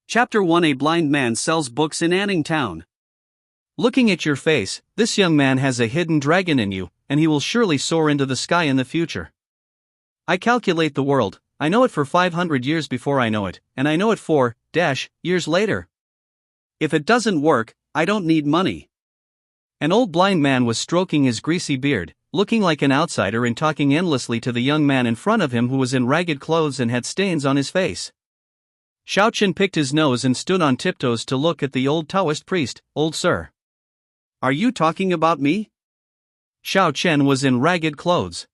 Chapter 1: A blind man sells books in Anning Town. Looking at your face, this young man has a hidden dragon in you, and he will surely soar into the sky in the future. I calculate the world, I know it for 500 years before I know it, and I know it 4-years later. If it doesn't work, I don't need money. An old blind man was stroking his greasy beard, looking like an outsider and talking endlessly to the young man in front of him who was in ragged clothes and had stains on his face. Xiao Chen picked his nose and stood on tiptoes to look at the old Taoist priest. "Old sir. Are you talking about me?" Xiao Chen was in ragged clothes.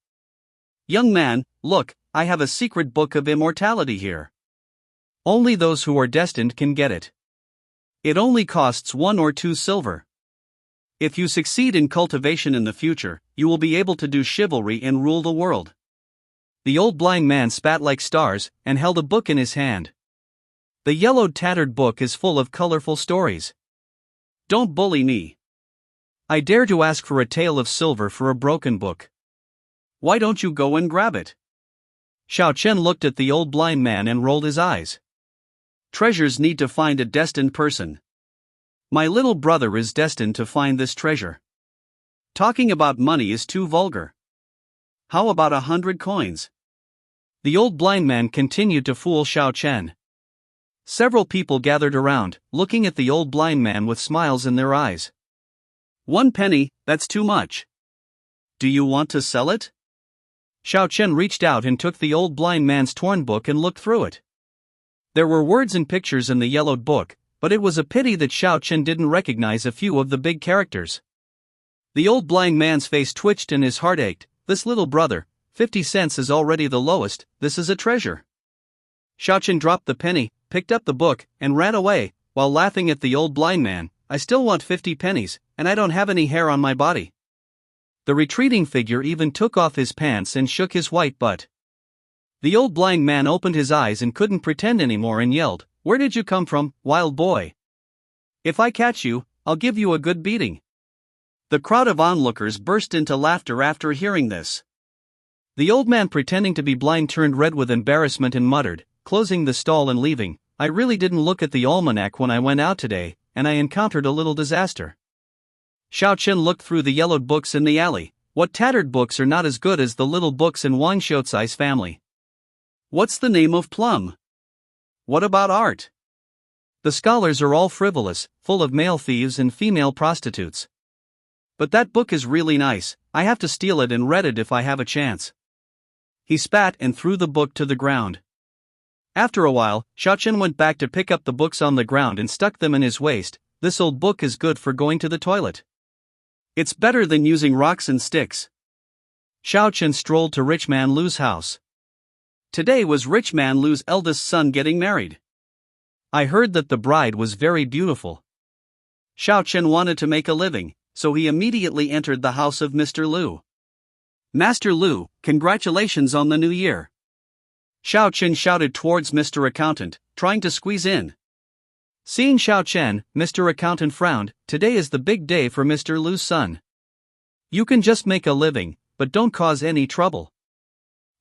"Young man, look, I have a secret book of immortality here. Only those who are destined can get it. It only costs 1 or 2 silver. If you succeed in cultivation in the future, you will be able to do chivalry and rule the world." The old blind man spat like stars and held a book in his hand. The yellowed, tattered book is full of colorful stories. "Don't bully me. I dare to ask for a tale of silver for a broken book." "Why don't you go and grab it?" Xiao Chen looked at the old blind man and rolled his eyes. "Treasures need to find a destined person. My little brother is destined to find this treasure. Talking about money is too vulgar. How about 100 coins? The old blind man continued to fool Xiao Chen. Several people gathered around, looking at the old blind man with smiles in their eyes. 1 penny, that's too much. Do you want to sell it?" Xiao Chen reached out and took the old blind man's torn book and looked through it. There were words and pictures in the yellowed book, but it was a pity that Xiao Chen didn't recognize a few of the big characters. The old blind man's face twitched and his heart ached. "This little brother, 50 cents is already the lowest, this is a treasure." Xiao Chen dropped the penny, picked up the book, and ran away, while laughing at the old blind man. "I still want 50 pennies, and I don't have any hair on my body." The retreating figure even took off his pants and shook his white butt. The old blind man opened his eyes and couldn't pretend anymore and yelled, "Where did you come from, wild boy? If I catch you, I'll give you a good beating." The crowd of onlookers burst into laughter after hearing this. The old man, pretending to be blind, turned red with embarrassment and muttered, closing the stall and leaving, "I really didn't look at the almanac when I went out today, and I encountered a little disaster." Xiao Chen looked through the yellowed books in the alley. What tattered books are not as good as the little books in Wang Xiaocai's family? What's the name of plum? What about art? The scholars are all frivolous, full of male thieves and female prostitutes. But that book is really nice, I have to steal it and read it if I have a chance. He spat and threw the book to the ground. After a while, Xiao Chen went back to pick up the books on the ground and stuck them in his waist. "This old book is good for going to the toilet. It's better than using rocks and sticks." Xiao Chen strolled to Rich Man Lu's house. Today was Rich Man Lu's eldest son getting married. I heard that the bride was very beautiful. Xiao Chen wanted to make a living, so he immediately entered the house of Mr. Lu. "Master Lu, congratulations on the new year." Xiao Chen shouted towards Mr. Accountant, trying to squeeze in. Seeing Xiao Chen, Mr. Accountant frowned. "Today is the big day for Mr. Lu's son. You can just make a living, but don't cause any trouble."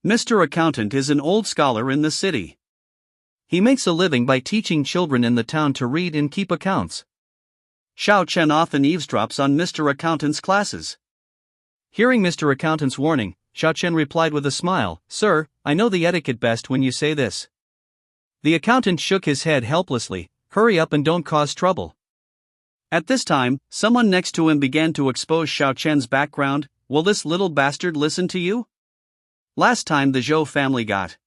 Mr. Accountant is an old scholar in the city. He makes a living by teaching children in the town to read and keep accounts. Xiao Chen often eavesdrops on Mr. Accountant's classes. Hearing Mr. Accountant's warning, Xiao Chen replied with a smile, "Sir, I know the etiquette best when you say this." The accountant shook his head helplessly. "Hurry up and don't cause trouble." At this time, someone next to him began to expose Xiao Chen's background. "Will this little bastard listen to you? Last time the Zhou family got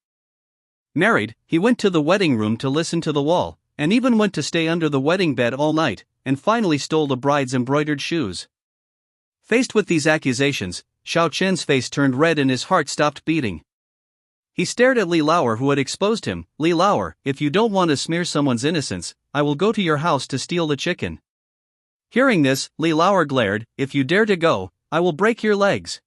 married, he went to the wedding room to listen to the wall, and even went to stay under the wedding bed all night, and finally stole the bride's embroidered shoes." Faced with these accusations, Xiao Chen's face turned red and his heart stopped beating. He stared at Li Lauer, who had exposed him. "Li Lauer, if you don't want to smear someone's innocence, I will go to your house to steal the chicken." Hearing this, Li Lauer glared. "If you dare to go, I will break your legs."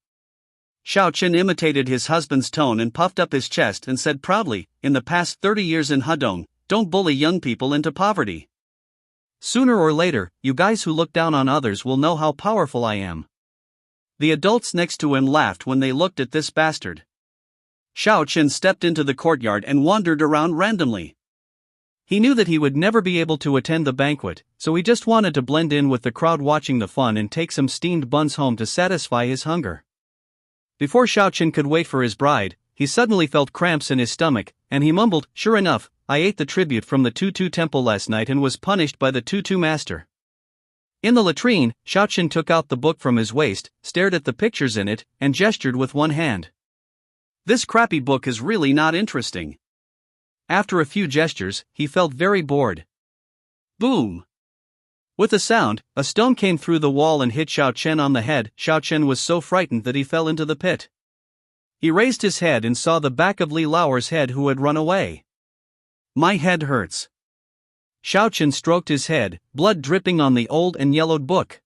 Xiao Chen imitated his husband's tone and puffed up his chest and said proudly, "In the past 30 years in Hedong, don't bully young people into poverty. Sooner or later, you guys who look down on others will know how powerful I am." The adults next to him laughed when they looked at this bastard. Xiao Chen stepped into the courtyard and wandered around randomly. He knew that he would never be able to attend the banquet, so he just wanted to blend in with the crowd watching the fun and take some steamed buns home to satisfy his hunger. Before Xiaoqin could wait for his bride, he suddenly felt cramps in his stomach, and he mumbled, "Sure enough, I ate the tribute from the Tutu temple last night and was punished by the Tutu master." In the latrine, Xiaoqin took out the book from his waist, stared at the pictures in it, and gestured with one hand. This crappy book is really not interesting. After a few gestures, he felt very bored. Boom! With a sound, a stone came through the wall and hit Xiaoqian on the head. Xiaoqian was so frightened that he fell into the pit. He raised his head and saw the back of Li Lauer's head, who had run away. My head hurts. Xiaoqian stroked his head, blood dripping on the old and yellowed book.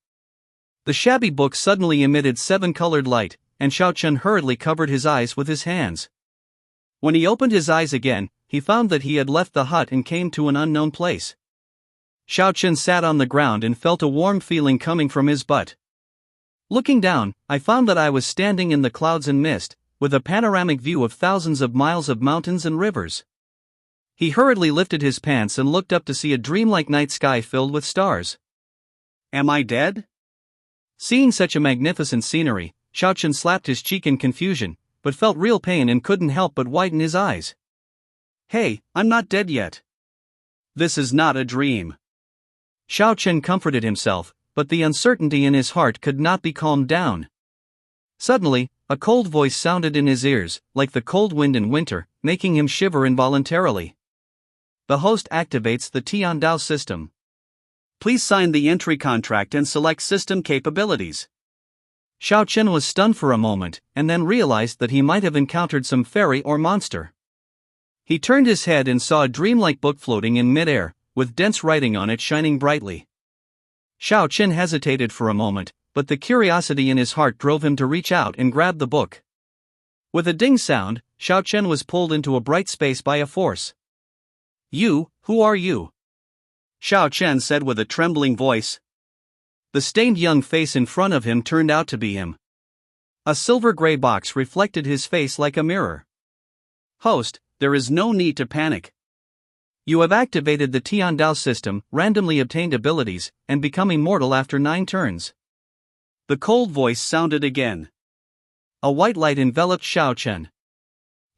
The shabby book suddenly emitted 7-colored light, and Xiaoqian hurriedly covered his eyes with his hands. When he opened his eyes again, he found that he had left the hut and came to an unknown place. Xiaoqian sat on the ground and felt a warm feeling coming from his butt. Looking down, I found that I was standing in the clouds and mist, with a panoramic view of thousands of miles of mountains and rivers. He hurriedly lifted his pants and looked up to see a dreamlike night sky filled with stars. Am I dead? Seeing such a magnificent scenery, Xiaoqian slapped his cheek in confusion, but felt real pain and couldn't help but widen his eyes. Hey, I'm not dead yet. This is not a dream. Xiaoqian comforted himself, but the uncertainty in his heart could not be calmed down. Suddenly, a cold voice sounded in his ears, like the cold wind in winter, making him shiver involuntarily. The host activates the Heavenly Dao System. Please sign the entry contract and select system capabilities. Xiaoqian was stunned for a moment, and then realized that he might have encountered some fairy or monster. He turned his head and saw a dreamlike book floating in midair, with dense writing on it shining brightly. Xiaoqian hesitated for a moment, but the curiosity in his heart drove him to reach out and grab the book. With a ding sound, Xiaoqian was pulled into a bright space by a force. "You, who are you?" Xiaoqian said with a trembling voice. The stained young face in front of him turned out to be him. A silver-gray box reflected his face like a mirror. "Host, there is no need to panic. You have activated the Heavenly Dao System, randomly obtained abilities, and become immortal after 9 turns. The cold voice sounded again. A white light enveloped Xiaoqian.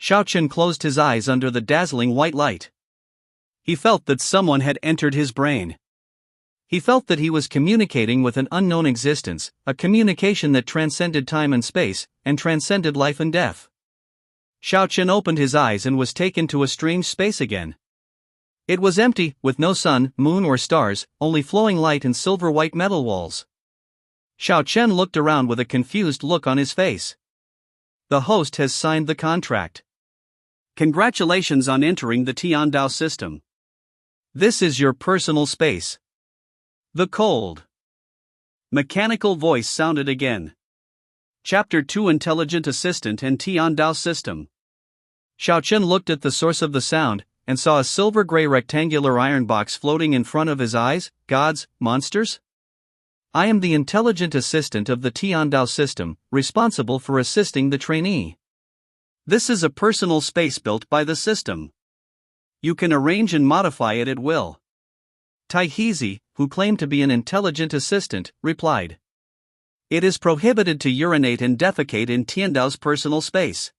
Xiaoqian closed his eyes under the dazzling white light. He felt that someone had entered his brain. He felt that he was communicating with an unknown existence, a communication that transcended time and space, and transcended life and death. Xiaoqian opened his eyes and was taken to a strange space again. It was empty, with no sun, moon or stars, only flowing light and silver-white metal walls. Xiaoqian looked around with a confused look on his face. The host has signed the contract. Congratulations on entering the Heavenly Dao System. This is your personal space. The cold, mechanical voice sounded again. Chapter 2: Intelligent Assistant and Heavenly Dao System. Xiaoqian looked at the source of the sound, and saw a silver-gray rectangular iron box floating in front of his eyes. Gods, monsters? I am the intelligent assistant of the Heavenly Dao System, responsible for assisting the trainee. This is a personal space built by the system. You can arrange and modify it at will. Taihizi, who claimed to be an intelligent assistant, replied. It is prohibited to urinate and defecate in Tiandao's personal space.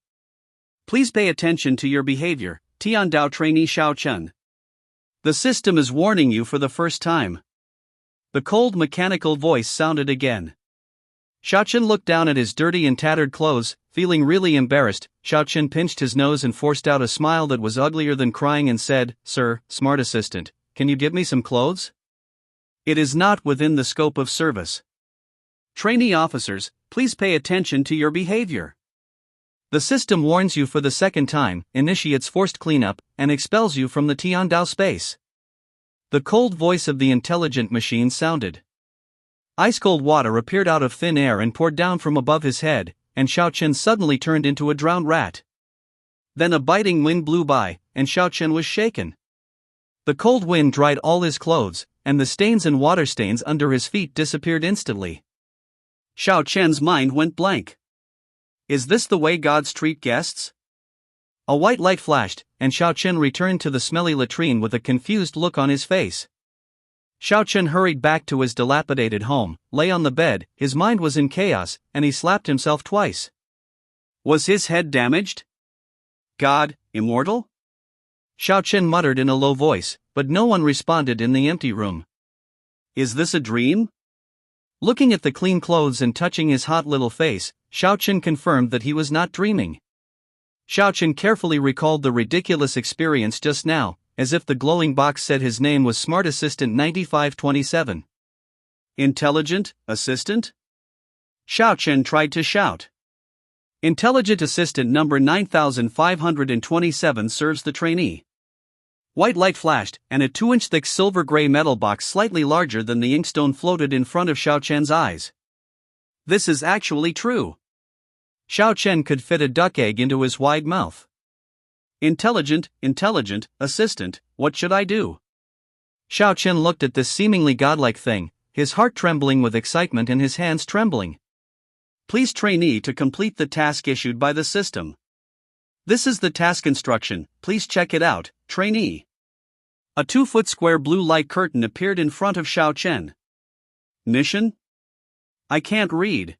Please pay attention to your behavior, Tiandao trainee Xiaoqian. The system is warning you for the first time. The cold mechanical voice sounded again. Xiaoqian looked down at his dirty and tattered clothes, feeling really embarrassed. Xiaoqian pinched his nose and forced out a smile that was uglier than crying and said, "Sir, smart assistant, can you give me some clothes?" It is not within the scope of service. Trainee officers, please pay attention to your behavior. The system warns you for the second time, initiates forced cleanup, and expels you from the Tiandao space. The cold voice of the intelligent machine sounded. Ice-cold water appeared out of thin air and poured down from above his head, and Xiaoqian suddenly turned into a drowned rat. Then a biting wind blew by, and Xiaoqian was shaken. The cold wind dried all his clothes, and the stains and water stains under his feet disappeared instantly. Xiaoqian's mind went blank. Is this the way gods treat guests? A white light flashed, and Xiao Chen returned to the smelly latrine with a confused look on his face. Xiao Chen hurried back to his dilapidated home, lay on the bed, his mind was in chaos, and he slapped himself twice. Was his head damaged? God, immortal? Xiao Chen muttered in a low voice, but no one responded in the empty room. Is this a dream? Looking at the clean clothes and touching his hot little face, Xiao Chen confirmed that he was not dreaming. Xiao Chen carefully recalled the ridiculous experience just now, as if the glowing box said his name was Smart Assistant 9527. Intelligent Assistant? Xiao Chen tried to shout. Intelligent Assistant number 9527 serves the trainee. White light flashed, and a 2-inch thick silver-gray metal box slightly larger than the inkstone floated in front of Xiao Chen's eyes. This is actually true. Xiao Chen could fit a duck egg into his wide mouth. Intelligent assistant, what should I do? Xiao Chen looked at this seemingly godlike thing, his heart trembling with excitement and his hands trembling. Please trainee to complete the task issued by the system. This is the task instruction, please check it out, trainee. A 2-foot square blue light curtain appeared in front of Xiao Chen. Mission? I can't read.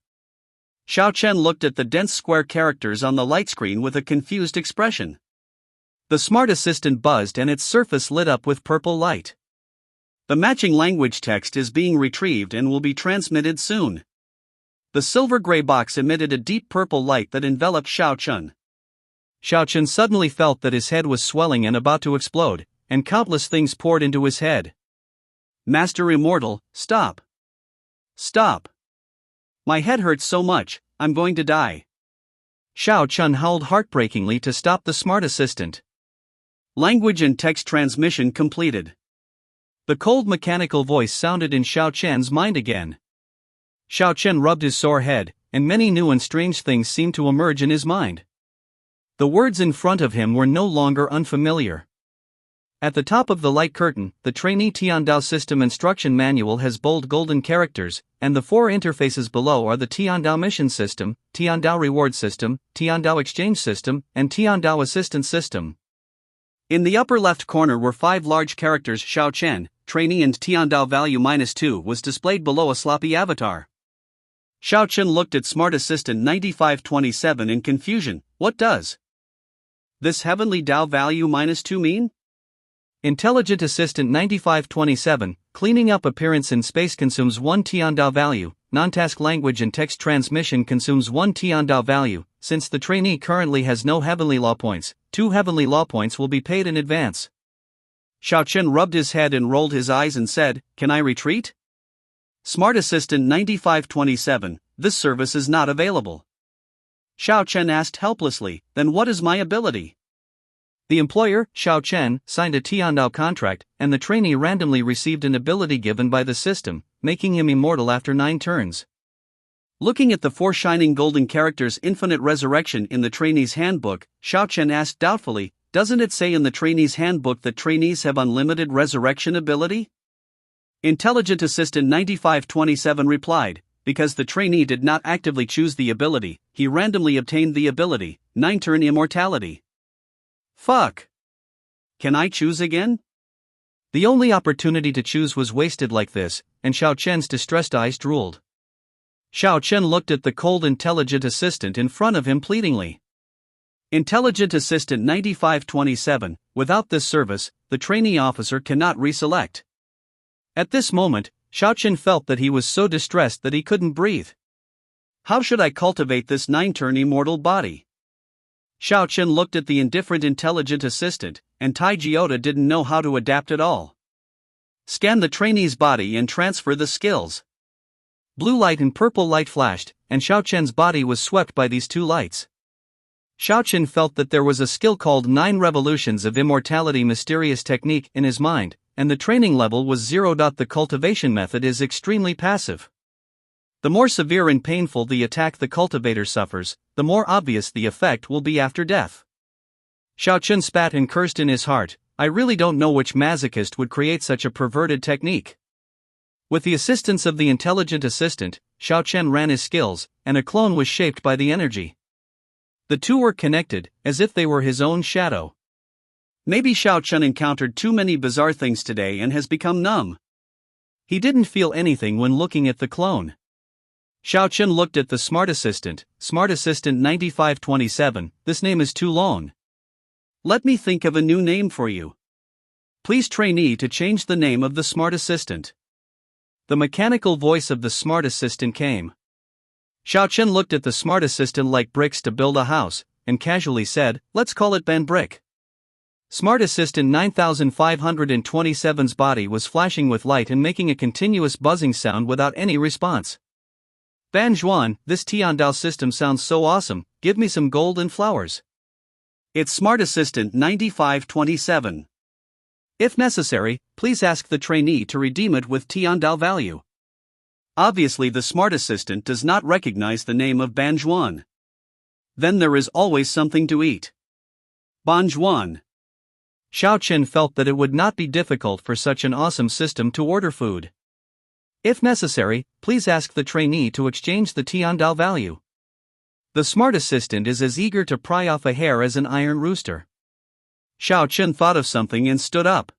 Xiao Chen looked at the dense square characters on the light screen with a confused expression. The Smart Assistant buzzed and its surface lit up with purple light. The matching language text is being retrieved and will be transmitted soon. The silver-gray box emitted a deep purple light that enveloped Xiao Chen. Xiao Chen suddenly felt that his head was swelling and about to explode, and countless things poured into his head. Master Immortal, stop. Stop. My head hurts so much, I'm going to die. Xiao Chen howled heartbreakingly to stop the Smart Assistant. Language and text transmission completed. The cold mechanical voice sounded in Xiao Chen's mind again. Xiao Chen rubbed his sore head, and many new and strange things seemed to emerge in his mind. The words in front of him were no longer unfamiliar. At the top of the light curtain, the trainee Tiandao System instruction manual has bold golden characters, and the 4 interfaces below are the Tiandao Mission System, Tiandao Reward System, Tiandao Exchange System, and Tiandao Assistance System. In the upper left corner were 5 large characters Xiao Chen, trainee and Tiandao value -2 was displayed below a sloppy avatar. Xiao Chen looked at Smart Assistant 9527 in confusion. What does this Heavenly Dao value -2 mean? Intelligent Assistant 9527, cleaning up appearance in space consumes 1 Tiandao value, non-task language and text transmission consumes 1 Tiandao value. Since the trainee currently has no Heavenly Law points, 2 Heavenly Law points will be paid in advance. Xiao Chen rubbed his head and rolled his eyes and said, Can I retreat? Smart Assistant 9527, this service is not available. Xiao Chen asked helplessly, then what is my ability? The employer, Xiao Chen, signed a Tiandao contract, and the trainee randomly received an ability given by the system, making him immortal after 9 turns. Looking at the 4 shining golden characters Infinite Resurrection in the trainee's handbook, Xiao Chen asked doubtfully, doesn't it say in the trainee's handbook that trainees have unlimited resurrection ability? Intelligent Assistant 9527 replied, because the trainee did not actively choose the ability, he randomly obtained the ability, 9-turn immortality. Fuck. Can I choose again? The only opportunity to choose was wasted like this, and Xiao Chen's distressed eyes drooled. Xiao Chen looked at the cold intelligent assistant in front of him pleadingly. Intelligent Assistant 9527, without this service, the trainee officer cannot reselect. At this moment, Xiao Chen felt that he was so distressed that he couldn't breathe. How should I cultivate this 9-turn immortal body? Xiao Chen looked at the indifferent intelligent assistant, and Tai Gyota didn't know how to adapt at all. Scan the trainee's body and transfer the skills. Blue light and purple light flashed, and Xiao Chen's body was swept by these 2 lights. Xiao Chen felt that there was a skill called 9 Revolutions of Immortality mysterious technique in his mind, and the training level was 0. The cultivation method is extremely passive. The more severe and painful the attack the cultivator suffers, the more obvious the effect will be after death. Xiao Chen spat and cursed in his heart, I really don't know which masochist would create such a perverted technique. With the assistance of the intelligent assistant, Xiao Chen ran his skills, and a clone was shaped by the energy. The two were connected, as if they were his own shadow. Maybe Xiao Chen encountered too many bizarre things today and has become numb. He didn't feel anything when looking at the clone. Xiao Chen looked at the Smart Assistant 9527, this name is too long. Let me think of a new name for you. Please trainee to change the name of the Smart Assistant. The mechanical voice of the Smart Assistant came. Xiao Chen looked at the Smart Assistant like bricks to build a house, and casually said, let's call it Ban Brick. Smart Assistant 9527's body was flashing with light and making a continuous buzzing sound without any response. Ban Zhuan, this Tiandao system sounds so awesome, give me some gold and flowers. It's Smart Assistant 9527. If necessary, please ask the trainee to redeem it with Tiandao value. Obviously the Smart Assistant does not recognize the name of Ban Zhuan. Then there is always something to eat. Ban Zhuan. Xiao Chen felt that it would not be difficult for such an awesome system to order food. If necessary, please ask the trainee to exchange the Tiandao value. The Smart Assistant is as eager to pry off a hair as an iron rooster. Xiao Chen thought of something and stood up.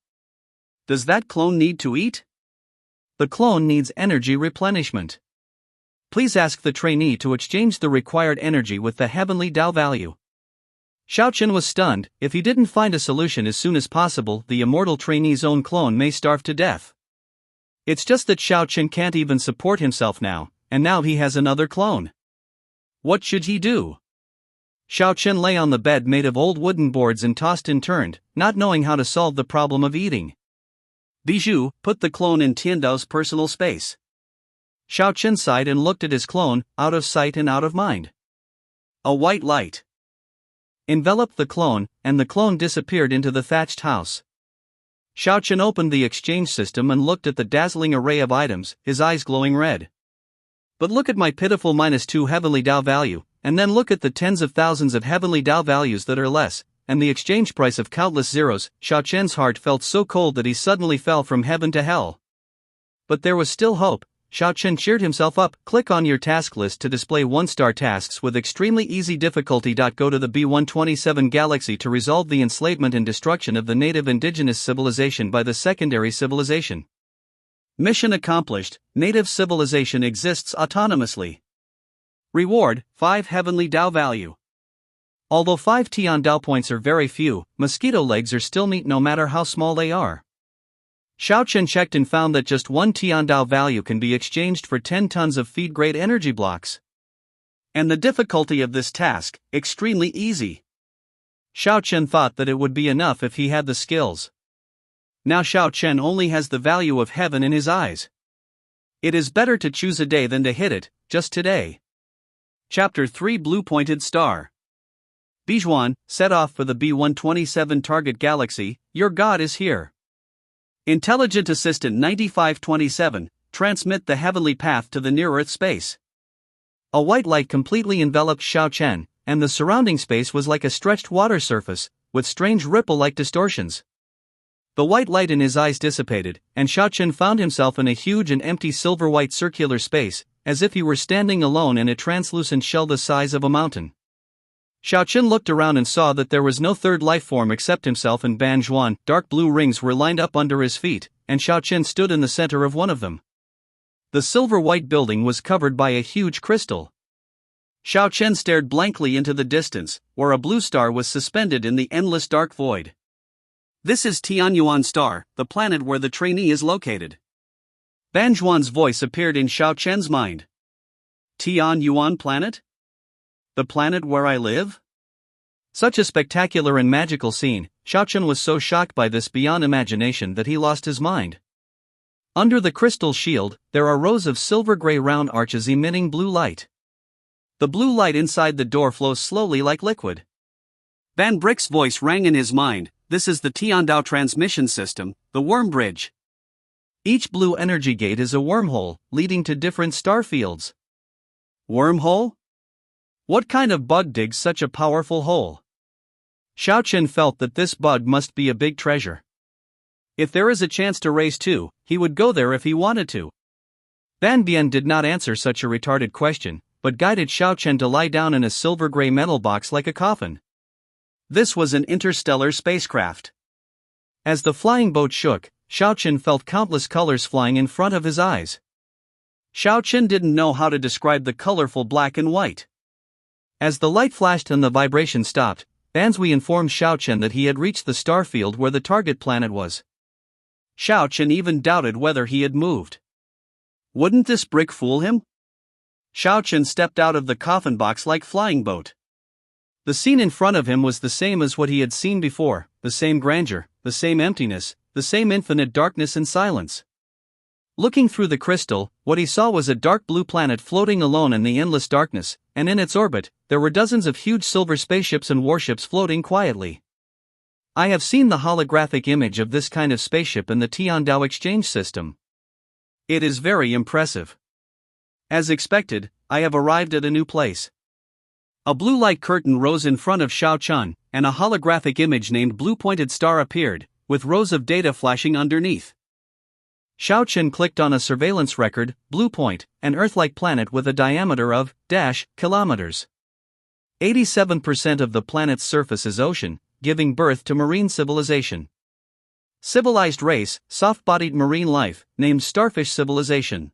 Does that clone need to eat? The clone needs energy replenishment. Please ask the trainee to exchange the required energy with the Heavenly Dao value. Xiao Chen was stunned. If he didn't find a solution as soon as possible, the immortal trainee's own clone may starve to death. It's just that Xiao Chen can't even support himself now, and now he has another clone. What should he do? Xiao Chen lay on the bed made of old wooden boards and tossed and turned, not knowing how to solve the problem of eating. Bijou, put the clone in Tiandao's personal space. Xiao Chen sighed and looked at his clone, out of sight and out of mind. A white light enveloped the clone, and the clone disappeared into the thatched house. Xiao Chen opened the exchange system and looked at the dazzling array of items, his eyes glowing red. But look at my pitiful -2 Heavenly Dao value, and then look at the tens of thousands of Heavenly Dao values that are less, and the exchange price of countless zeros. Xiao Chen's heart felt so cold that he suddenly fell from heaven to hell. But there was still hope. Xiao Chen cheered himself up. Click on your task list to display 1-star tasks with extremely easy difficulty. Go to the B127 galaxy to resolve the enslavement and destruction of the native indigenous civilization by the secondary civilization. Mission accomplished. Native civilization exists autonomously. Reward, 5 Heavenly Dao value. Although 5 Tiandao points are very few, mosquito legs are still neat no matter how small they are. Xiao Chen checked and found that just 1 Tiandao value can be exchanged for 10 tons of feed-grade energy blocks. And the difficulty of this task, extremely easy. Xiao Chen thought that it would be enough if he had the skills. Now Xiao Chen only has the value of heaven in his eyes. It is better to choose a day than to hit it, just today. Chapter 3 Blue-Pointed Star. Bijuan, set off for the B127 target galaxy, your god is here. Intelligent Assistant 9527, transmit the heavenly path to the near-Earth space. A white light completely enveloped Xiao Chen, and the surrounding space was like a stretched water surface, with strange ripple-like distortions. The white light in his eyes dissipated, and Xiao Chen found himself in a huge and empty silver-white circular space, as if he were standing alone in a translucent shell the size of a mountain. Xiao Chen looked around and saw that there was no third life form except himself and Ban Zhuan. Dark blue rings were lined up under his feet, and Xiao Chen stood in the center of one of them. The silver-white building was covered by a huge crystal. Xiao Chen stared blankly into the distance, where a blue star was suspended in the endless dark void. This is Tianyuan Star, the planet where the trainee is located. Ban Zhuan's voice appeared in Xiao Chen's mind. Tianyuan planet? The planet where I live? Such a spectacular and magical scene. Xiao Chen was so shocked by this beyond imagination that he lost his mind. Under the crystal shield, there are rows of silver-gray round arches emitting blue light. The blue light inside the door flows slowly like liquid. Ban Brick's voice rang in his mind. This is the Tiandao transmission system, the worm bridge. Each blue energy gate is a wormhole, leading to different star fields. Wormhole? What kind of bug digs such a powerful hole? Xiao Chen felt that this bug must be a big treasure. If there is a chance to raise 2, he would go there if he wanted to. Ban Bian did not answer such a retarded question, but guided Xiao Chen to lie down in a silver-gray metal box like a coffin. This was an interstellar spacecraft. As the flying boat shook, Xiao Chen felt countless colors flying in front of his eyes. Xiao Chen didn't know how to describe the colorful black and white. As the light flashed and the vibration stopped, Bansui informed Xiao Chen that he had reached the star field where the target planet was. Xiao Chen even doubted whether he had moved. Wouldn't this brick fool him? Xiao Chen stepped out of the coffin box like flying boat. The scene in front of him was the same as what he had seen before, the same grandeur, the same emptiness, the same infinite darkness and silence. Looking through the crystal, what he saw was a dark blue planet floating alone in the endless darkness, and in its orbit, there were dozens of huge silver spaceships and warships floating quietly. I have seen the holographic image of this kind of spaceship in the Tiandao exchange system. It is very impressive. As expected, I have arrived at a new place. A blue light curtain rose in front of Xiao Chen, and a holographic image named Blue Pointed Star appeared, with rows of data flashing underneath. Xiao Chen clicked on a surveillance record, Blue Point, an Earth-like planet with a diameter of kilometers. 87% of the planet's surface is ocean, giving birth to marine civilization. Civilized race, soft-bodied marine life, named starfish civilization.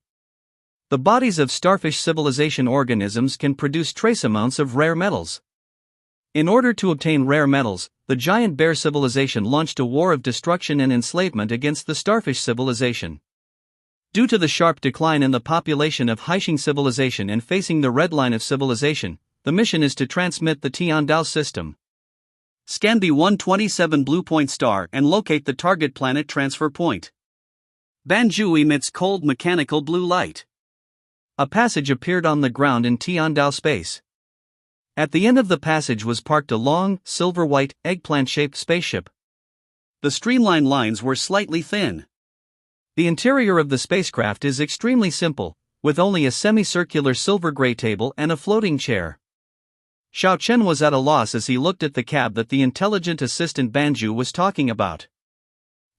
The bodies of starfish civilization organisms can produce trace amounts of rare metals. In order to obtain rare metals, the giant bear civilization launched a war of destruction and enslavement against the starfish civilization. Due to the sharp decline in the population of Haixing civilization and facing the red line of civilization, the mission is to transmit the Tiandao system. Scan the 127 Blue Point star and locate the target planet transfer point. Banju emits cold mechanical blue light. A passage appeared on the ground in Tiandao space. At the end of the passage was parked a long, silver-white, eggplant-shaped spaceship. The streamlined lines were slightly thin. The interior of the spacecraft is extremely simple, with only a semicircular silver-gray table and a floating chair. Xiao Chen was at a loss as he looked at the cab that the intelligent assistant Banju was talking about.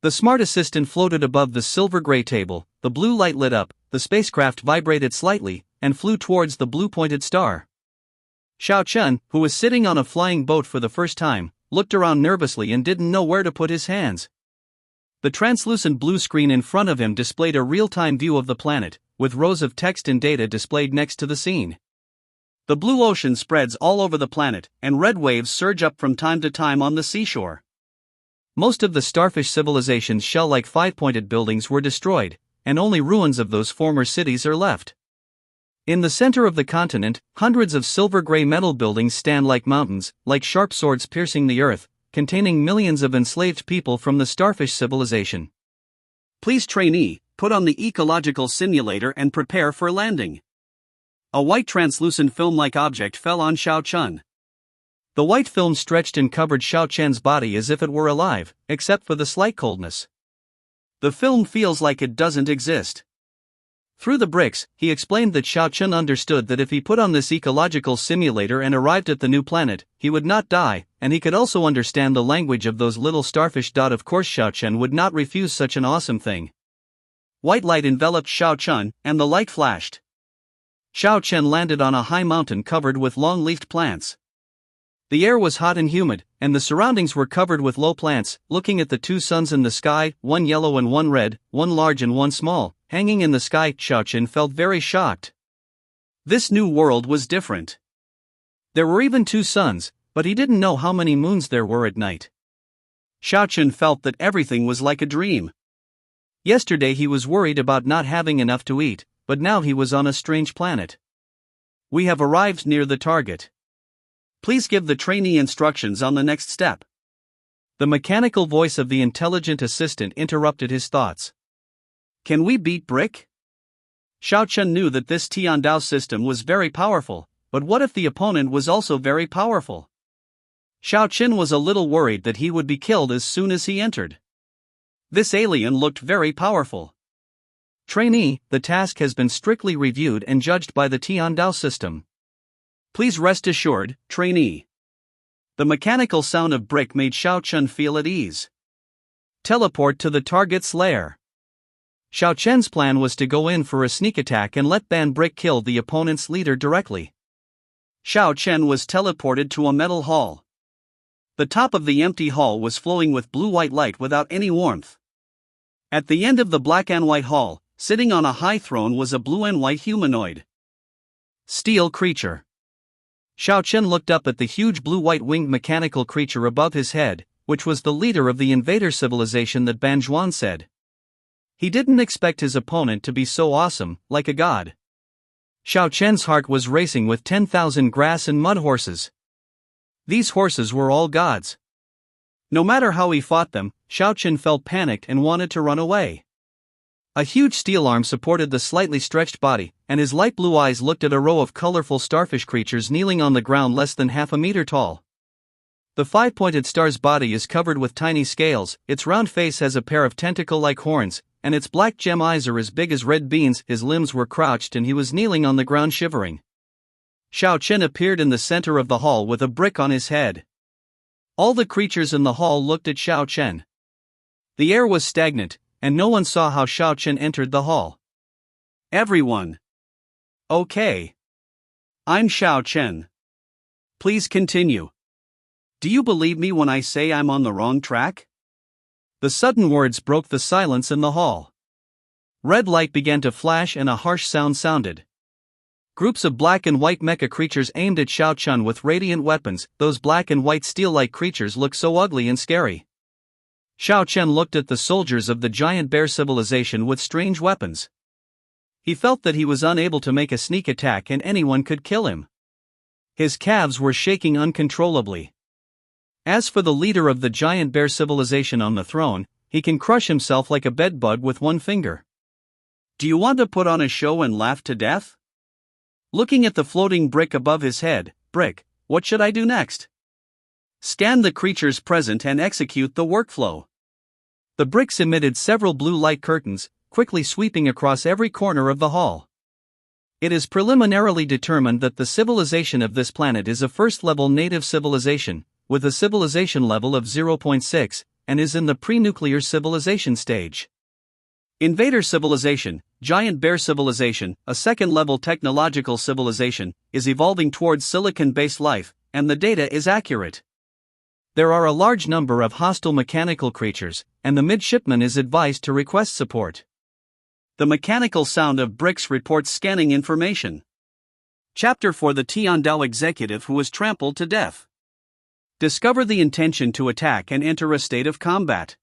The smart assistant floated above the silver-gray table, the blue light lit up, the spacecraft vibrated slightly, and flew towards the blue-pointed star. Xiao Chen, who was sitting on a flying boat for the first time, looked around nervously and didn't know where to put his hands. The translucent blue screen in front of him displayed a real-time view of the planet, with rows of text and data displayed next to the scene. The blue ocean spreads all over the planet, and red waves surge up from time to time on the seashore. Most of the starfish civilization's shell-like five-pointed buildings were destroyed, and only ruins of those former cities are left. In the center of the continent, hundreds of silver-gray metal buildings stand like mountains, like sharp swords piercing the earth, containing millions of enslaved people from the starfish civilization. Please, trainee, put on the ecological simulator and prepare for landing. A white translucent film-like object fell on Xiao Chen. The white film stretched and covered Xiao Chen's body as if it were alive, except for the slight coldness. The film feels like it doesn't exist. Through the bricks, he explained that Xiao Chen understood that if he put on this ecological simulator and arrived at the new planet, he would not die, and he could also understand the language of those little starfish. Of course, Xiao Chen would not refuse such an awesome thing. White light enveloped Xiao Chen, and the light flashed. Xiao Chen landed on a high mountain covered with long-leafed plants. The air was hot and humid, and the surroundings were covered with low plants. Looking at the two suns in the sky, one yellow and one red, one large and one small, hanging in the sky, Xiao Chen felt very shocked. This new world was different. There were even two suns, but he didn't know how many moons there were at night. Xiao Chen felt that everything was like a dream. Yesterday he was worried about not having enough to eat, but now he was on a strange planet. We have arrived near the target. Please give the trainee instructions on the next step. The mechanical voice of the intelligent assistant interrupted his thoughts. Can we beat Brick? Xiao Chen knew that this Tiandao system was very powerful, but what if the opponent was also very powerful? Xiao Chen was a little worried that he would be killed as soon as he entered. This alien looked very powerful. Trainee, the task has been strictly reviewed and judged by the Tiandao system. Please rest assured, trainee. The mechanical sound of Brick made Xiao Chen feel at ease. Teleport to the target's lair. Xiao Chen's plan was to go in for a sneak attack and let Ban Brick kill the opponent's leader directly. Xiao Chen was teleported to a metal hall. The top of the empty hall was flowing with blue-white light without any warmth. At the end of the black and white hall, sitting on a high throne, was a blue and white humanoid. Steel creature. Xiao Chen looked up at the huge blue-white winged mechanical creature above his head, which was the leader of the invader civilization that Ban Zhuan said. He didn't expect his opponent to be so awesome, like a god. Xiao Chen's heart was racing with 10,000 grass and mud horses. These horses were all gods. No matter how he fought them, Xiao Chen felt panicked and wanted to run away. A huge steel arm supported the slightly stretched body, and his light blue eyes looked at a row of colorful starfish creatures kneeling on the ground less than half a meter tall. The five-pointed star's body is covered with tiny scales, its round face has a pair of tentacle-like horns, and its black gem eyes are as big as red beans. His limbs were crouched and he was kneeling on the ground shivering. Xiao Chen appeared in the center of the hall with a brick on his head. All the creatures in the hall looked at Xiao Chen. The air was stagnant, and no one saw how Xiao Chen entered the hall. Everyone. Okay. I'm Xiao Chen. Please continue. Do you believe me when I say I'm on the wrong track? The sudden words broke the silence in the hall. Red light began to flash and a harsh sound sounded. Groups of black and white mecha creatures aimed at Xiao Chen with radiant weapons. Those black and white steel-like creatures looked so ugly and scary. Xiao Chen looked at the soldiers of the giant bear civilization with strange weapons. He felt that he was unable to make a sneak attack and anyone could kill him. His calves were shaking uncontrollably. As for the leader of the giant bear civilization on the throne, he can crush himself like a bedbug with one finger. Do you want to put on a show and laugh to death? Looking at the floating brick above his head, Brick, what should I do next? Scan the creatures present and execute the workflow. The bricks emitted several blue light curtains, quickly sweeping across every corner of the hall. It is preliminarily determined that the civilization of this planet is a first-level native civilization, with a civilization level of 0.6, and is in the pre-nuclear civilization stage. Invader civilization, giant bear civilization, a second-level technological civilization, is evolving towards silicon-based life, and the data is accurate. There are a large number of hostile mechanical creatures, and the midshipman is advised to request support. The mechanical sound of bricks reports scanning information. Chapter 4: The Tiandao executive who was trampled to death. Discover the intention to attack and enter a state of combat.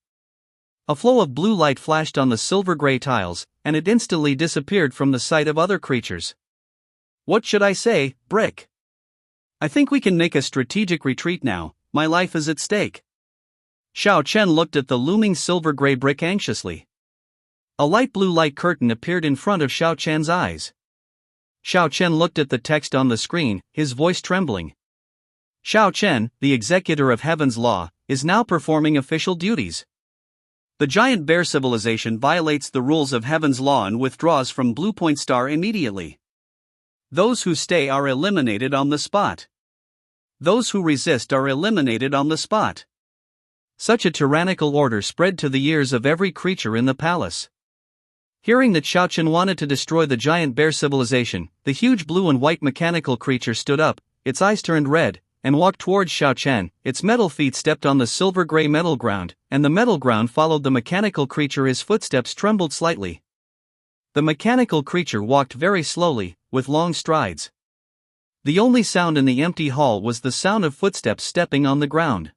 A flow of blue light flashed on the silver-gray tiles, and it instantly disappeared from the sight of other creatures. What should I say, Brick? I think we can make a strategic retreat now, my life is at stake. Xiao Chen looked at the looming silver-gray brick anxiously. A light blue light curtain appeared in front of Xiao Chen's eyes. Xiao Chen looked at the text on the screen, his voice trembling. Xiao Chen, the executor of Heaven's Law, is now performing official duties. The giant bear civilization violates the rules of Heaven's Law and withdraws from Blue Point Star immediately. Those who stay are eliminated on the spot. Those who resist are eliminated on the spot. Such a tyrannical order spread to the ears of every creature in the palace. Hearing that Xiao Chen wanted to destroy the giant bear civilization, the huge blue and white mechanical creature stood up, its eyes turned red, and walked towards Xiao Chen. Its metal feet stepped on the silver-gray metal ground, and the metal ground followed the mechanical creature. His footsteps trembled slightly. The mechanical creature walked very slowly, with long strides. The only sound in the empty hall was the sound of footsteps stepping on the ground.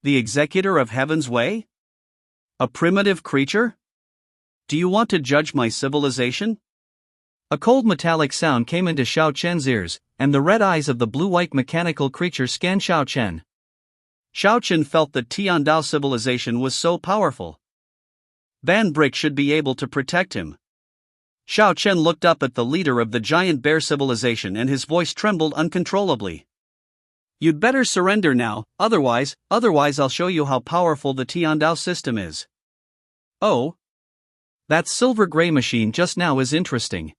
The executor of Heaven's Way? A primitive creature? Do you want to judge my civilization? A cold metallic sound came into Xiao Chen's ears, and the red eyes of the blue-white mechanical creature scanned Xiao Chen. Xiao Chen felt that Tiandao civilization was so powerful. Ban Brick should be able to protect him. Xiao Chen looked up at the leader of the giant bear civilization and his voice trembled uncontrollably. You'd better surrender now, otherwise I'll show you how powerful the Tiandao system is. Oh? That silver-gray machine just now is interesting.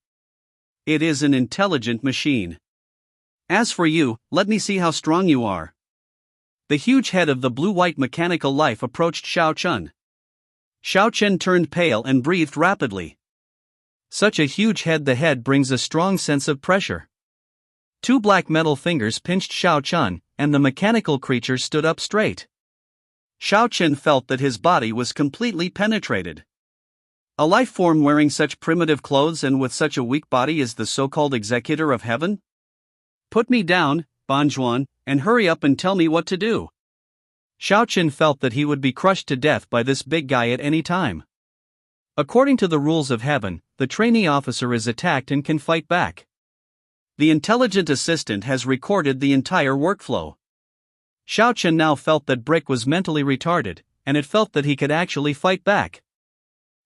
It is an intelligent machine. As for you, let me see how strong you are. The huge head of the blue-white mechanical life approached Xiao Chen. Xiao Chen turned pale and breathed rapidly. Such a huge head, the head brings a strong sense of pressure. Two black metal fingers pinched Xiao Chen, and the mechanical creature stood up straight. Xiao Chen felt that his body was completely penetrated. A life form wearing such primitive clothes and with such a weak body is the so-called executor of heaven? Put me down, Banjuan, and hurry up and tell me what to do. Xiao Chen felt that he would be crushed to death by this big guy at any time. According to the rules of heaven, the trainee officer is attacked and can fight back. The intelligent assistant has recorded the entire workflow. Xiao Chen now felt that Brick was mentally retarded, and it felt that he could actually fight back.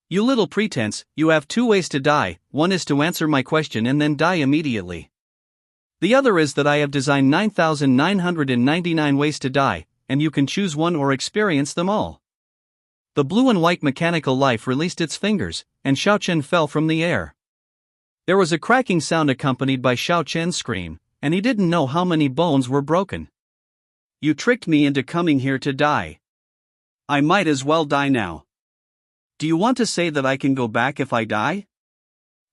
You little pretense, you have two ways to die, one is to answer my question and then die immediately. The other is that I have designed 9,999 ways to die, and you can choose one or experience them all. The blue and white mechanical life released its fingers, and Xiao Chen fell from the air. There was a cracking sound accompanied by Xiao Chen's scream, and he didn't know how many bones were broken. You tricked me into coming here to die. I might as well die now. Do you want to say that I can go back if I die?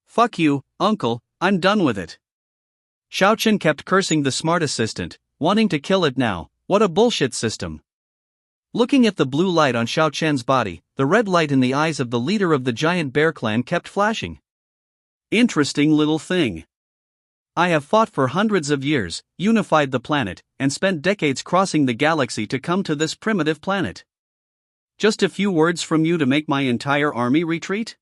Fuck you, uncle, I'm done with it. Xiao Chen kept cursing the smart assistant, wanting to kill it now. What a bullshit system. Looking at the blue light on Xiao Chen's body, the red light in the eyes of the leader of the giant bear clan kept flashing. Interesting little thing. I have fought for hundreds of years, unified the planet, and spent decades crossing the galaxy to come to this primitive planet. Just a few words from you to make my entire army retreat?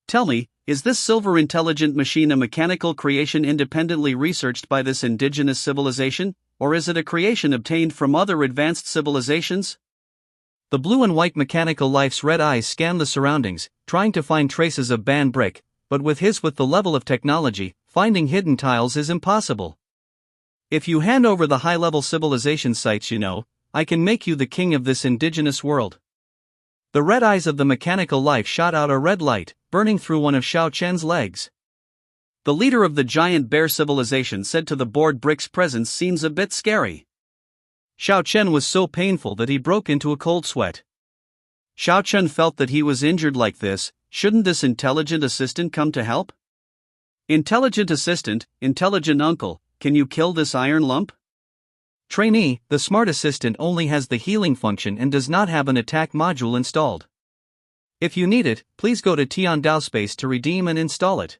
Tell me, is this silver intelligent machine a mechanical creation independently researched by this indigenous civilization, or is it a creation obtained from other advanced civilizations? The blue and white mechanical life's red eyes scanned the surroundings, trying to find traces of Ban Brick, but with the level of technology, finding hidden tiles is impossible. If you hand over the high-level civilization sites I can make you the king of this indigenous world. The red eyes of the mechanical life shot out a red light, burning through one of Xiao Chen's legs. The leader of the giant bear civilization said to the board, Brick's presence seems a bit scary. Xiao Chen was so painful that he broke into a cold sweat. Xiao Chen felt that he was injured like this. Shouldn't this intelligent assistant come to help? Intelligent assistant, intelligent uncle, can you kill this iron lump? Trainee, the smart assistant only has the healing function and does not have an attack module installed. If you need it, please go to Tiandao Space to redeem and install it.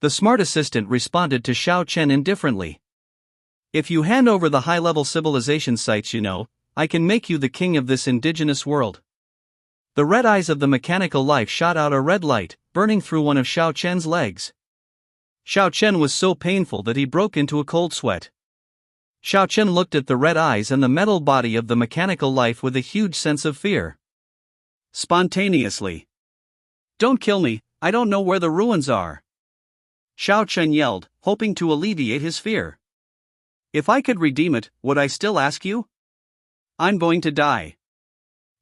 The smart assistant responded to Xiao Chen indifferently. If you hand over the high-level civilization sites I can make you the king of this indigenous world. The red eyes of the mechanical life shot out a red light, burning through one of Xiao Chen's legs. Xiao Chen was so painful that he broke into a cold sweat. Xiao Chen looked at the red eyes and the metal body of the mechanical life with a huge sense of fear. Spontaneously. Don't kill me, I don't know where the ruins are. Xiao Chen yelled, hoping to alleviate his fear. If I could redeem it, would I still ask you? I'm going to die.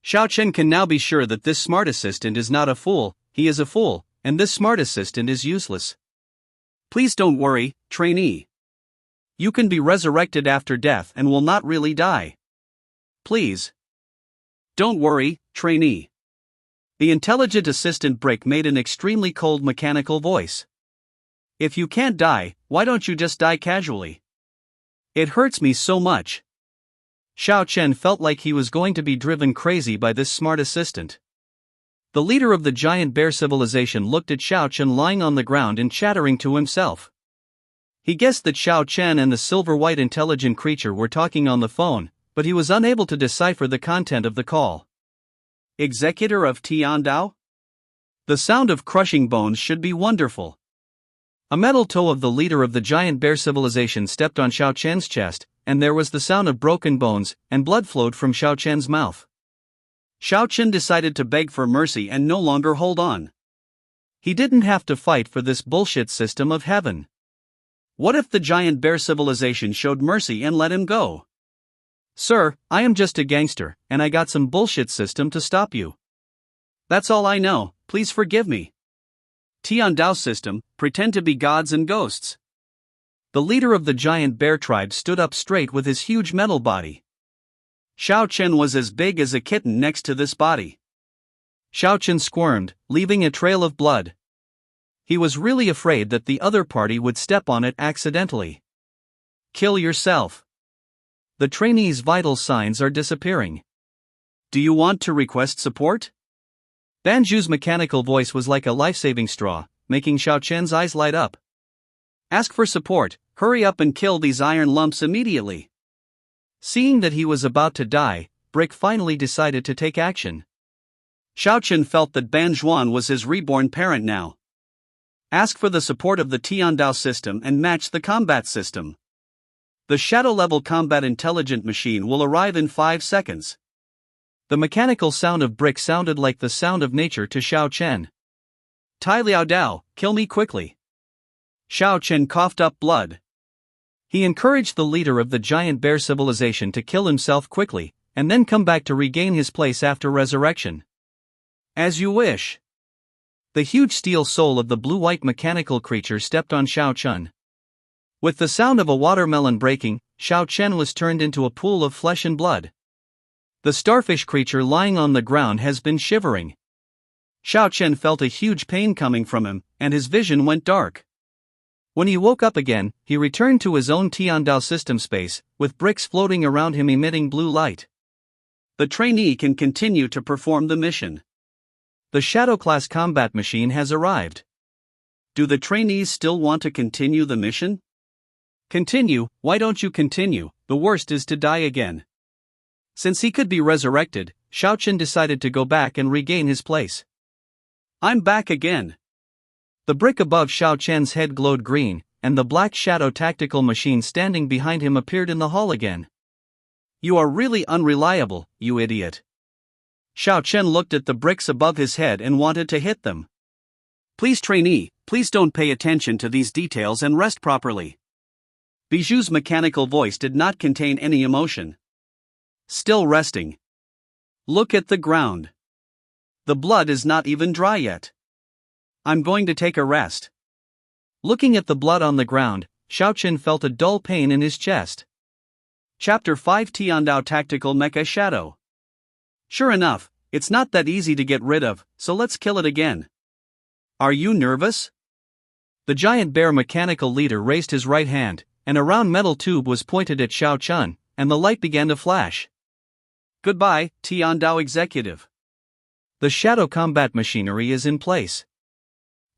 Xiao Chen can now be sure that this smart assistant is not a fool, he is a fool, and this smart assistant is useless. Please don't worry, trainee. You can be resurrected after death and will not really die. Please. Don't worry, trainee. The intelligent assistant Brick made an extremely cold mechanical voice. If you can't die, why don't you just die casually? It hurts me so much. Xiao Chen felt like he was going to be driven crazy by this smart assistant. The leader of the giant bear civilization looked at Xiao Chen lying on the ground and chattering to himself. He guessed that Xiao Chen and the silver-white intelligent creature were talking on the phone, but he was unable to decipher the content of the call. Executor of Tiandao? The sound of crushing bones should be wonderful. A metal toe of the leader of the giant bear civilization stepped on Xiao Chen's chest, and there was the sound of broken bones, and blood flowed from Xiao Chen's mouth. Xiao Chen decided to beg for mercy and no longer hold on. He didn't have to fight for this bullshit system of heaven. What if the giant bear civilization showed mercy and let him go? Sir, I am just a gangster, and I got some bullshit system to stop you. That's all I know, please forgive me. Tiandao System, pretend to be gods and ghosts. The leader of the giant bear tribe stood up straight with his huge metal body. Xiao Chen was as big as a kitten next to this body. Xiao Chen squirmed, leaving a trail of blood. He was really afraid that the other party would step on it accidentally. Kill yourself. The trainee's vital signs are disappearing. Do you want to request support? Banju's mechanical voice was like a life-saving straw, making Xiao Chen's eyes light up. Ask for support, hurry up and kill these iron lumps immediately. Seeing that he was about to die, Brick finally decided to take action. Xiao Chen felt that Banjuan was his reborn parent now. Ask for the support of the Heavenly Dao System and match the combat system. The shadow-level combat intelligent machine will arrive in 5 seconds. The mechanical sound of Brick sounded like the sound of nature to Xiao Chen. Tai Liao Dao, kill me quickly. Xiao Chen coughed up blood. He encouraged the leader of the giant bear civilization to kill himself quickly, and then come back to regain his place after resurrection. As you wish. The huge steel soul of the blue-white mechanical creature stepped on Xiao Chen. With the sound of a watermelon breaking, Xiao Chen was turned into a pool of flesh and blood. The starfish creature lying on the ground has been shivering. Xiao Chen felt a huge pain coming from him, and his vision went dark. When he woke up again, he returned to his own Heavenly Dao System space, with bricks floating around him emitting blue light. The trainee can continue to perform the mission. The Shadow-class combat machine has arrived. Do the trainees still want to continue the mission? Continue, why don't you continue? The worst is to die again. Since he could be resurrected, Xiao Chen decided to go back and regain his place. I'm back again. The brick above Xiao Chen's head glowed green, and the black shadow tactical machine standing behind him appeared in the hall again. You are really unreliable, you idiot. Xiao Chen looked at the bricks above his head and wanted to hit them. Please trainee, please don't pay attention to these details and rest properly. Biju's mechanical voice did not contain any emotion. Still resting. Look at the ground. The blood is not even dry yet. I'm going to take a rest. Looking at the blood on the ground, Xiao Chen felt a dull pain in his chest. Chapter 5 Tiandao Tactical Mecha Shadow. Sure enough, it's not that easy to get rid of, so let's kill it again. Are you nervous? The giant bear mechanical leader raised his right hand, and a round metal tube was pointed at Xiao Chen, and the light began to flash. Goodbye, Tiandao Executive. The shadow combat machinery is in place.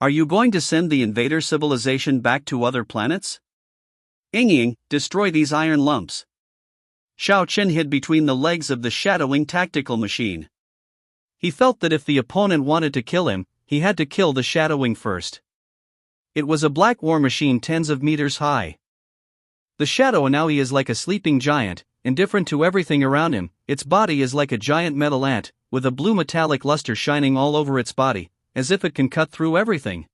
Are you going to send the invader civilization back to other planets? Ying, destroy these iron lumps. Xiao Chen hid between the legs of the shadowing tactical machine. He felt that if the opponent wanted to kill him, he had to kill the shadowing first. It was a black war machine tens of meters high. The shadow now he is like a sleeping giant, indifferent to everything around him. Its body is like a giant metal ant, with a blue metallic luster shining all over its body, as if it can cut through everything.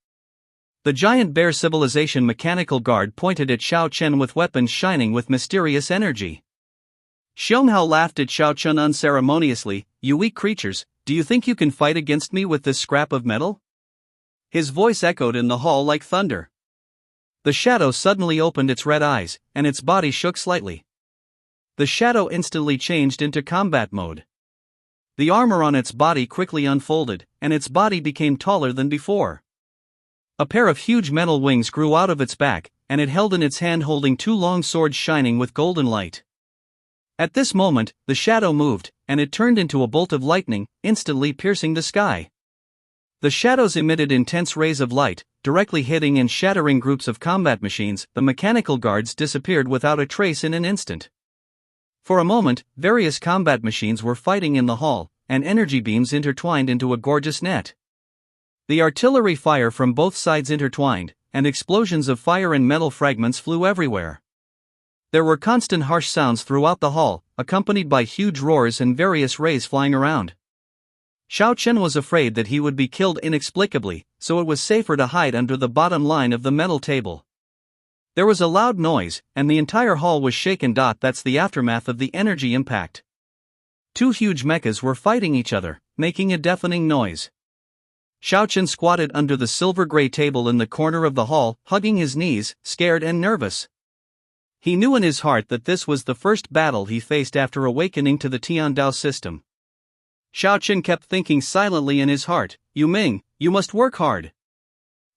The giant bear civilization mechanical guard pointed at Xiao Chen with weapons shining with mysterious energy. Xianghao laughed at Xiao Chen unceremoniously. You weak creatures, do you think you can fight against me with this scrap of metal? His voice echoed in the hall like thunder. The shadow suddenly opened its red eyes, and its body shook slightly. The shadow instantly changed into combat mode. The armor on its body quickly unfolded, and its body became taller than before. A pair of huge metal wings grew out of its back, and it held in its hand holding 2 long swords shining with golden light. At this moment, the shadow moved, and it turned into a bolt of lightning, instantly piercing the sky. The shadows emitted intense rays of light, directly hitting and shattering groups of combat machines. The mechanical guards disappeared without a trace in an instant. For a moment, various combat machines were fighting in the hall, and energy beams intertwined into a gorgeous net. The artillery fire from both sides intertwined, and explosions of fire and metal fragments flew everywhere. There were constant harsh sounds throughout the hall, accompanied by huge roars and various rays flying around. Xiao Chen was afraid that he would be killed inexplicably, so it was safer to hide under the bottom line of the metal table. There was a loud noise, and the entire hall was shaken. That's the aftermath of the energy impact. 2 huge mechas were fighting each other, making a deafening noise. Xiao Chen squatted under the silver-gray table in the corner of the hall, hugging his knees, scared and nervous. He knew in his heart that this was the first battle he faced after awakening to the Tiandao system. Xiao Chen kept thinking silently in his heart, "Yu Ming, you must work hard."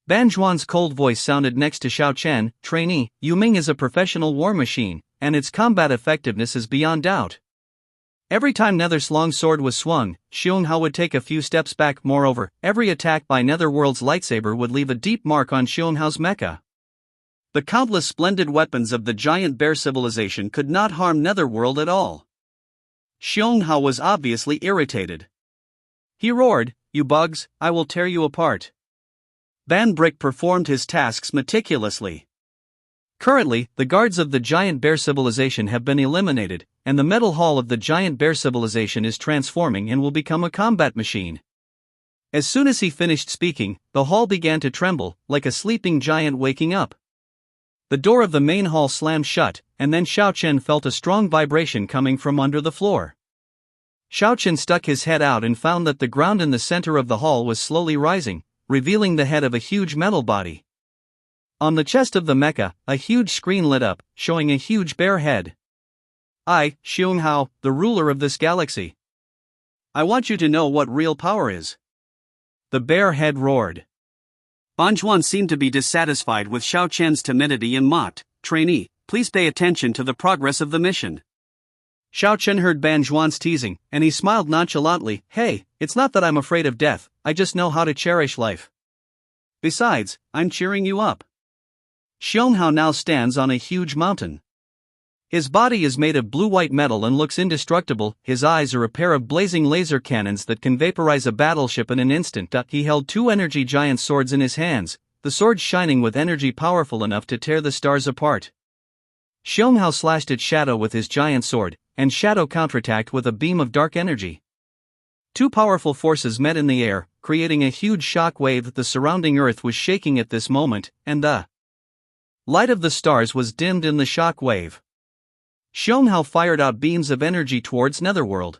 Ban Zhuan's cold voice sounded next to Xiao Chen, "Trainee, Yu Ming is a professional war machine, and its combat effectiveness is beyond doubt." Every time Nether's long sword was swung, Xiong Hao would take a few steps back. Moreover, every attack by Netherworld's lightsaber would leave a deep mark on Xiong Hao's mecha. The countless splendid weapons of the giant bear civilization could not harm Netherworld at all. Xiong Hao was obviously irritated. He roared, "You bugs, I will tear you apart." Ban Brick performed his tasks meticulously. Currently, the guards of the giant bear civilization have been eliminated, and the metal hall of the giant bear civilization is transforming and will become a combat machine. As soon as he finished speaking, the hall began to tremble, like a sleeping giant waking up. The door of the main hall slammed shut, and then Xiao Chen felt a strong vibration coming from under the floor. Xiao Chen stuck his head out and found that the ground in the center of the hall was slowly rising, revealing the head of a huge metal body. On the chest of the mecha, a huge screen lit up, showing a huge bear head. "I, Xiong Hao, the ruler of this galaxy. I want you to know what real power is." The bear head roared. Ban Zhuan seemed to be dissatisfied with Xiao Chen's timidity and mocked, "Trainee, please pay attention to the progress of the mission." Xiao Chen heard Ban Zhuan's teasing, and he smiled nonchalantly, "Hey, it's not that I'm afraid of death, I just know how to cherish life. Besides, I'm cheering you up." Xiong Hao now stands on a huge mountain. His body is made of blue-white metal and looks indestructible. His eyes are a pair of blazing laser cannons that can vaporize a battleship in an instant. He held two energy giant swords in his hands, the swords shining with energy powerful enough to tear the stars apart. Xiong Hao slashed its shadow with his giant sword, and shadow counterattacked with a beam of dark energy. Two powerful forces met in the air, creating a huge shock wave. The surrounding earth was shaking at this moment, and the light of the stars was dimmed in the shock wave. Xiong Hao fired out beams of energy towards Netherworld.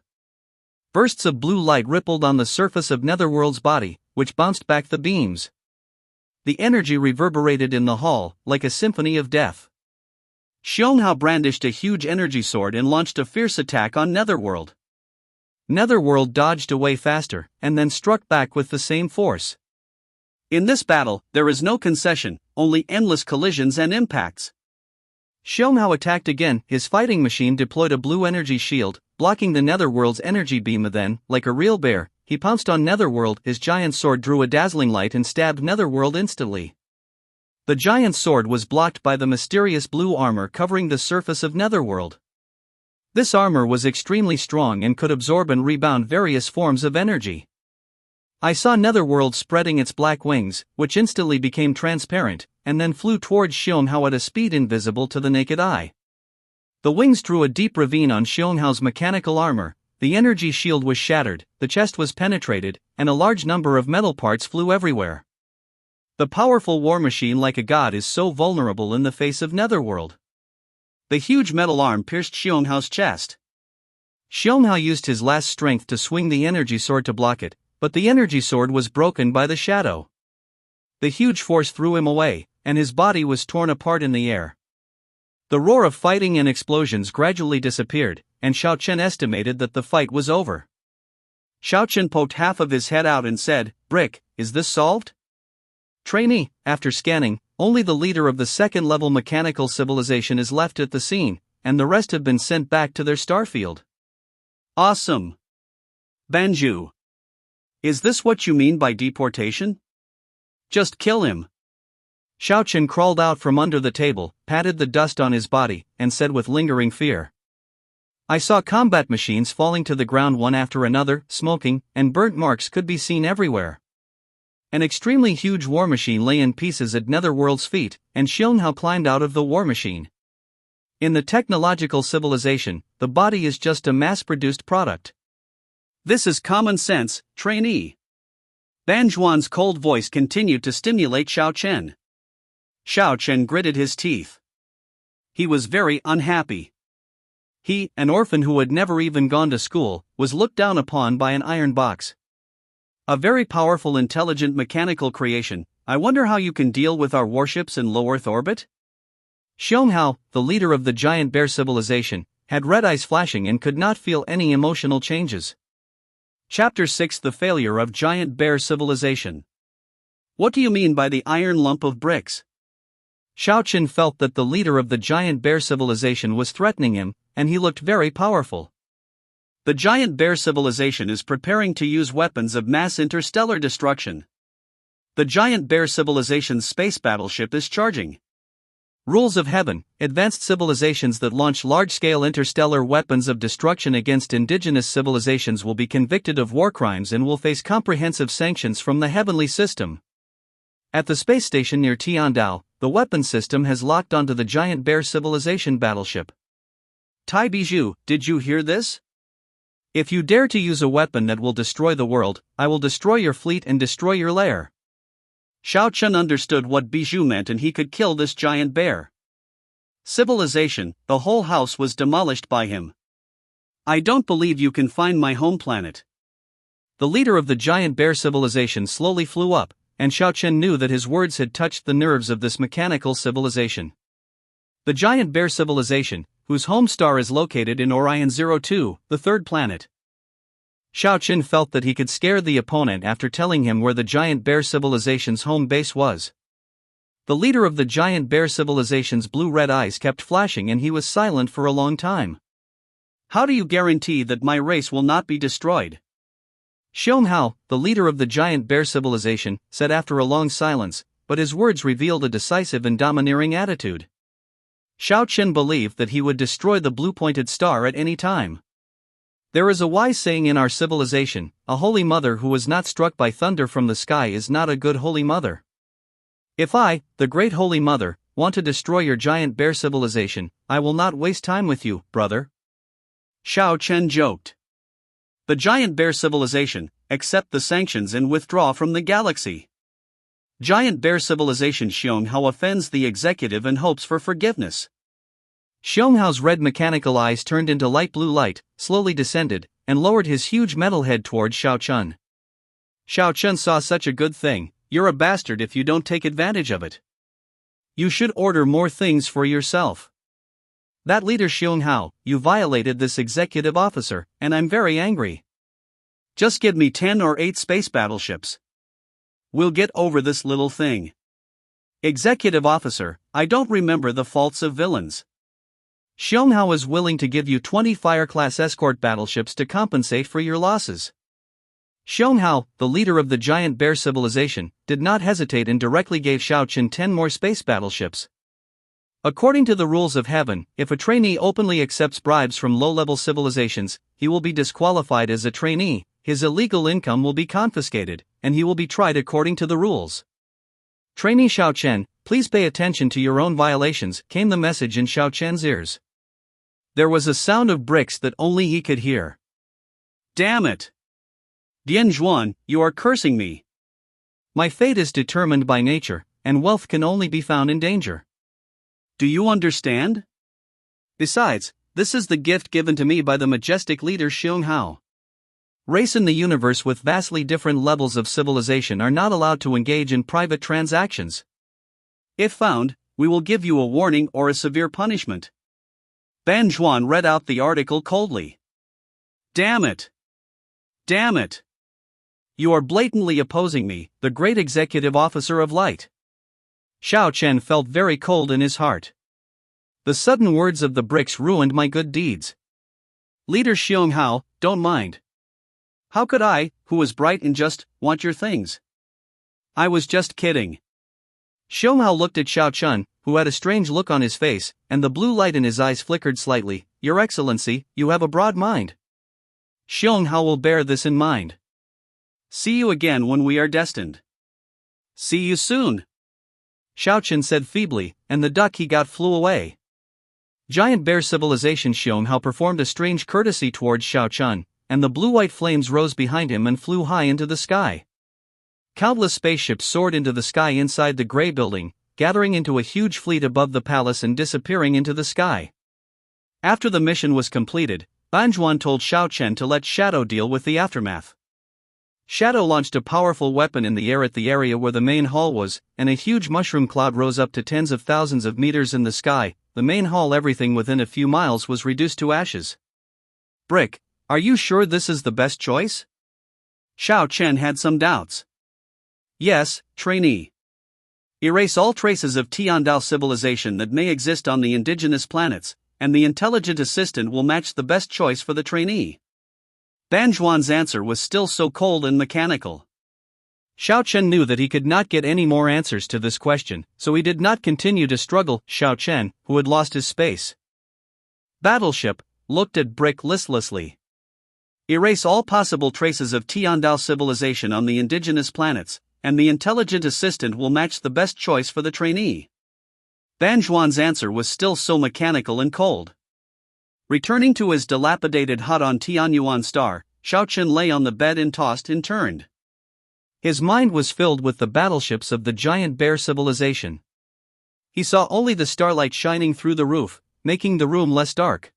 Bursts of blue light rippled on the surface of Netherworld's body, which bounced back the beams. The energy reverberated in the hall, like a symphony of death. Xiong Hao brandished a huge energy sword and launched a fierce attack on Netherworld. Netherworld dodged away faster, and then struck back with the same force. In this battle, there is no concession, only endless collisions and impacts. Xiong Hao attacked again. His fighting machine deployed a blue energy shield, blocking the Netherworld's energy beam. Then, like a real bear, he pounced on Netherworld. His giant sword drew a dazzling light and stabbed Netherworld instantly. The giant sword was blocked by the mysterious blue armor covering the surface of Netherworld. This armor was extremely strong and could absorb and rebound various forms of energy. I saw Netherworld spreading its black wings, which instantly became transparent, and then flew towards Xiong Hao at a speed invisible to the naked eye. The wings drew a deep ravine on Xiong Hao's mechanical armor, the energy shield was shattered, the chest was penetrated, and a large number of metal parts flew everywhere. The powerful war machine like a god is so vulnerable in the face of Netherworld. The huge metal arm pierced Xiong Hao's chest. Xiong Hao used his last strength to swing the energy sword to block it, but the energy sword was broken by the shadow. The huge force threw him away, and his body was torn apart in the air. The roar of fighting and explosions gradually disappeared, and Xiao Chen estimated that the fight was over. Xiao Chen poked half of his head out and said, "Brick, is this solved?" "Trainee, after scanning, only the leader of the second-level mechanical civilization is left at the scene, and the rest have been sent back to their starfield." "Awesome. Banju. Is this what you mean by deportation? Just kill him." Xiao Chen crawled out from under the table, patted the dust on his body, and said with lingering fear, "I saw combat machines falling to the ground one after another, smoking, and burnt marks could be seen everywhere. An extremely huge war machine lay in pieces at Netherworld's feet, and Xiong Hao climbed out of the war machine. In the technological civilization, the body is just a mass-produced product. This is common sense, trainee." Ban Zhuan's cold voice continued to stimulate Xiao Chen. Xiao Chen gritted his teeth. He was very unhappy. He, an orphan who had never even gone to school, was looked down upon by an iron box. A very powerful intelligent mechanical creation. I wonder how you can deal with our warships in low Earth orbit? Xiong Hao, the leader of the giant bear civilization, had red eyes flashing and could not feel any emotional changes. Chapter 6: The Failure of Giant Bear Civilization. What do you mean by the iron lump of bricks? Xiaoqin felt that the leader of the giant bear civilization was threatening him, and he looked very powerful. The giant bear civilization is preparing to use weapons of mass interstellar destruction. The giant bear civilization's space battleship is charging. Rules of Heaven: advanced civilizations that launch large-scale interstellar weapons of destruction against indigenous civilizations will be convicted of war crimes and will face comprehensive sanctions from the Heavenly System. At the space station near Tiandao, the weapon system has locked onto the giant bear civilization battleship. Tai Bijou, did you hear this? If you dare to use a weapon that will destroy the world, I will destroy your fleet and destroy your lair. Xiaoqin understood what Bijou meant and he could kill this giant bear. Civilization, the whole house was demolished by him. I don't believe you can find my home planet. The leader of the giant bear civilization slowly flew up, and Xiaoqin knew that his words had touched the nerves of this mechanical civilization. The giant bear civilization, whose home star is located in Orion 02, the third planet. Xiaoqin felt that he could scare the opponent after telling him where the giant bear civilization's home base was. The leader of the giant bear civilization's blue-red eyes kept flashing and he was silent for a long time. How do you guarantee that my race will not be destroyed? Xiong Hao, the leader of the giant bear civilization, said after a long silence, but his words revealed a decisive and domineering attitude. Xiaoqin believed that he would destroy the blue-pointed star at any time. There is a wise saying in our civilization: a holy mother who was not struck by thunder from the sky is not a good holy mother. If I, the great holy mother, want to destroy your giant bear civilization, I will not waste time with you, brother. Xiaoqin joked. The giant bear civilization, accept the sanctions and withdraw from the galaxy. Giant bear civilization Xiong Hao offends the executive and hopes for forgiveness. Xiong Hao's red mechanical eyes turned into light blue light, slowly descended, and lowered his huge metal head towards Xiaoqin. Xiaoqin saw such a good thing. You're a bastard if you don't take advantage of it. You should order more things for yourself. That leader Xiong Hao, you violated this executive officer, and I'm very angry. Just give me 10 or 8 space battleships. We'll get over this little thing. Executive officer, I don't remember the faults of villains. Xiong Hao is willing to give you 20 fire-class escort battleships to compensate for your losses. Xiong Hao, the leader of the giant bear civilization, did not hesitate and directly gave Xiaoqin 10 more space battleships. According to the rules of heaven, if a trainee openly accepts bribes from low-level civilizations, he will be disqualified as a trainee, his illegal income will be confiscated, and he will be tried according to the rules. Trainee Xiaoqin, please pay attention to your own violations, came the message in Xiaoqin's ears. There was a sound of bricks that only he could hear. Damn it! Dian Zhuan, you are cursing me. My fate is determined by nature, and wealth can only be found in danger. Do you understand? Besides, this is the gift given to me by the majestic leader Xiong Hao. Race in the universe with vastly different levels of civilization are not allowed to engage in private transactions. If found, we will give you a warning or a severe punishment. Ban Zhuan read out the article coldly. Damn it! Damn it! You are blatantly opposing me, the great executive officer of light. Xiaoqin felt very cold in his heart. The sudden words of the bricks ruined my good deeds. Leader Xiong Hao, don't mind. How could I, who was bright and just, want your things? I was just kidding. Xiong Hao looked at Xiaoqin, who had a strange look on his face, and the blue light in his eyes flickered slightly. Your Excellency, you have a broad mind. Xiong Hao will bear this in mind. See you again when we are destined. See you soon. Xiaoqin said feebly, and the duck he got flew away. Giant bear civilization Xiong Hao performed a strange courtesy towards Xiaoqin, and the blue-white flames rose behind him and flew high into the sky. Countless spaceships soared into the sky inside the gray building, gathering into a huge fleet above the palace and disappearing into the sky. After the mission was completed, Banjuan told Xiaoqin to let Shadow deal with the aftermath. Shadow launched a powerful weapon in the air at the area where the main hall was, and a huge mushroom cloud rose up to tens of thousands of meters in the sky. The main hall, everything within a few miles, was reduced to ashes. Brick, are you sure this is the best choice? Xiao Chen had some doubts. Yes, trainee. Erase all traces of Tiandao civilization that may exist on the indigenous planets, and the intelligent assistant will match the best choice for the trainee. Ban Zhuan's answer was still so cold and mechanical. Xiao Chen knew that he could not get any more answers to this question, so he did not continue to struggle. Xiao Chen, who had lost his space battleship, looked at Brick listlessly. Erase all possible traces of Tiandao civilization on the indigenous planets, and the intelligent assistant will match the best choice for the trainee. Ban Zhuan's answer was still so mechanical and cold. Returning to his dilapidated hut on Tianyuan Star, Xiao Chen lay on the bed and tossed and turned. His mind was filled with the battleships of the giant bear civilization. He saw only the starlight shining through the roof, making the room less dark.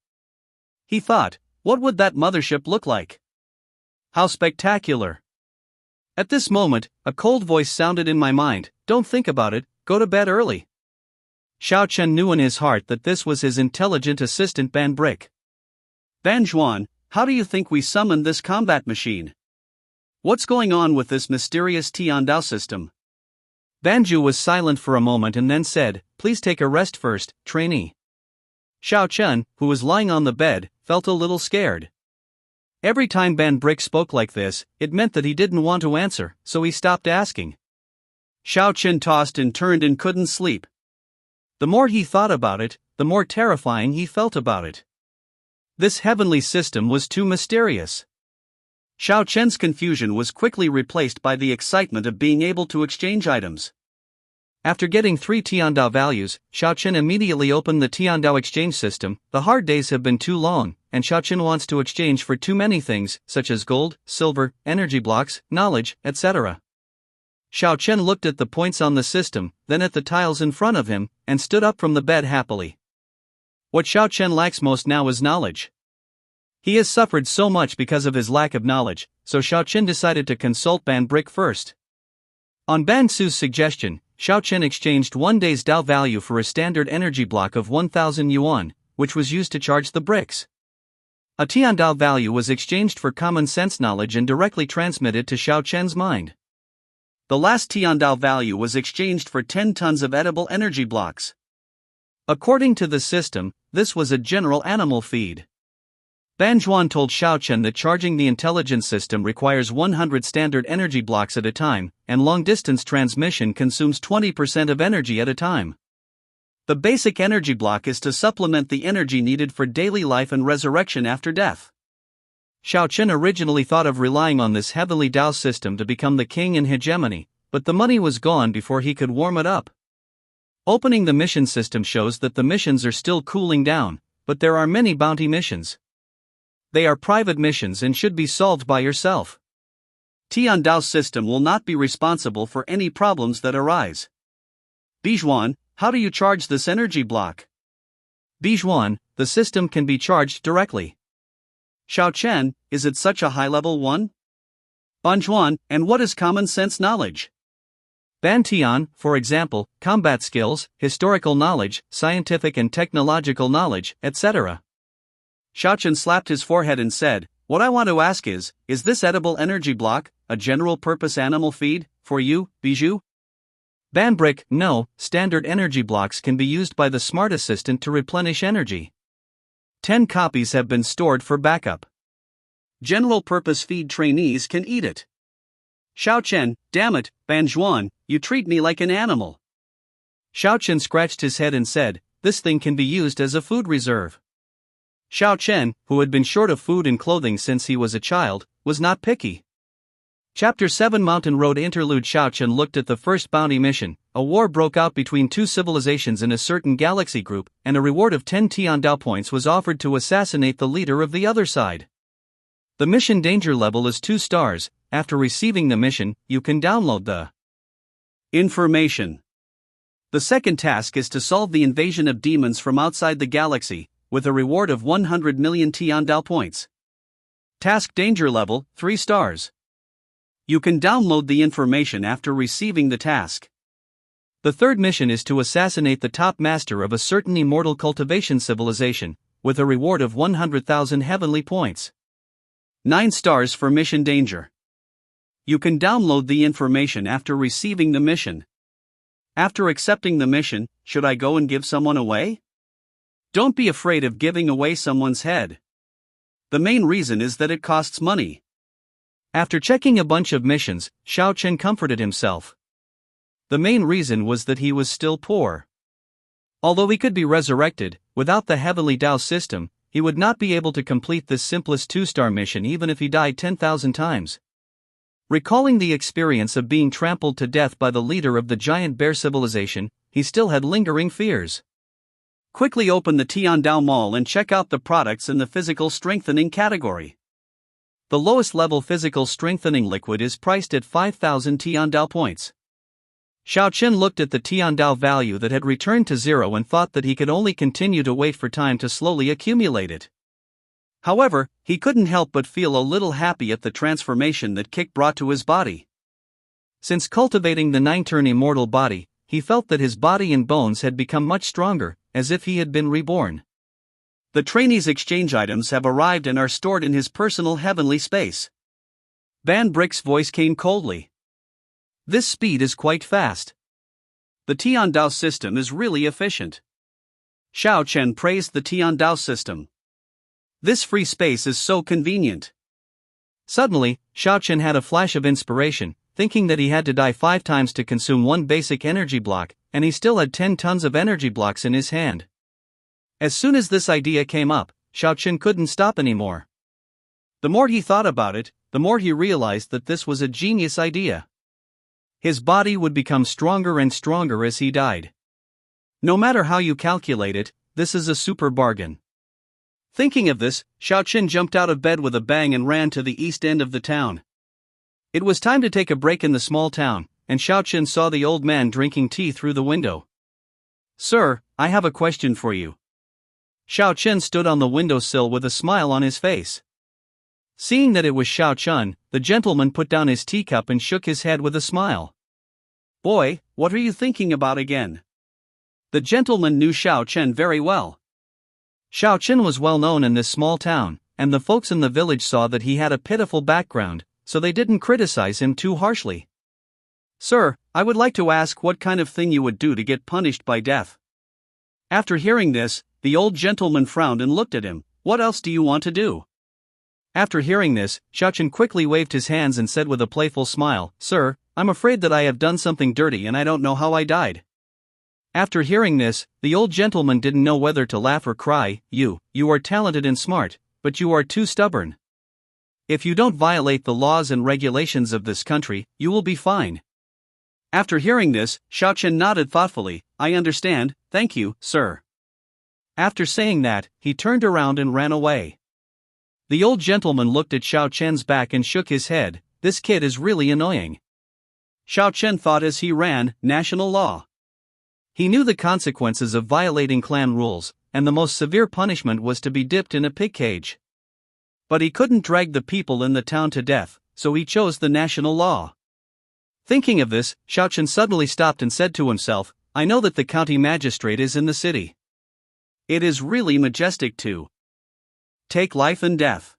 He thought, what would that mothership look like? How spectacular! At this moment, a cold voice sounded in my mind, don't think about it, go to bed early. Xiao Chen knew in his heart that this was his intelligent assistant Ban Brick. Ban Zhuan, how do you think we summoned this combat machine? What's going on with this mysterious Tiandao system? Banju was silent for a moment and then said, please take a rest first, trainee. Xiao Chen, who was lying on the bed, felt a little scared. Every time Ban Brick spoke like this, it meant that he didn't want to answer, so he stopped asking. Xiao Chen tossed and turned and couldn't sleep. The more he thought about it, the more terrifying he felt about it. This heavenly system was too mysterious. Xiao Chen's confusion was quickly replaced by the excitement of being able to exchange items. After getting 3 Tiandao values, Xiao Chen immediately opened the Tiandao exchange system. The hard days have been too long, and Xiao Chen wants to exchange for too many things, such as gold, silver, energy blocks, knowledge, etc. Xiao Chen looked at the points on the system, then at the tiles in front of him, and stood up from the bed happily. What Xiao Chen lacks most now is knowledge. He has suffered so much because of his lack of knowledge, so Xiao Chen decided to consult Ban Brick first. On Ban Su's suggestion, Xiao Chen exchanged 1 day's Dao value for a standard energy block of 1,000 yuan, which was used to charge the bricks. A Tiandao value was exchanged for common sense knowledge and directly transmitted to Xiao Chen's mind. The last Tiandao value was exchanged for 10 tons of edible energy blocks. According to the system, this was a general animal feed. Ban Zhuan told Xiao Chen that charging the intelligence system requires 100 standard energy blocks at a time, and long-distance transmission consumes 20% of energy at a time. The basic energy block is to supplement the energy needed for daily life and resurrection after death. Xiao Chen originally thought of relying on this Heavenly Dao System to become the king in hegemony, but the money was gone before he could warm it up. Opening the mission system shows that the missions are still cooling down, but there are many bounty missions. They are private missions and should be solved by yourself. Tiandao system will not be responsible for any problems that arise. Bizhuan, how do you charge this energy block? Bizhuan, the system can be charged directly. Xiao Chen, is it such a high-level one? Banzhuan, and what is common sense knowledge? Ban Tian, for example, combat skills, historical knowledge, scientific and technological knowledge, etc. Xiao Chen slapped his forehead and said, what I want to ask is this edible energy block, a general-purpose animal feed, for you, Bijou? Ban Brick, no, standard energy blocks can be used by the smart assistant to replenish energy. 10 copies have been stored for backup. General-purpose feed trainees can eat it. Xiao Chen, damn it, Ban Zhuan, you treat me like an animal. Xiao Chen scratched his head and said, this thing can be used as a food reserve. Xiao Chen, who had been short of food and clothing since he was a child, was not picky. Chapter 7 Mountain Road Interlude. Xiao Chen looked at the first bounty mission. A war broke out between 2 civilizations in a certain galaxy group, and a reward of 10 Tiandao points was offered to assassinate the leader of the other side. The mission danger level is 2 stars. After receiving the mission, you can download the information. The second task is to solve the invasion of demons from outside the galaxy, with a reward of 100 million Tiandao points. Task danger level, 3 stars. You can download the information after receiving the task. The third mission is to assassinate the top master of a certain immortal cultivation civilization, with a reward of 100,000 heavenly points. 9 stars for mission danger. You can download the information after receiving the mission. After accepting the mission, should I go and give someone away? Don't be afraid of giving away someone's head. The main reason is that it costs money. After checking a bunch of missions, Xiao Chen comforted himself. The main reason was that he was still poor. Although he could be resurrected, without the Heavenly Dao System, he would not be able to complete this simplest 2-star mission even if he died 10,000 times. Recalling the experience of being trampled to death by the leader of the giant bear civilization, he still had lingering fears. Quickly open the Tiandao Mall and check out the products in the physical strengthening category. The lowest level physical strengthening liquid is priced at 5,000 Tiandao points. Xiao Chen looked at the Tiandao value that had returned to 0 and thought that he could only continue to wait for time to slowly accumulate it. However, he couldn't help but feel a little happy at the transformation that kick brought to his body. Since cultivating the 9-turn immortal body, he felt that his body and bones had become much stronger, as if he had been reborn. The trainee's exchange items have arrived and are stored in his personal heavenly space. Ban Brick's voice came coldly. This speed is quite fast. The Tiandao system is really efficient. Xiao Chen praised the Tiandao system. This free space is so convenient. Suddenly, Xiao Chen had a flash of inspiration, thinking that he had to die 5 times to consume 1 basic energy block, and he still had 10 tons of energy blocks in his hand. As soon as this idea came up, Xiao Chen couldn't stop anymore. The more he thought about it, the more he realized that this was a genius idea. His body would become stronger and stronger as he died. No matter how you calculate it, this is a super bargain. Thinking of this, Xiao Chen jumped out of bed with a bang and ran to the east end of the town. It was time to take a break in the small town, and Xiao Chen saw the old man drinking tea through the window. "Sir, I have a question for you." Xiao Chen stood on the windowsill with a smile on his face. Seeing that it was Xiao Chen, the gentleman put down his teacup and shook his head with a smile. "Boy, what are you thinking about again?" The gentleman knew Xiao Chen very well. Xiao Chen was well known in this small town, and the folks in the village saw that he had a pitiful background, so they didn't criticize him too harshly. "Sir, I would like to ask what kind of thing you would do to get punished by death." After hearing this, the old gentleman frowned and looked at him. "What else do you want to do?" After hearing this, Xiao Chen quickly waved his hands and said with a playful smile, "Sir, I'm afraid that I have done something dirty and I don't know how I died." After hearing this, the old gentleman didn't know whether to laugh or cry. You are talented and smart, but you are too stubborn. If you don't violate the laws and regulations of this country, you will be fine." After hearing this, Xiao Chen nodded thoughtfully. "I understand, thank you, sir." After saying that, he turned around and ran away. The old gentleman looked at Xiao Chen's back and shook his head. This kid is really annoying. Xiao Chen thought as he ran, national law. He knew the consequences of violating clan rules, and the most severe punishment was to be dipped in a pig cage. But he couldn't drag the people in the town to death, so he chose the national law. Thinking of this, Xiao Chen suddenly stopped and said to himself, "I know that the county magistrate is in the city. It is really majestic to take life and death."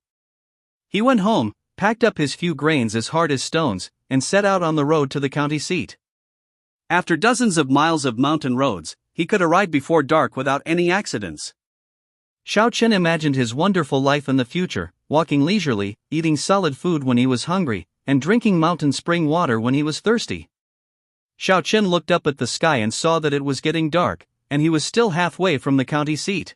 He went home, packed up his few grains as hard as stones, and set out on the road to the county seat. After dozens of miles of mountain roads, he could arrive before dark without any accidents. Xiao Chen imagined his wonderful life in the future, walking leisurely, eating solid food when he was hungry, and drinking mountain spring water when he was thirsty. Xiao Chen looked up at the sky and saw that it was getting dark, and he was still halfway from the county seat.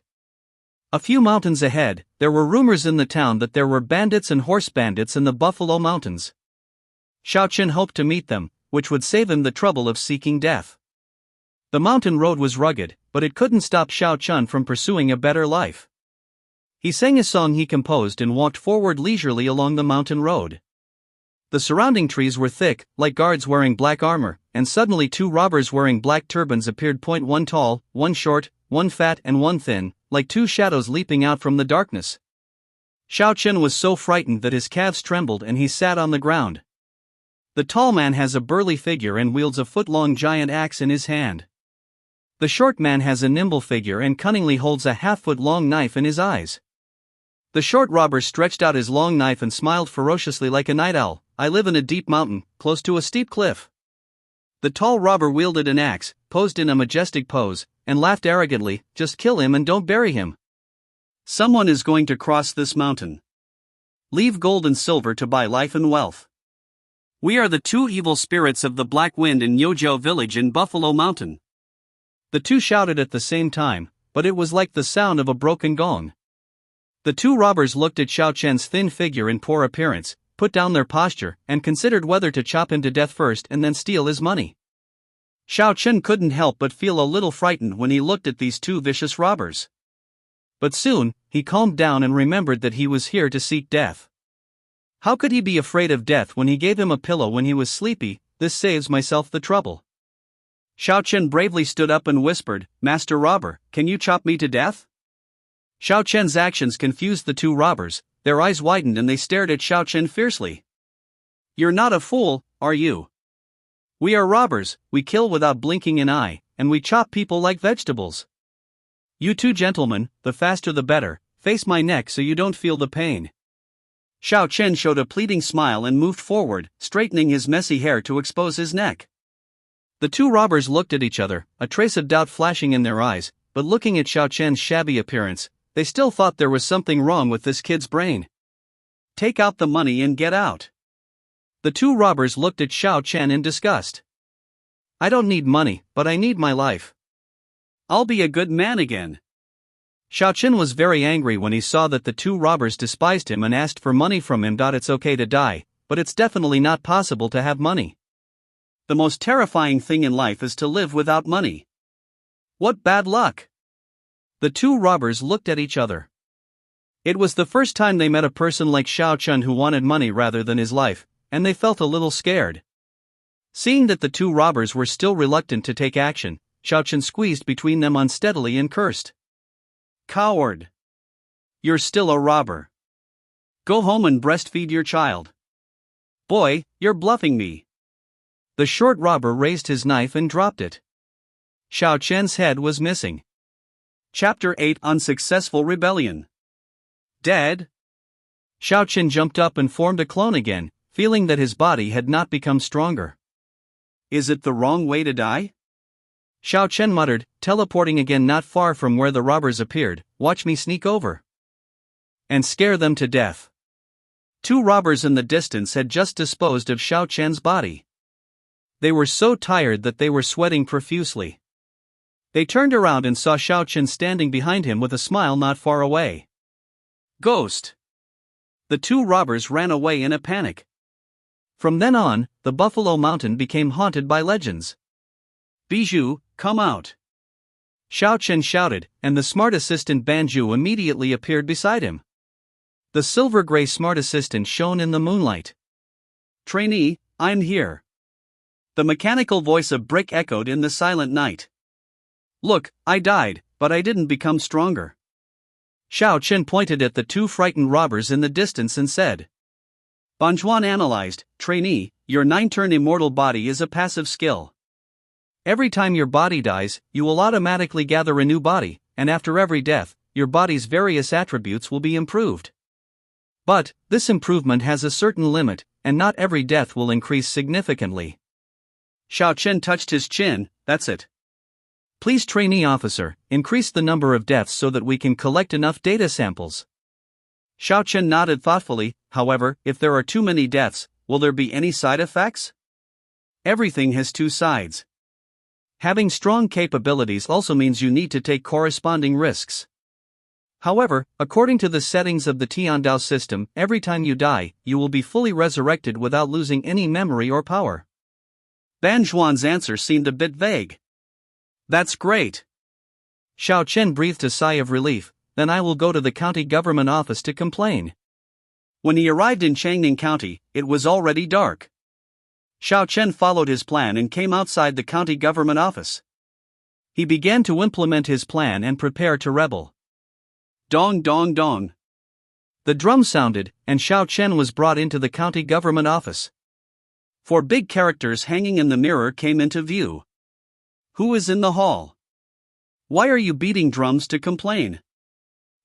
A few mountains ahead, there were rumors in the town that there were bandits and horse bandits in the Buffalo Mountains. Xiao Chen hoped to meet them, which would save him the trouble of seeking death. The mountain road was rugged, but it couldn't stop Xiao Chen from pursuing a better life. He sang a song he composed and walked forward leisurely along the mountain road. The surrounding trees were thick, like guards wearing black armor, and suddenly 2 robbers wearing black turbans appeared. One tall, one short, one fat and one thin, like 2 shadows leaping out from the darkness. Xiao Chen was so frightened that his calves trembled and he sat on the ground. The tall man has a burly figure and wields a foot-long giant axe in his hand. The short man has a nimble figure and cunningly holds a half-foot-long knife in his eyes. The short robber stretched out his long knife and smiled ferociously like a night owl. I live in a deep mountain, close to a steep cliff. The tall robber wielded an axe, posed in a majestic pose, and laughed arrogantly, just kill him and don't bury him. Someone is going to cross this mountain. Leave gold and silver to buy life and wealth. We are the two evil spirits of the Black Wind in Yojo village in Buffalo Mountain. The two shouted at the same time, but it was like the sound of a broken gong. The two robbers looked at Xiao Chen's thin figure and poor appearance, put down their posture, and considered whether to chop him to death first and then steal his money. Xiao Chen couldn't help but feel a little frightened when he looked at these two vicious robbers. But soon, he calmed down and remembered that he was here to seek death. How could he be afraid of death when he gave him a pillow when he was sleepy? This saves myself the trouble. Xiao Chen bravely stood up and whispered, "Master Robber, can you chop me to death?" Xiao Chen's actions confused the two robbers, their eyes widened and they stared at Xiao Chen fiercely. "You're not a fool, are you? We are robbers, we kill without blinking an eye, and we chop people like vegetables. You two gentlemen, the faster the better, face my neck so you don't feel the pain." Xiao Chen showed a pleading smile and moved forward, straightening his messy hair to expose his neck. The two robbers looked at each other, a trace of doubt flashing in their eyes, but looking at Xiao Chen's shabby appearance, they still thought there was something wrong with this kid's brain. "Take out the money and get out." The two robbers looked at Xiao Chen in disgust. "I don't need money, but I need my life. I'll be a good man again." Xiao Chen was very angry when he saw that the two robbers despised him and asked for money from him. "It's okay to die, but it's definitely not possible to have money. The most terrifying thing in life is to live without money. What bad luck." The two robbers looked at each other. It was the first time they met a person like Xiao Chen who wanted money rather than his life, and they felt a little scared. Seeing that the two robbers were still reluctant to take action, Xiao Chen squeezed between them unsteadily and cursed. "Coward! You're still a robber. Go home and breastfeed your child. Boy, you're bluffing me." The short robber raised his knife and dropped it. Xiao Chen's head was missing. Chapter 8: Unsuccessful Rebellion. Dead? Xiao Chen jumped up and formed a clone again, feeling that his body had not become stronger. "Is it the wrong way to die?" Xiao Chen muttered, teleporting again not far from where the robbers appeared. "Watch me sneak over and scare them to death." Two robbers in the distance had just disposed of Xiao Chen's body. They were so tired that they were sweating profusely. They turned around and saw Xiao Chen standing behind him with a smile not far away. "Ghost!" The two robbers ran away in a panic. From then on, the Buffalo Mountain became haunted by legends. "Bijou, come out!" Xiao Chen shouted, and the smart assistant Banju immediately appeared beside him. The silver-gray smart assistant shone in the moonlight. "Trainee, I'm here." The mechanical voice of Brick echoed in the silent night. "Look, I died, but I didn't become stronger." Xiao Chen pointed at the two frightened robbers in the distance and said. Banjuan analyzed, "Trainee, your 9-turn immortal body is a passive skill. Every time your body dies, you will automatically gather a new body, and after every death, your body's various attributes will be improved. But, this improvement has a certain limit, and not every death will increase significantly." Xiao Chen touched his chin. "That's it. Please, trainee officer, increase the number of deaths so that we can collect enough data samples." Xiao Chen nodded thoughtfully. "However, if there are too many deaths, will there be any side effects?" "Everything has two sides. Having strong capabilities also means you need to take corresponding risks. However, according to the settings of the Heavenly Dao System, every time you die, you will be fully resurrected without losing any memory or power." Banjuan's answer seemed a bit vague. "That's great." Xiao Chen breathed a sigh of relief. "Then I will go to the county government office to complain." When he arrived in Changning County, it was already dark. Xiao Chen followed his plan and came outside the county government office. He began to implement his plan and prepare to rebel. Dong dong dong. The drum sounded, and Xiao Chen was brought into the county government office. 4 big characters hanging in the mirror came into view. "Who is in the hall? Why are you beating drums to complain?"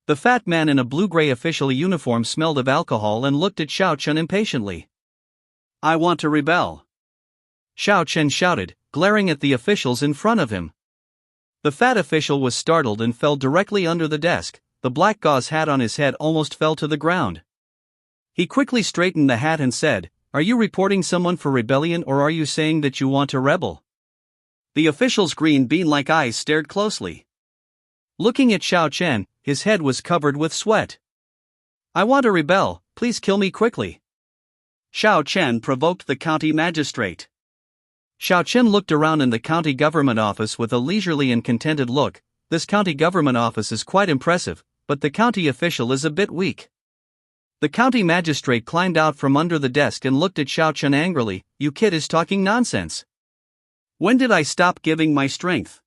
The fat man in a blue-gray official uniform smelled of alcohol and looked at Xiao Chen impatiently. I want to rebel. Xiao Chen shouted, glaring at the officials in front of him. The fat official was startled and fell directly under the desk. The black gauze hat on his head almost fell to the ground. He quickly straightened the hat and said, "Are you reporting someone for rebellion or are you saying that you want to rebel?" The official's green bean-like eyes stared closely. Looking at Xiao Chen, his head was covered with sweat. "I want to rebel, please kill me quickly." Xiao Chen provoked the county magistrate. Xiao Chen looked around in the county government office with a leisurely and contented look. This county government office is quite impressive, but the county official is a bit weak. The county magistrate climbed out from under the desk and looked at Xiao Chen angrily. "You kid is talking nonsense. When did I stop giving my strength?"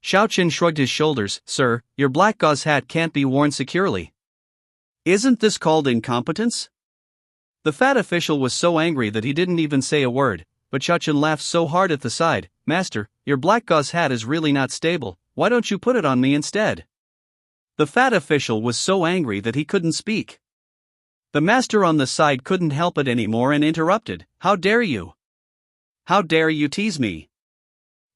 Xiao Chen shrugged his shoulders. "Sir, your black gauze hat can't be worn securely." "Isn't this called incompetence?" The fat official was so angry that he didn't even say a word, but Xiao Chen laughed so hard at the side. "Master, your black gauze hat is really not stable, why don't you put it on me instead?" The fat official was so angry that he couldn't speak. The master on the side couldn't help it anymore and interrupted. "How dare you? How dare you tease me?"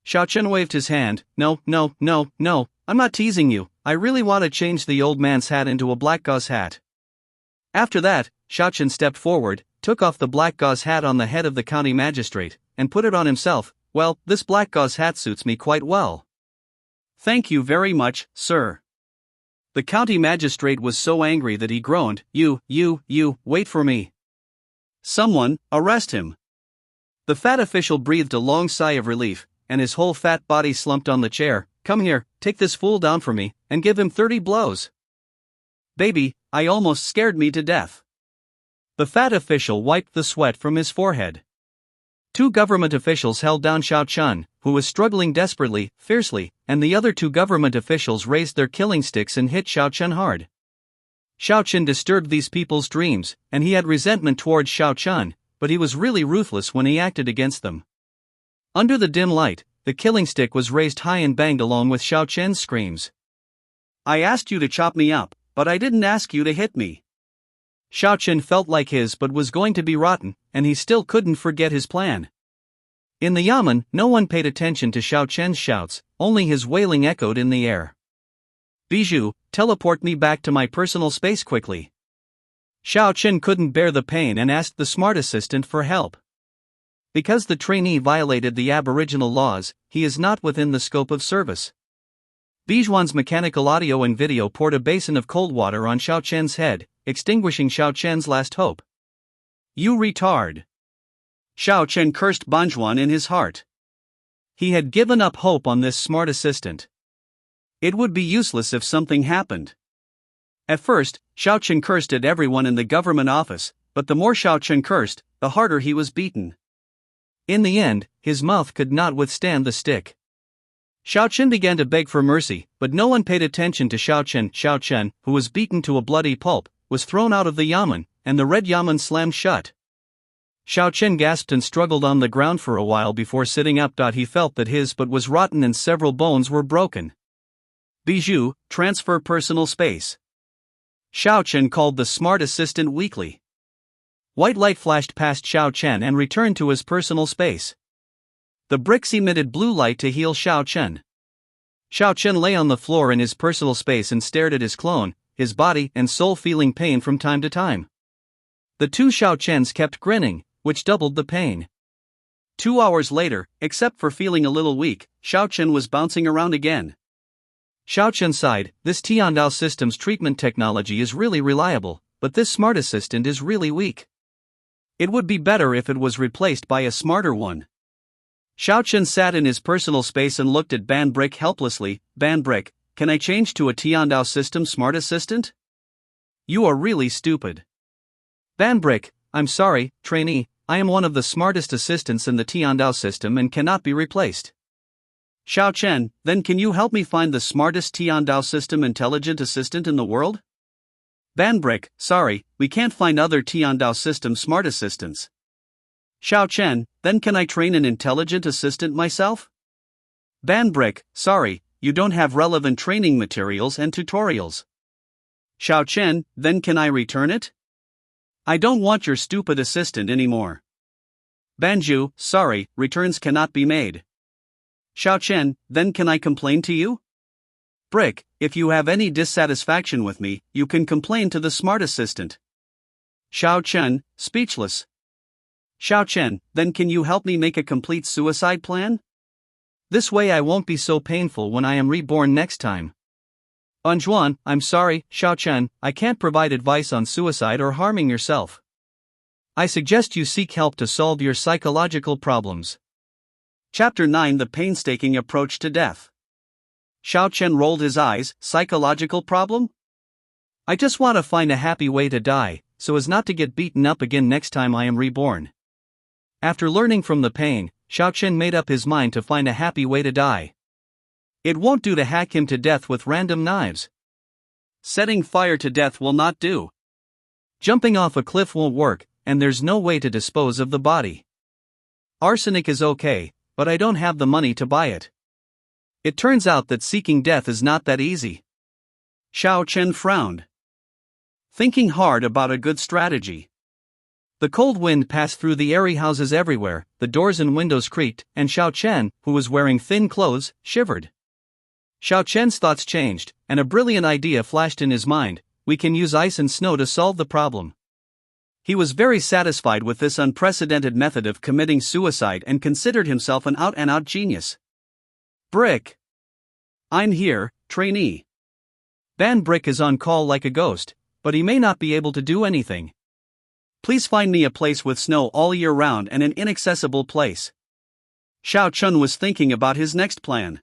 Xiao Chen waved his hand. No, I'm not teasing you, I really want to change the old man's hat into a black gauze hat." After that, Xiao Chen stepped forward, took off the black gauze hat on the head of the county magistrate, and put it on himself. "Well, this black gauze hat suits me quite well." "Thank you very much, sir." The county magistrate was so angry that he groaned. You, wait for me. Someone, arrest him." The fat official breathed a long sigh of relief, and his whole fat body slumped on the chair. "Come here, take this fool down for me, and give him 30 blows. Baby, I almost scared me to death." The fat official wiped the sweat from his forehead. Two government officials held down Xiao Chen, who was struggling desperately, fiercely, and the other two government officials raised their killing sticks and hit Xiao Chen hard. Xiao Chen disturbed these people's dreams, and he had resentment towards Xiao Chen, but he was really ruthless when he acted against them. Under the dim light, the killing stick was raised high and banged along with Xiao Chen's screams. "I asked you to chop me up, but I didn't ask you to hit me." Xiao Chen felt like his butt was going to be rotten, and he still couldn't forget his plan. In the yamen, no one paid attention to Xiao Chen's shouts, only his wailing echoed in the air. "Bijou, teleport me back to my personal space quickly." Xiao Chen couldn't bear the pain and asked the smart assistant for help. Because the trainee violated the aboriginal laws, he is not within the scope of service. Bijuan's mechanical audio and video poured a basin of cold water on Xiao Chen's head, extinguishing Xiao Chen's last hope. "You retard." Xiao Chen cursed Bijuan in his heart. He had given up hope on this smart assistant. It would be useless if something happened. At first, Xiao Chen cursed at everyone in the government office, but the more Xiao Chen cursed, the harder he was beaten. In the end, his mouth could not withstand the stick. Xiao Chen began to beg for mercy, but no one paid attention to Xiao Chen. Xiao Chen, who was beaten to a bloody pulp, was thrown out of the yamen, and the red yamen slammed shut. Xiao Chen gasped and struggled on the ground for a while before sitting up. He felt that his butt was rotten and several bones were broken. "Bijou, transfer personal space." Xiao Chen called the smart assistant weakly. White light flashed past Xiao Chen and returned to his personal space. The bricks emitted blue light to heal Xiao Chen. Xiao Chen lay on the floor in his personal space and stared at his clone, his body and soul feeling pain from time to time. The two Xiao Chens kept grinning, which doubled the pain. 2 hours later, except for feeling a little weak, Xiao Chen was bouncing around again. Xiao Chen sighed. This Tiandao System's treatment technology is really reliable, but this smart assistant is really weak. It would be better if it was replaced by a smarter one. Xiao Chen sat in his personal space and looked at Ban Brick helplessly. "Ban Brick, can I change to a Tiandao System smart assistant?" "You are really stupid." "Ban Brick, I'm sorry, trainee, I am one of the smartest assistants in the Tiandao System and cannot be replaced." "Xiao Chen, then can you help me find the smartest Tiandao System intelligent assistant in the world?" "Ban Brick, sorry, we can't find other Tiandao System smart assistants." "Xiao Chen, then can I train an intelligent assistant myself?" "Ban Brick, sorry, you don't have relevant training materials and tutorials." "Xiao Chen, then can I return it?" "I don't want your stupid assistant anymore." Banju, sorry, returns cannot be made. Xiao Chen, then can I complain to you? Brick, if you have any dissatisfaction with me, you can complain to the smart assistant. Xiao Chen, speechless. Xiao Chen, then can you help me make a complete suicide plan? This way I won't be so painful when I am reborn next time. Anjuan, I'm sorry, Xiao Chen, I can't provide advice on suicide or harming yourself. I suggest you seek help to solve your psychological problems. Chapter 9: The Painstaking Approach to Death. Xiao Chen rolled his eyes. Psychological problem? I just want to find a happy way to die, so as not to get beaten up again next time I am reborn. After learning from the pain, Xiao Chen made up his mind to find a happy way to die. It won't do to hack him to death with random knives. Setting fire to death will not do. Jumping off a cliff won't work, and there's no way to dispose of the body. Arsenic is okay, but I don't have the money to buy it. It turns out that seeking death is not that easy. Xiao Chen frowned, thinking hard about a good strategy. The cold wind passed through the airy houses everywhere, the doors and windows creaked, and Xiao Chen, who was wearing thin clothes, shivered. Xiao Chen's thoughts changed, and a brilliant idea flashed in his mind: we can use ice and snow to solve the problem. He was very satisfied with this unprecedented method of committing suicide and considered himself an out-and-out genius. Brick. I'm here, trainee. Ban Brick is on call like a ghost, but he may not be able to do anything. Please find me a place with snow all year round and an inaccessible place. Xiao Chen was thinking about his next plan.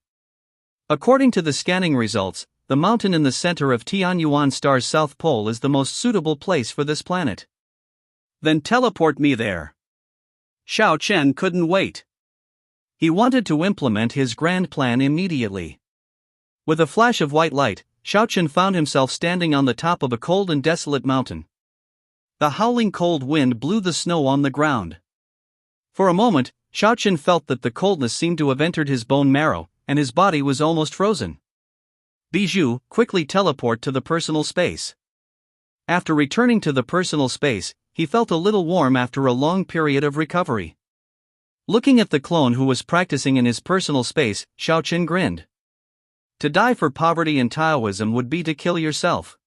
According to the scanning results, the mountain in the center of Tianyuan Star's south pole is the most suitable place for this planet. Then teleport me there. Xiao Chen couldn't wait. He wanted to implement his grand plan immediately. With a flash of white light, Xiao Chen found himself standing on the top of a cold and desolate mountain. The howling cold wind blew the snow on the ground. For a moment, Xiao Chen felt that the coldness seemed to have entered his bone marrow, and his body was almost frozen. Bijou, quickly teleport to the personal space. After returning to the personal space, he felt a little warm after a long period of recovery. Looking at the clone who was practicing in his personal space, Xiao Chen grinned. To die for poverty and Taoism would be to kill yourself.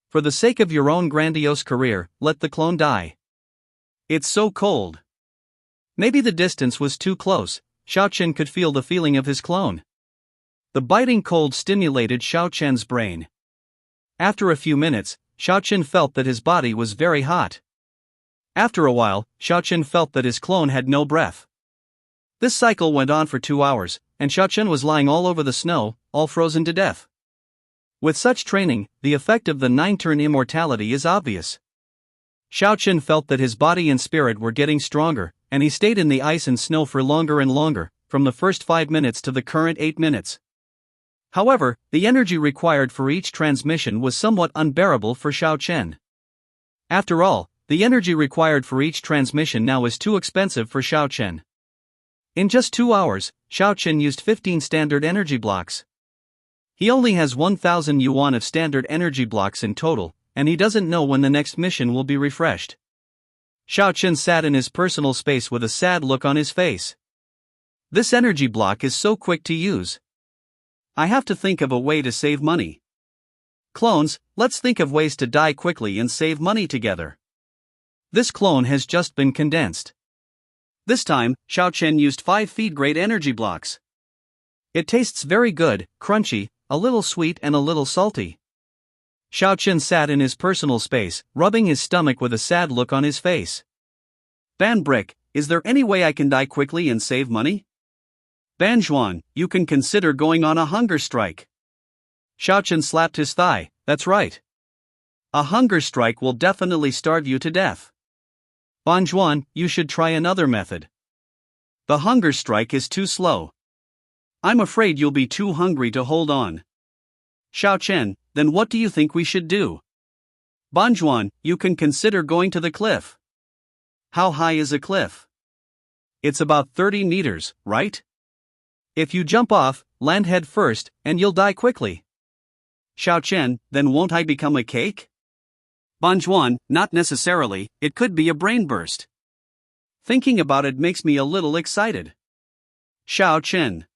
For the sake of your own grandiose career, let the clone die. It's so cold. Maybe the distance was too close. Xiao Chen could feel the feeling of his clone. The biting cold stimulated Xiao Chen's brain. After a few minutes, Xiao Chen felt that his body was very hot. After a while, Xiao Chen felt that his clone had no breath. This cycle went on for 2 hours, and Xiao Chen was lying all over the snow, all frozen to death. With such training, the effect of the 9-turn immortality is obvious. Xiao Chen felt that his body and spirit were getting stronger, and he stayed in the ice and snow for longer and longer, from the first 5 minutes to the current 8 minutes. However, the energy required for each transmission was somewhat unbearable for Xiao Chen. After all, the energy required for each transmission now is too expensive for Xiao Chen. In just 2 hours, Xiao Chen used 15 standard energy blocks. He only has 1,000 yuan of standard energy blocks in total, and he doesn't know when the next mission will be refreshed. Xiao Chen sat in his personal space with a sad look on his face. This energy block is so quick to use. I have to think of a way to save money. Clones, let's think of ways to die quickly and save money together. This clone has just been condensed. This time, Xiao Chen used 5 feed-grade energy blocks. It tastes very good, crunchy, a little sweet and a little salty. Xiao Chen sat in his personal space, rubbing his stomach with a sad look on his face. Ban Brick, is there any way I can die quickly and save money? Ban Zhuan, you can consider going on a hunger strike. Xiao Chen slapped his thigh. That's right. A hunger strike will definitely starve you to death. Ban Zhuan, you should try another method. The hunger strike is too slow. I'm afraid you'll be too hungry to hold on. Xiao Chen, then what do you think we should do? Ban Zhuan, you can consider going to the cliff. How high is a cliff? It's about 30 meters, right? If you jump off, land head first, and you'll die quickly. Xiao Chen, then won't I become a cake? Ban Zhuan, not necessarily, it could be a brain burst. Thinking about it makes me a little excited. Xiao Chen.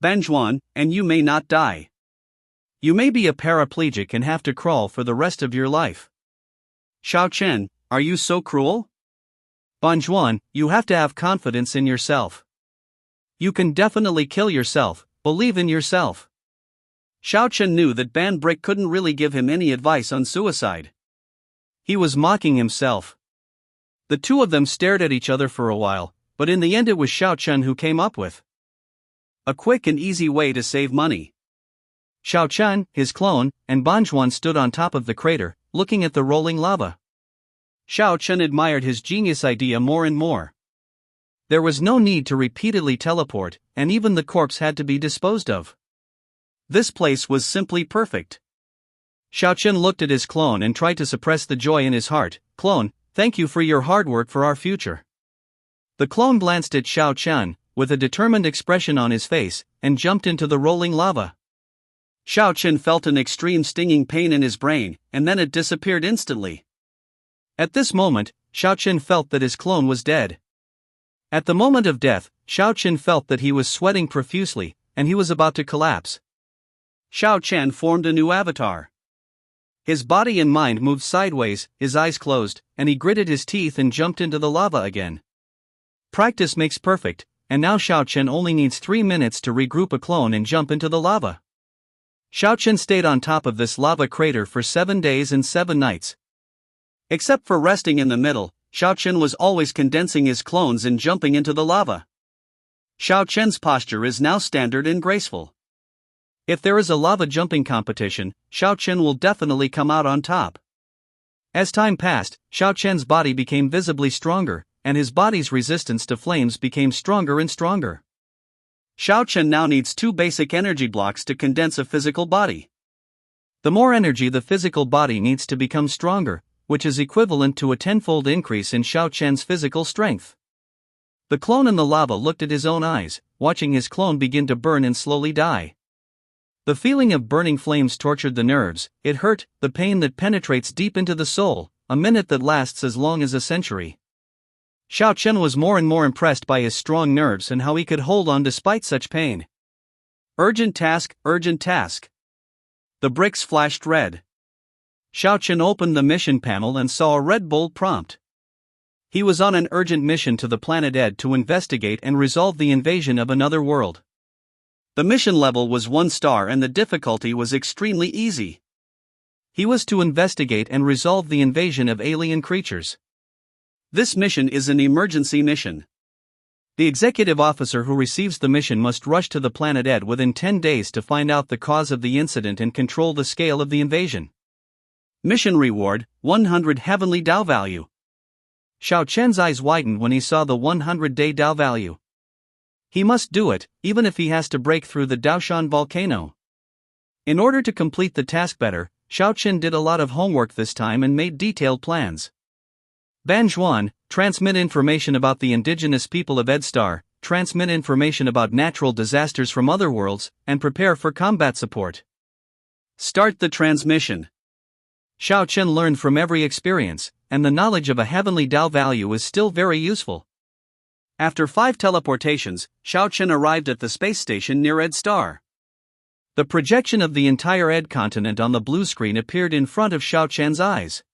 Banjuan, and you may not die. You may be a paraplegic and have to crawl for the rest of your life. Xiao Chen, are you so cruel? Banjuan, you have to have confidence in yourself. You can definitely kill yourself, believe in yourself. Xiao Chen knew that Ban Brick couldn't really give him any advice on suicide. He was mocking himself. The two of them stared at each other for a while, but in the end it was Xiao Chen who came up with a quick and easy way to save money. Xiao Chen, his clone, and Banjuan stood on top of the crater, looking at the rolling lava. Xiao Chen admired his genius idea more and more. There was no need to repeatedly teleport, and even the corpse had to be disposed of. This place was simply perfect. Xiao Chen looked at his clone and tried to suppress the joy in his heart. Clone, thank you for your hard work for our future. The clone glanced at Xiao Chen, with a determined expression on his face, and jumped into the rolling lava. Xiao Chen felt an extreme stinging pain in his brain, and then it disappeared instantly. At this moment, Xiao Chen felt that his clone was dead. At the moment of death, Xiao Chen felt that he was sweating profusely, and he was about to collapse. Xiao Chen formed a new avatar. His body and mind moved sideways, his eyes closed, and he gritted his teeth and jumped into the lava again. Practice makes perfect, and now Xiao Chen only needs 3 minutes to regroup a clone and jump into the lava. Xiao Chen stayed on top of this lava crater for 7 days and 7 nights. Except for resting in the middle, Xiao Chen was always condensing his clones and jumping into the lava. Xiao Chen's posture is now standard and graceful. If there is a lava jumping competition, Xiao Chen will definitely come out on top. As time passed, Xiao Chen's body became visibly stronger, and his body's resistance to flames became stronger and stronger. Xiao Chen now needs 2 basic energy blocks to condense a physical body. The more energy the physical body needs to become stronger, which is equivalent to a 10-fold increase in Xiao Chen's physical strength. The clone in the lava looked at his own eyes, watching his clone begin to burn and slowly die. The feeling of burning flames tortured the nerves, it hurt, the pain that penetrates deep into the soul, a minute that lasts as long as a century. Xiao Chen was more and more impressed by his strong nerves and how he could hold on despite such pain. Urgent task, urgent task. The bricks flashed red. Xiao Chen opened the mission panel and saw a red bold prompt. He was on an urgent mission to the planet Ed to investigate and resolve the invasion of another world. The mission level was 1 star and the difficulty was extremely easy. He was to investigate and resolve the invasion of alien creatures. This mission is an emergency mission. The executive officer who receives the mission must rush to the planet Ed within 10 days to find out the cause of the incident and control the scale of the invasion. Mission reward, 100 Heavenly Dao value. Xiao Chen's eyes widened when he saw the 100-day Dao value. He must do it, even if he has to break through the Daoshan volcano. In order to complete the task better, Xiao Chen did a lot of homework this time and made detailed plans. Banjuan, transmit information about the indigenous people of Edstar, transmit information about natural disasters from other worlds, and prepare for combat support. Start the transmission. Xiao Chen learned from every experience, and the knowledge of a heavenly Dao value is still very useful. After 5 teleportations, Xiao Chen arrived at the space station near Edstar. The projection of the entire Ed continent on the blue screen appeared in front of Xiao Chen's eyes.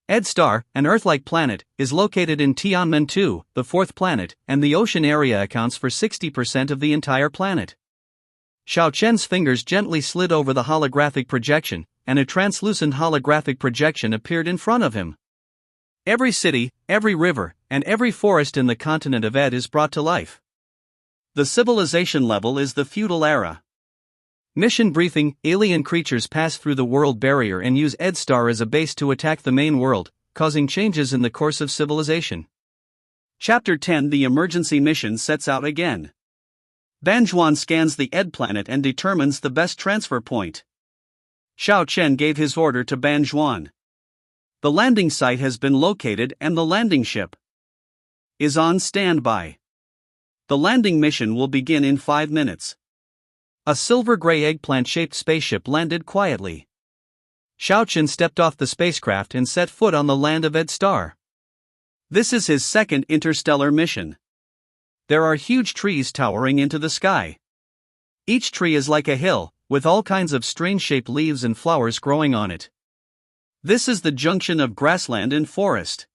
Edstar, an Earth-like planet, is located in Tianmen 2, the 4th planet, and the ocean area accounts for 60% of the entire planet. Xiao Chen's fingers gently slid over the holographic projection, and a translucent holographic projection appeared in front of him. Every city, every river, and every forest in the continent of Ed is brought to life. The civilization level is the feudal era. Mission briefing: alien creatures pass through the world barrier and use Edstar as a base to attack the main world, causing changes in the course of civilization. Chapter 10: The emergency mission sets out again. Banjuan scans the Ed planet and determines the best transfer point. Xiao Chen gave his order to Banjuan. The landing site has been located and the landing ship is on standby. The landing mission will begin in 5 minutes. A silver-gray eggplant-shaped spaceship landed quietly. Xiao Chen stepped off the spacecraft and set foot on the land of Edstar. This is his second interstellar mission. There are huge trees towering into the sky. Each tree is like a hill, with all kinds of strange-shaped leaves and flowers growing on it. This is the junction of grassland and forest.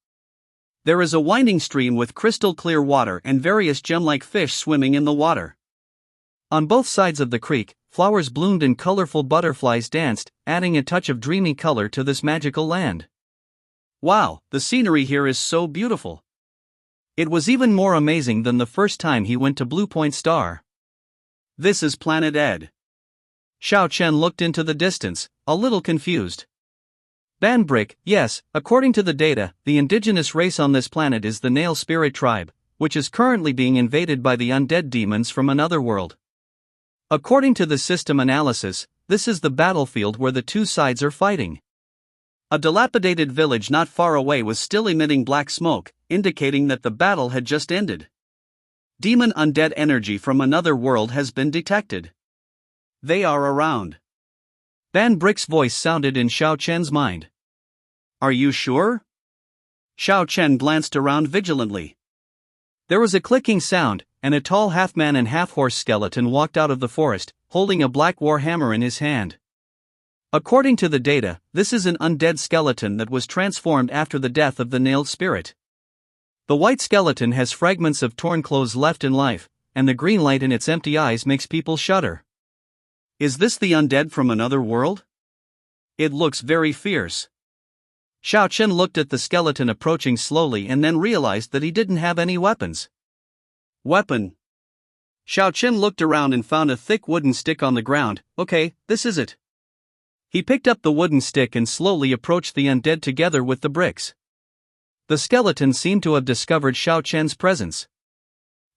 There is a winding stream with crystal-clear water and various gem-like fish swimming in the water. On both sides of the creek, flowers bloomed and colorful butterflies danced, adding a touch of dreamy color to this magical land. Wow, the scenery here is so beautiful. It was even more amazing than the first time he went to Blue Point Star. This is Planet Ed. Xiao Chen looked into the distance, a little confused. Banbrick, yes, according to the data, the indigenous race on this planet is the Nail Spirit Tribe, which is currently being invaded by the undead demons from another world. According to the system analysis, this is the battlefield where the two sides are fighting. A dilapidated village not far away was still emitting black smoke, indicating that the battle had just ended. Demon undead energy from another world has been detected. They are around. Banbrick's voice sounded in Xiao Chen's mind. Are you sure? Xiao Chen glanced around vigilantly. There was a clicking sound, and a tall half-man and half-horse skeleton walked out of the forest, holding a black war hammer in his hand. According to the data, this is an undead skeleton that was transformed after the death of the nailed spirit. The white skeleton has fragments of torn clothes left in life, and the green light in its empty eyes makes people shudder. Is this the undead from another world? It looks very fierce. Xiao Chen looked at the skeleton approaching slowly and then realized that he didn't have any weapons. Weapon? Xiao Chen looked around and found a thick wooden stick on the ground. Okay, this is it. He picked up the wooden stick and slowly approached the undead together with the bricks. The skeleton seemed to have discovered Xiao Chen's presence.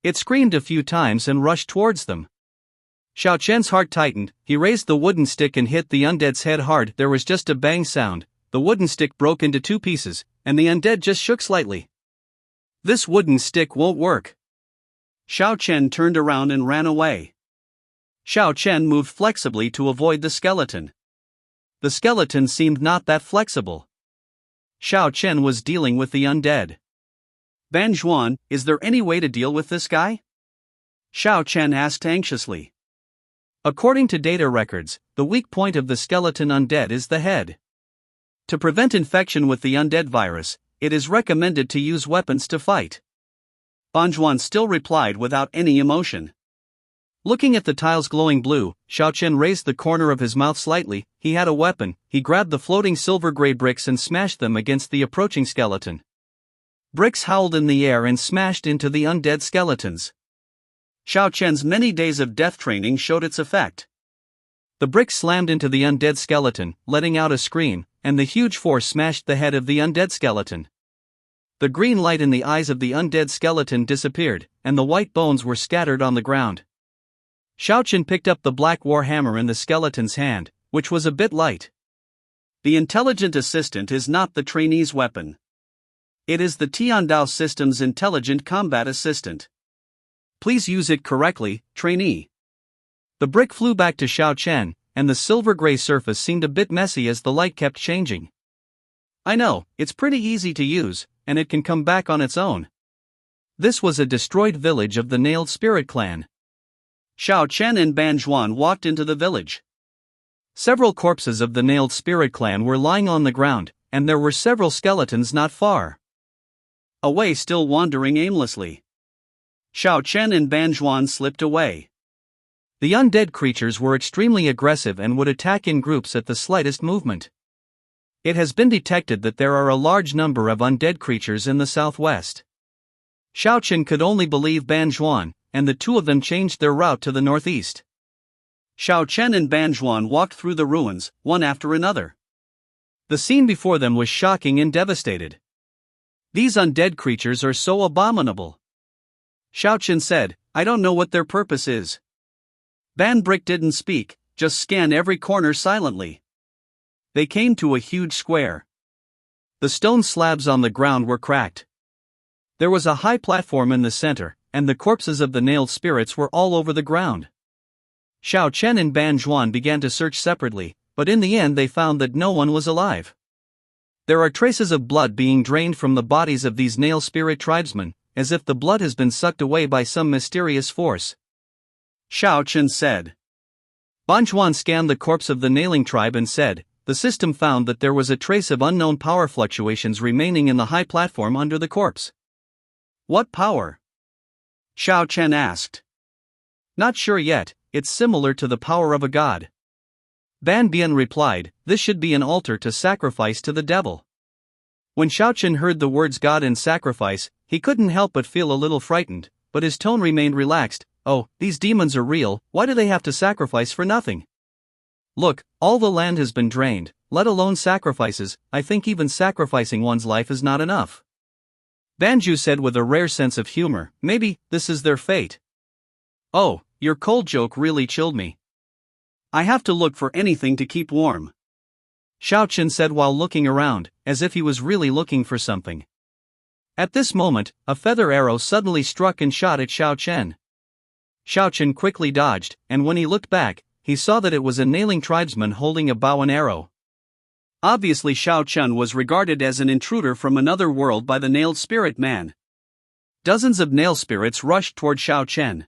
It screamed a few times and rushed towards them. Xiao Chen's heart tightened, he raised the wooden stick and hit the undead's head hard. There was just a bang sound, the wooden stick broke into two pieces, and the undead just shook slightly. This wooden stick won't work. Xiao Chen turned around and ran away. Xiao Chen moved flexibly to avoid the skeleton. The skeleton seemed not that flexible. Xiao Chen was dealing with the undead. Ban Zhuan, is there any way to deal with this guy? Xiao Chen asked anxiously. According to data records, the weak point of the skeleton undead is the head. To prevent infection with the undead virus, it is recommended to use weapons to fight. Ban Zhuan still replied without any emotion. Looking at the tiles glowing blue, Xiao Chen raised the corner of his mouth slightly. He had a weapon. He grabbed the floating silver-gray bricks and smashed them against the approaching skeleton. Bricks howled in the air and smashed into the undead skeletons. Xiao Chen's many days of death training showed its effect. The bricks slammed into the undead skeleton, letting out a scream, and the huge force smashed the head of the undead skeleton. The green light in the eyes of the undead skeleton disappeared, and the white bones were scattered on the ground. Xiao Chen picked up the black war hammer in the skeleton's hand, which was a bit light. The intelligent assistant is not the trainee's weapon. It is the Heavenly Dao System's intelligent combat assistant. Please use it correctly, trainee. The brick flew back to Xiao Chen, and the silver-gray surface seemed a bit messy as the light kept changing. I know, it's pretty easy to use, and it can come back on its own. This was a destroyed village of the Nailed Spirit clan. Xiao Chen and Ban Zhuan walked into the village. Several corpses of the Nailed Spirit clan were lying on the ground, and there were several skeletons not far away still wandering aimlessly. Xiao Chen and Ban Zhuan slipped away. The undead creatures were extremely aggressive and would attack in groups at the slightest movement. It has been detected that there are a large number of undead creatures in the southwest. Xiao Chen could only believe Ban Zhuan, and the two of them changed their route to the northeast. Xiao Chen and Ban Zhuan walked through the ruins, one after another. The scene before them was shocking and devastated. These undead creatures are so abominable. Xiao Chen said, I don't know what their purpose is. Ban Brick didn't speak, just scanned every corner silently. They came to a huge square. The stone slabs on the ground were cracked. There was a high platform in the center, and the corpses of the nailed spirits were all over the ground. Xiao Chen and Ban Zhuan began to search separately, but in the end they found that no one was alive. There are traces of blood being drained from the bodies of these nail spirit tribesmen, as if the blood has been sucked away by some mysterious force. Xiao Chen said. Ban Zhuan scanned the corpse of the nailing tribe and said, the system found that there was a trace of unknown power fluctuations remaining in the high platform under the corpse. What power? Xiao Chen asked. Not sure yet, it's similar to the power of a god. Ban Bian replied, this should be an altar to sacrifice to the devil. When Xiao Chen heard the words God and sacrifice, he couldn't help but feel a little frightened, but his tone remained relaxed. Oh, these demons are real, why do they have to sacrifice for nothing? Look, all the land has been drained, let alone sacrifices, I think even sacrificing one's life is not enough. Banju said with a rare sense of humor, maybe, this is their fate. Oh, your cold joke really chilled me. I have to look for anything to keep warm. Xiao Chen said while looking around, as if he was really looking for something. At this moment, a feather arrow suddenly struck and shot at Xiao Chen. Xiao Chen quickly dodged, and when he looked back, he saw that it was a nailing tribesman holding a bow and arrow. Obviously Xiao Chen was regarded as an intruder from another world by the nailed spirit man. Dozens of nail spirits rushed toward Xiao Chen.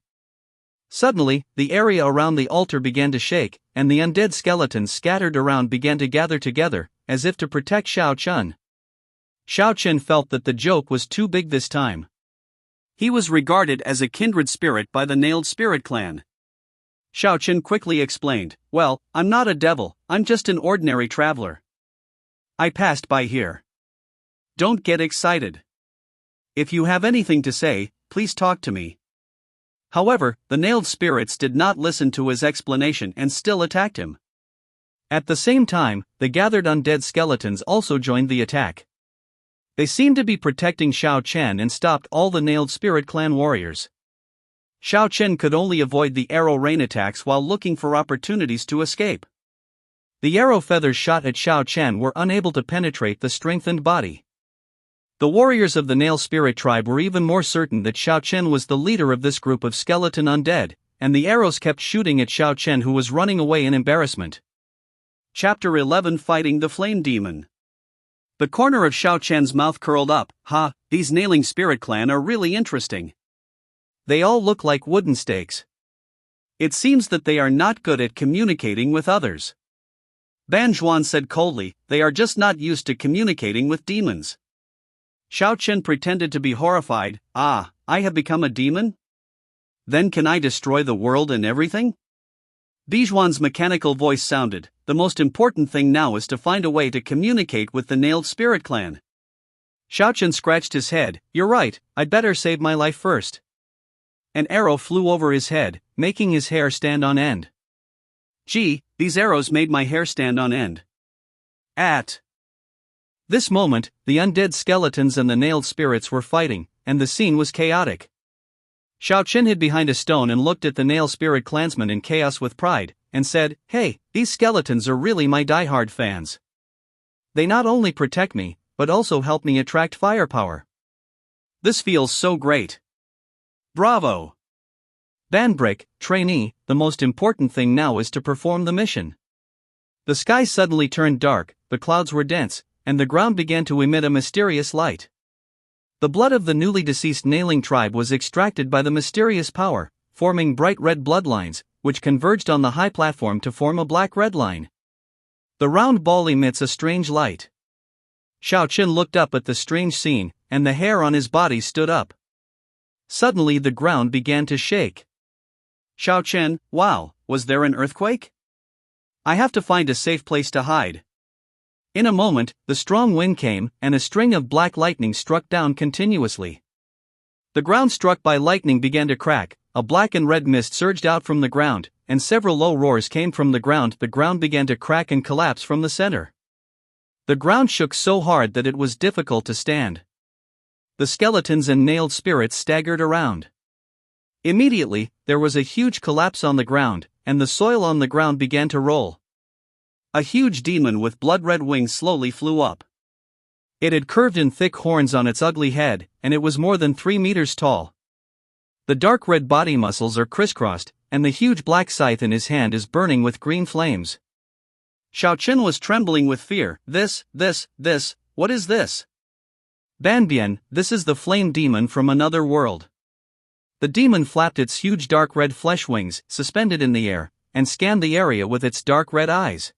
Suddenly, the area around the altar began to shake, and the undead skeletons scattered around began to gather together, as if to protect Xiao Chen. Xiao Chen felt that the joke was too big this time. He was regarded as a kindred spirit by the nailed spirit clan. Xiao Chen quickly explained, well, I'm not a devil, I'm just an ordinary traveler. I passed by here. Don't get excited. If you have anything to say, please talk to me. However, the nailed spirits did not listen to his explanation and still attacked him. At the same time, the gathered undead skeletons also joined the attack. They seemed to be protecting Xiao Chen and stopped all the nailed spirit clan warriors. Xiao Chen could only avoid the arrow rain attacks while looking for opportunities to escape. The arrow feathers shot at Xiao Chen were unable to penetrate the strengthened body. The warriors of the nail spirit tribe were even more certain that Xiao Chen was the leader of this group of skeleton undead, and the arrows kept shooting at Xiao Chen, who was running away in embarrassment. Chapter 11 Fighting the Flame Demon. The corner of Xiao Chen's mouth curled up. These nailing spirit clan are really interesting. They all look like wooden stakes. It seems that they are not good at communicating with others. Ban Zhuan said coldly, they are just not used to communicating with demons. Xiao Chen pretended to be horrified. I have become a demon? Then can I destroy the world and everything? Bizhuan's mechanical voice sounded, the most important thing now is to find a way to communicate with the nailed spirit clan. Xiao Chen scratched his head, you're right, I'd better save my life first. An arrow flew over his head, making his hair stand on end. Gee, these arrows made my hair stand on end. At this moment, the undead skeletons and the nailed spirits were fighting, and the scene was chaotic. Xiao Chen hid behind a stone and looked at the nail spirit clansmen in chaos with pride, and said, hey, these skeletons are really my die-hard fans. They not only protect me, but also help me attract firepower. This feels so great. Bravo! Banbrick, trainee, the most important thing now is to perform the mission. The sky suddenly turned dark, the clouds were dense, and the ground began to emit a mysterious light. The blood of the newly deceased nailing tribe was extracted by the mysterious power, forming bright red bloodlines, which converged on the high platform to form a black-red line. The round ball emits a strange light. Xiao Chen looked up at the strange scene, and the hair on his body stood up. Suddenly the ground began to shake. Xiao Chen, wow, was there an earthquake? I have to find a safe place to hide. In a moment, the strong wind came, and a string of black lightning struck down continuously. The ground struck by lightning began to crack, a black and red mist surged out from the ground, and several low roars came from the ground. The ground began to crack and collapse from the center. The ground shook so hard that it was difficult to stand. The skeletons and nailed spirits staggered around. Immediately, there was a huge collapse on the ground, and the soil on the ground began to roll. A huge demon with blood-red wings slowly flew up. It had curved and thick horns on its ugly head, and it was more than 3 meters tall. The dark red body muscles are crisscrossed, and the huge black scythe in his hand is burning with green flames. Xiao Chen was trembling with fear. This what is this? Banbian, this is the flame demon from another world. The demon flapped its huge dark red flesh wings, suspended in the air, and scanned the area with its dark red eyes.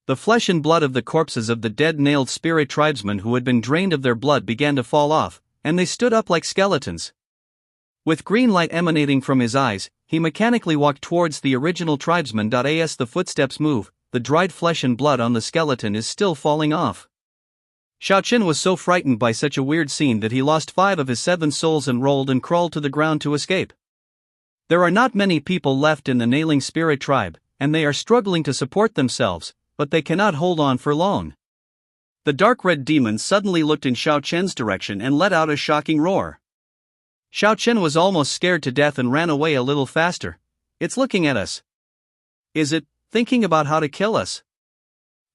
The flesh and blood of the corpses of the dead nailed spirit tribesmen who had been drained of their blood began to fall off, and they stood up like skeletons. With green light emanating from his eyes, he mechanically walked towards the original tribesman. As the footsteps move, the dried flesh and blood on the skeleton is still falling off. Xiaoqin was so frightened by such a weird scene that he lost 5 of his 7 souls and rolled and crawled to the ground to escape. There are not many people left in the nailing spirit tribe, and they are struggling to support themselves, but they cannot hold on for long. The dark red demon suddenly looked in Xiaoqian's direction and let out a shocking roar. Xiaoqian was almost scared to death and ran away a little faster. It's looking at us. Is it thinking about how to kill us?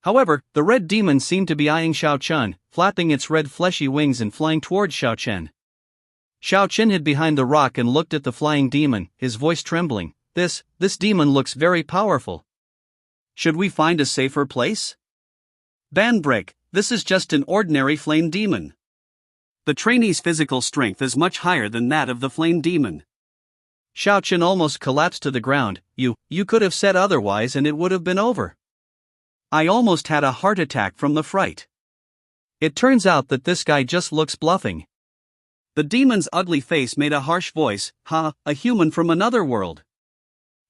However, the red demon seemed to be eyeing Xiaoqian, flapping its red fleshy wings and flying towards Xiaoqian. Xiaoqian hid behind the rock and looked at the flying demon, his voice trembling. This demon looks very powerful. Should we find a safer place? Banbrick, this is just an ordinary flame demon. The trainee's physical strength is much higher than that of the flame demon. Xiaoqian almost collapsed to the ground. You could have said otherwise and it would have been over. I almost had a heart attack from the fright. It turns out that this guy just looks bluffing. The demon's ugly face made a harsh voice. A human from another world.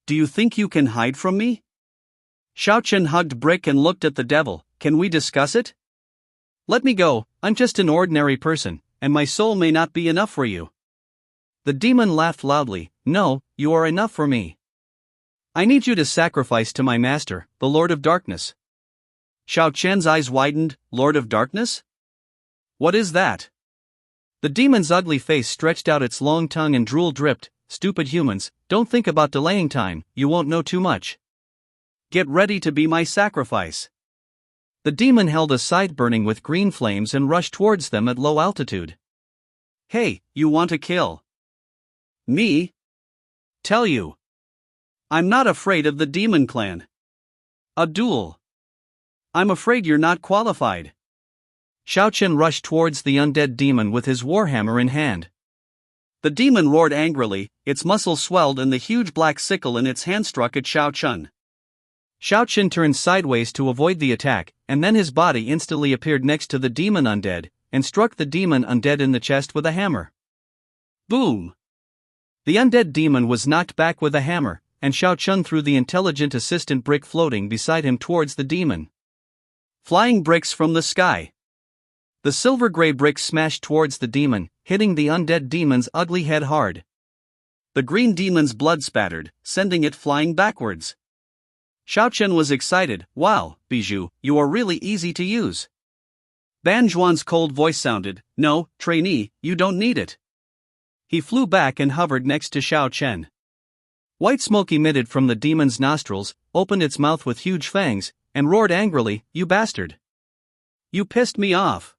Do you think you can hide from me? Xiaoqian hugged Brick and looked at the devil. Can we discuss it? Let me go, I'm just an ordinary person, and my soul may not be enough for you. The demon laughed loudly. No, you are enough for me. I need you to sacrifice to my master, the Lord of Darkness. Xiaoqian's eyes widened. Lord of Darkness? What is that? The demon's ugly face stretched out its long tongue and drool dripped. Stupid humans, don't think about delaying time, you won't know too much. Get ready to be my sacrifice. The demon held a scythe burning with green flames and rushed towards them at low altitude. Hey, you want to kill me? Tell you. I'm not afraid of the demon clan. A duel. I'm afraid you're not qualified. Xiaoqian rushed towards the undead demon with his warhammer in hand. The demon roared angrily, its muscles swelled and the huge black sickle in its hand struck at Xiaoqian. Xiaoqian turned sideways to avoid the attack, and then his body instantly appeared next to the demon undead, and struck the demon undead in the chest with a hammer. Boom! The undead demon was knocked back with a hammer, and Xiaoqian threw the intelligent assistant Brick floating beside him towards the demon. Flying bricks from the sky. The silver-gray bricks smashed towards the demon, hitting the undead demon's ugly head hard. The green demon's blood spattered, sending it flying backwards. Xiaoqian was excited. Wow, Bijou, you are really easy to use. Ban Zhuan's cold voice sounded. No, trainee, you don't need it. He flew back and hovered next to Xiaoqian. White smoke emitted from the demon's nostrils, opened its mouth with huge fangs, and roared angrily, you bastard. You pissed me off.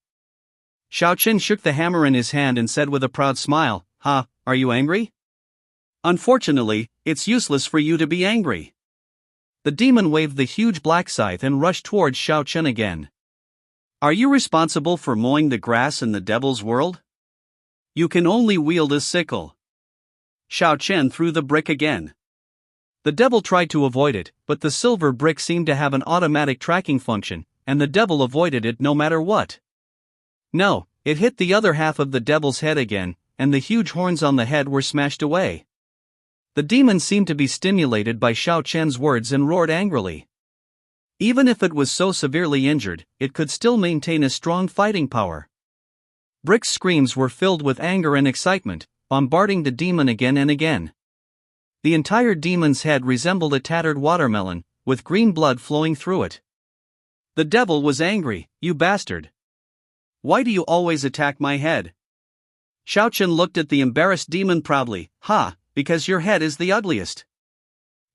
Xiaoqian shook the hammer in his hand and said with a proud smile, are you angry? Unfortunately, it's useless for you to be angry. The demon waved the huge black scythe and rushed towards Xiaoqian again. Are you responsible for mowing the grass in the devil's world? You can only wield a sickle. Xiaoqian threw the brick again. The devil tried to avoid it, but the silver brick seemed to have an automatic tracking function, and the devil avoided it no matter what. No, it hit the other half of the devil's head again, and the huge horns on the head were smashed away. The demon seemed to be stimulated by Xiaoqian's words and roared angrily. Even if it was so severely injured, it could still maintain a strong fighting power. Brick's screams were filled with anger and excitement, bombarding the demon again and again. The entire demon's head resembled a tattered watermelon, with green blood flowing through it. The devil was angry. You bastard. Why do you always attack my head? Xiaoqian looked at the embarrassed demon proudly. Because your head is the ugliest.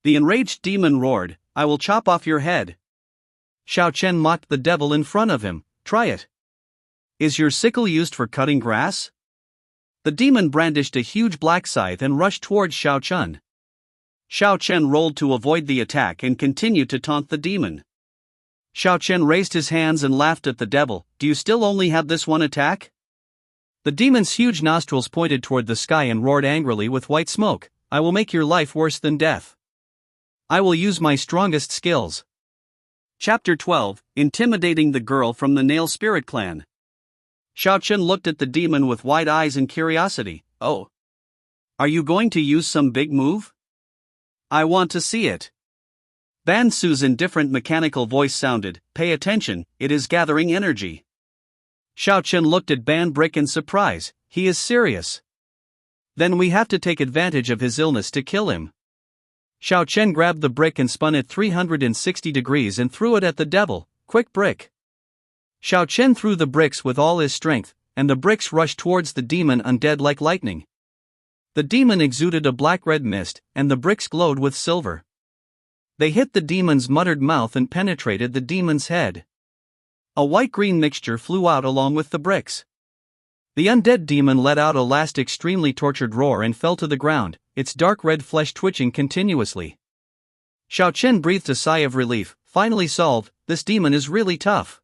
The enraged demon roared, I will chop off your head. Xiaoqian mocked the devil in front of him. Try it. Is your sickle used for cutting grass? The demon brandished a huge black scythe and rushed towards Xiaoqian. Xiaoqian rolled to avoid the attack and continued to taunt the demon. Xiao Chen raised his hands and laughed at the devil. Do you still only have this one attack? The demon's huge nostrils pointed toward the sky and roared angrily with white smoke. I will make your life worse than death. I will use my strongest skills. Chapter 12, Intimidating the Girl from the Nail Spirit Clan. Xiao Chen looked at the demon with wide eyes and curiosity. Oh. Are you going to use some big move? I want to see it. Ban Su's indifferent mechanical voice sounded. Pay attention, it is gathering energy. Xiao Chen looked at Ban Brick in surprise. He is serious. Then we have to take advantage of his illness to kill him. Xiao Chen grabbed the brick and spun it 360 degrees and threw it at the devil. Quick brick. Xiao Chen threw the bricks with all his strength, and the bricks rushed towards the demon undead like lightning. The demon exuded a black-red mist, and the bricks glowed with silver. They hit the demon's muttered mouth and penetrated the demon's head. A white-green mixture flew out along with the bricks. The undead demon let out a last extremely tortured roar and fell to the ground, its dark red flesh twitching continuously. Xiao Chen breathed a sigh of relief. Finally solved, this demon is really tough.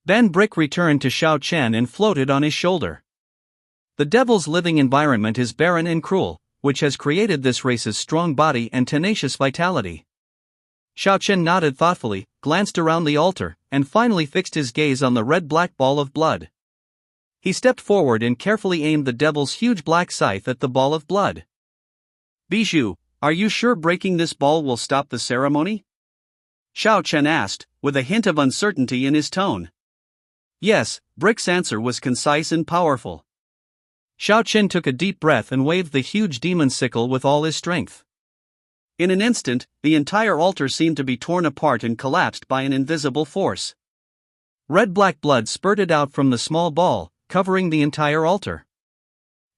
Ban Brick returned to Xiao Chen and floated on his shoulder. The devil's living environment is barren and cruel, which has created this race's strong body and tenacious vitality. Xiao Chen nodded thoughtfully, glanced around the altar, and finally fixed his gaze on the red-black ball of blood. He stepped forward and carefully aimed the devil's huge black scythe at the ball of blood. Bijou, are you sure breaking this ball will stop the ceremony? Xiao Chen asked, with a hint of uncertainty in his tone. Yes, Brick's answer was concise and powerful. Xiao Chen took a deep breath and waved the huge demon sickle with all his strength. In an instant, the entire altar seemed to be torn apart and collapsed by an invisible force. Red-black blood spurted out from the small ball, covering the entire altar.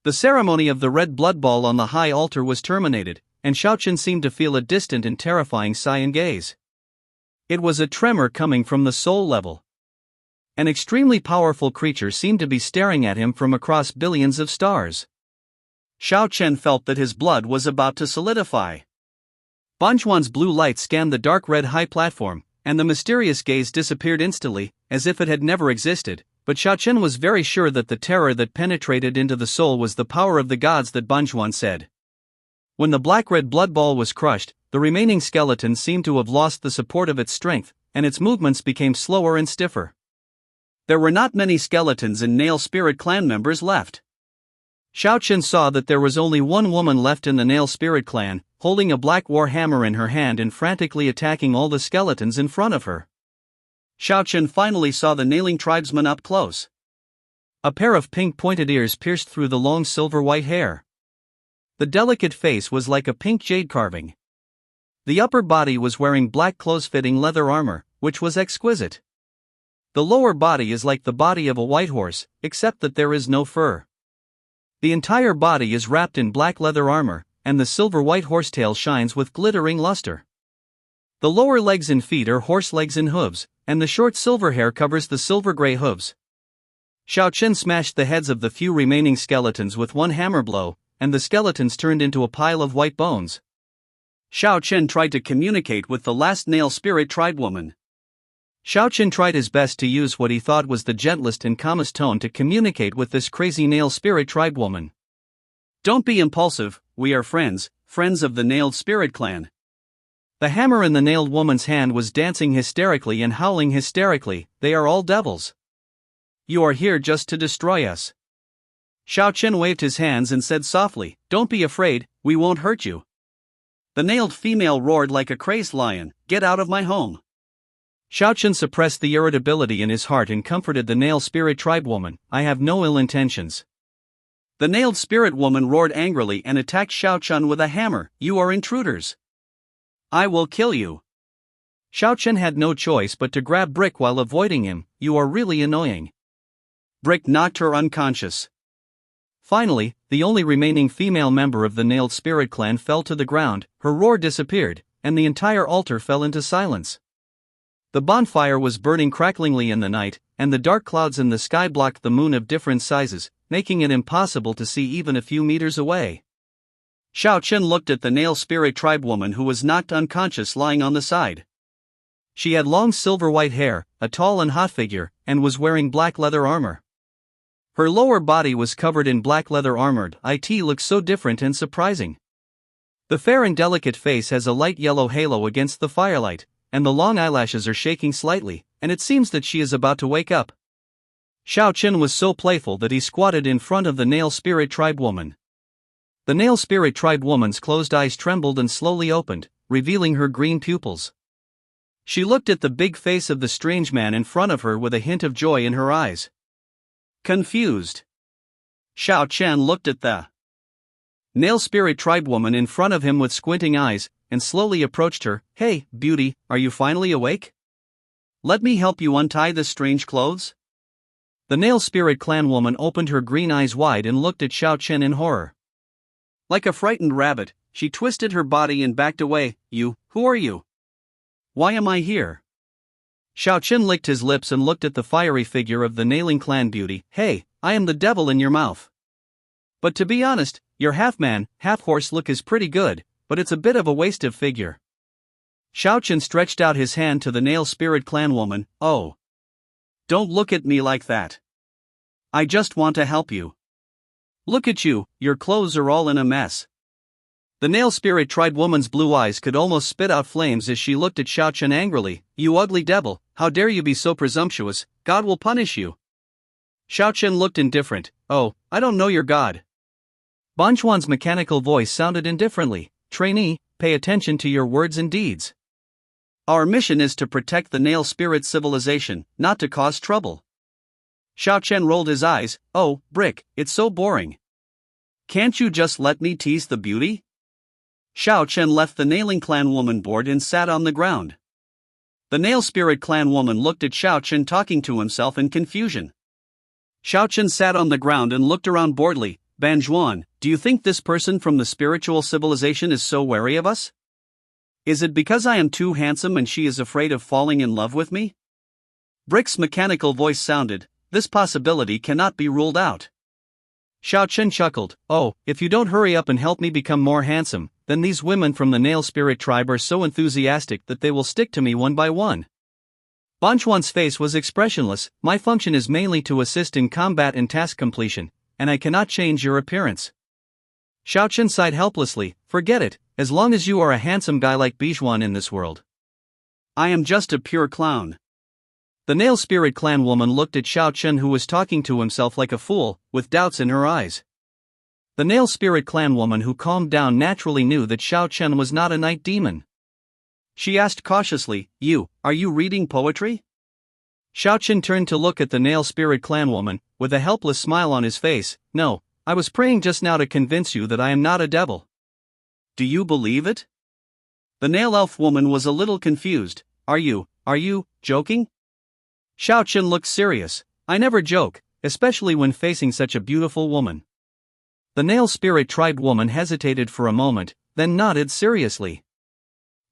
The ceremony of the red blood ball on the high altar was terminated, and Xiao Chen seemed to feel a distant and terrifying sigh and gaze. It was a tremor coming from the soul level. An extremely powerful creature seemed to be staring at him from across billions of stars. Xiao Chen felt that his blood was about to solidify. Banjuan's blue light scanned the dark red high platform, and the mysterious gaze disappeared instantly, as if it had never existed, but Xiao Chen was very sure that the terror that penetrated into the soul was the power of the gods that Banjuan said. When the black-red blood ball was crushed, the remaining skeleton seemed to have lost the support of its strength, and its movements became slower and stiffer. There were not many skeletons and Nail Spirit clan members left. Xiao Chen saw that there was only one woman left in the Nail Spirit clan, holding a black war hammer in her hand and frantically attacking all the skeletons in front of her. Xiao Chen finally saw the nailing tribesman up close. A pair of pink pointed ears pierced through the long silver-white hair. The delicate face was like a pink jade carving. The upper body was wearing black close-fitting leather armor, which was exquisite. The lower body is like the body of a white horse, except that there is no fur. The entire body is wrapped in black leather armor, and the silver-white horsetail shines with glittering luster. The lower legs and feet are horse legs and hooves, and the short silver hair covers the silver-gray hooves. Xiao Chen smashed the heads of the few remaining skeletons with one hammer blow, and the skeletons turned into a pile of white bones. Xiao Chen tried to communicate with the last Nail Spirit tribewoman. Xiao Chen tried his best to use what he thought was the gentlest and calmest tone to communicate with this crazy Nail Spirit tribewoman. Don't be impulsive, we are friends, friends of the Nailed Spirit clan. The hammer in the nailed woman's hand was dancing hysterically and howling hysterically. They are all devils. You are here just to destroy us. Xiao Chen waved his hands and said softly, don't be afraid, we won't hurt you. The nailed female roared like a crazed lion, get out of my home. Xiao Chen suppressed the irritability in his heart and comforted the Nail Spirit tribewoman, I have no ill intentions. The Nailed Spirit woman roared angrily and attacked Xiao Chen with a hammer, you are intruders. I will kill you. Xiao Chen had no choice but to grab Brick while avoiding him, you are really annoying. Brick knocked her unconscious. Finally, the only remaining female member of the Nailed Spirit clan fell to the ground, her roar disappeared, and the entire altar fell into silence. The bonfire was burning cracklingly in the night, and the dark clouds in the sky blocked the moon of different sizes, making it impossible to see even a few meters away. Xiao Chen looked at the Nail Spirit tribewoman who was knocked unconscious lying on the side. She had long silver-white hair, a tall and hot figure, and was wearing black leather armor. Her lower body was covered in black leather armored. It looked so different and surprising. The fair and delicate face has a light yellow halo against the firelight, and the long eyelashes are shaking slightly, and it seems that she is about to wake up. Xiao Chen was so playful that he squatted in front of the Nail Spirit Tribe woman. The Nail Spirit Tribe woman's closed eyes trembled and slowly opened, revealing her green pupils. She looked at the big face of the strange man in front of her with a hint of joy in her eyes. Confused, Xiao Chen looked at the Nail Spirit Tribe woman in front of him with squinting eyes, and slowly approached her. Hey, beauty, are you finally awake? Let me help you untie this strange clothes? The Nail Spirit Clan woman opened her green eyes wide and looked at Xiao Chen in horror. Like a frightened rabbit, she twisted her body and backed away. Who are you? Why am I here? Xiao Chen licked his lips and looked at the fiery figure of the Nailing Clan beauty. Hey, I am the devil in your mouth. But to be honest, your half-man, half-horse look is pretty good, but it's a bit of a waste of figure. Xiao Chen stretched out his hand to the Nail Spirit Clan woman. Oh. Don't look at me like that. I just want to help you. Look at you, your clothes are all in a mess. The Nail Spirit Tribe woman's blue eyes could almost spit out flames as she looked at Xiao Chen angrily. You ugly devil, how dare you be so presumptuous, God will punish you. Xiao Chen looked indifferent. Oh, I don't know your God. Ban Chuan's mechanical voice sounded indifferently. Trainee, pay attention to your words and deeds. Our mission is to protect the Nail Spirit civilization, not to cause trouble. Xiao Chen rolled his eyes. Oh, Brick, it's so boring. Can't you just let me tease the beauty? Xiao Chen left the Nailing Clan woman board and sat on the ground. The Nail Spirit Clan woman looked at Xiao Chen talking to himself in confusion. Xiao Chen sat on the ground and looked around boredly. Ban Zhuan, do you think this person from the spiritual civilization is so wary of us? Is it because I am too handsome and she is afraid of falling in love with me? Brick's mechanical voice sounded. This possibility cannot be ruled out. Xiao Chen chuckled. Oh, if you don't hurry up and help me become more handsome, then these women from the Nail Spirit Tribe are so enthusiastic that they will stick to me one by one. Ban Chuan's face was expressionless. My function is mainly to assist in combat and task completion, and I cannot change your appearance. Xiao Chen sighed helplessly. Forget it, as long as you are a handsome guy like Bijuan in this world. I am just a pure clown. The Nail Spirit Clan woman looked at Xiao Chen, who was talking to himself like a fool, with doubts in her eyes. The Nail Spirit Clan woman, who calmed down, naturally knew that Xiao Chen was not a night demon. She asked cautiously, are you reading poetry? Xiao Chen turned to look at the Nail Spirit Clan woman, with a helpless smile on his face. No, I was praying just now to convince you that I am not a devil. Do you believe it? The Nail Elf woman was a little confused. Are you joking? Xiao Chen looked serious. I never joke, especially when facing such a beautiful woman. The Nail Spirit Tribe woman hesitated for a moment, then nodded seriously.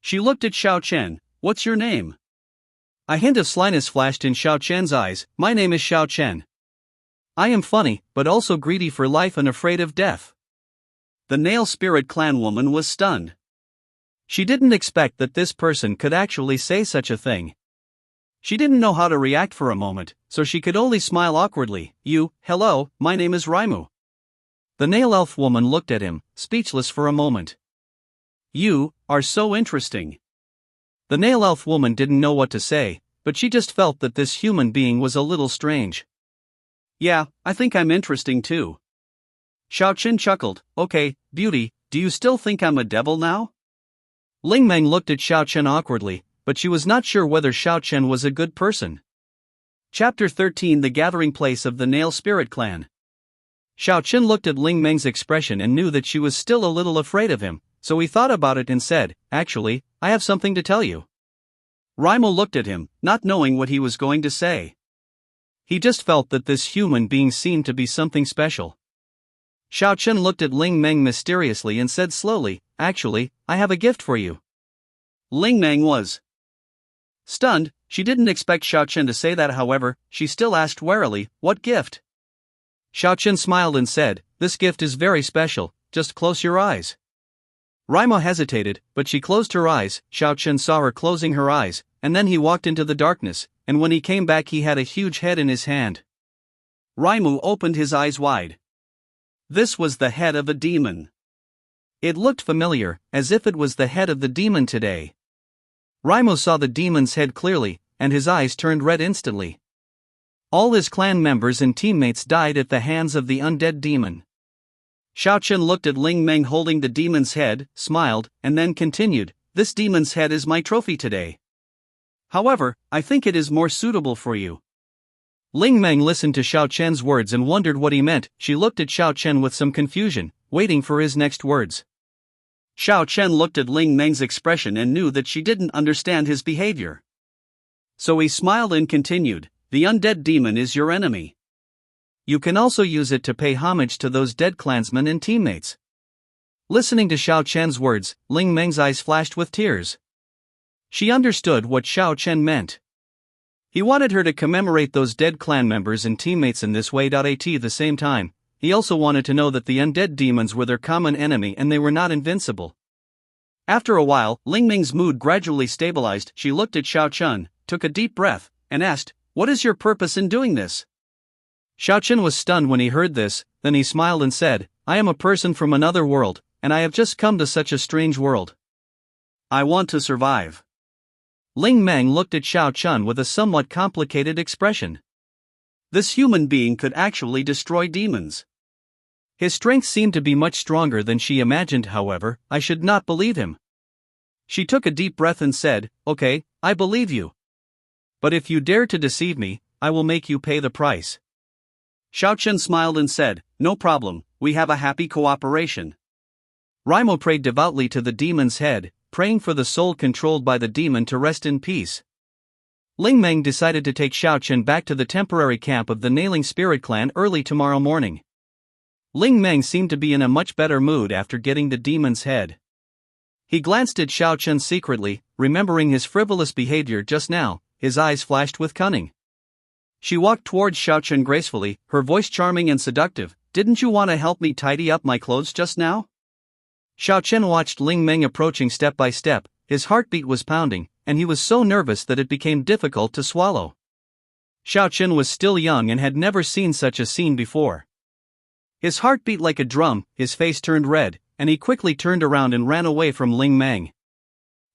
She looked at Xiao Chen. What's your name? A hint of slyness flashed in Xiao Chen's eyes. My name is Xiao Chen. I am funny, but also greedy for life and afraid of death. The Nail Spirit Clan woman was stunned. She didn't expect that this person could actually say such a thing. She didn't know how to react for a moment, so she could only smile awkwardly. Hello, my name is Raimu. The Nail Elf woman looked at him, speechless for a moment. You are so interesting. The Nail Elf woman didn't know what to say, but she just felt that this human being was a little strange. Yeah, I think I'm interesting too. Xiao Chen chuckled. Okay, beauty, do you still think I'm a devil now? Ling Meng looked at Xiao Chen awkwardly, but she was not sure whether Xiao Chen was a good person. Chapter 13: The Gathering Place of the Nail Spirit Clan. Xiao Chen looked at Ling Meng's expression and knew that she was still a little afraid of him, so he thought about it and said, Actually, I have something to tell you. Raimo looked at him, not knowing what he was going to say. He just felt that this human being seemed to be something special. Xiao Chen looked at Ling Meng mysteriously and said slowly, Actually, I have a gift for you. Ling Meng was stunned. She didn't expect Xiao Chen to say that. However, she still asked warily, What gift? Xiao Chen smiled and said, This gift is very special, just close your eyes. Raimo hesitated, but she closed her eyes. Xiao Chen saw her closing her eyes, and then he walked into the darkness, and when he came back he had a huge head in his hand. Raimu opened his eyes wide. This was the head of a demon. It looked familiar, as if it was the head of the demon today. Raimu saw the demon's head clearly, and his eyes turned red instantly. All his clan members and teammates died at the hands of the undead demon. Xiaochen looked at Ling Meng holding the demon's head, smiled, and then continued, "This demon's head is my trophy today. However, I think it is more suitable for you." Ling Meng listened to Xiaochen's words and wondered what he meant. She looked at Xiaochen with some confusion, waiting for his next words. Xiaochen looked at Ling Meng's expression and knew that she didn't understand his behavior. So he smiled and continued, "The undead demon is your enemy. You can also use it to pay homage to those dead clansmen and teammates." Listening to Xiaochen's words, Ling Meng's eyes flashed with tears. She understood what Xiaochen meant. He wanted her to commemorate those dead clan members and teammates in this way. At the same time, he also wanted to know that the undead demons were their common enemy and they were not invincible. After a while, Ling Meng's mood gradually stabilized. She looked at Xiaochen, took a deep breath, and asked, "What is your purpose in doing this?" Xiaochen was stunned when he heard this, then he smiled and said, "I am a person from another world, and I have just come to such a strange world. I want to survive." Ling Meng looked at Xiaochen with a somewhat complicated expression. This human being could actually destroy demons. His strength seemed to be much stronger than she imagined. However, I should not believe him. She took a deep breath and said, "Okay, I believe you. But if you dare to deceive me, I will make you pay the price." Xiaochen smiled and said, "No problem, we have a happy cooperation." Raimu prayed devoutly to the demon's head, praying for the soul controlled by the demon to rest in peace. Ling Meng decided to take Xiaochen back to the temporary camp of the Nailing Spirit Clan early tomorrow morning. Ling Meng seemed to be in a much better mood after getting the demon's head. He glanced at Xiaochen secretly, remembering his frivolous behavior just now. His eyes flashed with cunning. She walked towards Xiaochen gracefully, her voice charming and seductive. "Didn't you want to help me tidy up my clothes just now?" Xiaochen watched Ling Meng approaching step by step. His heartbeat was pounding, and he was so nervous that it became difficult to swallow. Xiaochen was still young and had never seen such a scene before. His heart beat like a drum, his face turned red, and he quickly turned around and ran away from Ling Meng.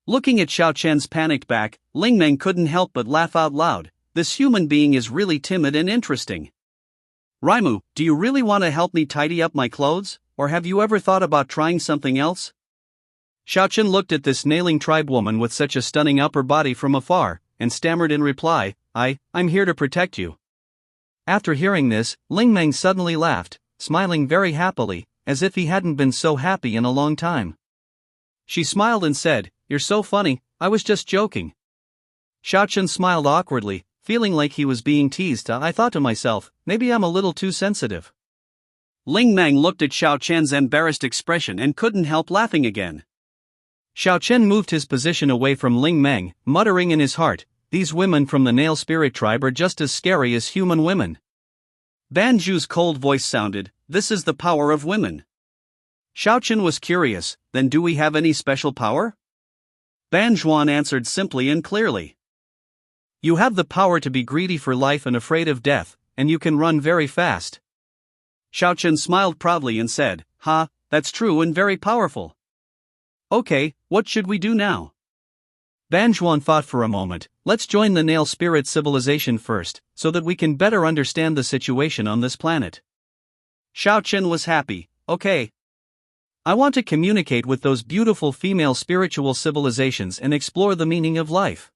Looking at Xiaochen's panicked back, Ling Meng couldn't help but laugh out loud. This human being is really timid and interesting. "Raimu, do you really want to help me tidy up my clothes, or have you ever thought about trying something else?" Xiaochen looked at this Nailing tribe woman with such a stunning upper body from afar, and stammered in reply, I'm here to protect you." After hearing this, Ling Meng suddenly laughed, smiling very happily, as if he hadn't been so happy in a long time. She smiled and said, "You're so funny, I was just joking." Xiaochen smiled awkwardly, feeling like he was being teased. I thought to myself, maybe I'm a little too sensitive. Ling Meng looked at Xiaochen's embarrassed expression and couldn't help laughing again. Xiaochen moved his position away from Ling Meng, muttering in his heart, "These women from the Nail Spirit tribe are just as scary as human women." Banju's cold voice sounded, "This is the power of women." Xiaochen was curious, "Then do we have any special power?" Banjuan answered simply and clearly. "You have the power to be greedy for life and afraid of death, and you can run very fast." Xiaochen smiled proudly and said, "Ha, that's true and very powerful. Okay, what should we do now?" Banjuan thought for a moment. "Let's join the Nail Spirit civilization first, so that we can better understand the situation on this planet." Xiaochen was happy. "Okay. I want to communicate with those beautiful female spiritual civilizations and explore the meaning of life."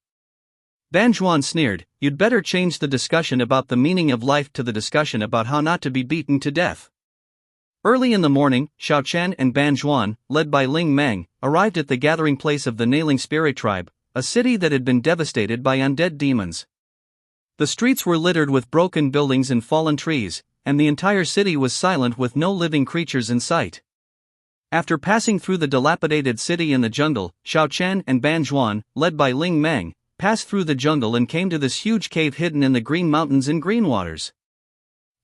Banjuan sneered, "You'd better change the discussion about the meaning of life to the discussion about how not to be beaten to death." Early in the morning, Xiaochen and Banjuan, led by Ling Meng, arrived at the gathering place of the Nailing Spirit Tribe, a city that had been devastated by undead demons. The streets were littered with broken buildings and fallen trees, and the entire city was silent with no living creatures in sight. After passing through the dilapidated city in the jungle, Xiaochen and Banjuan, led by Ling Meng, passed through the jungle and came to this huge cave hidden in the green mountains and green waters.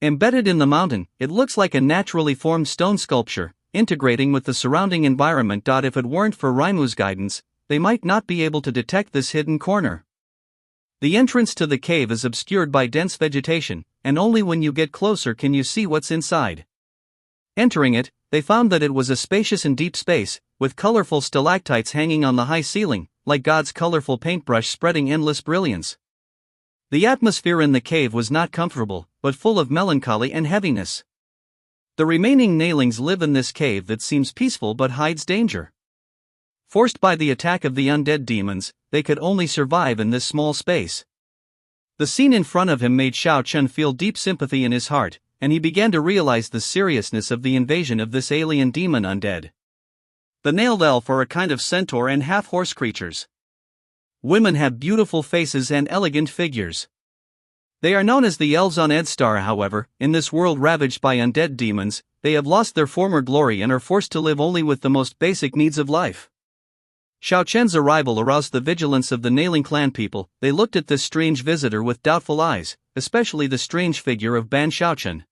Embedded in the mountain, it looks like a naturally formed stone sculpture, integrating with the surrounding environment. If it weren't for Raimu's guidance, they might not be able to detect this hidden corner. The entrance to the cave is obscured by dense vegetation, and only when you get closer can you see what's inside. Entering it, they found that it was a spacious and deep space, with colorful stalactites hanging on the high ceiling, like God's colorful paintbrush spreading endless brilliance. The atmosphere in the cave was not comfortable, but full of melancholy and heaviness. The remaining Nailings live in this cave that seems peaceful but hides danger. Forced by the attack of the undead demons, they could only survive in this small space. The scene in front of him made Xiao Chen feel deep sympathy in his heart, and he began to realize the seriousness of the invasion of this alien demon undead. The nailed elf are a kind of centaur and half-horse creatures. Women have beautiful faces and elegant figures. They are known as the elves on Edstar. However, in this world ravaged by undead demons, they have lost their former glory and are forced to live only with the most basic needs of life. Xiao Chen's arrival aroused the vigilance of the Nailing clan people. They looked at this strange visitor with doubtful eyes, especially the strange figure of Ban Xiaochen.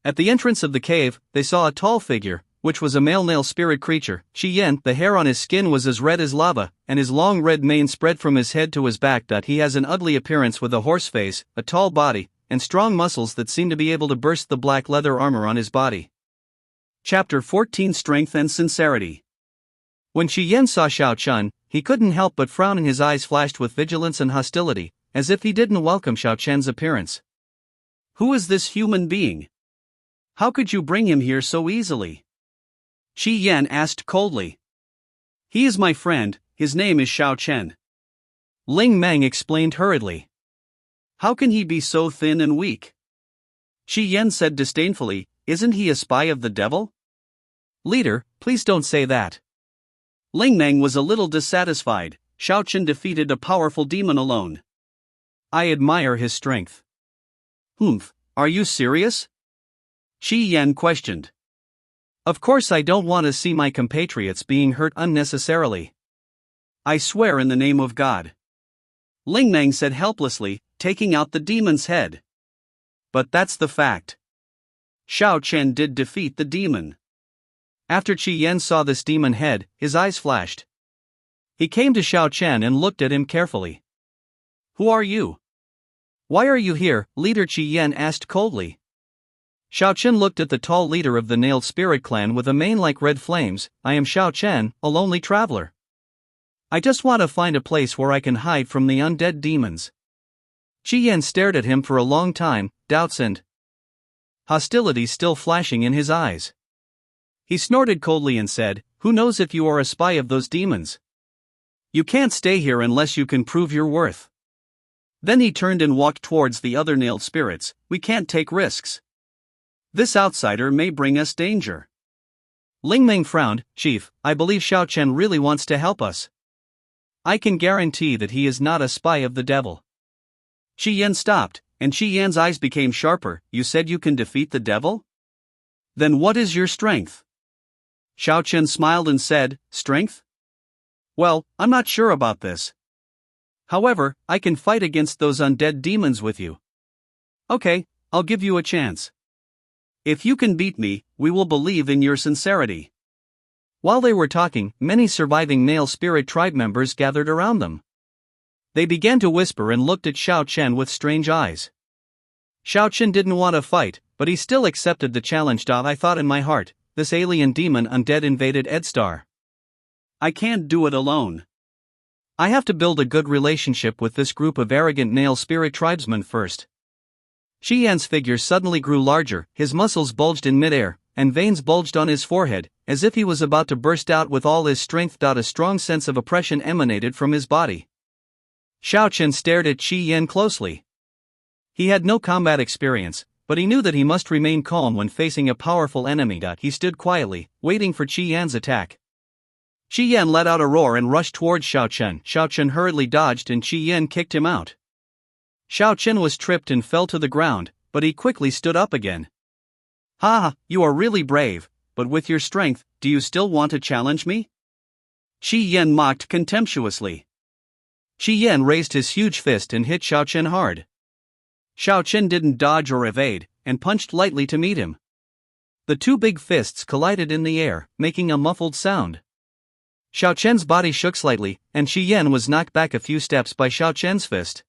At the entrance of the cave, they saw a tall figure, which was a male nail spirit creature, Shi Yan. The hair on his skin was as red as lava, and his long red mane spread from his head to his back. He has an ugly appearance with a horse face, a tall body, and strong muscles that seem to be able to burst the black leather armor on his body. Chapter 14: Strength and Sincerity. When Shi Yan saw Xiao Chen, he couldn't help but frown, and his eyes flashed with vigilance and hostility, as if he didn't welcome Xiao Chen's appearance. Who is this human being? How could you bring him here so easily? Shi Yan asked coldly. He is my friend, his name is Xiao Chen. Ling Meng explained hurriedly. How can he be so thin and weak? Shi Yan said disdainfully, isn't he a spy of the devil? Leader, please don't say that. Ling Meng was a little dissatisfied. Xiao Chen defeated a powerful demon alone. I admire his strength. Humph, are you serious? Shi Yan questioned. Of course I don't want to see my compatriots being hurt unnecessarily. I swear in the name of God. Ling Meng said helplessly, taking out the demon's head. But that's the fact. Xiao Chen did defeat the demon. After Qi Yan saw this demon head, his eyes flashed. He came to Xiao Chen and looked at him carefully. Who are you? Why are you here? Leader Qi Yan asked coldly. Xiao Chen looked at the tall leader of the Nailed Spirit clan with a mane like red flames. I am Xiao Chen, a lonely traveler. I just want to find a place where I can hide from the undead demons. Qi Yan stared at him for a long time, doubts and hostility still flashing in his eyes. He snorted coldly and said, who knows if you are a spy of those demons? You can't stay here unless you can prove your worth. Then he turned and walked towards the other nailed spirits. We can't take risks. This outsider may bring us danger. Ling Meng frowned. Chief, I believe Xiao Chen really wants to help us. I can guarantee that he is not a spy of the devil. Qi Yan stopped, and Qi Yan's eyes became sharper. You said you can defeat the devil? Then what is your strength? Xiao Chen smiled and said, strength? Well, I'm not sure about this. However, I can fight against those undead demons with you. Okay, I'll give you a chance. If you can beat me, we will believe in your sincerity. While they were talking, many surviving Nail Spirit tribe members gathered around them. They began to whisper and looked at Xiao Chen with strange eyes. Xiao Chen didn't want to fight, but he still accepted the challenge. I thought in my heart, this alien demon undead invaded Edstar. I can't do it alone. I have to build a good relationship with this group of arrogant Nail Spirit tribesmen first. Qi Yan's figure suddenly grew larger, his muscles bulged in midair, and veins bulged on his forehead, as if he was about to burst out with all his strength. A strong sense of oppression emanated from his body. Xiao Chen stared at Qi Yan closely. He had no combat experience, but he knew that he must remain calm when facing a powerful enemy. He stood quietly, waiting for Qi Yan's attack. Qi Yan let out a roar and rushed towards Xiao Chen. Xiao Chen hurriedly dodged and Qi Yan kicked him out. Xiao Chen was tripped and fell to the ground, but he quickly stood up again. Ha, you are really brave, but with your strength, do you still want to challenge me? Qi Yan mocked contemptuously. Qi Yan raised his huge fist and hit Xiao Chen hard. Xiao Chen didn't dodge or evade, and punched lightly to meet him. The two big fists collided in the air, making a muffled sound. Xiao Chen's body shook slightly, and Qi Yan was knocked back a few steps by Xiao Chen's fist.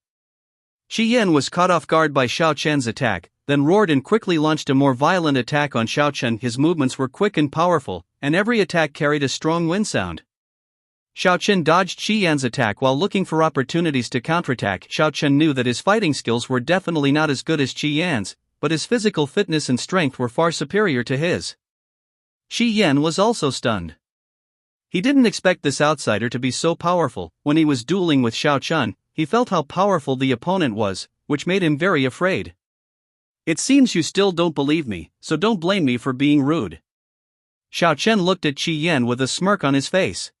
Qi Yan was caught off guard by Xiao Chen's attack, then roared and quickly launched a more violent attack on Xiao Chen. His movements were quick and powerful, and every attack carried a strong wind sound. Xiao Chen dodged Qi Yan's attack while looking for opportunities to counterattack. Xiao Chen knew that his fighting skills were definitely not as good as Qi Yan's, but his physical fitness and strength were far superior to his. Qi Yan was also stunned. He didn't expect this outsider to be so powerful. When he was dueling with Xiao Chen, he felt how powerful the opponent was, which made him very afraid. It seems you still don't believe me, so don't blame me for being rude. Xiao Chen looked at Qi Yan with a smirk on his face.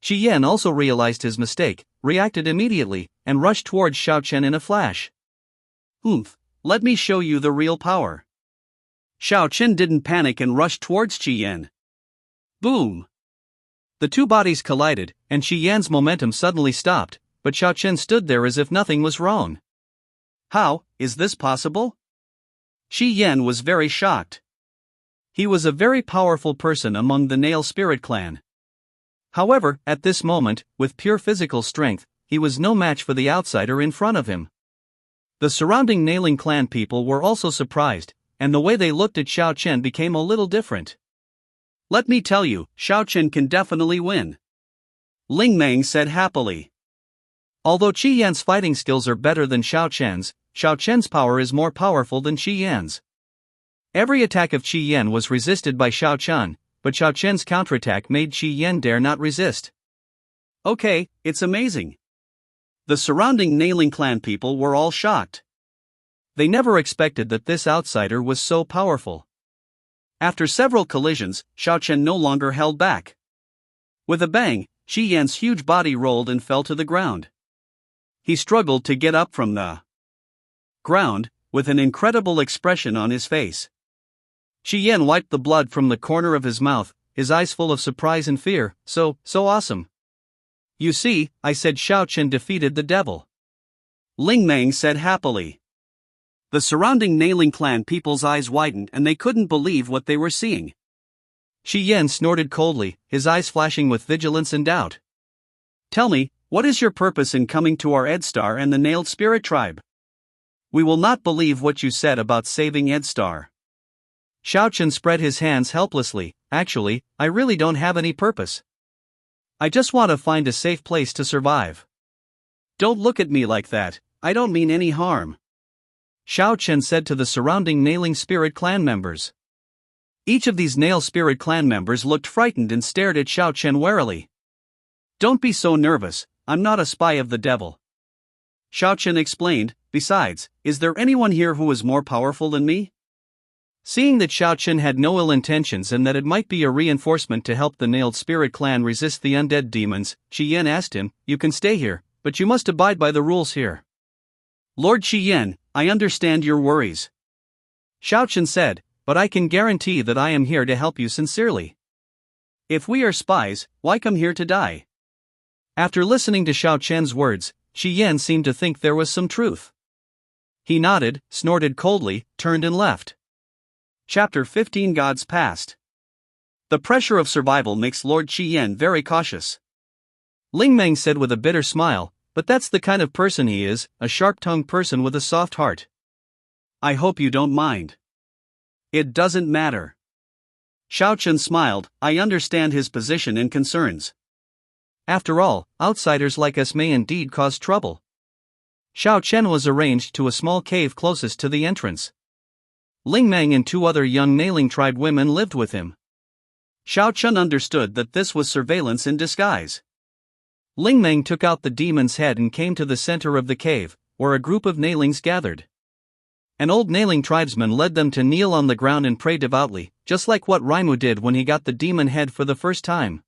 Qi Yan also realized his mistake, reacted immediately, and rushed towards Xiao Chen in a flash. Oomph, let me show you the real power. Xiao Chen didn't panic and rushed towards Qi Yan. Boom! The two bodies collided, and Qi Yan's momentum suddenly stopped, but Xiao Chen stood there as if nothing was wrong. How is this possible? Qi Yan was very shocked. He was a very powerful person among the Nail Spirit clan. However, at this moment, with pure physical strength, he was no match for the outsider in front of him. The surrounding Nailing clan people were also surprised, and the way they looked at Xiao Chen became a little different. Let me tell you, Xiao Chen can definitely win, Ling Meng said happily. Although Qi Yan's fighting skills are better than Xiao Chen's power is more powerful than Qi Yan's. Every attack of Qi Yan was resisted by Xiao Chen, but Xiao Chen's counterattack made Qi Yan dare not resist. Okay, it's amazing. The surrounding Nailing clan people were all shocked. They never expected that this outsider was so powerful. After several collisions, Xiao Chen no longer held back. With a bang, Qi Yan's huge body rolled and fell to the ground. He struggled to get up from the ground, with an incredible expression on his face. Qi Yan wiped the blood from the corner of his mouth, his eyes full of surprise and fear. So awesome. You see, I said Xiao Chen defeated the devil, Ling Meng said happily. The surrounding Nailing clan people's eyes widened and they couldn't believe what they were seeing. Qi Yan snorted coldly, his eyes flashing with vigilance and doubt. Tell me, what is your purpose in coming to our Edstar and the Nailed Spirit tribe? We will not believe what you said about saving Edstar. Xiao Chen spread his hands helplessly. Actually, I really don't have any purpose. I just want to find a safe place to survive. Don't look at me like that, I don't mean any harm, Xiao Chen said to the surrounding Nailing Spirit clan members. Each of these Nail Spirit clan members looked frightened and stared at Xiao Chen warily. Don't be so nervous, I'm not a spy of the devil, Xiao Chen explained. Besides, is there anyone here who is more powerful than me? Seeing that Xiao Chen had no ill intentions and that it might be a reinforcement to help the Nailed Spirit clan resist the undead demons, Qi Yan asked him, You can stay here, but you must abide by the rules here. Lord Qi Yan, I understand your worries, Xiao Chen said, but I can guarantee that I am here to help you sincerely. If we are spies, why come here to die? After listening to Xiao Chen's words, Qi Yan seemed to think there was some truth. He nodded, snorted coldly, turned and left. Chapter 15 Gods Past. The pressure of survival makes Lord Qi Yan very cautious, Ling Meng said with a bitter smile, but that's the kind of person he is, a sharp-tongued person with a soft heart. I hope you don't mind. It doesn't matter. Xiao Chen smiled, I understand his position and concerns. After all, outsiders like us may indeed cause trouble. Xiao Chen was arranged to a small cave closest to the entrance. Ling Meng and two other young Nailing tribe women lived with him. Xiao Chen understood that this was surveillance in disguise. Ling Meng took out the demon's head and came to the center of the cave, where a group of Nailings gathered. An old Nailing tribesman led them to kneel on the ground and pray devoutly, just like what Raimu did when he got the demon head for the first time.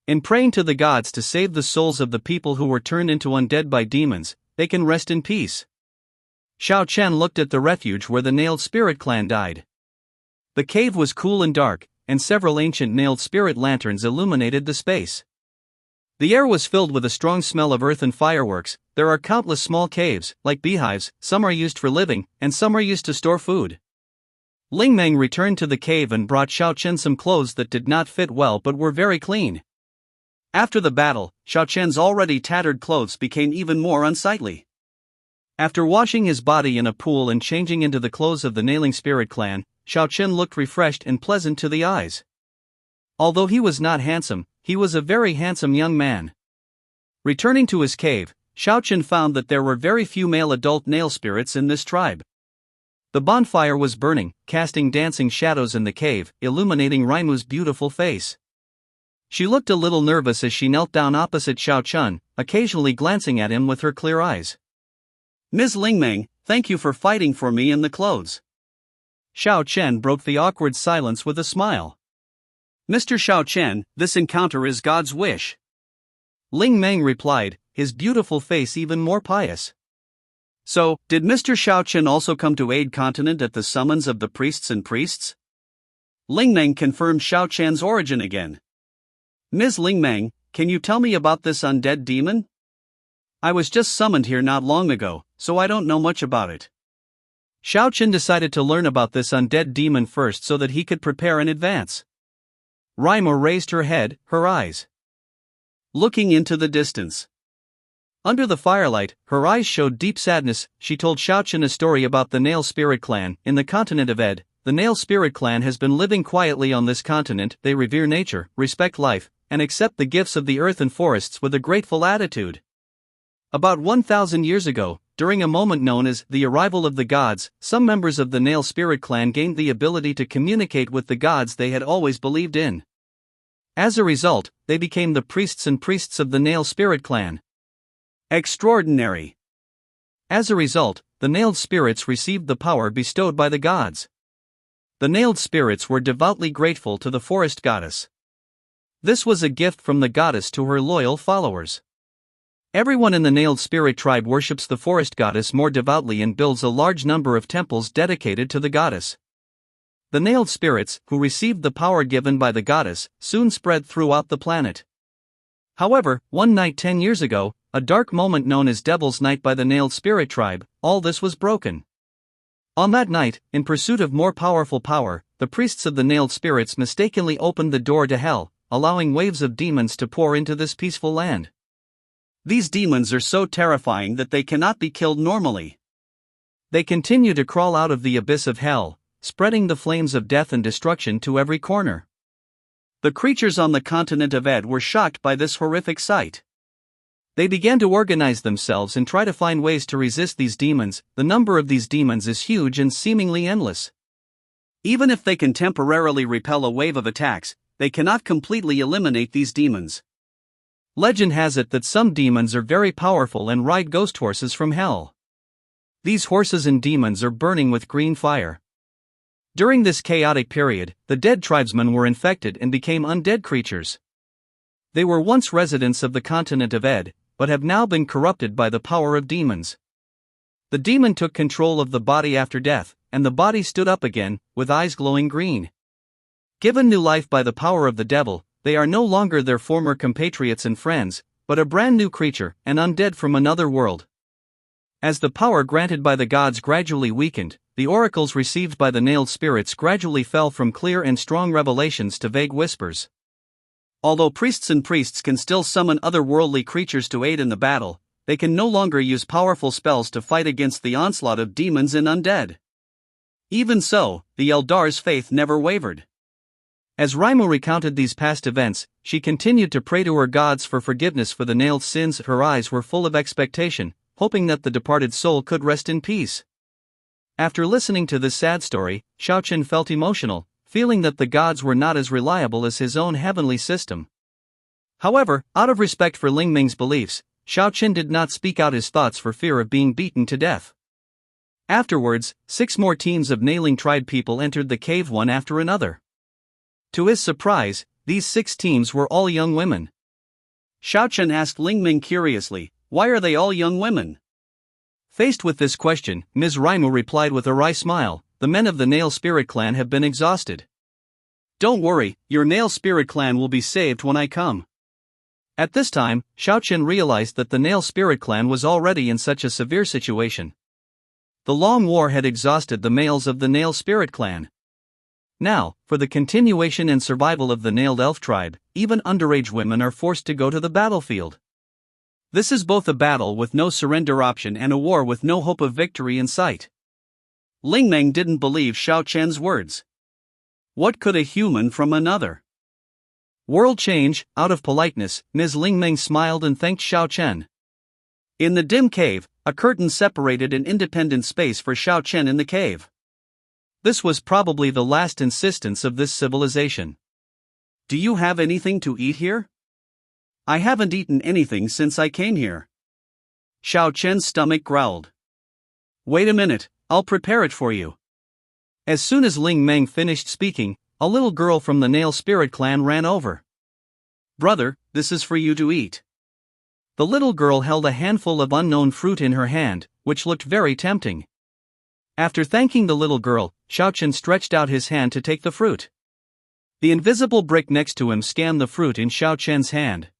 In praying to the gods to save the souls of the people who were turned into undead by demons, they can rest in peace. Xiao Chen looked at the refuge where the Nailed Spirit clan died. The cave was cool and dark, and several ancient Nailed Spirit lanterns illuminated the space. The air was filled with a strong smell of earth and fireworks. There are countless small caves, like beehives, some are used for living, and some are used to store food. Ling Meng returned to the cave and brought Xiao Chen some clothes that did not fit well but were very clean. After the battle, Xiao Chen's already tattered clothes became even more unsightly. After washing his body in a pool and changing into the clothes of the Nailing Spirit clan, Xiaochen looked refreshed and pleasant to the eyes. Although he was not handsome, he was a very handsome young man. Returning to his cave, Xiaochen found that there were very few male adult nail spirits in this tribe. The bonfire was burning, casting dancing shadows in the cave, illuminating Raimu's beautiful face. She looked a little nervous as she knelt down opposite Xiaochen, occasionally glancing at him with her clear eyes. "Ms. Lingmeng, thank you for fighting for me in the clothes." Xiaochen broke the awkward silence with a smile. "Mr. Xiaochen, this encounter is God's wish." Lingmeng replied, his beautiful face even more pious. "So, did Mr. Xiaochen also come to aid continent at the summons of the priests and priests?" Lingmeng confirmed Xiaochen's origin again. "Ms. Lingmeng, can you tell me about this undead demon? I was just summoned here not long ago, so I don't know much about it." Xiaochen decided to learn about this undead demon first so that he could prepare in advance. Raimu raised her head, her eyes looking into the distance. Under the firelight, her eyes showed deep sadness. She told Xiaochen a story about the Nail Spirit clan. In the continent of Ed, the Nail Spirit clan has been living quietly on this continent. They revere nature, respect life, and accept the gifts of the earth and forests with a grateful attitude. About 1,000 years ago, during a moment known as the arrival of the gods, some members of the Nail Spirit clan gained the ability to communicate with the gods they had always believed in. As a result, they became the priests and priests of the Nail Spirit clan. Extraordinary! As a result, the nailed spirits received the power bestowed by the gods. The nailed spirits were devoutly grateful to the forest goddess. This was a gift from the goddess to her loyal followers. Everyone in the nailed spirit tribe worships the forest goddess more devoutly and builds a large number of temples dedicated to the goddess. The nailed spirits, who received the power given by the goddess, soon spread throughout the planet. However, one night 10 years ago, a dark moment known as Devil's Night by the nailed spirit tribe, all this was broken. On that night, in pursuit of more powerful power, the priests of the nailed spirits mistakenly opened the door to hell, allowing waves of demons to pour into this peaceful land. These demons are so terrifying that they cannot be killed normally. They continue to crawl out of the abyss of hell, spreading the flames of death and destruction to every corner. The creatures on the continent of Ed were shocked by this horrific sight. They began to organize themselves and try to find ways to resist these demons. The number of these demons is huge and seemingly endless. Even if they can temporarily repel a wave of attacks, they cannot completely eliminate these demons. Legend has it that some demons are very powerful and ride ghost horses from hell. These horses and demons are burning with green fire. During this chaotic period, the dead tribesmen were infected and became undead creatures. They were once residents of the continent of Ed, but have now been corrupted by the power of demons. The demon took control of the body after death, and the body stood up again, with eyes glowing green. Given new life by the power of the devil, they are no longer their former compatriots and friends, but a brand new creature, an undead from another world. As the power granted by the gods gradually weakened, the oracles received by the nailed spirits gradually fell from clear and strong revelations to vague whispers. Although priests and priests can still summon otherworldly creatures to aid in the battle, they can no longer use powerful spells to fight against the onslaught of demons and undead. Even so, the Eldar's faith never wavered. As Raimu recounted these past events, she continued to pray to her gods for forgiveness for the nailed sins. Her eyes were full of expectation, hoping that the departed soul could rest in peace. After listening to this sad story, Xiaochen felt emotional, feeling that the gods were not as reliable as his own heavenly system. However, out of respect for Lingming's beliefs, Xiaochen did not speak out his thoughts for fear of being beaten to death. Afterwards, 6 more teams of nailing tribe people entered the cave one after another. To his surprise, these 6 teams were all young women. Xiaochen asked Lingming curiously, "Why are they all young women?" Faced with this question, Ms. Raimu replied with a wry smile, "The men of the Nail Spirit clan have been exhausted. Don't worry, your Nail Spirit clan will be saved when I come." At this time, Xiaochen realized that the Nail Spirit clan was already in such a severe situation. The long war had exhausted the males of the Nail Spirit clan. Now, for the continuation and survival of the Nailed Elf tribe, even underage women are forced to go to the battlefield. This is both a battle with no surrender option and a war with no hope of victory in sight. Ling Meng didn't believe Xiao Chen's words. What could a human from another world change? Out of politeness, Ms. Ling Meng smiled and thanked Xiao Chen. In the dim cave, a curtain separated an independent space for Xiao Chen in the cave. This was probably the last insistence of this civilization. Do you have anything to eat here? I haven't eaten anything since I came here. Xiao Chen's stomach growled. Wait a minute, I'll prepare it for you. As soon as Ling Meng finished speaking, a little girl from the Nail Spirit clan ran over. Brother, this is for you to eat. The little girl held a handful of unknown fruit in her hand, which looked very tempting. After thanking the little girl, Xiao Chen stretched out his hand to take the fruit. The invisible brick next to him scanned the fruit in Xiao Chen's hand.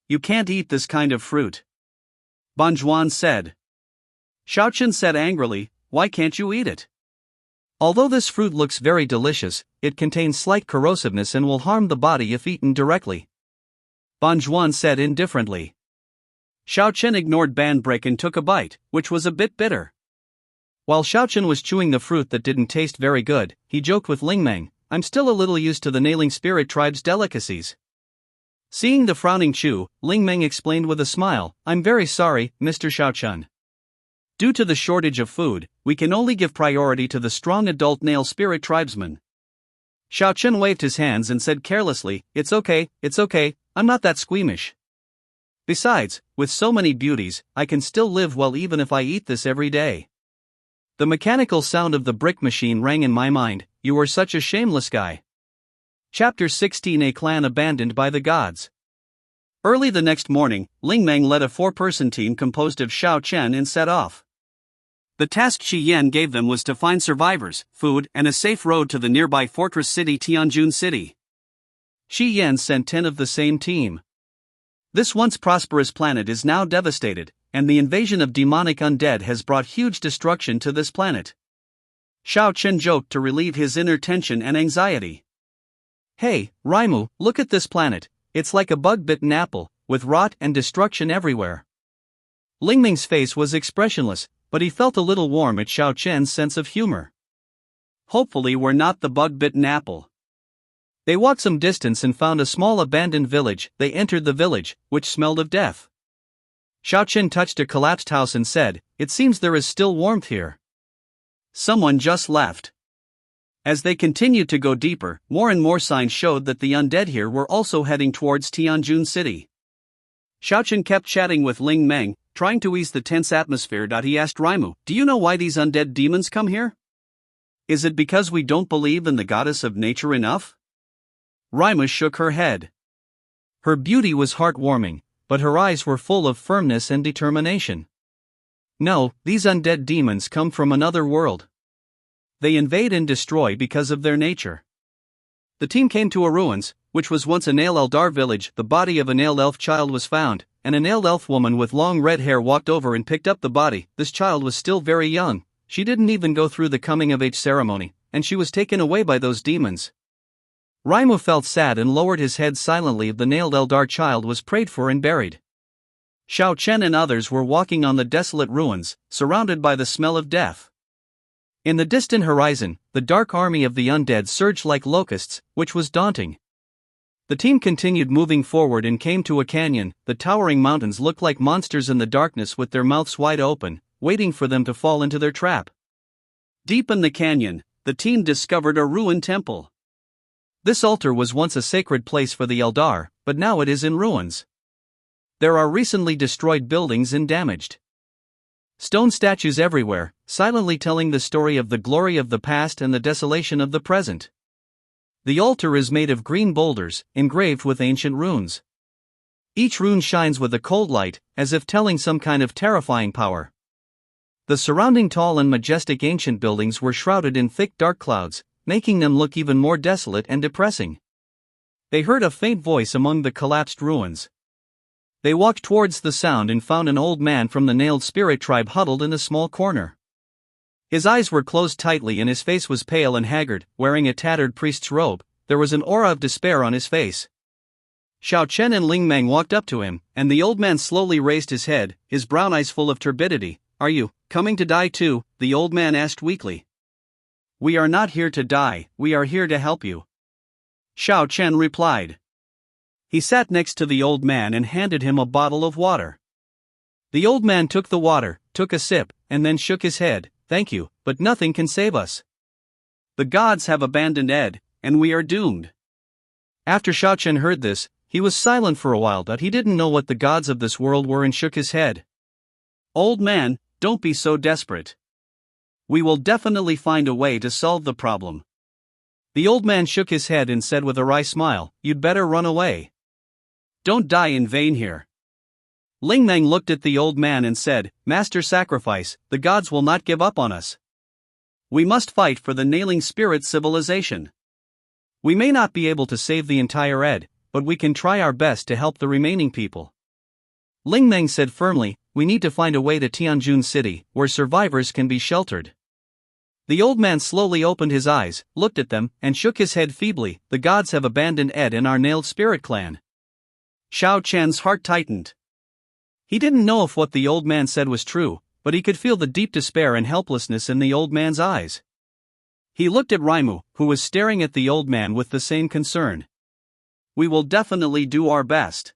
You can't eat this kind of fruit, Ban Zhuan said. Xiao Chen said angrily, why can't you eat it? Although this fruit looks very delicious, it contains slight corrosiveness and will harm the body if eaten directly, Ban Zhuan said indifferently. Xiao Chen ignored Ban Brick and took a bite, which was a bit bitter. While Xiao Chen was chewing the fruit that didn't taste very good, he joked with Ling Meng, I'm still a little used to the Nailing Spirit tribe's delicacies. Seeing the frowning Chu, Ling Meng explained with a smile, I'm very sorry, Mr. Xiao Chen. Due to the shortage of food, we can only give priority to the strong adult Nail Spirit tribesmen. Xiao Chen waved his hands and said carelessly, it's okay, I'm not that squeamish. Besides, with so many beauties, I can still live well even if I eat this every day. The mechanical sound of the brick machine rang in my mind, you are such a shameless guy. Chapter 16 A Clan Abandoned by the Gods. Early the next morning, Ling Meng led a 4-person team composed of Xiao Chen and set off. The task Shi Yan gave them was to find survivors, food, and a safe road to the nearby fortress city Tianjun City. Shi Yan sent 10 of the same team. This once prosperous planet is now devastated, and the invasion of demonic undead has brought huge destruction to this planet. Xiao Chen joked to relieve his inner tension and anxiety. Hey, Raimu, look at this planet, it's like a bug-bitten apple, with rot and destruction everywhere. Ling Meng's face was expressionless, but he felt a little warm at Xiao Chen's sense of humor. Hopefully we're not the bug-bitten apple. They walked some distance and found a small abandoned village. They entered the village, which smelled of death. Xiao Chen touched a collapsed house and said, it seems there is still warmth here. Someone just left. As they continued to go deeper, more and more signs showed that the undead here were also heading towards Tianjun City. Xiao Chen kept chatting with Ling Meng, trying to ease the tense atmosphere. He asked Raimu, do you know why these undead demons come here? Is it because we don't believe in the goddess of nature enough? Raimu shook her head. Her beauty was heartwarming, but her eyes were full of firmness and determination. No, these undead demons come from another world. They invade and destroy because of their nature. The team came to a ruins, which was once a Nail Eldar village. The body of a Nail Elf child was found, and a Nail Elf woman with long red hair walked over and picked up the body. This child was still very young, she didn't even go through the coming-of-age ceremony, and she was taken away by those demons. Raimu felt sad and lowered his head silently. The Nailed Eldar child was prayed for and buried. Xiao Chen and others were walking on the desolate ruins, surrounded by the smell of death. In the distant horizon, the dark army of the undead surged like locusts, which was daunting. The team continued moving forward and came to a canyon. The towering mountains looked like monsters in the darkness with their mouths wide open, waiting for them to fall into their trap. Deep in the canyon, the team discovered a ruined temple. This altar was once a sacred place for the Eldar, but now it is in ruins. There are recently destroyed buildings and damaged stone statues everywhere, silently telling the story of the glory of the past and the desolation of the present. The altar is made of green boulders, engraved with ancient runes. Each rune shines with a cold light, as if telling some kind of terrifying power. The surrounding tall and majestic ancient buildings were shrouded in thick dark clouds, making them look even more desolate and depressing. They heard a faint voice among the collapsed ruins. They walked towards the sound and found an old man from the Nailed Spirit tribe huddled in a small corner. His eyes were closed tightly and his face was pale and haggard. Wearing a tattered priest's robe, there was an aura of despair on his face. Xiao Chen and Ling Meng walked up to him, and the old man slowly raised his head, his brown eyes full of turbidity. "Are you coming to die too?" the old man asked weakly. "We are not here to die, we are here to help you," Xiao Chen replied. He sat next to the old man and handed him a bottle of water. The old man took the water, took a sip, and then shook his head. "Thank you, but nothing can save us. The gods have abandoned Ed, and we are doomed." After Xiao Chen heard this, he was silent for a while, but he didn't know what the gods of this world were and shook his head. "Old man, don't be so desperate. We will definitely find a way to solve the problem." The old man shook his head and said with a wry smile, "You'd better run away. Don't die in vain here." Ling Meng looked at the old man and said, "Master Sacrifice, the gods will not give up on us. We must fight for the nailing spirit civilization. We may not be able to save the entire Ed, but we can try our best to help the remaining people." Ling Meng said firmly, "We need to find a way to Tianjun City, where survivors can be sheltered." The old man slowly opened his eyes, looked at them, and shook his head feebly. "The gods have abandoned Ed and our nailed spirit clan." Xiao Chen's heart tightened. He didn't know if what the old man said was true, but he could feel the deep despair and helplessness in the old man's eyes. He looked at Raimu, who was staring at the old man with the same concern. "We will definitely do our best,"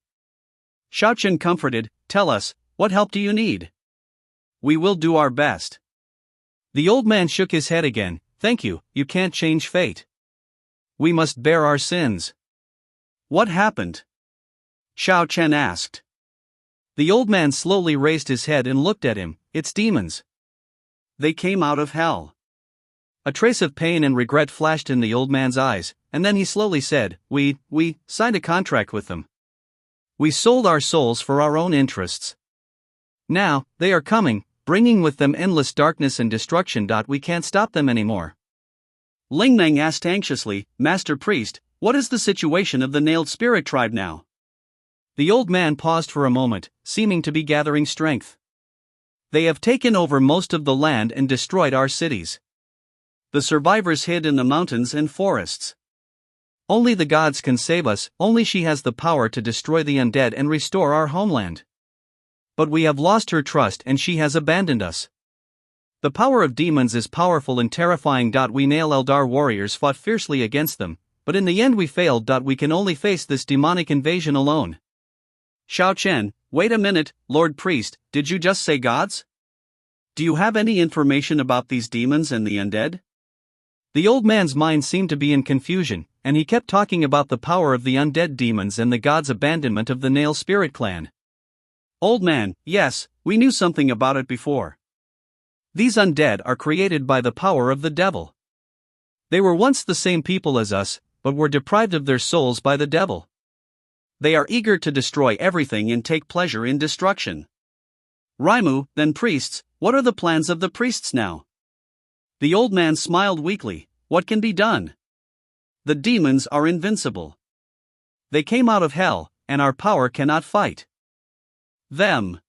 Xiao Chen comforted. "Tell us, what help do you need? We will do our best." The old man shook his head again. "Thank you, you can't change fate. We must bear our sins." "What happened?" Xiao Chen asked. The old man slowly raised his head and looked at him. "It's demons. They came out of hell." A trace of pain and regret flashed in the old man's eyes, and then he slowly said, We signed a contract with them. We sold our souls for our own interests. Now, they are coming, bringing with them endless darkness and destruction. We can't stop them anymore." Ling Meng asked anxiously, "Master Priest, what is the situation of the Nailed Spirit tribe now?" The old man paused for a moment, seeming to be gathering strength. "They have taken over most of the land and destroyed our cities. The survivors hid in the mountains and forests. Only the gods can save us, only she has the power to destroy the undead and restore our homeland. But we have lost her trust and she has abandoned us. The power of demons is powerful and terrifying. We Nail Eldar warriors fought fiercely against them, but in the end we failed. We can only face this demonic invasion alone." Xiao Chen, wait a minute, Lord Priest, did you just say gods? Do you have any information about these demons and the undead? The old man's mind seemed to be in confusion, and he kept talking about the power of the undead demons and the gods' abandonment of the Nail Spirit clan. Old man, yes, we knew something about it before. These undead are created by the power of the devil. They were once the same people as us, but were deprived of their souls by the devil. They are eager to destroy everything and take pleasure in destruction. Raimu, then priests, what are the plans of the priests now? The old man smiled weakly. What can be done? The demons are invincible. They came out of hell, and our power cannot fight them.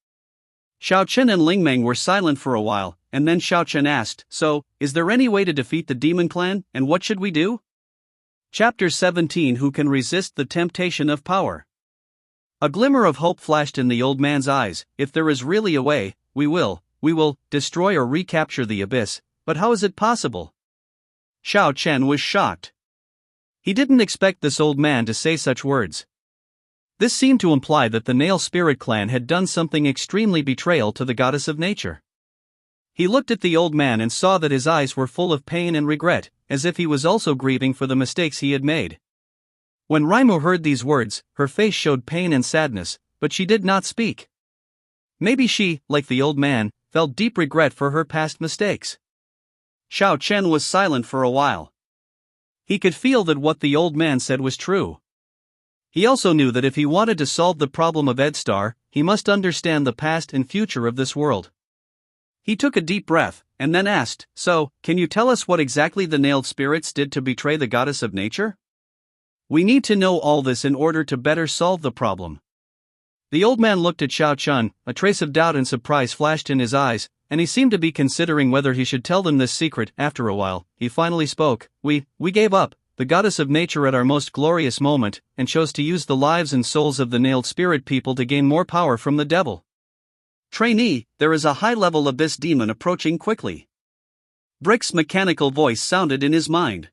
Xiao Chen and Ling Meng were silent for a while, and then Xiao Chen asked, "So, is there any way to defeat the demon clan, and what should we do?" Chapter 17. Who can resist the temptation of power? A glimmer of hope flashed in the old man's eyes. "If there is really a way, we will destroy or recapture the abyss, but how is it possible?" Xiao Chen was shocked. He didn't expect this old man to say such words. This seemed to imply that the Nail Spirit clan had done something extremely betrayal to the goddess of nature. He looked at the old man and saw that his eyes were full of pain and regret, as if he was also grieving for the mistakes he had made. When Raimu heard these words, her face showed pain and sadness, but she did not speak. Maybe she, like the old man, felt deep regret for her past mistakes. Xiao Chen was silent for a while. He could feel that what the old man said was true. He also knew that if he wanted to solve the problem of Edstar, he must understand the past and future of this world. He took a deep breath, and then asked, "So, can you tell us what exactly the nailed spirits did to betray the goddess of nature? We need to know all this in order to better solve the problem." The old man looked at Xiao Chen, a trace of doubt and surprise flashed in his eyes, and he seemed to be considering whether he should tell them this secret. After a while, he finally spoke, We gave up. the goddess of nature at our most glorious moment, and chose to use the lives and souls of the nailed spirit people to gain more power from the devil. Trainee, there is a high-level abyss demon approaching quickly. Brick's mechanical voice sounded in his mind.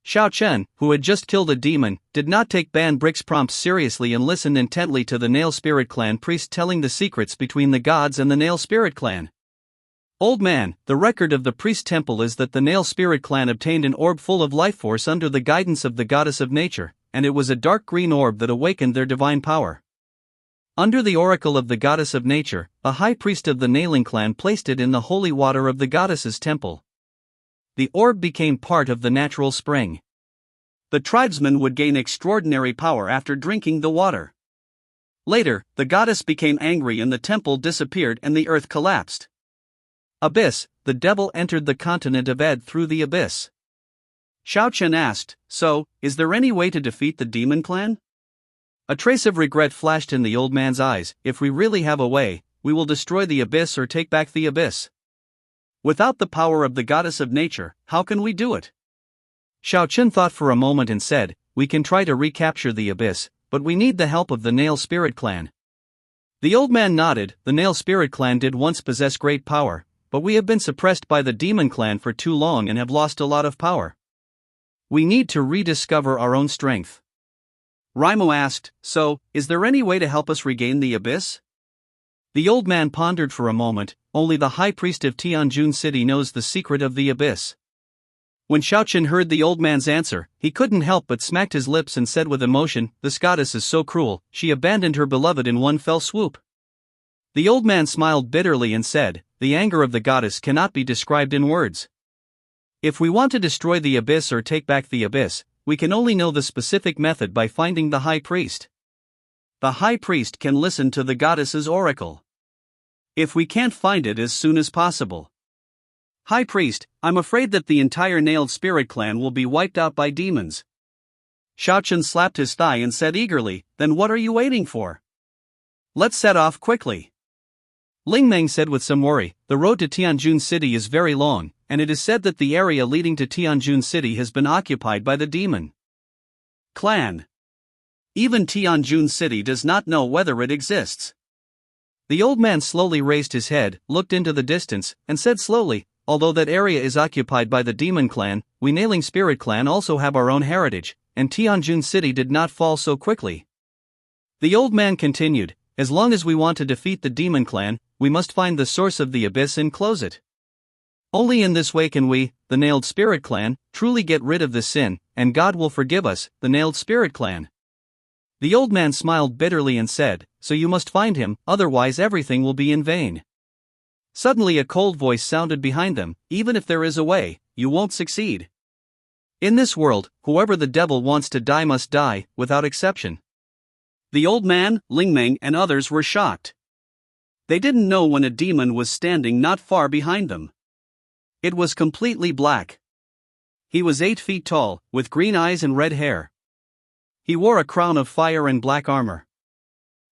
Xiao Chen, who had just killed a demon, did not take Ban Brick's prompts seriously and listened intently to the Nail Spirit Clan priest telling the secrets between the gods and the Nail Spirit Clan. Old man, the record of the priest temple is that the Nail Spirit Clan obtained an orb full of life force under the guidance of the goddess of nature, and it was a dark green orb that awakened their divine power. Under the oracle of the goddess of nature, the high priest of the Nailing Clan placed it in the holy water of the goddess's temple. The orb became part of the natural spring. The tribesmen would gain extraordinary power after drinking the water. Later, the goddess became angry and the temple disappeared and the earth collapsed. Abyss, the devil entered the continent of Ed through the abyss. Xiao Chen asked, so, is there any way to defeat the demon clan? A trace of regret flashed in the old man's eyes. If we really have a way, we will destroy the abyss or take back the abyss. Without the power of the goddess of nature, how can we do it? Xiao Chen thought for a moment and said, we can try to recapture the abyss, but we need the help of the Nail Spirit Clan. The old man nodded. The Nail Spirit Clan did once possess great power, but we have been suppressed by the Demon Clan for too long and have lost a lot of power. We need to rediscover our own strength. Raimo asked, so, is there any way to help us regain the abyss? The old man pondered for a moment. Only the high priest of Tianjun City knows the secret of the abyss. When Xiao Chen heard the old man's answer, he couldn't help but smacked his lips and said with emotion, this goddess is so cruel, she abandoned her beloved in one fell swoop. The old man smiled bitterly and said, the anger of the goddess cannot be described in words. If we want to destroy the abyss or take back the abyss, we can only know the specific method by finding the high priest. The high priest can listen to the goddess's oracle. If we can't find it as soon as possible. High priest, I'm afraid that the entire Nailed Spirit Clan will be wiped out by demons. Xiao Chen slapped his thigh and said eagerly, then what are you waiting for? Let's set off quickly. Ling Meng said with some worry, the road to Tianjun City is very long, and it is said that the area leading to Tianjun City has been occupied by the demon clan. Even Tianjun City does not know whether it exists. The old man slowly raised his head, looked into the distance, and said slowly, although that area is occupied by the Demon Clan, we Nailing Spirit Clan also have our own heritage, and Tianjun City did not fall so quickly. The old man continued, as long as we want to defeat the Demon Clan, we must find the source of the abyss and close it. Only in this way can we, the Nailed Spirit Clan, truly get rid of this sin, and God will forgive us, the Nailed Spirit Clan. The old man smiled bitterly and said, so you must find him, otherwise everything will be in vain. Suddenly a cold voice sounded behind them, even if there is a way, you won't succeed. In this world, whoever the devil wants to die must die, without exception. The old man, Ling Meng and others were shocked. They didn't know when a demon was standing not far behind them. It was completely black. He was 8 feet tall, with green eyes and red hair. He wore a crown of fire and black armor.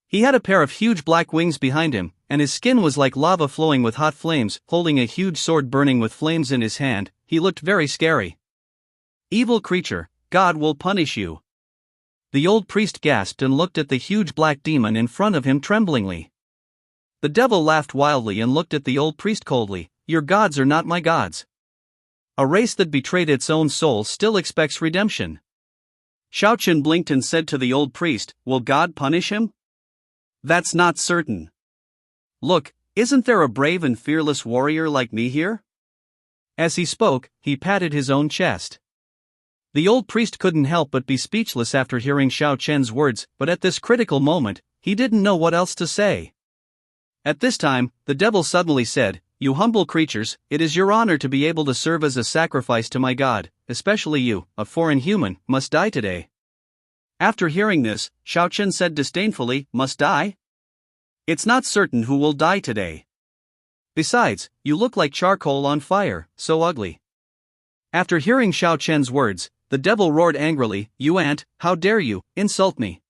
He had a pair of huge black wings behind him, and his skin was like lava flowing with hot flames. Holding a huge sword burning with flames in his hand, he looked very scary. Evil creature, God will punish you. The old priest gasped and looked at the huge black demon in front of him tremblingly. The devil laughed wildly and looked at the old priest coldly, your gods are not my gods. A race that betrayed its own soul still expects redemption. Xiao Chen blinked and said to the old priest, will God punish him? That's not certain. Look, isn't there a brave and fearless warrior like me here? As he spoke, he patted his own chest. The old priest couldn't help but be speechless after hearing Xiao Chen's words, but at this critical moment, he didn't know what else to say. At this time, the devil suddenly said, you humble creatures, it is your honor to be able to serve as a sacrifice to my God, especially you, a foreign human, must die today. After hearing this, Xiao Chen said disdainfully, must die? It's not certain who will die today. Besides, you look like charcoal on fire, so ugly. After hearing Xiao Chen's words, the devil roared angrily, you ant, how dare you, insult me.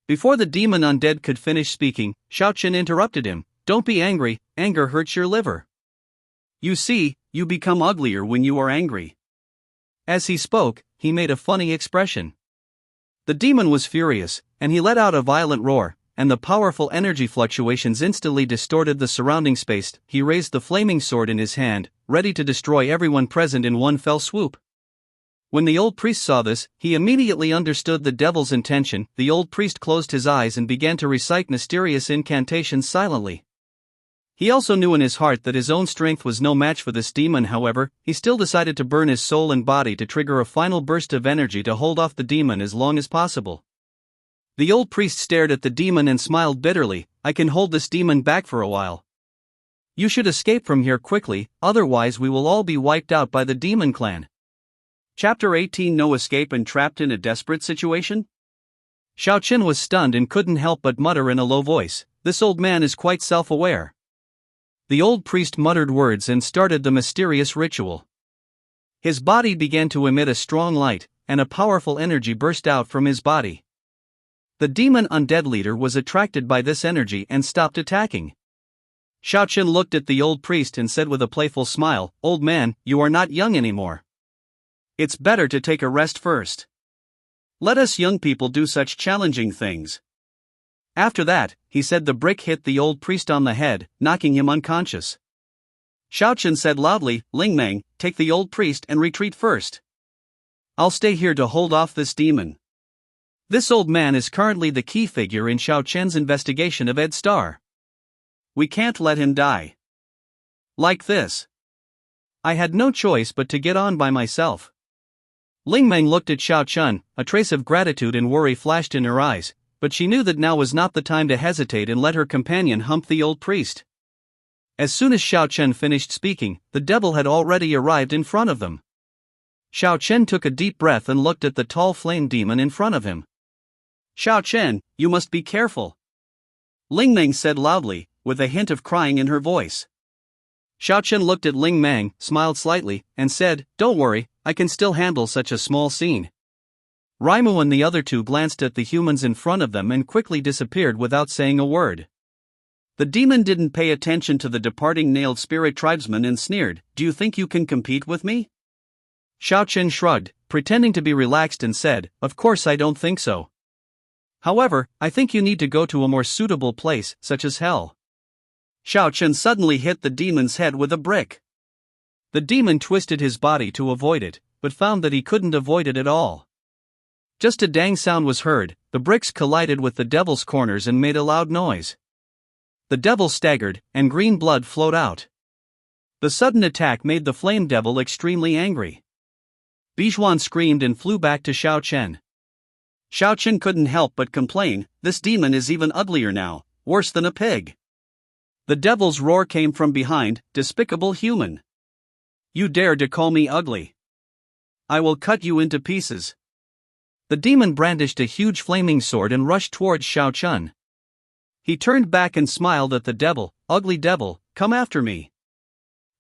Before the demon undead could finish speaking, Xiao Chen interrupted him, don't be angry, anger hurts your liver. You see, you become uglier when you are angry. As he spoke, he made a funny expression. The demon was furious, and he let out a violent roar, and the powerful energy fluctuations instantly distorted the surrounding space. He raised the flaming sword in his hand, ready to destroy everyone present in one fell swoop. When the old priest saw this, he immediately understood the devil's intention. The old priest closed his eyes and began to recite mysterious incantations silently. He also knew in his heart that his own strength was no match for this demon. However, he still decided to burn his soul and body to trigger a final burst of energy to hold off the demon as long as possible. The old priest stared at the demon and smiled bitterly. I can hold this demon back for a while. You should escape from here quickly, otherwise we will all be wiped out by the demon clan. Chapter 18. No escape and trapped in a desperate situation? Xiaoqin was stunned and couldn't help but mutter in a low voice, "This old man is quite self-aware." The old priest muttered words and started the mysterious ritual. His body began to emit a strong light, and a powerful energy burst out from his body. The demon undead leader was attracted by this energy and stopped attacking. Xiaoqin looked at the old priest and said with a playful smile, "Old man, you are not young anymore. It's better to take a rest first. Let us young people do such challenging things." After that, he said the brick hit the old priest on the head, knocking him unconscious. Xiaoqin said loudly, "Lingmeng, take the old priest and retreat first. I'll stay here to hold off this demon. This old man is currently the key figure in Xiaoqin's investigation of Ed Star. We can't let him die like this. I had no choice but to get on by myself." Lingmeng looked at Xiaoqin, a trace of gratitude and worry flashed in her eyes, but she knew that now was not the time to hesitate and let her companion hump the old priest. As soon as Xiaoqin finished speaking, the devil had already arrived in front of them. Xiaoqin took a deep breath and looked at the tall flame demon in front of him. "Xiaoqin, you must be careful," Lingmeng said loudly, with a hint of crying in her voice. Xiaoqin looked at Lingmeng, smiled slightly, and said, "Don't worry, I can still handle such a small scene." Raimu and the other two glanced at the humans in front of them and quickly disappeared without saying a word. The demon didn't pay attention to the departing nailed spirit tribesman and sneered, "Do you think you can compete with me?" Xiaoqin shrugged, pretending to be relaxed and said, "Of course I don't think so. However, I think you need to go to a more suitable place, such as hell." Xiaoqin suddenly hit the demon's head with a brick. The demon twisted his body to avoid it, but found that he couldn't avoid it at all. Just a dang sound was heard, the bricks collided with the devil's corners and made a loud noise. The devil staggered, and green blood flowed out. The sudden attack made the flame devil extremely angry. Bijuan screamed and flew back to Xiaoqin. Xiaoqin couldn't help but complain, "This demon is even uglier now, worse than a pig." The devil's roar came from behind, "Despicable human! You dare to call me ugly? I will cut you into pieces." The demon brandished a huge flaming sword and rushed towards Xiaoqin. He turned back and smiled at the devil, "Ugly devil, come after me."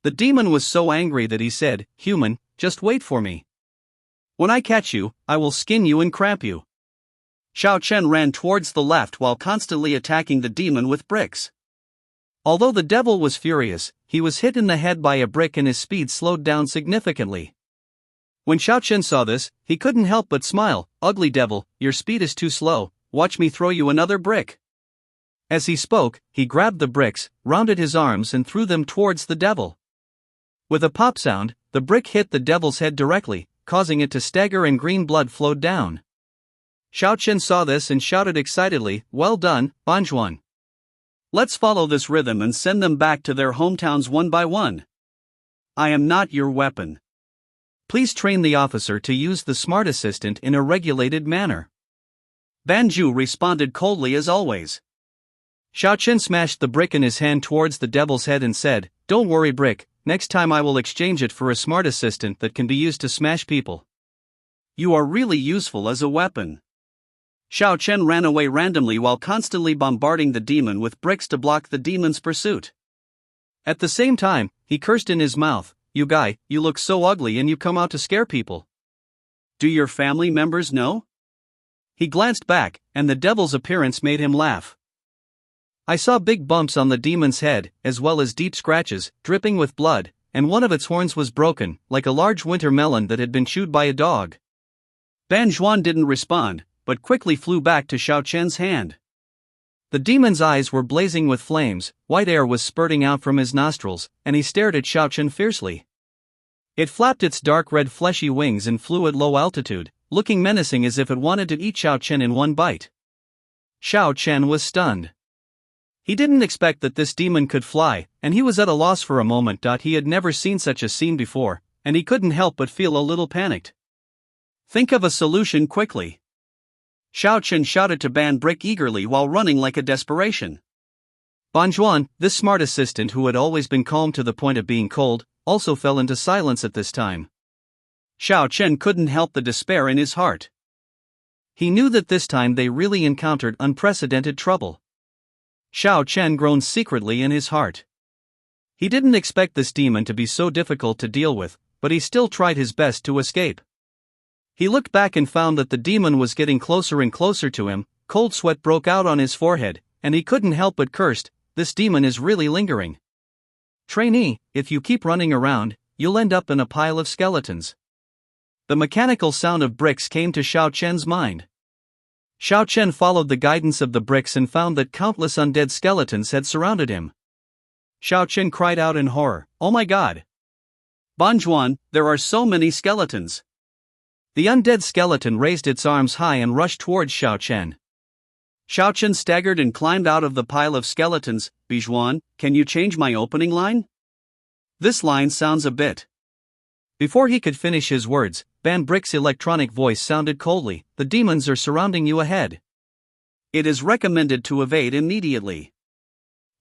The demon was so angry that he said, "Human, just wait for me. When I catch you, I will skin you and cramp you." Xiaoqin ran towards the left while constantly attacking the demon with bricks. Although the devil was furious, he was hit in the head by a brick and his speed slowed down significantly. When Xiaoqin saw this, he couldn't help but smile, "Ugly devil, your speed is too slow, watch me throw you another brick." As he spoke, he grabbed the bricks, rounded his arms and threw them towards the devil. With a pop sound, the brick hit the devil's head directly, causing it to stagger and green blood flowed down. Xiaoqin saw this and shouted excitedly, "Well done, Banjuan. Let's follow this rhythm and send them back to their hometowns one by one. I am not your weapon. Please train the officer to use the smart assistant in a regulated manner." Banju responded coldly as always. Xiaoqin smashed the brick in his hand towards the devil's head and said, "Don't worry, brick, next time I will exchange it for a smart assistant that can be used to smash people. You are really useful as a weapon." Xiaoqin ran away randomly while constantly bombarding the demon with bricks to block the demon's pursuit. At the same time, he cursed in his mouth, "You guy, you look so ugly and you come out to scare people. Do your family members know?" He glanced back, and the devil's appearance made him laugh. "I saw big bumps on the demon's head, as well as deep scratches, dripping with blood, and one of its horns was broken, like a large winter melon that had been chewed by a dog. Ban Zhuan didn't respond, but quickly flew back to Xiao Chen's hand. The demon's eyes were blazing with flames, white air was spurting out from his nostrils, and he stared at Xiao Chen fiercely. It flapped its dark red fleshy wings and flew at low altitude, looking menacing as if it wanted to eat Xiao Chen in one bite. Xiao Chen was stunned. He didn't expect that this demon could fly, and he was at a loss for a moment. He had never seen such a scene before, and he couldn't help but feel a little panicked. Think of a solution quickly. Xiao Chen shouted to Ban Brick eagerly while running like a desperation. Ban Zhuan, this smart assistant who had always been calm to the point of being cold, also fell into silence at this time. Xiao Chen couldn't help the despair in his heart. He knew that this time they really encountered unprecedented trouble. Xiao Chen groaned secretly in his heart. He didn't expect this demon to be so difficult to deal with, but he still tried his best to escape. He looked back and found that the demon was getting closer and closer to him. Cold sweat broke out on his forehead, and he couldn't help but curse, "This demon is really lingering. Trainee, if you keep running around, you'll end up in a pile of skeletons." The mechanical sound of bricks came to Xiao Chen's mind. Xiao Chen followed the guidance of the bricks and found that countless undead skeletons had surrounded him. Xiao Chen cried out in horror, "Oh my god! Ban Zhuan, there are so many skeletons!" The undead skeleton raised its arms high and rushed towards Xiao Chen. Xiao Chen staggered and climbed out of the pile of skeletons. "Bizhuan, can you change my opening line? This line sounds a bit..." Before he could finish his words, Ban Brick's electronic voice sounded coldly, "The demons are surrounding you ahead. It is recommended to evade immediately."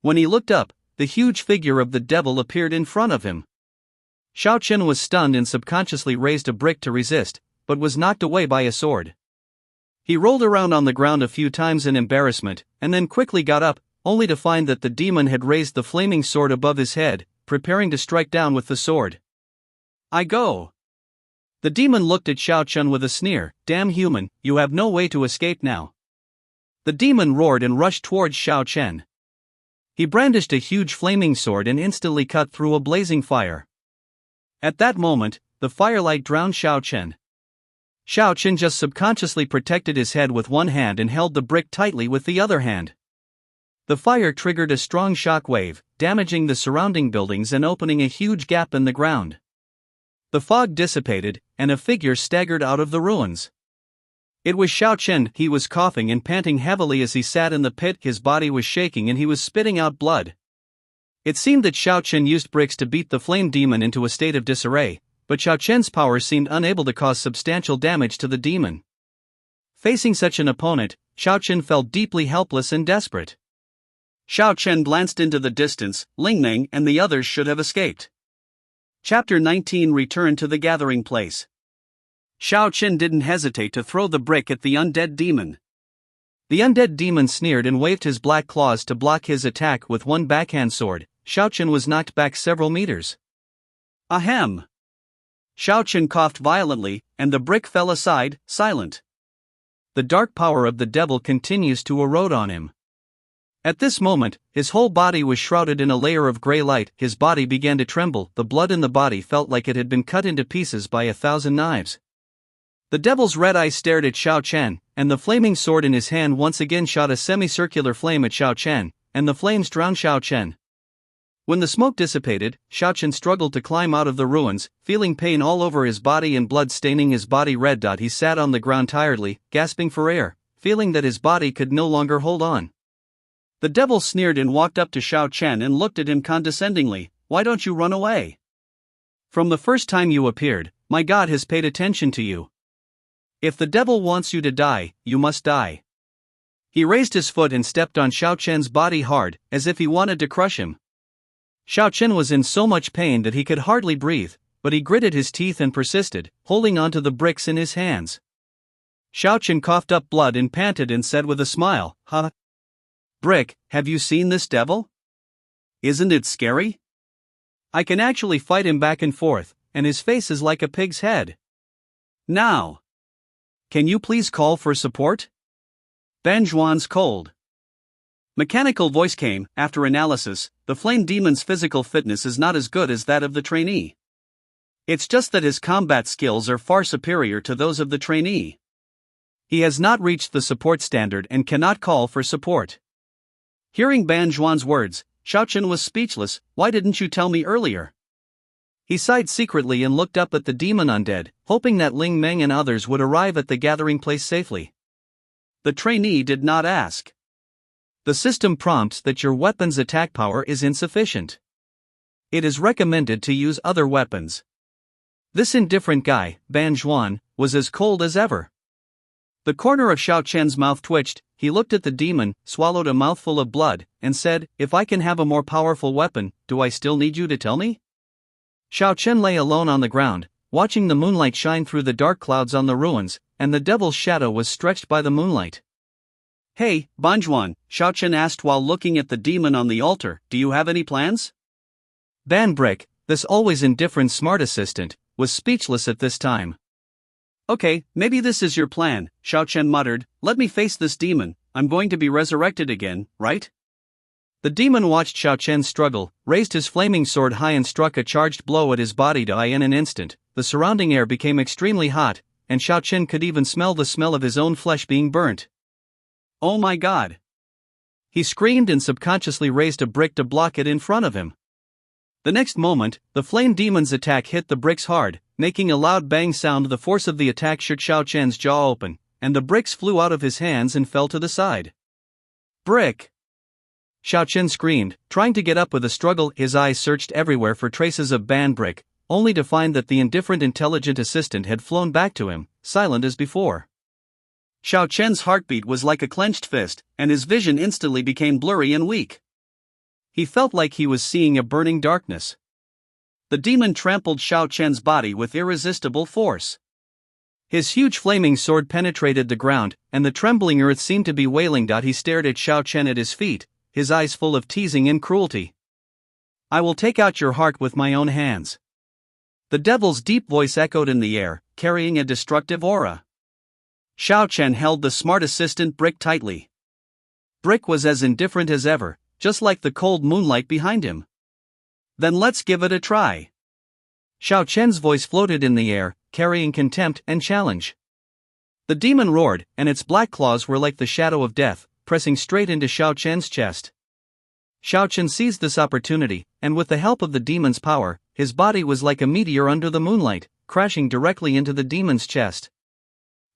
When he looked up, the huge figure of the devil appeared in front of him. Xiao Chen was stunned and subconsciously raised a brick to resist, but was knocked away by a sword. He rolled around on the ground a few times in embarrassment, and then quickly got up, only to find that the demon had raised the flaming sword above his head, preparing to strike down with the sword. "I go." The demon looked at Xiao Chen with a sneer, "Damn human, you have no way to escape now." The demon roared and rushed towards Xiao Chen. He brandished a huge flaming sword and instantly cut through a blazing fire. At that moment, the firelight drowned Xiao Chen. Xiao Chen just subconsciously protected his head with one hand and held the brick tightly with the other hand. The fire triggered a strong shock wave, damaging the surrounding buildings and opening a huge gap in the ground. The fog dissipated, and a figure staggered out of the ruins. It was Xiao Chen. He was coughing and panting heavily as he sat in the pit. His body was shaking and he was spitting out blood. It seemed that Xiao Chen used bricks to beat the flame demon into a state of disarray, but Xiao Chen's power seemed unable to cause substantial damage to the demon. Facing such an opponent, Xiao Chen felt deeply helpless and desperate. Xiao Chen glanced into the distance. Ling Meng and the others should have escaped. Chapter 19. Return to the gathering place. Xiao Chen didn't hesitate to throw the brick at the undead demon. The undead demon sneered and waved his black claws to block his attack with one backhand sword. Xiao Chen was knocked back several meters. Ahem! Xiao Chen coughed violently, and the brick fell aside, silent. The dark power of the devil continues to erode on him. At this moment, his whole body was shrouded in a layer of gray light. His body began to tremble. The blood in the body felt like it had been cut into pieces by 1,000 knives. The devil's red eyes stared at Xiao Chen, and the flaming sword in his hand once again shot a semicircular flame at Xiao Chen, and the flames drowned Xiao Chen. When the smoke dissipated, Xiao Chen struggled to climb out of the ruins, feeling pain all over his body and blood staining his body red. He sat on the ground tiredly, gasping for air, feeling that his body could no longer hold on. The devil sneered and walked up to Xiao Chen and looked at him condescendingly. "Why don't you run away? From the first time you appeared, my God has paid attention to you. If the devil wants you to die, you must die." He raised his foot and stepped on Xiao Chen's body hard, as if he wanted to crush him. Xiao Chen was in so much pain that he could hardly breathe, but he gritted his teeth and persisted, holding onto the bricks in his hands. Xiao Chen coughed up blood and panted and said with a smile, "Huh? Brick, have you seen this devil? Isn't it scary? I can actually fight him back and forth, and his face is like a pig's head. Now, can you please call for support? Ban Zhuan's cold." Mechanical voice came. After analysis, the flame demon's physical fitness is not as good as that of the trainee. It's just that his combat skills are far superior to those of the trainee. He has not reached the support standard and cannot call for support. Hearing Ban Zhuan's words, Xiaochen was speechless. Why didn't you tell me earlier? He sighed secretly and looked up at the demon undead, hoping that Ling Meng and others would arrive at the gathering place safely. The trainee did not ask. The system prompts that your weapon's attack power is insufficient. It is recommended to use other weapons. This indifferent guy, Ban Zhuan, was as cold as ever. The corner of Xiaochen's mouth twitched. He looked at the demon, swallowed a mouthful of blood, and said, "If I can have a more powerful weapon, do I still need you to tell me?" Xiaochen lay alone on the ground, watching the moonlight shine through the dark clouds on the ruins, and the devil's shadow was stretched by the moonlight. "Hey, Banjuan," Xiaochen asked while looking at the demon on the altar, "do you have any plans?" Ban Brick, this always indifferent smart assistant, was speechless at this time. "Okay, maybe this is your plan," Xiaochen muttered. "Let me face this demon. I'm going to be resurrected again, right?" The demon watched Xiaochen struggle, raised his flaming sword high and struck a charged blow at his body. In an instant, the surrounding air became extremely hot, and Xiaochen could even smell the smell of his own flesh being burnt. "Oh my god!" He screamed and subconsciously raised a brick to block it in front of him. The next moment, the flame demon's attack hit the bricks hard, making a loud bang sound. The force of the attack shook Xiaochen's jaw open, and the bricks flew out of his hands and fell to the side. "Brick!" Xiaochen screamed, trying to get up with a struggle. His eyes searched everywhere for traces of Ban Brick, only to find that the indifferent intelligent assistant had flown back to him, silent as before. Xiaochen's heartbeat was like a clenched fist, and his vision instantly became blurry and weak. He felt like he was seeing a burning darkness. The demon trampled Xiaochen's body with irresistible force. His huge flaming sword penetrated the ground, and the trembling earth seemed to be wailing. He stared at Xiaochen at his feet, his eyes full of teasing and cruelty. "I will take out your heart with my own hands." The devil's deep voice echoed in the air, carrying a destructive aura. Xiaochen held the smart assistant Brick tightly. Brick was as indifferent as ever, just like the cold moonlight behind him. "Then let's give it a try." Xiaochen's voice floated in the air, carrying contempt and challenge. The demon roared, and its black claws were like the shadow of death, pressing straight into Xiaochen's chest. Xiaochen seized this opportunity, and with the help of the demon's power, his body was like a meteor under the moonlight, crashing directly into the demon's chest.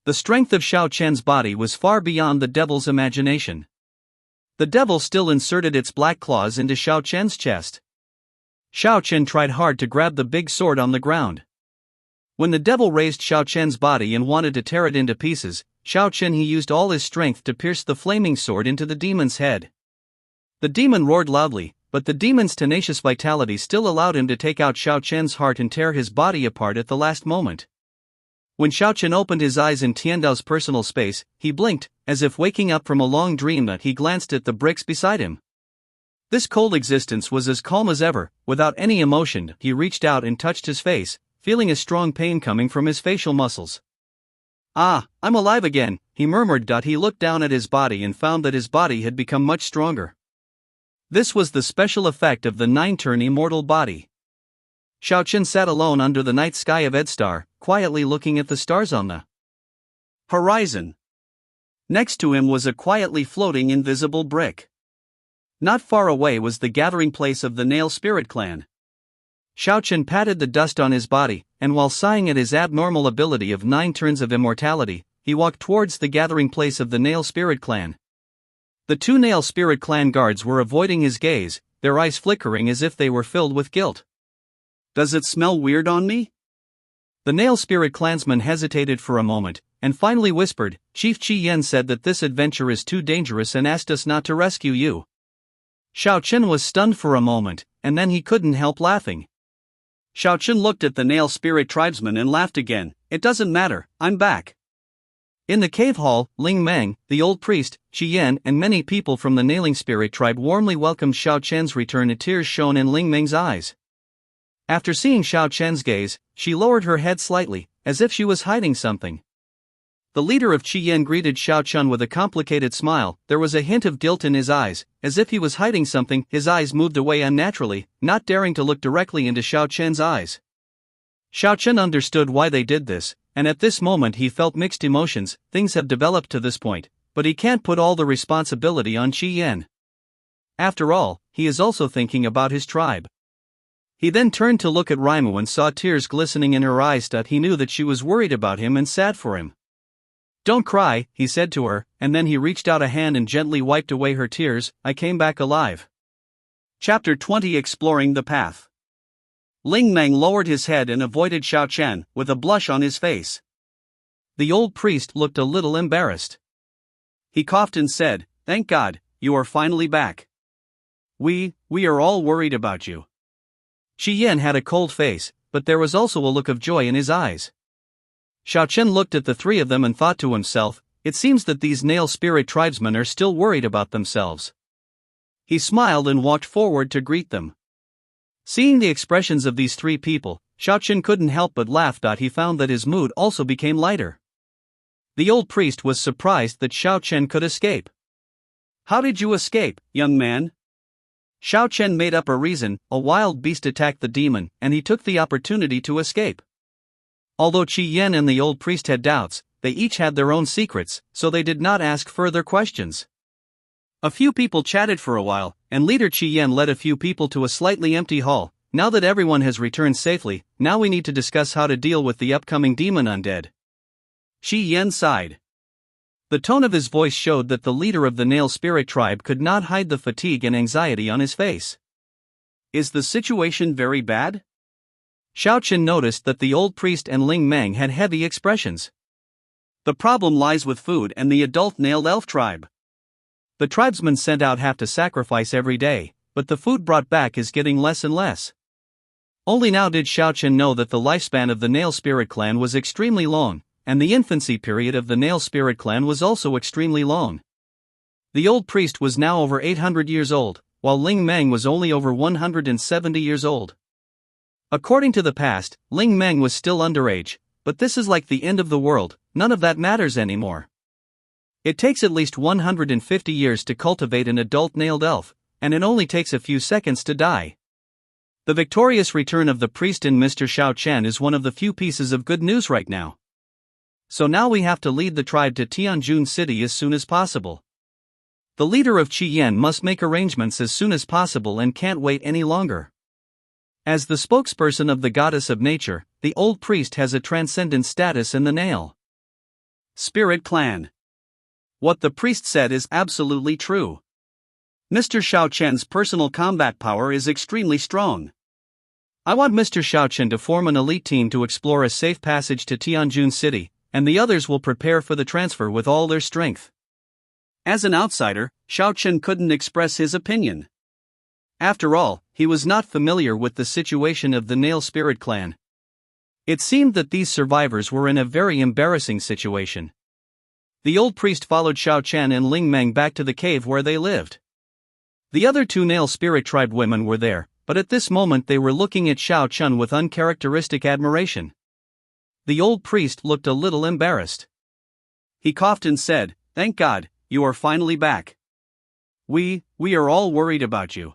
The strength of Xiaochen's body was far beyond the devil's imagination. The devil still inserted its black claws into Xiaochen's chest. Xiaochen tried hard to grab the big sword on the ground. When the devil raised Xiaochen's body and wanted to tear it into pieces, Xiaochen used all his strength to pierce the flaming sword into the demon's head. The demon roared loudly, but the demon's tenacious vitality still allowed him to take out Xiaochen's heart and tear his body apart at the last moment. When Xiaochen opened his eyes in Tiandao's personal space, he blinked, as if waking up from a long dream. He glanced at the bricks beside him. This cold existence was as calm as ever, without any emotion. He reached out and touched his face, feeling a strong pain coming from his facial muscles. "Ah, I'm alive again," he murmured. He looked down at his body and found that his body had become much stronger. This was the special effect of the 9-turn immortal body. Xiaochen sat alone under the night sky of Edstar, quietly looking at the stars on the horizon. Next to him was a quietly floating invisible brick. Not far away was the gathering place of the Nail Spirit clan. Xiaochen patted the dust on his body, and while sighing at his abnormal ability of 9 turns of immortality, he walked towards the gathering place of the Nail Spirit clan. The 2 Nail Spirit clan guards were avoiding his gaze, their eyes flickering as if they were filled with guilt. "Does it smell weird on me?" The Nail Spirit clansman hesitated for a moment, and finally whispered, "Chief Qi Yan said that this adventure is too dangerous and asked us not to rescue you." Xiaochen was stunned for a moment, and then he couldn't help laughing. Xiaochen looked at the Nail Spirit tribesman and laughed again. "It doesn't matter, I'm back." In the cave hall, Ling Meng, the old priest, Qi Yan, and many people from the Nailing Spirit tribe warmly welcomed Xiaochen's return. Tears shone in Ling Meng's eyes. After seeing Xiaochen's gaze, she lowered her head slightly, as if she was hiding something. The leader of Qi Yan greeted Xiao Chun with a complicated smile. There was a hint of guilt in his eyes, as if he was hiding something. His eyes moved away unnaturally, not daring to look directly into Xiao Chen's eyes. Xiao Chen understood why they did this, and at this moment he felt mixed emotions. Things have developed to this point, but he can't put all the responsibility on Qi Yan. After all, he is also thinking about his tribe. He then turned to look at Raimu and saw tears glistening in her eyes. He knew that she was worried about him and sad for him. "Don't cry," he said to her, and then he reached out a hand and gently wiped away her tears. "I came back alive." Chapter 20 Exploring the Path. Ling Meng lowered his head and avoided Xiao Chen, with a blush on his face. The old priest looked a little embarrassed. He coughed and said, "Thank God, you are finally back. We are all worried about you." Qi Yan had a cold face, but there was also a look of joy in his eyes. Xiao Chen looked at the three of them and thought to himself, it seems that these Nail Spirit tribesmen are still worried about themselves. He smiled and walked forward to greet them. Seeing the expressions of these three people, Xiao Chen couldn't help but laugh. He found that his mood also became lighter. The old priest was surprised that Xiao Chen could escape. "How did you escape, young man?" Xiao Chen made up a reason. "A wild beast attacked the demon, and he took the opportunity to escape." Although Qi Yan and the old priest had doubts, they each had their own secrets, so they did not ask further questions. A few people chatted for a while, and leader Qi Yan led a few people to a slightly empty hall. "Now that everyone has returned safely, now we need to discuss how to deal with the upcoming demon undead." Qi Yan sighed. The tone of his voice showed that the leader of the Nail Spirit tribe could not hide the fatigue and anxiety on his face. "Is the situation very bad?" Xiao Chen noticed that the old priest and Ling Meng had heavy expressions. "The problem lies with food and the adult nailed elf tribe. The tribesmen sent out have to sacrifice every day, but the food brought back is getting less and less." Only now did Xiao Chen know that the lifespan of the Nail Spirit clan was extremely long, and the infancy period of the Nail Spirit clan was also extremely long. The old priest was now over 800 years old, while Ling Meng was only over 170 years old. According to the past, Ling Meng was still underage, but this is like the end of the world. None of that matters anymore. It takes at least 150 years to cultivate an adult nailed elf, and it only takes a few seconds to die. The victorious return of the priest and Mr. Xiao Chen is one of the few pieces of good news right now. So now we have to lead the tribe to Tianjun City as soon as possible. The leader of Qi Yan must make arrangements as soon as possible and can't wait any longer. As the spokesperson of the goddess of nature, the old priest has a transcendent status in the Nail Spirit clan. What the priest said is absolutely true. Mr. Xiao Chen's personal combat power is extremely strong. I want Mr. Xiao Chen to form an elite team to explore a safe passage to Tianjun City, and the others will prepare for the transfer with all their strength. As an outsider, Xiao Chen couldn't express his opinion. After all, he was not familiar with the situation of the Nail Spirit clan. It seemed that these survivors were in a very embarrassing situation. The old priest followed Xiao Chen and Ling Meng back to the cave where they lived. The other two Nail Spirit tribe women were there, but at this moment they were looking at Xiao Chen with uncharacteristic admiration. The old priest looked a little embarrassed. He coughed and said, "Thank God, you are finally back. We are all worried about you."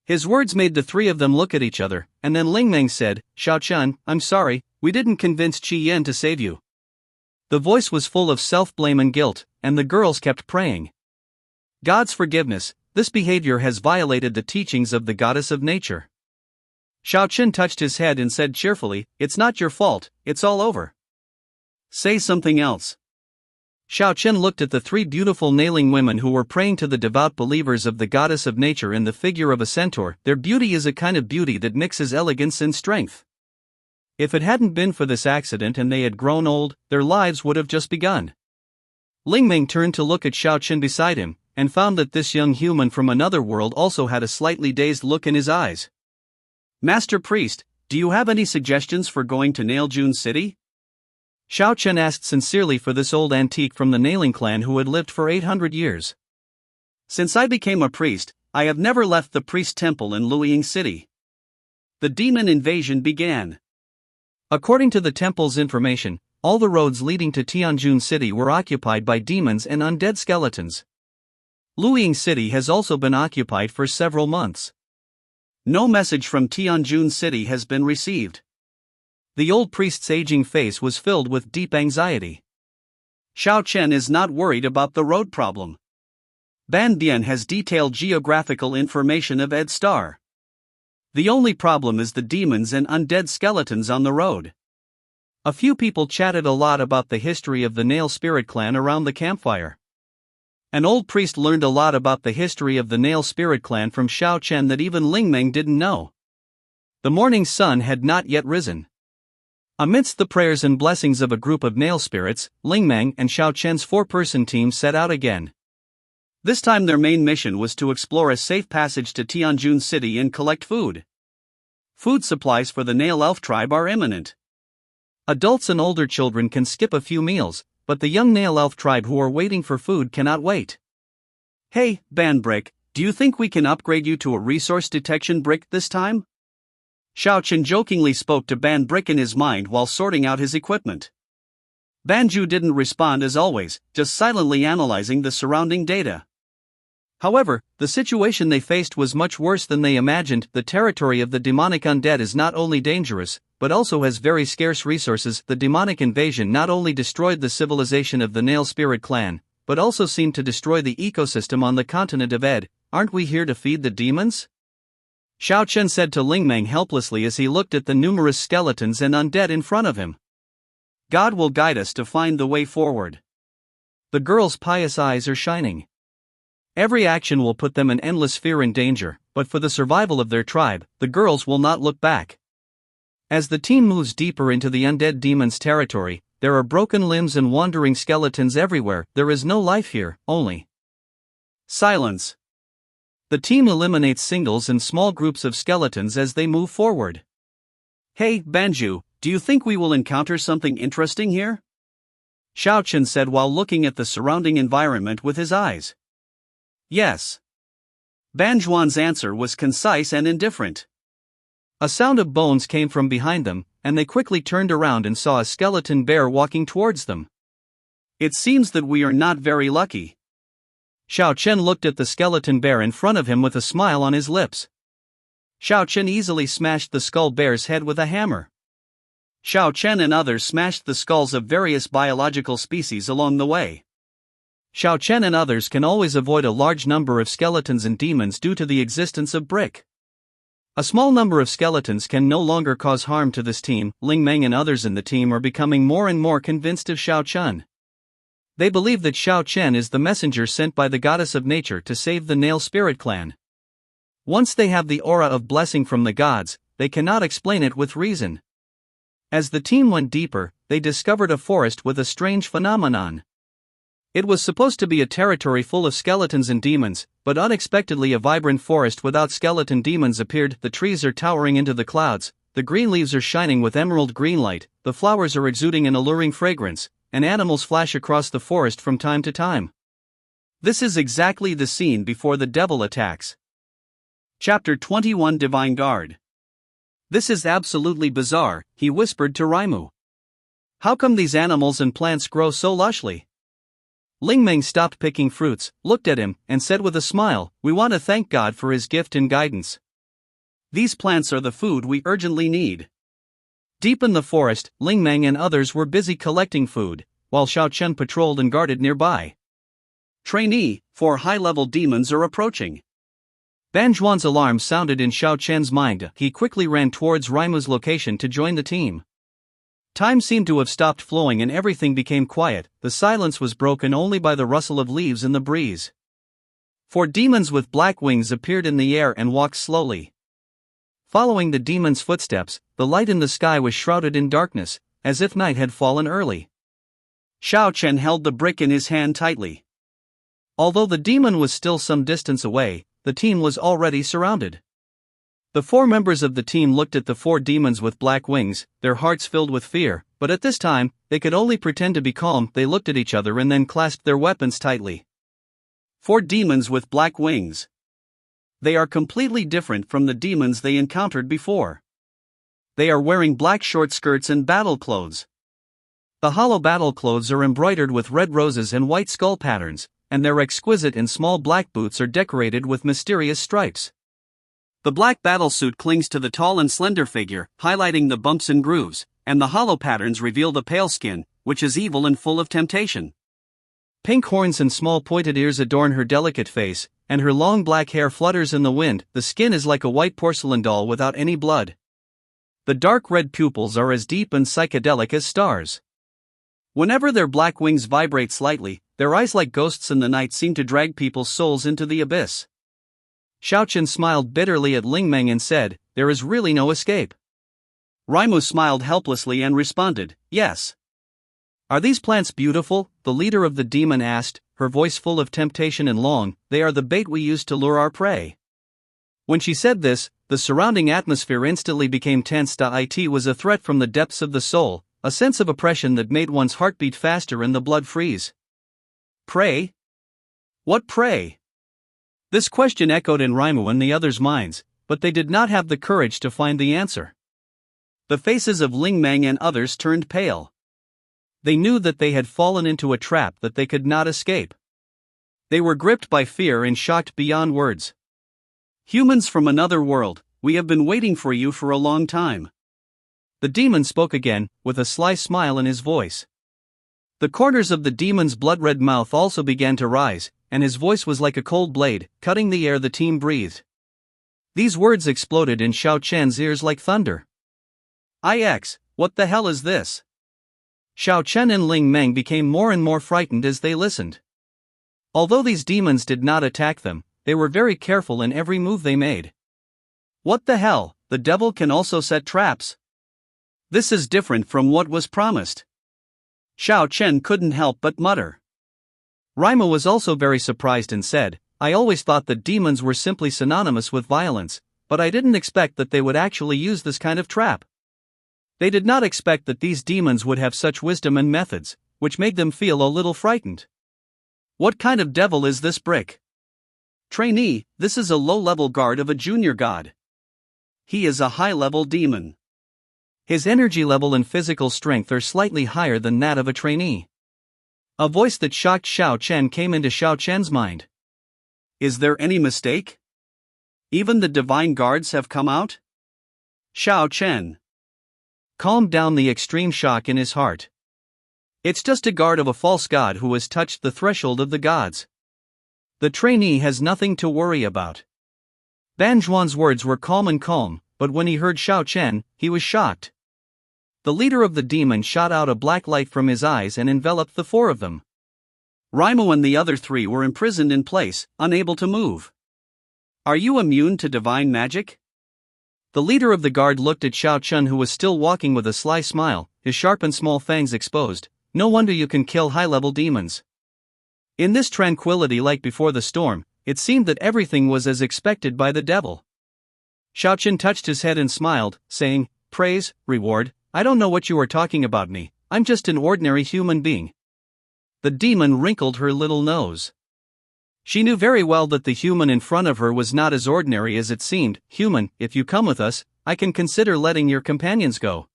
His words made the three of them look at each other, and then Ling Meng said, "Xiao Chen, I'm sorry, we didn't convince Qi Yan to save you." The voice was full of self-blame and guilt, and the girls kept praying. God's forgiveness, this behavior has violated the teachings of the goddess of nature. Xiao Chen touched his head and said cheerfully, "It's not your fault, it's all over. Say something else." Xiao Chen looked at the three beautiful nailing women who were praying to the devout believers of the goddess of nature in the figure of a centaur. Their beauty is a kind of beauty that mixes elegance and strength. If it hadn't been for this accident and they had grown old, their lives would have just begun. Ling Ming turned to look at Xiao Chen beside him, and found that this young human from another world also had a slightly dazed look in his eyes. "Master Priest, do you have any suggestions for going to Nailjoon City?" Xiao Chen asked sincerely for this old antique from the Nailing clan who had lived for 800 years. "Since I became a priest, I have never left the priest temple in Luiying City. The demon invasion began. According to the temple's information, all the roads leading to Tianjin City were occupied by demons and undead skeletons. Luiying City has also been occupied for several months. No message from Tianjin City has been received. The old priest's aging face was filled with deep anxiety. Xiao Chen is not worried about the road problem. Ban Bian has detailed geographical information of Ed Star. The only problem is the demons and undead skeletons on the road. A few people chatted a lot about the history of the Nail Spirit clan around the campfire. An old priest learned a lot about the history of the Nail Spirit clan from Xiao Chen that even Ling Meng didn't know. The morning sun had not yet risen. Amidst the prayers and blessings of a group of nail spirits, Ling Meng and Xiao Chen's four-person team set out again. This time their main mission was to explore a safe passage to Tianjin City and collect food. Food supplies for the Nail Elf tribe are imminent. Adults and older children can skip a few meals, but the young Nail Elf tribe who are waiting for food cannot wait. Hey, Ban Brick, do you think we can upgrade you to a resource detection brick this time? Xiao Chen jokingly spoke to Ban Brick in his mind while sorting out his equipment. Banju didn't respond as always, just silently analyzing the surrounding data. However, the situation they faced was much worse than they imagined. The territory of the demonic undead is not only dangerous, but also has very scarce resources. The demonic invasion not only destroyed the civilization of the Nail Spirit clan, but also seemed to destroy the ecosystem on the continent of Ed. Aren't we here to feed the demons? Xiao Chen said to Ling Meng helplessly as he looked at the numerous skeletons and undead in front of him. God will guide us to find the way forward. The girl's pious eyes are shining. Every action will put them in endless fear and danger, but for the survival of their tribe, the girls will not look back. As the team moves deeper into the undead demons' territory, there are broken limbs and wandering skeletons everywhere. There is no life here, only silence. The team eliminates singles and small groups of skeletons as they move forward. Hey, Banju, do you think we will encounter something interesting here? Xiao Chen said while looking at the surrounding environment with his eyes. Yes. Banjuan's answer was concise and indifferent. A sound of bones came from behind them, and they quickly turned around and saw a skeleton bear walking towards them. It seems that we are not very lucky. Xiao Chen looked at the skeleton bear in front of him with a smile on his lips. Xiao Chen easily smashed the skull bear's head with a hammer. Xiao Chen and others smashed the skulls of various biological species along the way. Xiao Chen and others can always avoid a large number of skeletons and demons due to the existence of brick. A small number of skeletons can no longer cause harm to this team. Ling Meng and others in the team are becoming more and more convinced of Xiao Chen. They believe that Xiao Chen is the messenger sent by the goddess of nature to save the Nail Spirit clan. Once they have the aura of blessing from the gods, they cannot explain it with reason. As the team went deeper, they discovered a forest with a strange phenomenon. It was supposed to be a territory full of skeletons and demons, but unexpectedly a vibrant forest without skeleton demons appeared. The trees are towering into the clouds, the green leaves are shining with emerald green light, the flowers are exuding an alluring fragrance, and animals flash across the forest from time to time. This is exactly the scene before the devil attacks. Chapter 21 Divine Guard. This is absolutely bizarre, he whispered to Raimu. How come these animals and plants grow so lushly? Ling Meng stopped picking fruits, looked at him, and said with a smile, "We want to thank God for his gift and guidance. These plants are the food we urgently need." Deep in the forest, Ling Meng and others were busy collecting food, while Xiao Chen patrolled and guarded nearby. Trainee, 4 high-level demons are approaching. Banjuan's alarm sounded in Xiao Chen's mind. He quickly ran towards Raimu's location to join the team. Time seemed to have stopped flowing and everything became quiet. The silence was broken only by the rustle of leaves in the breeze. 4 demons with black wings appeared in the air and walked slowly. Following the demons' footsteps, the light in the sky was shrouded in darkness, as if night had fallen early. Xiao Chen held the brick in his hand tightly. Although the demon was still some distance away, the team was already surrounded. The 4 members of the team looked at the 4 demons with black wings, their hearts filled with fear, but at this time, they could only pretend to be calm. They looked at each other and then clasped their weapons tightly. 4 demons with black wings. They are completely different from the demons they encountered before. They are wearing black short skirts and battle clothes. The hollow battle clothes are embroidered with red roses and white skull patterns, and their exquisite and small black boots are decorated with mysterious stripes. The black battlesuit clings to the tall and slender figure, highlighting the bumps and grooves, and the hollow patterns reveal the pale skin, which is evil and full of temptation. Pink horns and small pointed ears adorn her delicate face, and her long black hair flutters in the wind. The skin is like a white porcelain doll without any blood. The dark red pupils are as deep and psychedelic as stars. Whenever their black wings vibrate slightly, their eyes like ghosts in the night seem to drag people's souls into the abyss. Xiaochen smiled bitterly at Ling Meng and said, "There is really no escape." Raimu smiled helplessly and responded, "Yes." "Are these plants beautiful?" the leader of the demon asked, her voice full of temptation and long. "They are the bait we use to lure our prey." When she said this, the surrounding atmosphere instantly became tense. It was a threat from the depths of the soul, a sense of oppression that made one's heart beat faster and the blood freeze. Prey? What prey? This question echoed in Raimu and the others' minds, but they did not have the courage to find the answer. The faces of Ling Meng and others turned pale. They knew that they had fallen into a trap that they could not escape. They were gripped by fear and shocked beyond words. "Humans from another world, we have been waiting for you for a long time." The demon spoke again, with a sly smile in his voice. The corners of the demon's blood-red mouth also began to rise, and his voice was like a cold blade, cutting the air the team breathed. These words exploded in Xiaochen's ears like thunder. What the hell is this?" Xiaochen and Ling Meng became more and more frightened as they listened. Although these demons did not attack them, they were very careful in every move they made. "What the hell, the devil can also set traps? This is different from what was promised." Xiaochen couldn't help but mutter. Raimu was also very surprised and said, "I always thought that demons were simply synonymous with violence, but I didn't expect that they would actually use this kind of trap." They did not expect that these demons would have such wisdom and methods, which made them feel a little frightened. "What kind of devil is this brick?" "Trainee, this is a low-level guard of a junior god. He is a high-level demon. His energy level and physical strength are slightly higher than that of a trainee." A voice that shocked Xiaochen came into Xiaochen's mind. "Is there any mistake? Even the divine guards have come out?" Xiaochen calmed down the extreme shock in his heart. "It's just a guard of a false god who has touched the threshold of the gods. The trainee has nothing to worry about." Ban Zhuan's words were calm, but when he heard Xiaochen, he was shocked. The leader of the demon shot out a black light from his eyes and enveloped the four of them. Raimu and the other three were imprisoned in place, unable to move. "Are you immune to divine magic?" The leader of the guard looked at Xiaochen, who was still walking, with a sly smile, his sharp and small fangs exposed. "No wonder you can kill high-level demons." In this tranquility like before the storm, it seemed that everything was as expected by the devil. Xiaochen touched his head and smiled, saying, "Praise, reward, I don't know what you are talking about me, I'm just an ordinary human being." The demon wrinkled her little nose. She knew very well that the human in front of her was not as ordinary as it seemed. "Human, if you come with us, I can consider letting your companions go."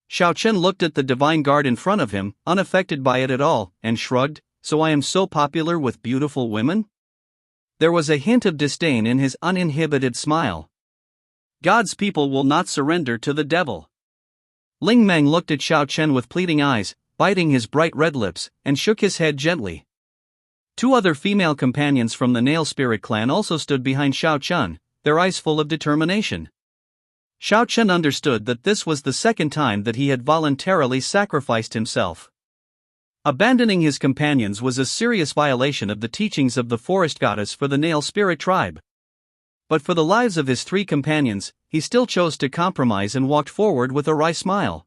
Xiaochen looked at the divine guard in front of him, unaffected by it at all, and shrugged. "So I am so popular with beautiful women?" There was a hint of disdain in his uninhibited smile. "God's people will not surrender to the devil." Ling Meng looked at Xiaochen with pleading eyes, biting his bright red lips, and shook his head gently. Two other female companions from the Nail Spirit clan also stood behind Xiaochen, their eyes full of determination. Xiaochen understood that this was the second time that he had voluntarily sacrificed himself. Abandoning his companions was a serious violation of the teachings of the forest goddess for the Nail Spirit tribe. But for the lives of his three companions, he still chose to compromise and walked forward with a wry smile.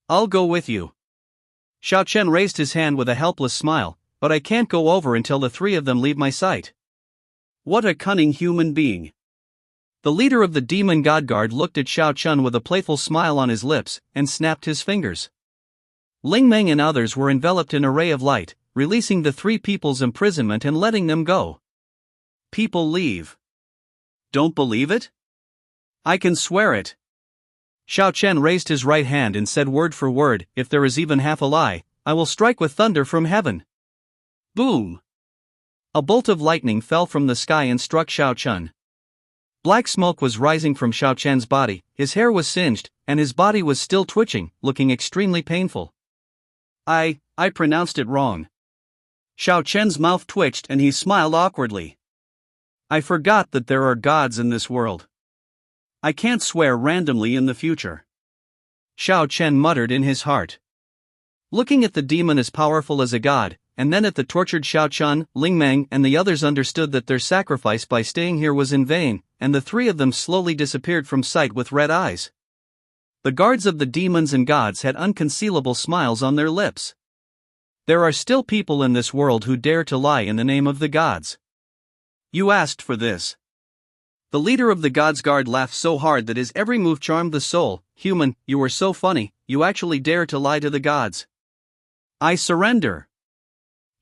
"I'll go with you." Xiaochen raised his hand with a helpless smile, "But I can't go over until the three of them leave my sight." "What a cunning human being." The leader of the demon god guard looked at Xiaochen with a playful smile on his lips, and snapped his fingers. Ling Meng and others were enveloped in a ray of light, releasing the three people's imprisonment and letting them go. "People leave. Don't believe it? I can swear it." Xiao Chen raised his right hand and said word for word, "If there is even half a lie, I will strike with thunder from heaven." Boom! A bolt of lightning fell from the sky and struck Xiao Chen. Black smoke was rising from Xiao Chen's body, his hair was singed, and his body was still twitching, looking extremely painful. I pronounced it wrong. Xiao Chen's mouth twitched and he smiled awkwardly. I forgot that there are gods in this world. I can't swear randomly in the future. Xiao Chen muttered in his heart. Looking at the demon as powerful as a god, and then at the tortured Xiao Chen, Ling Meng and the others understood that their sacrifice by staying here was in vain, and the three of them slowly disappeared from sight with red eyes. The guards of the demons and gods had unconcealable smiles on their lips. There are still people in this world who dare to lie in the name of the gods. You asked for this. The leader of the gods' guard laughed so hard that his every move charmed the soul. Human, you are so funny, you actually dare to lie to the gods. I surrender.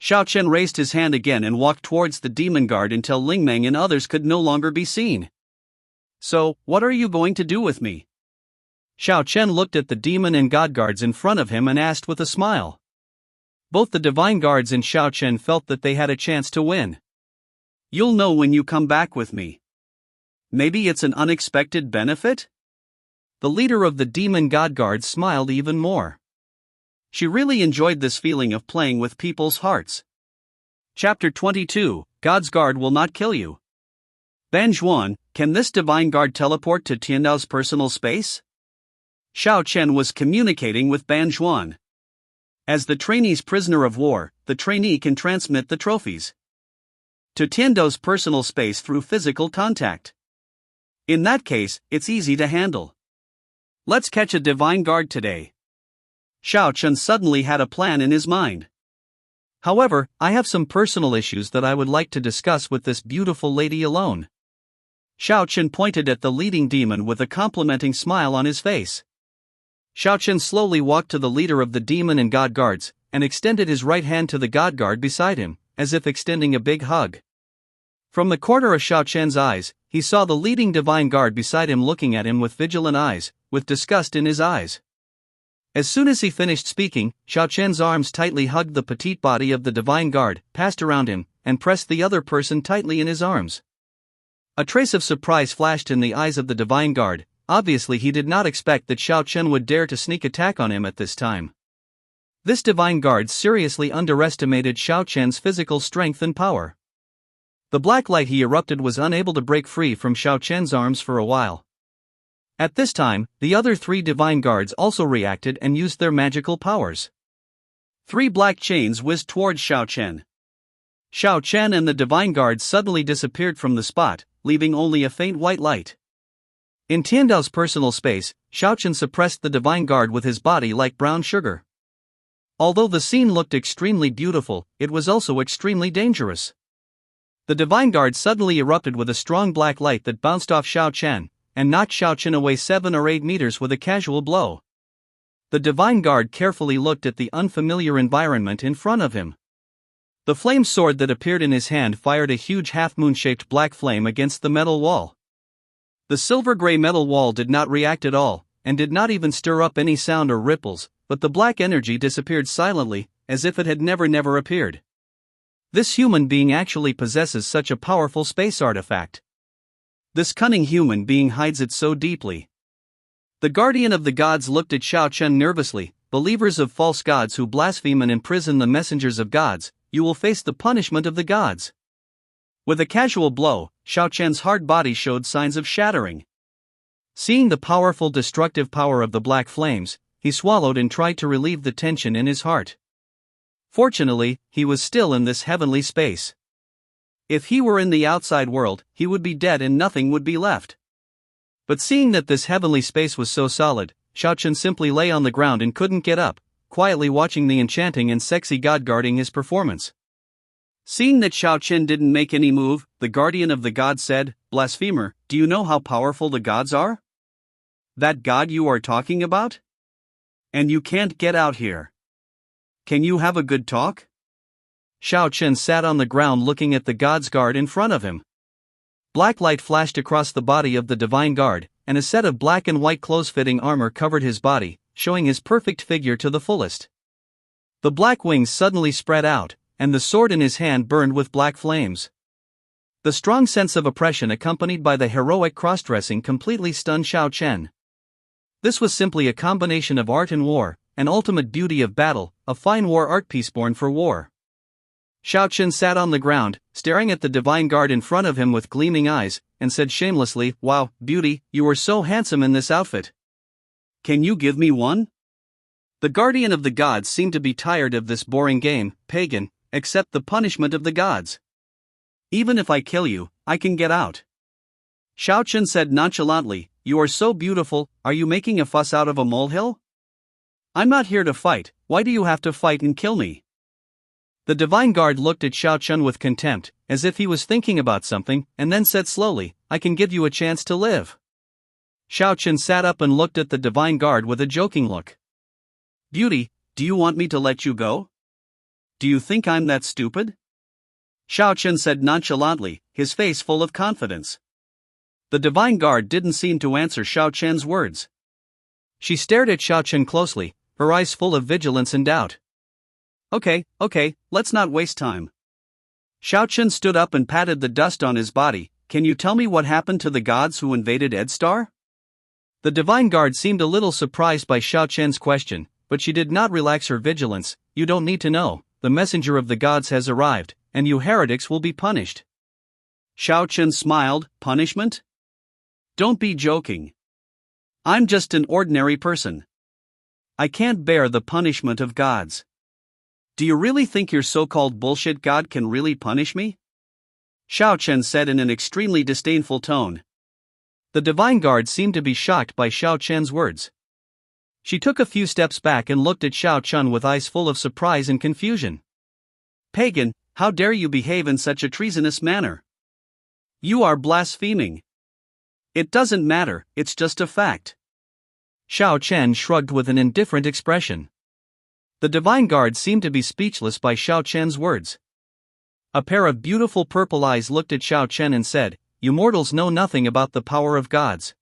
Xiao Chen raised his hand again and walked towards the demon guard until Ling Meng and others could no longer be seen. So, what are you going to do with me? Xiao Chen looked at the demon and god guards in front of him and asked with a smile. Both the divine guards and Xiao Chen felt that they had a chance to win. You'll know when you come back with me. Maybe it's an unexpected benefit? The leader of the demon god guards smiled even more. She really enjoyed this feeling of playing with people's hearts. Chapter 22, God's Guard Will Not Kill You. Ban Zhuan, can this divine guard teleport to Tiandao's personal space? Xiao Chen was communicating with Ban Zhuan. As the trainee's prisoner of war, the trainee can transmit the trophies to Tiandao's personal space through physical contact. In that case, it's easy to handle. Let's catch a divine guard today. Xiao Chen suddenly had a plan in his mind. However, I have some personal issues that I would like to discuss with this beautiful lady alone. Xiao Chen pointed at the leading demon with a complimenting smile on his face. Xiao Chen slowly walked to the leader of the demon and god guards, and extended his right hand to the god guard beside him, as if extending a big hug. From the corner of Xiao Chen's eyes, he saw the leading divine guard beside him looking at him with vigilant eyes, with disgust in his eyes. As soon as he finished speaking, Xiao Chen's arms tightly hugged the petite body of the divine guard, passed around him, and pressed the other person tightly in his arms. A trace of surprise flashed in the eyes of the divine guard. Obviously he did not expect that Xiao Chen would dare to sneak attack on him at this time. This divine guard seriously underestimated Xiao Chen's physical strength and power. The black light he erupted was unable to break free from Xiao Chen's arms for a while. At this time, the other three divine guards also reacted and used their magical powers. 3 black chains whizzed towards Xiao Chen. Xiao Chen and the divine guard suddenly disappeared from the spot, leaving only a faint white light. In Tiandao's personal space, Xiao Chen suppressed the divine guard with his body like brown sugar. Although the scene looked extremely beautiful, it was also extremely dangerous. The divine guard suddenly erupted with a strong black light that bounced off Xiao Chen, and knocked Xiao Chen away 7 or 8 meters with a casual blow. The divine guard carefully looked at the unfamiliar environment in front of him. The flame sword that appeared in his hand fired a huge half-moon-shaped black flame against the metal wall. The silver-gray metal wall did not react at all, and did not even stir up any sound or ripples, but the black energy disappeared silently, as if it had never appeared. This human being actually possesses such a powerful space artifact. This cunning human being hides it so deeply. The guardian of the gods looked at Xiao Chen nervously. Believers of false gods who blaspheme and imprison the messengers of gods, you will face the punishment of the gods. With a casual blow, Xiao Chen's hard body showed signs of shattering. Seeing the powerful destructive power of the black flames, he swallowed and tried to relieve the tension in his heart. Fortunately, he was still in this heavenly space. If he were in the outside world, he would be dead and nothing would be left. But seeing that this heavenly space was so solid, Xiao Chen simply lay on the ground and couldn't get up, quietly watching the enchanting and sexy god guarding his performance. Seeing that Xiao Chen didn't make any move, the guardian of the gods said, "Blasphemer, do you know how powerful the gods are? That god you are talking about? And you can't get out here. Can you have a good talk?" Xiao Chen sat on the ground looking at the god's guard in front of him. Black light flashed across the body of the divine guard, and a set of black and white close-fitting armor covered his body, showing his perfect figure to the fullest. The black wings suddenly spread out, and the sword in his hand burned with black flames. The strong sense of oppression accompanied by the heroic cross-dressing completely stunned Xiao Chen. This was simply a combination of art and war, an ultimate beauty of battle, a fine war art piece born for war. Xiao Chen sat on the ground, staring at the divine guard in front of him with gleaming eyes, and said shamelessly, "Wow, beauty, you are so handsome in this outfit. Can you give me one?" The guardian of the gods seemed to be tired of this boring game. "Pagan, accept the punishment of the gods. Even if I kill you, I can get out." Xiao Chen said nonchalantly, "You are so beautiful, are you making a fuss out of a molehill? I'm not here to fight, why do you have to fight and kill me?" The divine guard looked at Xiao Chen with contempt, as if he was thinking about something, and then said slowly, "I can give you a chance to live." Xiao Chen sat up and looked at the divine guard with a joking look. "Beauty, do you want me to let you go? Do you think I'm that stupid?" Xiao Chen said nonchalantly, his face full of confidence. The divine guard didn't seem to answer Xiao Chen's words. She stared at Xiao Chen closely, her eyes full of vigilance and doubt. Okay, let's not waste time." Xiao Chen stood up and patted the dust on his body. "Can you tell me what happened to the gods who invaded Edstar?" The divine guard seemed a little surprised by Xiao Chen's question, but she did not relax her vigilance. "You don't need to know, the messenger of the gods has arrived, and you heretics will be punished." Xiao Chen smiled. "Punishment? Don't be joking. I'm just an ordinary person. I can't bear the punishment of gods. Do you really think your so-called bullshit god can really punish me?" Xiao Chen said in an extremely disdainful tone. The divine guard seemed to be shocked by Xiao Chen's words. She took a few steps back and looked at Xiao Chen with eyes full of surprise and confusion. "Pagan, how dare you behave in such a treasonous manner? You are blaspheming." "It doesn't matter, it's just a fact." Xiao Chen shrugged with an indifferent expression. The divine guard seemed to be speechless by Xiao Chen's words. A pair of beautiful purple eyes looked at Xiao Chen and said, "You mortals know nothing about the power of gods."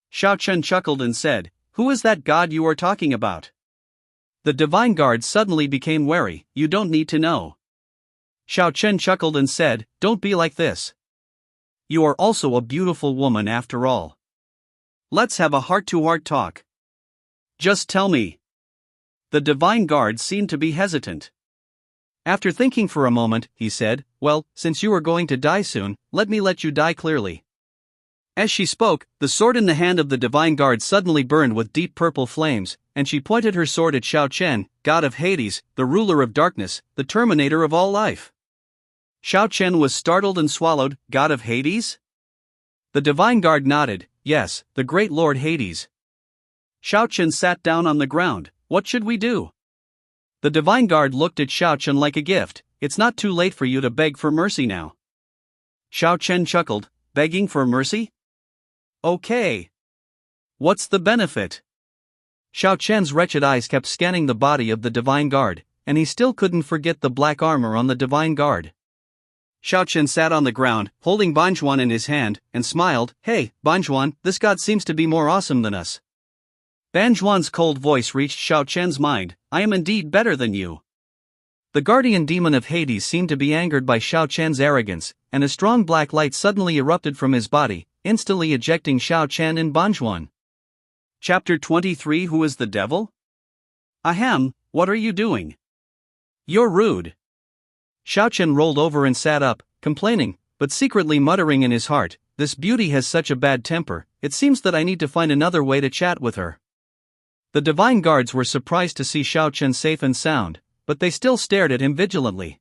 Xiao Chen chuckled and said, "Who is that god you are talking about?" The divine guard suddenly became wary. "You don't need to know." Xiao Chen chuckled and said, "Don't be like this. You are also a beautiful woman after all. Let's have a heart-to-heart talk. Just tell me." The divine guard seemed to be hesitant. After thinking for a moment, he said, "Well, since you are going to die soon, let me let you die clearly." As she spoke, the sword in the hand of the divine guard suddenly burned with deep purple flames, and she pointed her sword at Xiao Chen, god of Hades, the ruler of darkness, the terminator of all life. Xiao Chen was startled and swallowed. "God of Hades?" The divine guard nodded. "Yes, the great Lord Hades." Xiao Chen sat down on the ground. "What should we do?" The divine guard looked at Xiao Chen like a gift. "It's not too late for you to beg for mercy now." Xiao Chen chuckled. "Begging for mercy? Okay. What's the benefit?" Xiao Chen's wretched eyes kept scanning the body of the divine guard, and he still couldn't forget the black armor on the divine guard. Xiao Chen sat on the ground, holding Banjuan in his hand, and smiled. "Hey, Banjuan, this god seems to be more awesome than us." Banjuan's cold voice reached Xiao Chen's mind. "I am indeed better than you." The guardian demon of Hades seemed to be angered by Xiao Chen's arrogance, and a strong black light suddenly erupted from his body, instantly ejecting Xiao Chen and Banjuan. Chapter 23. Who is the devil? Ahem, what are you doing? You're rude. Xiao Chen rolled over and sat up, complaining, but secretly muttering in his heart, "This beauty has such a bad temper, it seems that I need to find another way to chat with her." The divine guards were surprised to see Xiao Chen safe and sound, but they still stared at him vigilantly.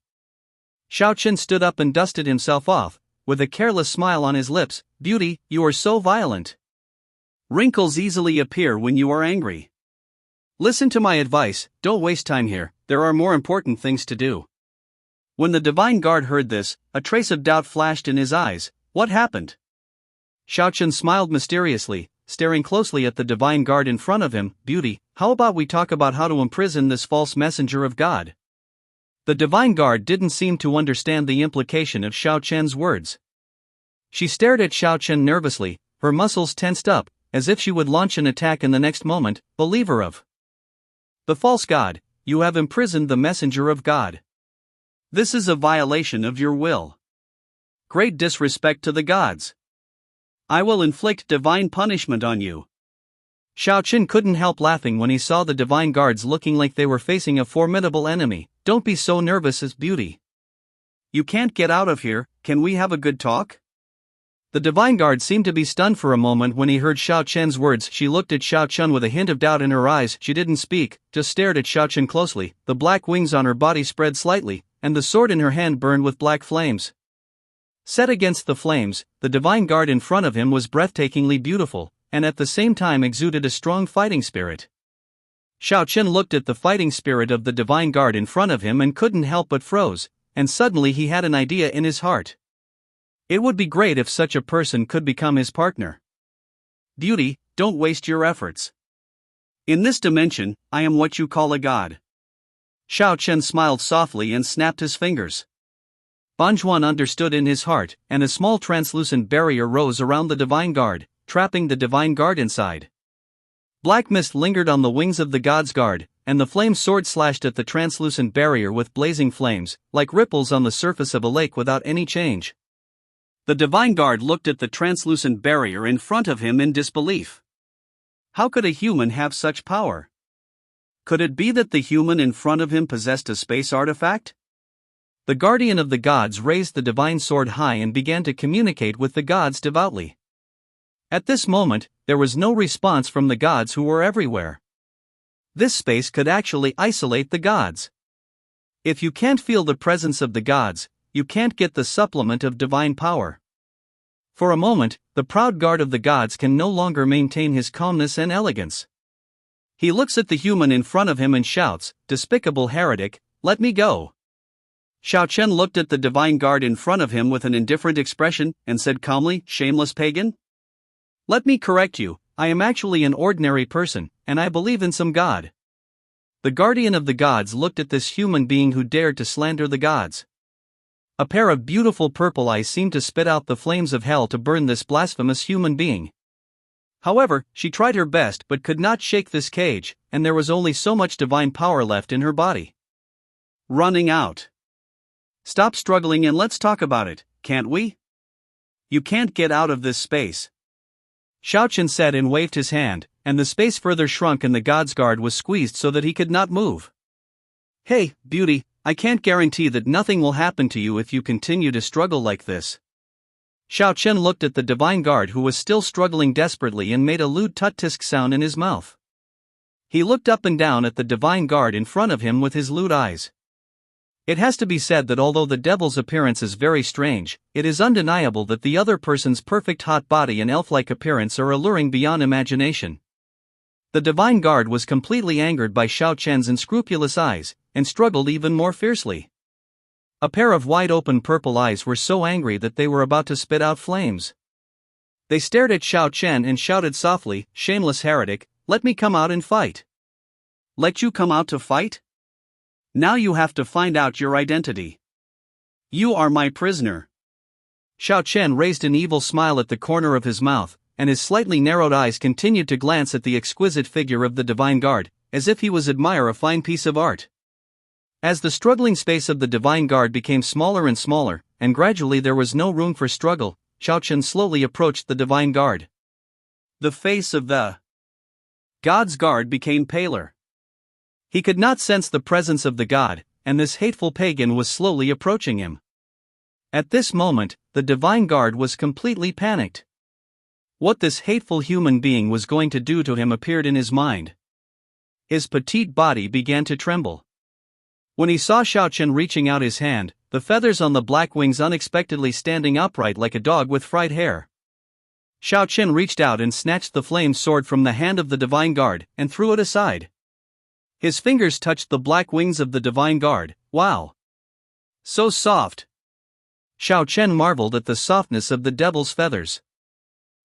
Xiao Chen stood up and dusted himself off, with a careless smile on his lips. "Beauty, you are so violent. Wrinkles easily appear when you are angry. Listen to my advice, don't waste time here, there are more important things to do." When the divine guard heard this, a trace of doubt flashed in his eyes. What happened? Xiao Chen smiled mysteriously, staring closely at the divine guard in front of him. "Beauty, how about we talk about how to imprison this false messenger of God?" The divine guard didn't seem to understand the implication of Xiao Chen's words. She stared at Xiao Chen nervously, her muscles tensed up, as if she would launch an attack in the next moment. Believer of the false god, you have imprisoned the messenger of God. This is a violation of your will. Great disrespect to the gods. I will inflict divine punishment on you. Xiaoqin couldn't help laughing when he saw the divine guards looking like they were facing a formidable enemy. Don't be so nervous, as beauty. You can't get out of here, can we have a good talk? The divine guard seemed to be stunned for a moment when he heard Xiaoqian's words. She looked at Xiaoqian with a hint of doubt in her eyes. She didn't speak, just stared at Xiaoqian closely. The black wings on her body spread slightly, and the sword in her hand burned with black flames. Set against the flames, the divine guard in front of him was breathtakingly beautiful, and at the same time exuded a strong fighting spirit. Xiaoqian looked at the fighting spirit of the divine guard in front of him and couldn't help but froze, and suddenly he had an idea in his heart. It would be great if such a person could become his partner. Beauty, don't waste your efforts. In this dimension, I am what you call a god. Xiaoqian smiled softly and snapped his fingers. Banjuan understood in his heart, and a small translucent barrier rose around the divine guard, trapping the divine guard inside. Black mist lingered on the wings of the god's guard, and the flame sword slashed at the translucent barrier with blazing flames, like ripples on the surface of a lake without any change. The divine guard looked at the translucent barrier in front of him in disbelief. How could a human have such power? Could it be that the human in front of him possessed a space artifact? The guardian of the gods raised the divine sword high and began to communicate with the gods devoutly. At this moment, there was no response from the gods who were everywhere. This space could actually isolate the gods. If you can't feel the presence of the gods, you can't get the supplement of divine power. For a moment, the proud guard of the gods can no longer maintain his calmness and elegance. He looks at the human in front of him and shouts, "Despicable heretic, let me go." Xiaoqian looked at the divine guard in front of him with an indifferent expression, and said calmly, "Shameless pagan? Let me correct you, I am actually an ordinary person, and I believe in some god." The guardian of the gods looked at this human being who dared to slander the gods. A pair of beautiful purple eyes seemed to spit out the flames of hell to burn this blasphemous human being. However, she tried her best but could not shake this cage, and there was only so much divine power left in her body. Running out. Stop struggling and let's talk about it, can't we? You can't get out of this space. Xiaoqian said and waved his hand, and the space further shrunk and the god's guard was squeezed so that he could not move. Hey, beauty, I can't guarantee that nothing will happen to you if you continue to struggle like this. Xiaoqian looked at the divine guard who was still struggling desperately and made a lewd tut-tisk sound in his mouth. He looked up and down at the divine guard in front of him with his lewd eyes. It has to be said that although the devil's appearance is very strange, it is undeniable that the other person's perfect hot body and elf-like appearance are alluring beyond imagination. The divine guard was completely angered by Xiaoqian's unscrupulous eyes, and struggled even more fiercely. A pair of wide-open purple eyes were so angry that they were about to spit out flames. They stared at Xiaoqian and shouted softly, "Shameless heretic, let me come out and fight." Let you come out to fight? Now you have to find out your identity. You are my prisoner. Xiaoqian raised an evil smile at the corner of his mouth, and his slightly narrowed eyes continued to glance at the exquisite figure of the divine guard, as if he was admire a fine piece of art. As the struggling space of the divine guard became smaller and smaller, and gradually there was no room for struggle, Xiaoqian slowly approached the divine guard. The face of the god's guard became paler. He could not sense the presence of the god, and this hateful pagan was slowly approaching him. At this moment, the divine guard was completely panicked. What this hateful human being was going to do to him appeared in his mind. His petite body began to tremble. When he saw Xiaoqian reaching out his hand, the feathers on the black wings unexpectedly standing upright like a dog with fried hair. Xiaoqian reached out and snatched the flame sword from the hand of the divine guard, and threw it aside. His fingers touched the black wings of the divine guard. Wow! So soft! Xiaoqian marveled at the softness of the devil's feathers.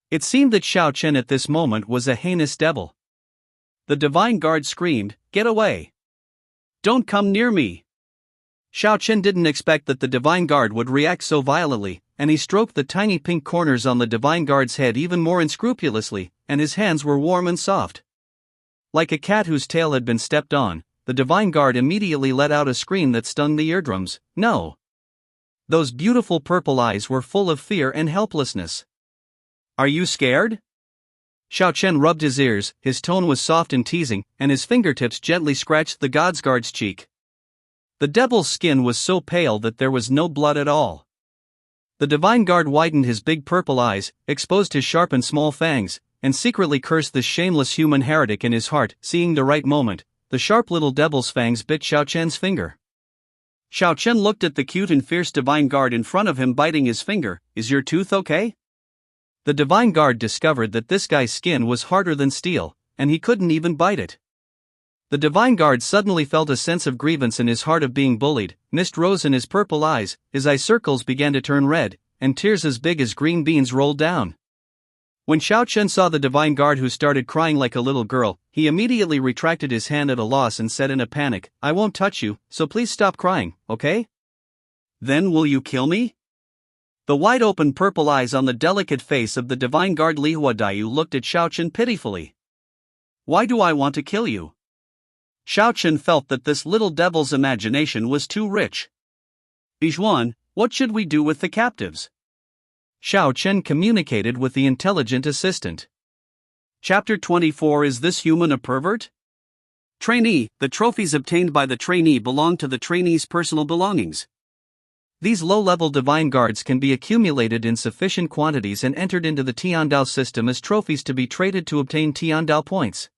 It seemed that Xiaoqian at this moment was a heinous devil. The divine guard screamed, "Get away! Don't come near me!" Xiaoqian didn't expect that the divine guard would react so violently, and he stroked the tiny pink corners on the divine guard's head even more unscrupulously, and his hands were warm and soft. Like a cat whose tail had been stepped on, the divine guard immediately let out a scream that stung the eardrums. No! Those beautiful purple eyes were full of fear and helplessness. Are you scared? Xiao Chen rubbed his ears, his tone was soft and teasing, and his fingertips gently scratched the god's guard's cheek. The devil's skin was so pale that there was no blood at all. The divine guard widened his big purple eyes, exposed his sharp and small fangs, and secretly cursed this shameless human heretic in his heart. Seeing the right moment, the sharp little devil's fangs bit Xiao Chen's finger. Xiao Chen looked at the cute and fierce divine guard in front of him, biting his finger. Is your tooth okay? The divine guard discovered that this guy's skin was harder than steel, and he couldn't even bite it. The divine guard suddenly felt a sense of grievance in his heart of being bullied. Mist rose in his purple eyes, his eye circles began to turn red, and tears as big as green beans rolled down. When Xiao Chen saw the divine guard, who started crying like a little girl, he immediately retracted his hand at a loss and said in a panic, I won't touch you, so please stop crying, okay? Then will you kill me? The wide-open purple eyes on the delicate face of the divine guard Li Huadayu looked at Xiao Chen pitifully. Why do I want to kill you? Xiao Chen felt that this little devil's imagination was too rich. Bijuan, what should we do with the captives? Xiao Chen communicated with the intelligent assistant. Chapter 24. Is this human a pervert? Trainee, the trophies obtained by the trainee belong to the trainee's personal belongings. These low-level divine guards can be accumulated in sufficient quantities and entered into the Tiandao system as trophies to be traded to obtain Tiandao points.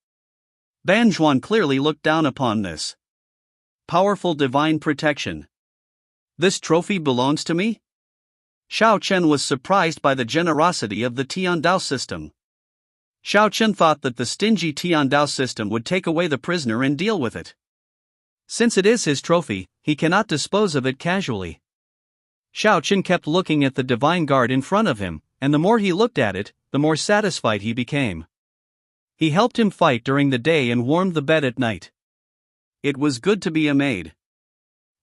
Ban Zhuan clearly looked down upon this. Powerful divine protection. This trophy belongs to me? Xiao Chen was surprised by the generosity of the Tiandao system. Xiao Chen thought that the stingy Tiandao system would take away the prisoner and deal with it. Since it is his trophy, he cannot dispose of it casually. Xiao Chen kept looking at the divine guard in front of him, and the more he looked at it, the more satisfied he became. He helped him fight during the day and warmed the bed at night. It was good to be a maid.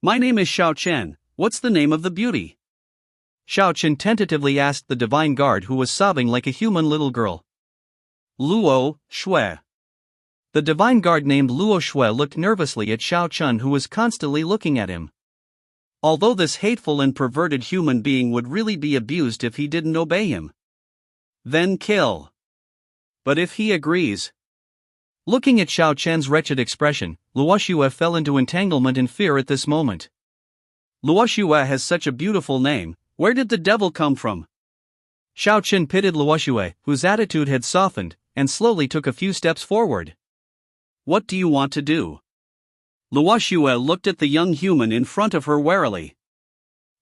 My name is Xiao Chen, what's the name of the beauty? Xiao Chen tentatively asked the divine guard, who was sobbing like a human little girl. Luo Shui. The divine guard named Luo Shui looked nervously at Xiao Chen, who was constantly looking at him. Although this hateful and perverted human being would really be abused if he didn't obey him. Then kill. But if he agrees. Looking at Xiao Chen's wretched expression, Luo Shui fell into entanglement and fear at this moment. Luo Shui has such a beautiful name, where did the devil come from? Xiao Chen pitied Luo Shui, whose attitude had softened, and slowly took a few steps forward. What do you want to do? Luo Shui looked at the young human in front of her warily.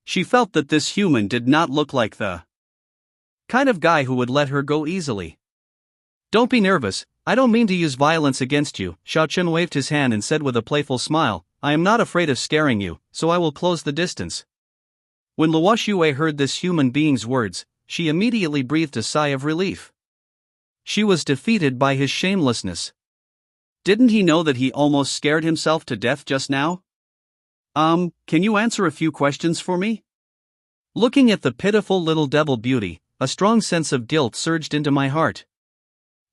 She felt that this human did not look like the kind of guy who would let her go easily. Don't be nervous, I don't mean to use violence against you. Xiao Chen waved his hand and said with a playful smile, I am not afraid of scaring you, so I will close the distance. When Luo Shui heard this human being's words, she immediately breathed a sigh of relief. She was defeated by his shamelessness. Didn't he know that he almost scared himself to death just now? Can you answer a few questions for me? Looking at the pitiful little devil beauty, a strong sense of guilt surged into my heart.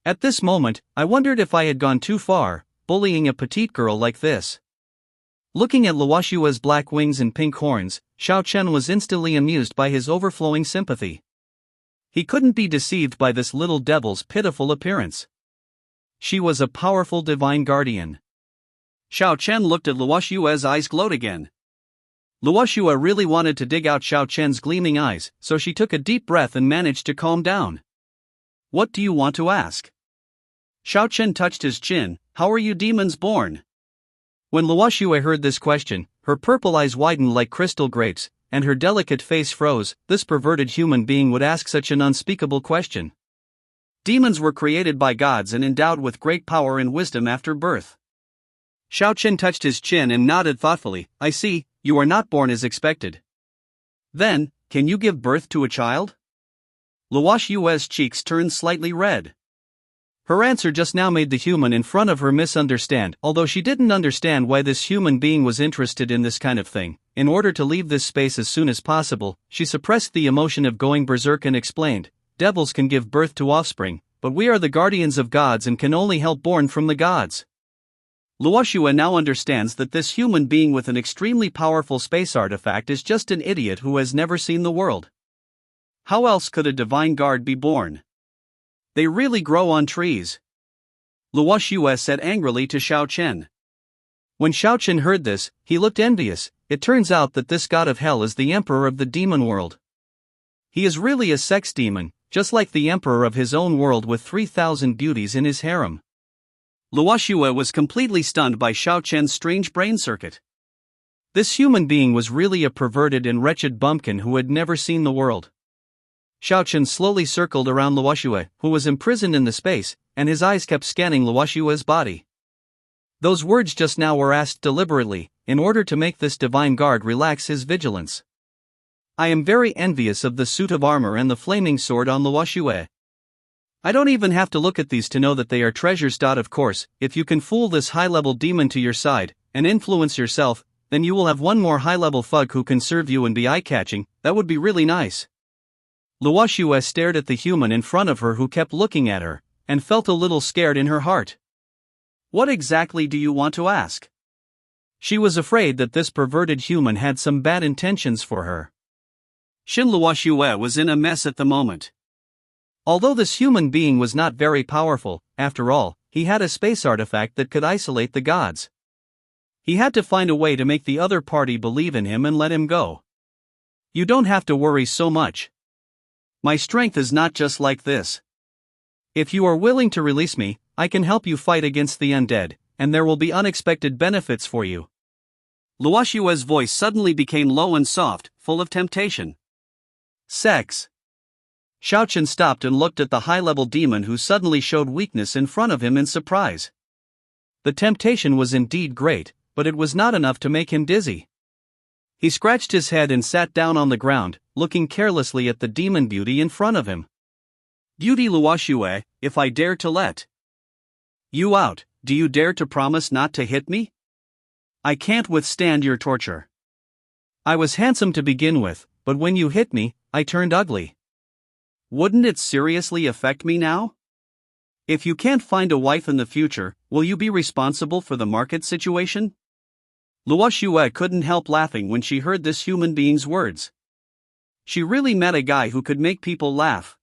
At this moment, I wondered if I had gone too far, bullying a petite girl like this. Looking at Luo Shui's black wings and pink horns, Xiao Chen was instantly amused by his overflowing sympathy. He couldn't be deceived by this little devil's pitiful appearance. She was a powerful divine guardian. Xiao Chen looked at Luo Shui's eyes glowed again. Luo Shui really wanted to dig out Xiao Chen's gleaming eyes, so she took a deep breath and managed to calm down. What do you want to ask? Xiao Chen touched his chin. How are you demons born? When Luo Shui heard this question, her purple eyes widened like crystal grapes, and her delicate face froze. This perverted human being would ask such an unspeakable question. Demons were created by gods and endowed with great power and wisdom after birth. Xiao Chen touched his chin and nodded thoughtfully. I see, you are not born as expected. Then, can you give birth to a child? Luo Shui's cheeks turned slightly red. Her answer just now made the human in front of her misunderstand. Although she didn't understand why this human being was interested in this kind of thing. In order to leave this space as soon as possible, she suppressed the emotion of going berserk and explained, "Devils can give birth to offspring, but we are the guardians of gods and can only help born from the gods." Luoshua now understands that this human being with an extremely powerful space artifact is just an idiot who has never seen the world. How else could a divine guard be born? They really grow on trees. Luoshua said angrily to Xiao Chen. When Xiao Chen heard this, he looked envious. It turns out that this god of hell is the emperor of the demon world. He is really a sex demon, just like the emperor of his own world with 3,000 beauties in his harem. Luoshua was completely stunned by Xiao Chen's strange brain circuit. This human being was really a perverted and wretched bumpkin who had never seen the world. Xiao Chen slowly circled around Luoshua, who was imprisoned in the space, and his eyes kept scanning Luoshua's body. Those words just now were asked deliberately, in order to make this divine guard relax his vigilance. I am very envious of the suit of armor and the flaming sword on Luoshua. I don't even have to look at these to know that they are treasures. Of course, if you can fool this high-level demon to your side, and influence yourself, then you will have one more high-level thug who can serve you and be eye-catching. That would be really nice. Luoshua stared at the human in front of her who kept looking at her, and felt a little scared in her heart. What exactly do you want to ask? She was afraid that this perverted human had some bad intentions for her. Shin Luoshua was in a mess at the moment. Although this human being was not very powerful, after all, he had a space artifact that could isolate the gods. He had to find a way to make the other party believe in him and let him go. You don't have to worry so much. My strength is not just like this. If you are willing to release me, I can help you fight against the undead, and there will be unexpected benefits for you. Luoshua's voice suddenly became low and soft, full of temptation. Sex. Xiao Chen stopped and looked at the high-level demon who suddenly showed weakness in front of him in surprise. The temptation was indeed great, but it was not enough to make him dizzy. He scratched his head and sat down on the ground, looking carelessly at the demon beauty in front of him. Beauty Luoshua, if I dare to let you out, do you dare to promise not to hit me? I can't withstand your torture. I was handsome to begin with, but when you hit me, I turned ugly. Wouldn't it seriously affect me now? If you can't find a wife in the future, will you be responsible for the market situation? Luoshua couldn't help laughing when she heard this human being's words. She really met a guy who could make people laugh.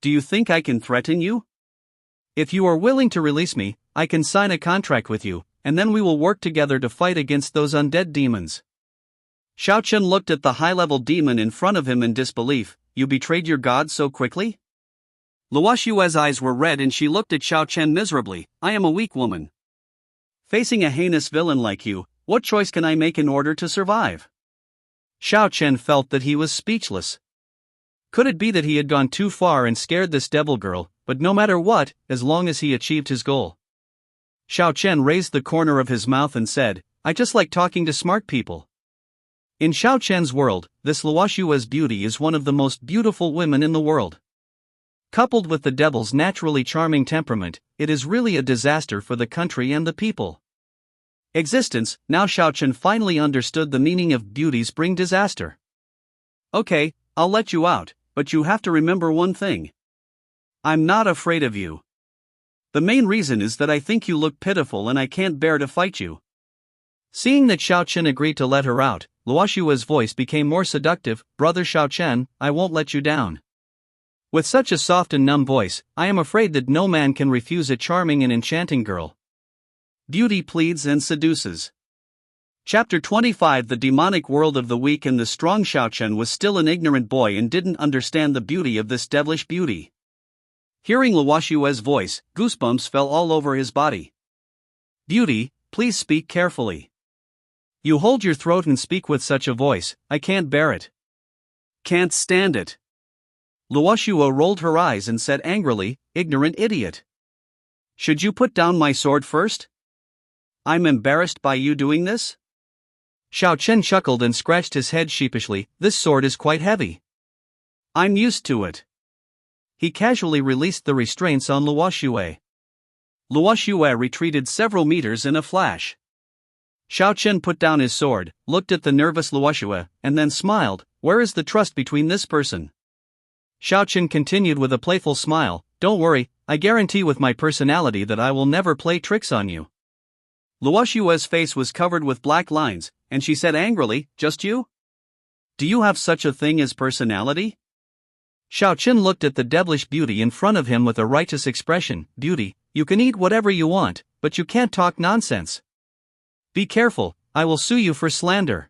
Do you think I can threaten you? If you are willing to release me, I can sign a contract with you, and then we will work together to fight against those undead demons. Xiao Chen looked at the high-level demon in front of him in disbelief. You betrayed your god so quickly? Luoshua's eyes were red and she looked at Xiao Chen miserably. I am a weak woman. Facing a heinous villain like you, what choice can I make in order to survive? Xiao Chen felt that he was speechless. Could it be that he had gone too far and scared this devil girl, but no matter what, as long as he achieved his goal? Xiao Chen raised the corner of his mouth and said, I just like talking to smart people. In Xiao Chen's world, this Luoshua's beauty is one of the most beautiful women in the world. Coupled with the devil's naturally charming temperament, it is really a disaster for the country and the people. Existence. Now Xiao Chen finally understood the meaning of beauties bring disaster. Okay, I'll let you out, but you have to remember one thing. I'm not afraid of you. The main reason is that I think you look pitiful and I can't bear to fight you. Seeing that Xiao Chen agreed to let her out, Luoshua's voice became more seductive. Brother Xiao Chen, I won't let you down. With such a soft and numb voice, I am afraid that no man can refuse a charming and enchanting girl. Beauty pleads and seduces. Chapter 25. The demonic world of the weak and the strong. Xiao Chen was still an ignorant boy and didn't understand the beauty of this devilish beauty. Hearing Luoshua's voice, goosebumps fell all over his body. Beauty, please speak carefully. You hold your throat and speak with such a voice, I can't bear it. Can't stand it. Luoshua rolled her eyes and said angrily, ignorant idiot. Should you put down my sword first? I'm embarrassed by you doing this? Xiao Chen chuckled and scratched his head sheepishly. This sword is quite heavy. I'm used to it. he casually released the restraints on Luo Xue. Luo Xue retreated several meters in a flash. Xiao Chen put down his sword, looked at the nervous Luo Xue, and then smiled. Where is the trust between this person? Xiao Chen continued with a playful smile, don't worry, I guarantee with my personality that I will never play tricks on you. Luo Xue's face was covered with black lines, and she said angrily, just you? Do you have such a thing as personality? Xiao Chen looked at the devilish beauty in front of him with a righteous expression, beauty, you can eat whatever you want, but you can't talk nonsense. Be careful, I will sue you for slander.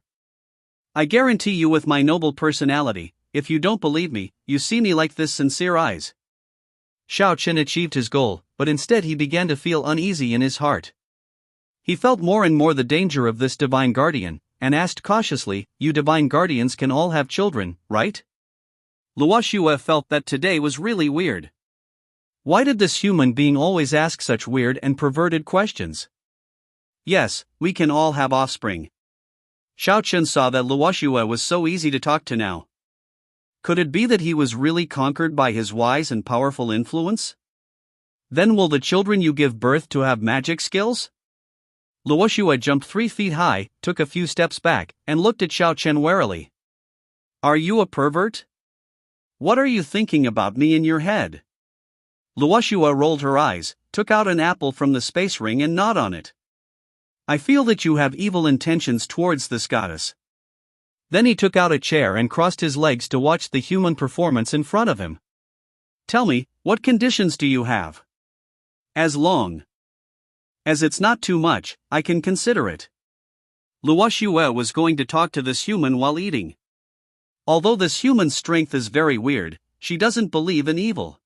I guarantee you with my noble personality, if you don't believe me, you see me like this sincere eyes. Xiao Chen achieved his goal, but instead he began to feel uneasy in his heart. He felt more and more the danger of this divine guardian, and asked cautiously, you divine guardians can all have children, right? Luo Xue felt that today was really weird. Why did this human being always ask such weird and perverted questions? Yes, we can all have offspring. Xiao Chen saw that Luo Xue was so easy to talk to now. Could it be that he was really conquered by his wise and powerful influence? Then will the children you give birth to have magic skills? Luo Xue jumped 3 feet high, took a few steps back, and looked at Xiao Chen warily. Are you a pervert? What are you thinking about me in your head? Luo Xue rolled her eyes, took out an apple from the space ring and gnawed on it. I feel that you have evil intentions towards this goddess. Then he took out a chair and crossed his legs to watch the human performance in front of him. Tell me, what conditions do you have? As long as it's not too much, I can consider it. Luo Xue was going to talk to this human while eating. Although this human's strength is very weird, she doesn't believe in evil.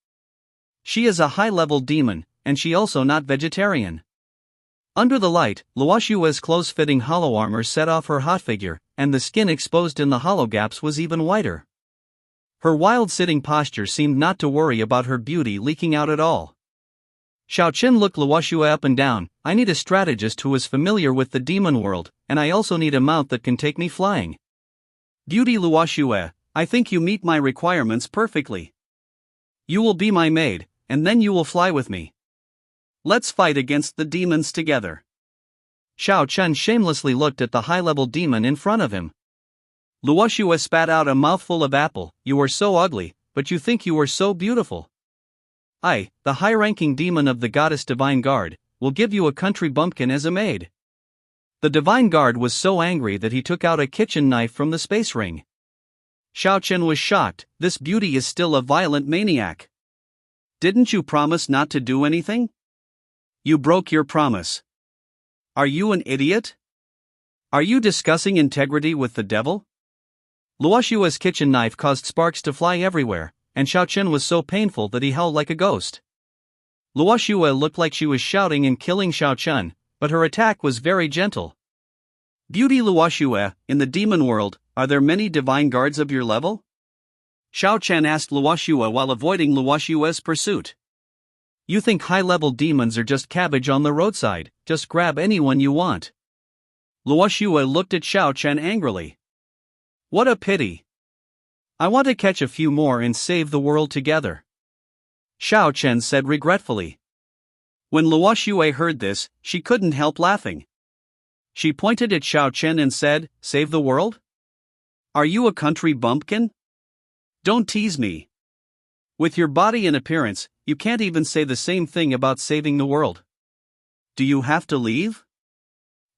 She is a high-level demon, and she also not vegetarian. Under the light, Luo Xue's close-fitting hollow armor set off her hot figure, and the skin exposed in the hollow gaps was even whiter. Her wild sitting posture seemed not to worry about her beauty leaking out at all. Xiao Chen looked Luo Xue up and down. I need a strategist who is familiar with the demon world, and I also need a mount that can take me flying. Beauty Luo Xue, I think you meet my requirements perfectly. You will be my maid, and then you will fly with me. Let's fight against the demons together. Xiao Chen shamelessly looked at the high-level demon in front of him. Luo Xue spat out a mouthful of apple. You are so ugly, but you think you are so beautiful. I, the high-ranking demon of the goddess Divine Guard, will give you a country bumpkin as a maid. The Divine Guard was so angry that he took out a kitchen knife from the space ring. Xiao Chen was shocked. This beauty is still a violent maniac. Didn't you promise not to do anything? You broke your promise. Are you an idiot? Are you discussing integrity with the devil? Luo Xue's kitchen knife caused sparks to fly everywhere, and Xiao Chen was so painful that he howled like a ghost. Luo Xue looked like she was shouting and killing Xiao Chen, but her attack was very gentle. Beauty Luo Xue, in the demon world, are there many divine guards of your level? Xiao Chen asked Luo Xue while avoiding Luo Xue's pursuit. You think high-level demons are just cabbage on the roadside, just grab anyone you want. Luo Xue looked at Xiao Chen angrily. What a pity. I want to catch a few more and save the world together. Xiao Chen said regretfully. When Luo Xue heard this, she couldn't help laughing. She pointed at Xiao Chen and said, Save the world? Are you a country bumpkin? Don't tease me. With your body and appearance, you can't even say the same thing about saving the world. Do you have to leave?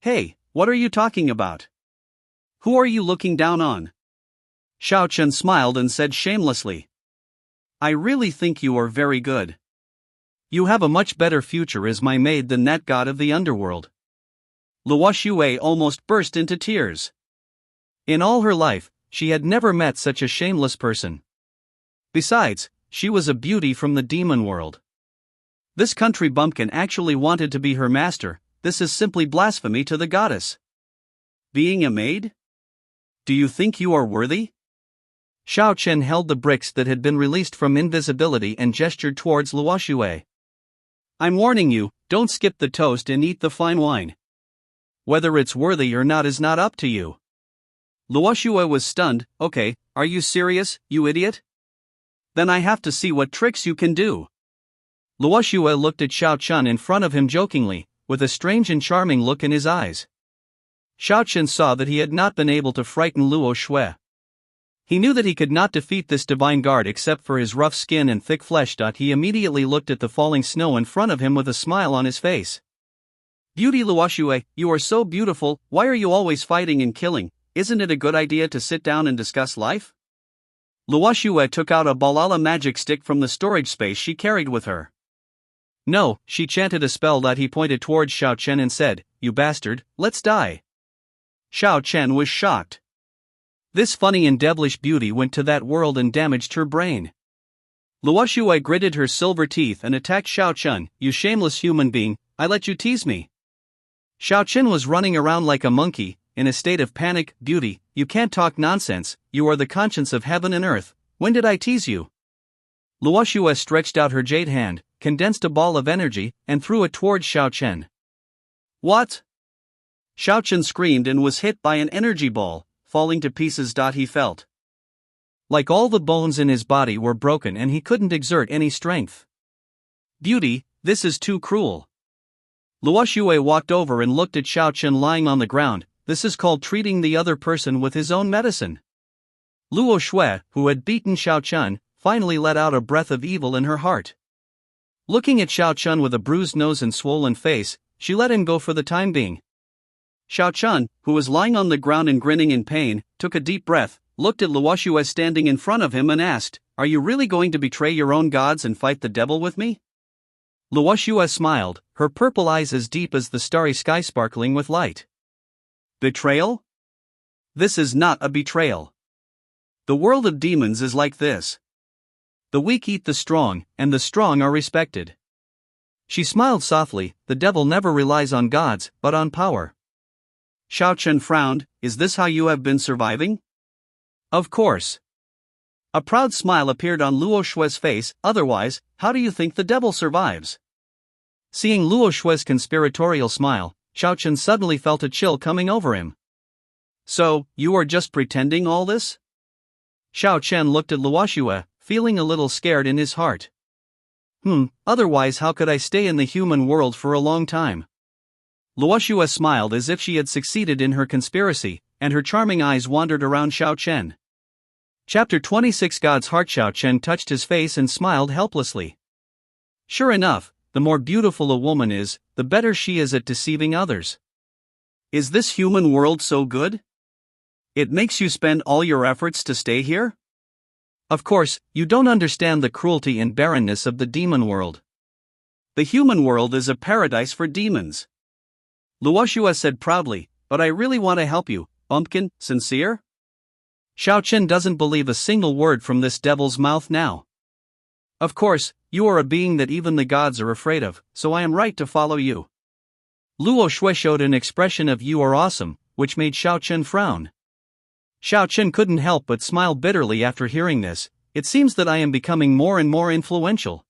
Hey, what are you talking about? Who are you looking down on? Xiao Chen smiled and said shamelessly. I really think you are very good. You have a much better future as my maid than that god of the underworld. Luo Xue almost burst into tears. In all her life, she had never met such a shameless person. Besides, she was a beauty from the demon world. This country bumpkin actually wanted to be her master. This is simply blasphemy to the goddess. Being a maid? Do you think you are worthy? Xiao Chen held the bricks that had been released from invisibility and gestured towards Luo Xue. I'm warning you, don't skip the toast and eat the fine wine. Whether it's worthy or not is not up to you. Luo Xue was stunned. Okay, are you serious, you idiot? Then I have to see what tricks you can do. Luo Xue looked at Xiao Chun in front of him jokingly, with a strange and charming look in his eyes. Xiao Chun saw that he had not been able to frighten Luo Xue. He knew that he could not defeat this divine guard except for his rough skin and thick flesh. He immediately looked at the falling snow in front of him with a smile on his face. Beauty Luo Xue, you are so beautiful, why are you always fighting and killing? Isn't it a good idea to sit down and discuss life? Luo Xue took out a Balala magic stick from the storage space she carried with her. No, she chanted a spell. He pointed towards Xiao Chen and said, "You bastard, let's die." Xiao Chen was shocked. This funny and devilish beauty went to that world and damaged her brain. Luo Xue gritted her silver teeth and attacked Xiao Chen. "You shameless human being, I let you tease me." Xiao Chen was running around like a monkey, in a state of panic. "Beauty, you can't talk nonsense, you are the conscience of heaven and earth, when did I tease you?" Luo Xue stretched out her jade hand, condensed a ball of energy, and threw it towards Xiao Chen. What? Xiao Chen screamed and was hit by an energy ball, falling to pieces. He felt like all the bones in his body were broken and he couldn't exert any strength. Beauty, this is too cruel. Luo Xue walked over and looked at Xiao Chen lying on the ground. This is called treating the other person with his own medicine. Luo Xue, who had beaten Xiao Chen, finally let out a breath of evil in her heart. Looking at Xiao Chen with a bruised nose and swollen face, she let him go for the time being. Xiao Chen, who was lying on the ground and grinning in pain, took a deep breath, looked at Luo Xue standing in front of him and asked, "Are you really going to betray your own gods and fight the devil with me?" Luo Xue smiled, her purple eyes as deep as the starry sky sparkling with light. Betrayal? This is not a betrayal. The world of demons is like this. The weak eat the strong, and the strong are respected. She smiled softly. The devil never relies on gods, but on power. Xiao Chen frowned. Is this how you have been surviving? Of course. A proud smile appeared on Luo Xue's face. Otherwise, how do you think the devil survives? Seeing Luo Xue's conspiratorial smile, Xiao Chen suddenly felt a chill coming over him. So, you are just pretending all this? Xiao Chen looked at Luo Xue, feeling a little scared in his heart. Otherwise how could I stay in the human world for a long time? Luo Xue smiled as if she had succeeded in her conspiracy, and her charming eyes wandered around Xiao Chen. Chapter 26 God's Heart. Xiao Chen touched his face and smiled helplessly. Sure enough, the more beautiful a woman is, the better she is at deceiving others. Is this human world so good? It makes you spend all your efforts to stay here? Of course, you don't understand the cruelty and barrenness of the demon world. The human world is a paradise for demons. Luo Xue said proudly, but I really want to help you, bumpkin, sincere? Xiao Chen doesn't believe a single word from this devil's mouth now. Of course, you are a being that even the gods are afraid of, so I am right to follow you. Luo Xue showed an expression of "you are awesome," which made Xiao Chen frown. Xiao Chen couldn't help but smile bitterly after hearing this. It seems that I am becoming more and more influential.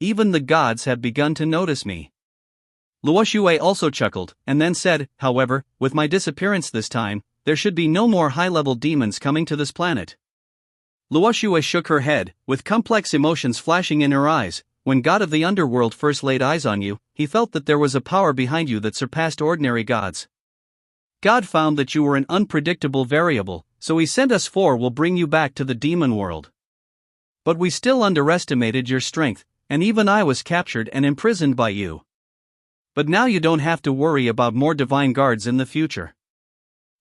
Even the gods have begun to notice me. Luo Xue also chuckled, and then said, however, with my disappearance this time, there should be no more high-level demons coming to this planet. Luo Xue shook her head, with complex emotions flashing in her eyes. When God of the underworld first laid eyes on you, he felt that there was a power behind you that surpassed ordinary gods. God found that you were an unpredictable variable, so he sent us four will bring you back to the demon world. But we still underestimated your strength, and even I was captured and imprisoned by you. But now you don't have to worry about more divine guards in the future.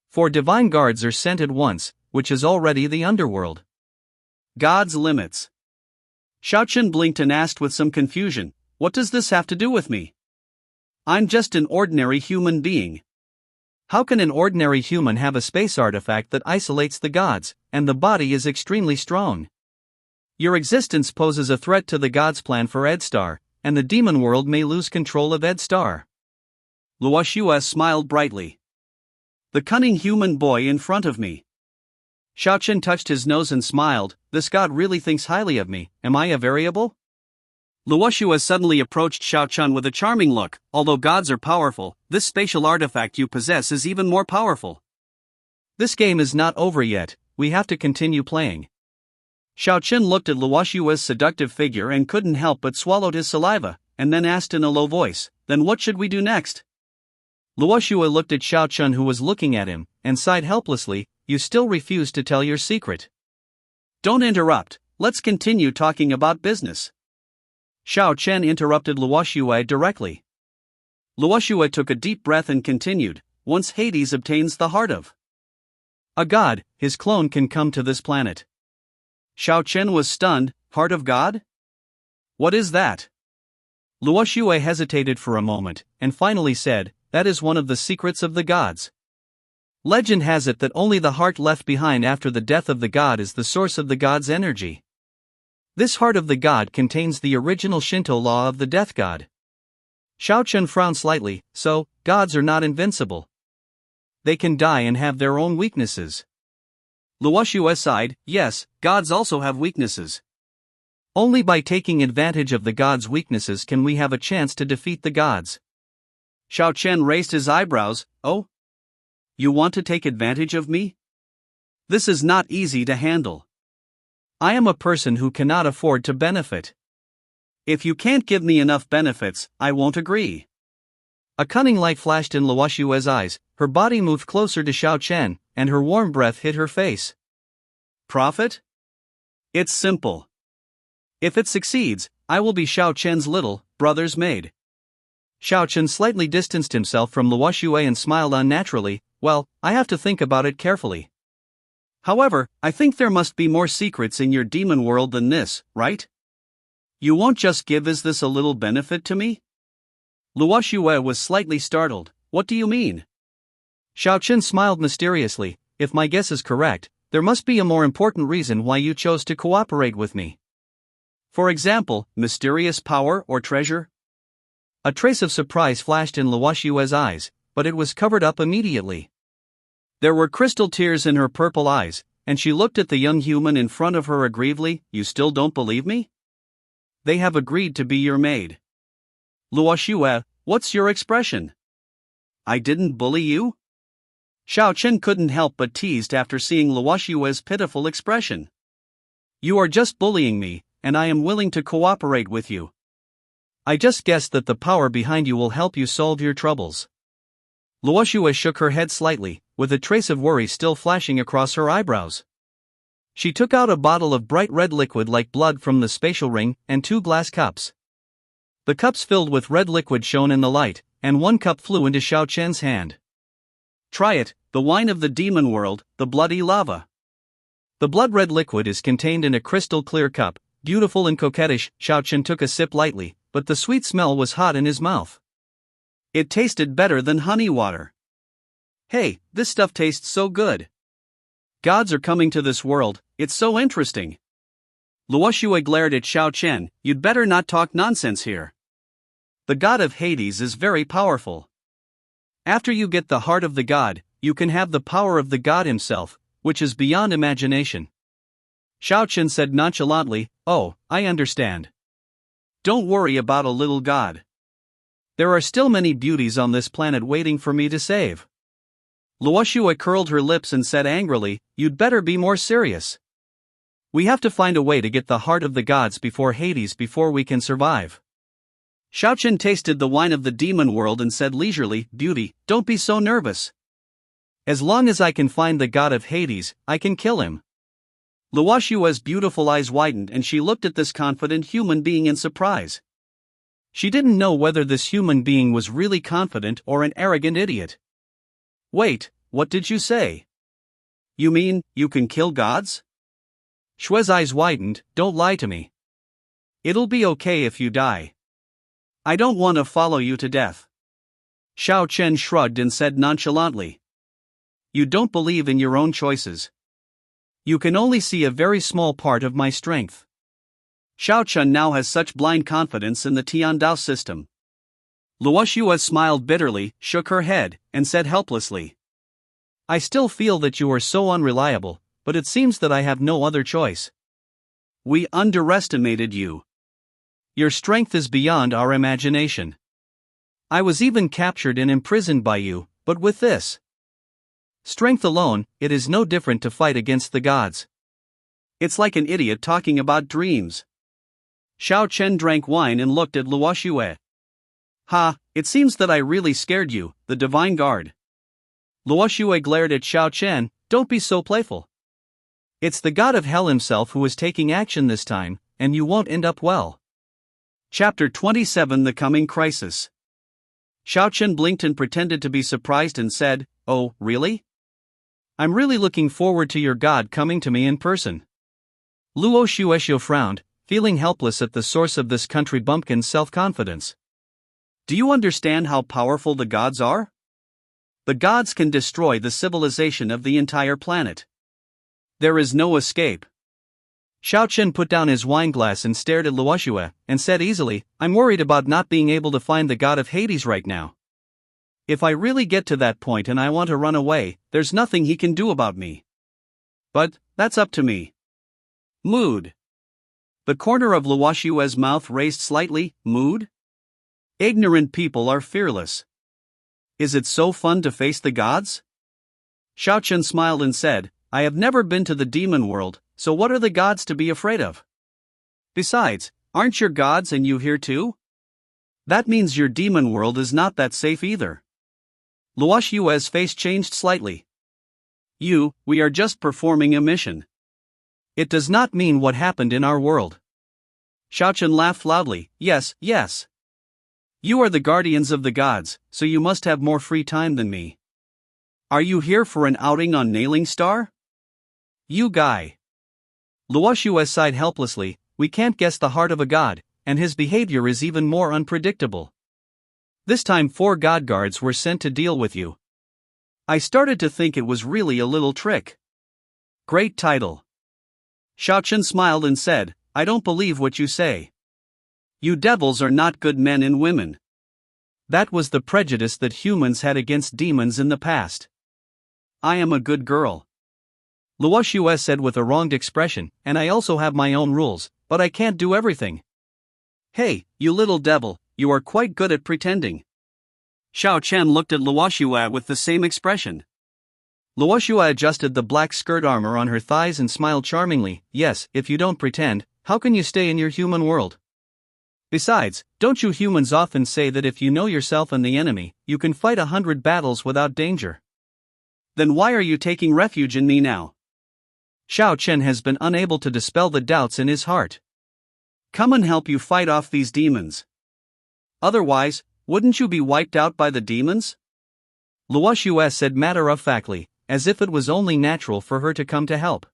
4 divine guards are sent at once, which is already the underworld. God's limits. Xiao Chen blinked and asked with some confusion, what does this have to do with me? I'm just an ordinary human being. How can an ordinary human have a space artifact that isolates the gods, and the body is extremely strong? Your existence poses a threat to the gods' plan for Edstar, and the demon world may lose control of Edstar. Luo Xue smiled brightly. The cunning human boy in front of me. Xiao Chen touched his nose and smiled. This god really thinks highly of me. Am I a variable? Luo Xue suddenly approached Xiao Chen with a charming look. Although gods are powerful, this spatial artifact you possess is even more powerful. This game is not over yet, we have to continue playing. Xiao Chen looked at Luoshua's seductive figure and couldn't help but swallowed his saliva, and then asked in a low voice, "Then what should we do next?" Luoshua looked at Xiao Chen, who was looking at him, and sighed helplessly. "You still refuse to tell your secret." "Don't interrupt, let's continue talking about business." Xiao Chen interrupted Luoshua directly. Luoshua took a deep breath and continued, "Once Hades obtains the heart of a god, his clone can come to this planet." Xiao Chen was stunned. "Heart of God? What is that?" Luoshua hesitated for a moment, and finally said, "That is one of the secrets of the gods. Legend has it that only the heart left behind after the death of the god is the source of the god's energy. This heart of the god contains the original Shinto law of the death god." Xiao Chen frowned slightly. "So, gods are not invincible. They can die and have their own weaknesses." Luoshua sighed. "Yes, gods also have weaknesses. Only by taking advantage of the gods' weaknesses can we have a chance to defeat the gods." Xiao Chen raised his eyebrows. "Oh? You want to take advantage of me? This is not easy to handle. I am a person who cannot afford to benefit. If you can't give me enough benefits, I won't agree." A cunning light flashed in Luoshua's eyes. Her body moved closer to Xiao Chen, and her warm breath hit her face. "Profit? It's simple. If it succeeds, I will be Xiao Chen's little brother's maid." Xiao Chen slightly distanced himself from Luoshua and smiled unnaturally. "Well, I have to think about it carefully. However, I think there must be more secrets in your demon world than this, right? You won't just give this a little benefit to me?" Luoshua was slightly startled. "What do you mean?" Xiao Chen smiled mysteriously. "If my guess is correct, there must be a more important reason why you chose to cooperate with me. For example, mysterious power or treasure?" A trace of surprise flashed in Luoshua's eyes, but it was covered up immediately. There were crystal tears in her purple eyes, and she looked at the young human in front of her aggrievedly. "You still don't believe me? They have agreed to be your maid." "Luoshua, what's your expression? I didn't bully you?" Xiao Chen couldn't help but teased after seeing Luoshua's pitiful expression. "You are just bullying me, and I am willing to cooperate with you. I just guessed that the power behind you will help you solve your troubles." Luoshua shook her head slightly, with a trace of worry still flashing across her eyebrows. She took out a bottle of bright red liquid like blood from the spatial ring, and 2 glass cups. The cups filled with red liquid shone in the light, and 1 cup flew into Xiao Chen's hand. "Try it, the wine of the demon world, the bloody lava." The blood-red liquid is contained in a crystal-clear cup, beautiful and coquettish. Xiao Chen took a sip lightly, but the sweet smell was hot in his mouth. It tasted better than honey water. "Hey, this stuff tastes so good. Gods are coming to this world, it's so interesting." Luoshua glared at Xiao Chen. "You'd better not talk nonsense here. The god of Hades is very powerful. After you get the heart of the god, you can have the power of the god himself, which is beyond imagination." Xiao Chen said nonchalantly, "Oh, I understand. Don't worry about a little god. There are still many beauties on this planet waiting for me to save." Luoshua curled her lips and said angrily, "You'd better be more serious. We have to find a way to get the heart of the gods before Hades before we can survive." Xiao Chen tasted the wine of the demon world and said leisurely, "Beauty, don't be so nervous. As long as I can find the god of Hades, I can kill him." Luoshua's beautiful eyes widened and she looked at this confident human being in surprise. She didn't know whether this human being was really confident or an arrogant idiot. "Wait, what did you say? You mean, you can kill gods?" Shue's eyes widened. "Don't lie to me. It'll be okay if you die. I don't want to follow you to death." Xiao Chen shrugged and said nonchalantly, "You don't believe in your own choices. You can only see a very small part of my strength." Xiao Chen now has such blind confidence in the Dao system. Luoshua smiled bitterly, shook her head, and said helplessly, "I still feel that you are so unreliable, but it seems that I have no other choice. We underestimated you. Your strength is beyond our imagination. I was even captured and imprisoned by you, but with this strength alone, it is no different to fight against the gods. It's like an idiot talking about dreams. Xiao Chen drank wine and looked at Luo Xue. Ha, it seems that I really scared you, the divine guard. Luo Xue glared at Xiao Chen. Don't be so playful. It's the god of hell himself who is taking action this time, and you won't end up well. Chapter 27: The Coming Crisis. Xiao Chen blinked and pretended to be surprised and said, "Oh, really? I'm really looking forward to your god coming to me in person." Luo Xue frowned, feeling helpless at the source of this country bumpkin's self-confidence. Do you understand how powerful the gods are? The gods can destroy the civilization of the entire planet. There is no escape. Xiao Chen put down his wineglass and stared at Luo Xue, and said easily, I'm worried about not being able to find the god of Hades right now. If I really get to that point and I want to run away, there's nothing he can do about me. But, that's up to me. Mood. The corner of Luo Xue's mouth raised slightly. Mood? Ignorant people are fearless. Is it so fun to face the gods? Xiao Chen smiled and said, I have never been to the demon world, so what are the gods to be afraid of? Besides, aren't your gods and you here too? That means your demon world is not that safe either. Luo Xue's face changed slightly. We are just performing a mission. It does not mean what happened in our world. Xiao Chen laughed loudly. Yes. You are the guardians of the gods, so you must have more free time than me. Are you here for an outing on Nailing Star? You guy. Luo Xue sighed helplessly. We can't guess the heart of a god, and his behavior is even more unpredictable. This time 4 god guards were sent to deal with you. I started to think it was really a little trick. Great title. Xiao Chen smiled and said, I don't believe what you say. You devils are not good men and women. That was the prejudice that humans had against demons in the past. I am a good girl. Luo Xue said with a wronged expression, and I also have my own rules, but I can't do everything. Hey, you little devil, you are quite good at pretending. Xiao Chen looked at Luo Xue with the same expression. Luo Xue adjusted the black skirt armor on her thighs and smiled charmingly. Yes, if you don't pretend, how can you stay in your human world? Besides, don't you humans often say that if you know yourself and the enemy, you can fight 100 battles without danger? Then why are you taking refuge in me now? Xiao Chen has been unable to dispel the doubts in his heart. Come and help you fight off these demons. Otherwise, wouldn't you be wiped out by the demons? Luo Xue said matter-of-factly, as if it was only natural for her to come to help.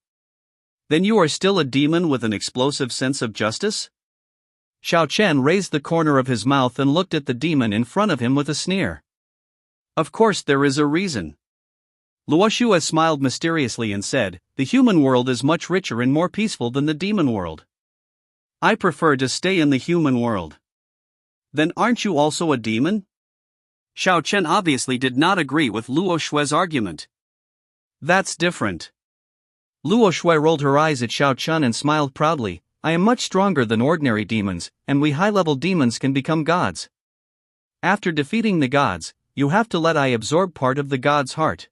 Then you are still a demon with an explosive sense of justice? Xiao Chen raised the corner of his mouth and looked at the demon in front of him with a sneer. Of course there is a reason. Luo Xue smiled mysteriously and said, the human world is much richer and more peaceful than the demon world. I prefer to stay in the human world. Then aren't you also a demon? Xiao Chen obviously did not agree with Luo Xue's argument. That's different. Luo Xue rolled her eyes at Xiao Chen and smiled proudly. I am much stronger than ordinary demons, and we high-level demons can become gods. After defeating the gods, you have to let I absorb part of the god's heart.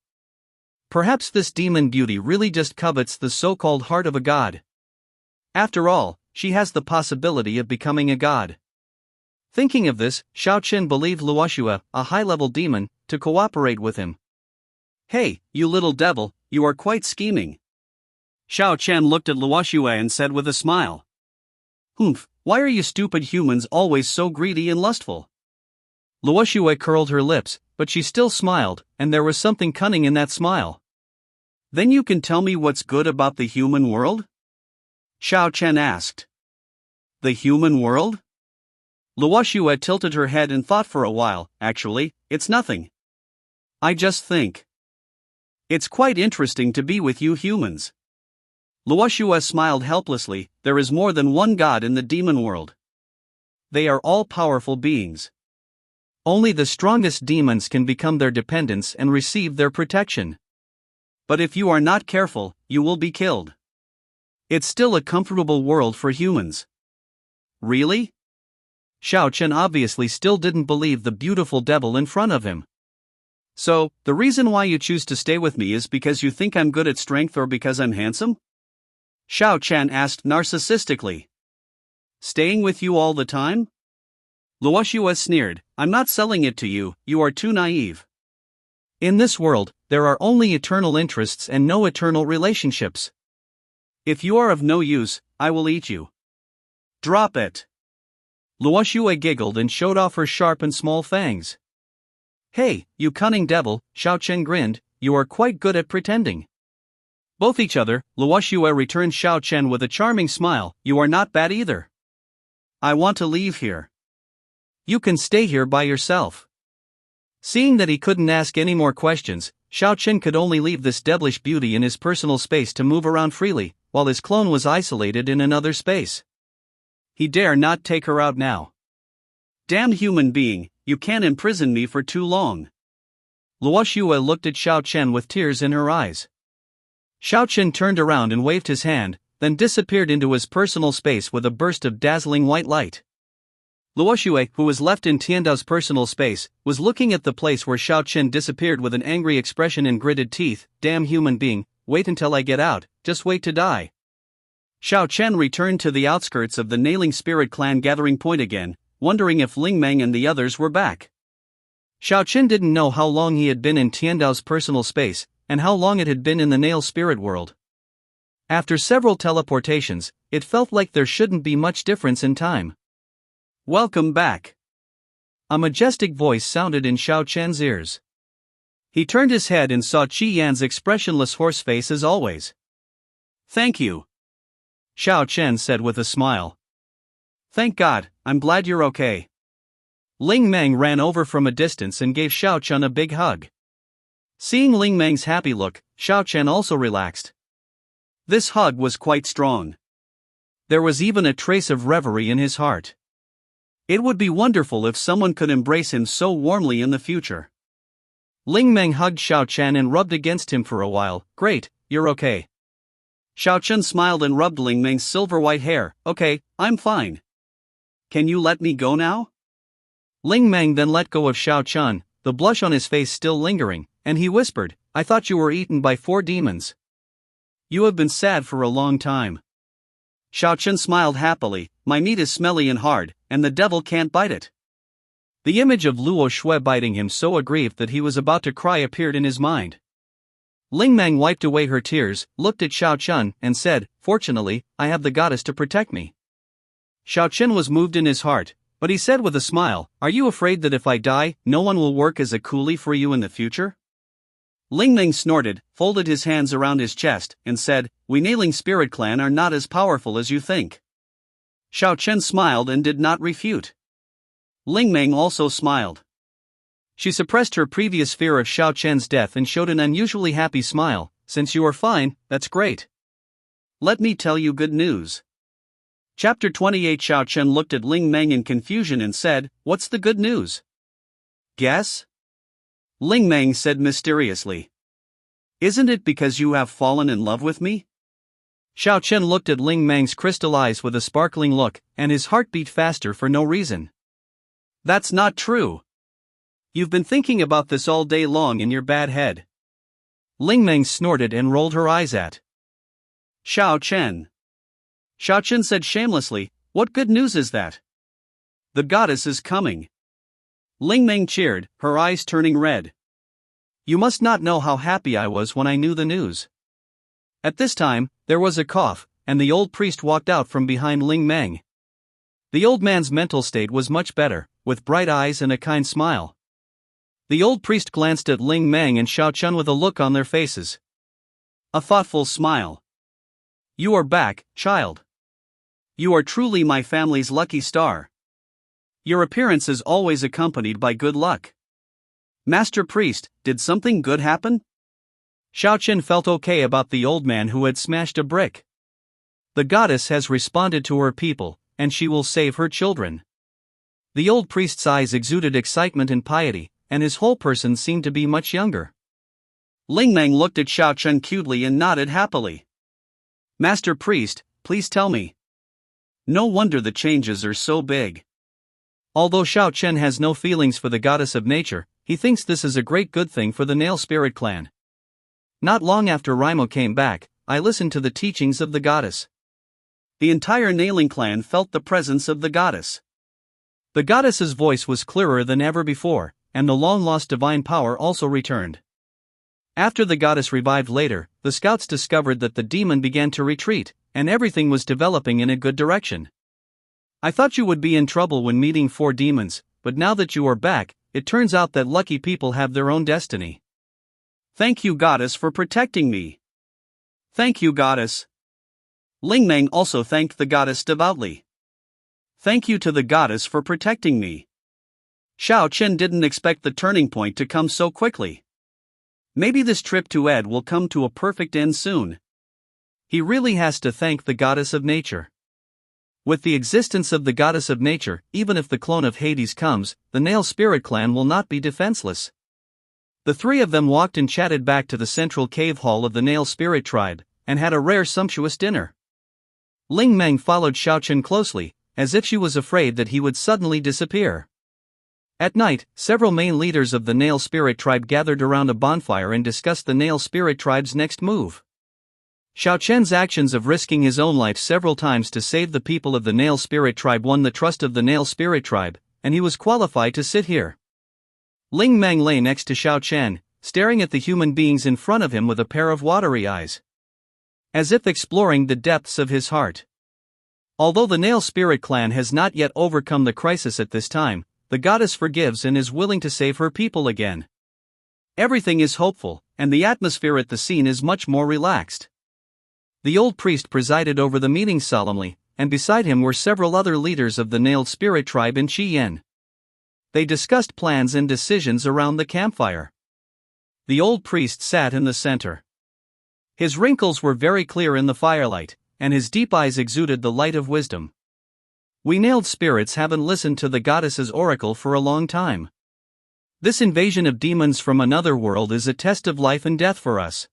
Perhaps this demon beauty really just covets the so-called heart of a god. After all, she has the possibility of becoming a god. Thinking of this, Xiao Chen believed Luo Xue, a high-level demon, to cooperate with him. Hey, you little devil, you are quite scheming. Xiao Chen looked at Luo Xue and said with a smile. Humph, why are you stupid humans always so greedy and lustful? Luo Xue curled her lips, but she still smiled, and there was something cunning in that smile. Then you can tell me what's good about the human world? Xiao Chen asked. The human world? Luo Xue tilted her head and thought for a while. Actually, it's nothing. I just think. It's quite interesting to be with you humans. Luo Xue smiled helplessly. There is more than one god in the demon world. They are all powerful beings. Only the strongest demons can become their dependents and receive their protection. But if you are not careful, you will be killed. It's still a comfortable world for humans. Really? Xiao Chen obviously still didn't believe the beautiful devil in front of him. So, the reason why you choose to stay with me is because you think I'm good at strength or because I'm handsome? Xiao Chen asked narcissistically. Staying with you all the time? Luo Xue sneered, I'm not selling it to you, you are too naive. In this world, there are only eternal interests and no eternal relationships. If you are of no use, I will eat you. Drop it. Luo Xue giggled and showed off her sharp and small fangs. Hey, you cunning devil, Xiao Chen grinned, you are quite good at pretending. Both each other, Luo Xue returned Xiao Chen with a charming smile, you are not bad either. I want to leave here. You can stay here by yourself. Seeing that he couldn't ask any more questions, Xiao Chen could only leave this devilish beauty in his personal space to move around freely, while his clone was isolated in another space. He dare not take her out now. Damn human being, you can't imprison me for too long. Luo Xue looked at Xiao Chen with tears in her eyes. Xiao Chen turned around and waved his hand, then disappeared into his personal space with a burst of dazzling white light. Luo Xue, who was left in Tiandao's personal space, was looking at the place where Xiao Chen disappeared with an angry expression and gritted teeth. Damn human being, wait until I get out, just wait to die. Xiao Chen returned to the outskirts of the Nailing Spirit Clan gathering point again, wondering if Ling Meng and the others were back. Xiao Chen didn't know how long he had been in Tiandao's personal space, and how long it had been in the Nail Spirit world. After several teleportations, it felt like there shouldn't be much difference in time. Welcome back. A majestic voice sounded in Xiao Chen's ears. He turned his head and saw Qi Yan's expressionless horse face as always. Thank you, Xiao Chen said with a smile. Thank God, I'm glad you're okay. Ling Meng ran over from a distance and gave Xiao Chen a big hug. Seeing Ling Meng's happy look, Xiao Chen also relaxed. This hug was quite strong. There was even a trace of reverie in his heart. It would be wonderful if someone could embrace him so warmly in the future. Ling Meng hugged Xiao Chen and rubbed against him for a while. Great, you're okay. Xiao Chen smiled and rubbed Ling Meng's silver white hair. Okay, I'm fine. Can you let me go now? Ling Meng then let go of Xiao Chen, the blush on his face still lingering, and he whispered, I thought you were eaten by 4 demons. You have been sad for a long time. Xiao Chen smiled happily, my meat is smelly and hard, and the devil can't bite it. The image of Luo Xue biting him so aggrieved that he was about to cry appeared in his mind. Ling Meng wiped away her tears, looked at Xiao Chen, and said, Fortunately, I have the goddess to protect me. Xiao Chen was moved in his heart, but he said with a smile, Are you afraid that if I die, no one will work as a coolie for you in the future? Ling Meng snorted, folded his hands around his chest, and said, We Nailing Spirit Clan are not as powerful as you think. Xiao Chen smiled and did not refute. Ling Meng also smiled. She suppressed her previous fear of Xiao Chen's death and showed an unusually happy smile. Since you are fine, that's great. Let me tell you good news. Chapter 28. Xiao Chen looked at Ling Meng in confusion and said, What's the good news? Guess? Ling Meng said mysteriously. Isn't it because you have fallen in love with me? Xiao Chen looked at Ling Meng's crystal eyes with a sparkling look, and his heart beat faster for no reason. That's not true. You've been thinking about this all day long in your bad head. Ling Meng snorted and rolled her eyes at Xiao Chen. Xiao Chen said shamelessly, What good news is that? The goddess is coming. Ling Meng cheered, her eyes turning red. You must not know how happy I was when I knew the news. At this time, there was a cough, and the old priest walked out from behind Ling Meng. The old man's mental state was much better, with bright eyes and a kind smile. The old priest glanced at Ling Meng and Xiao Chen with a look on their faces. A thoughtful smile. You are back, child. You are truly my family's lucky star. Your appearance is always accompanied by good luck. Master Priest, did something good happen? Xiao Chen felt okay about the old man who had smashed a brick. The goddess has responded to her people, and she will save her children. The old priest's eyes exuded excitement and piety, and his whole person seemed to be much younger. Ling Meng looked at Xiao Chen cutely and nodded happily. Master Priest, please tell me. No wonder the changes are so big. Although Xiao Chen has no feelings for the goddess of nature, he thinks this is a great good thing for the Nail Spirit Clan. Not long after Raimo came back, I listened to the teachings of the goddess. The entire Nailing clan felt the presence of the goddess. The goddess's voice was clearer than ever before, and the long-lost divine power also returned. After the goddess revived later, the scouts discovered that the demon began to retreat, and everything was developing in a good direction. I thought you would be in trouble when meeting 4 demons, but now that you are back, it turns out that lucky people have their own destiny. Thank you, goddess, for protecting me. Thank you, goddess. Ling Meng also thanked the goddess devoutly. Thank you to the goddess for protecting me. Xiao Chen didn't expect the turning point to come so quickly. Maybe this trip to Ed will come to a perfect end soon. He really has to thank the goddess of nature. With the existence of the goddess of nature, even if the clone of Hades comes, the Nail Spirit clan will not be defenseless. The 3 of them walked and chatted back to the central cave hall of the Nail Spirit tribe, and had a rare sumptuous dinner. Ling Meng followed Xiao Chen closely, as if she was afraid that he would suddenly disappear. At night, several main leaders of the Nail Spirit tribe gathered around a bonfire and discussed the Nail Spirit tribe's next move. Xiao Chen's actions of risking his own life several times to save the people of the Nail Spirit tribe won the trust of the Nail Spirit tribe, and he was qualified to sit here. Ling Meng lay next to Xiao Chen, staring at the human beings in front of him with a pair of watery eyes, as if exploring the depths of his heart. Although the Nail Spirit clan has not yet overcome the crisis at this time, the goddess forgives and is willing to save her people again. Everything is hopeful, and the atmosphere at the scene is much more relaxed. The old priest presided over the meeting solemnly, and beside him were several other leaders of the Nailed Spirit tribe in Qiyan. They discussed plans and decisions around the campfire. The old priest sat in the center. His wrinkles were very clear in the firelight, and his deep eyes exuded the light of wisdom. We nailed spirits haven't listened to the goddess's oracle for a long time. This invasion of demons from another world is a test of life and death for us.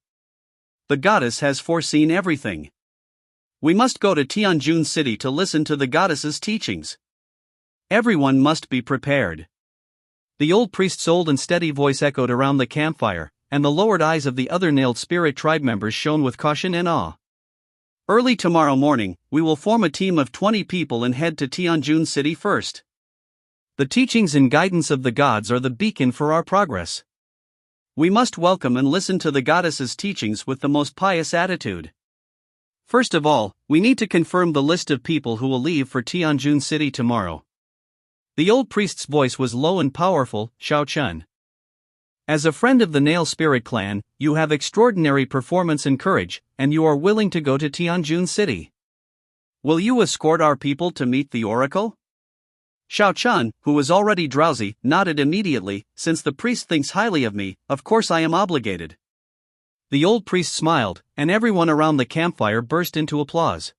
The goddess has foreseen everything. We must go to Tianjun City to listen to the goddess's teachings. Everyone must be prepared. The old priest's old and steady voice echoed around the campfire, and the lowered eyes of the other nailed spirit tribe members shone with caution and awe. Early tomorrow morning, we will form a team of 20 people and head to Tianjun City first. The teachings and guidance of the gods are the beacon for our progress. We must welcome and listen to the goddess's teachings with the most pious attitude. First of all, we need to confirm the list of people who will leave for Tianjun City tomorrow. The old priest's voice was low and powerful. Xiao Chen, as a friend of the Nail Spirit clan, you have extraordinary performance and courage, and you are willing to go to Tianjun City. Will you escort our people to meet the oracle? Xiao Chen, who was already drowsy, nodded immediately. Since the priest thinks highly of me, of course I am obligated. The old priest smiled, and everyone around the campfire burst into applause.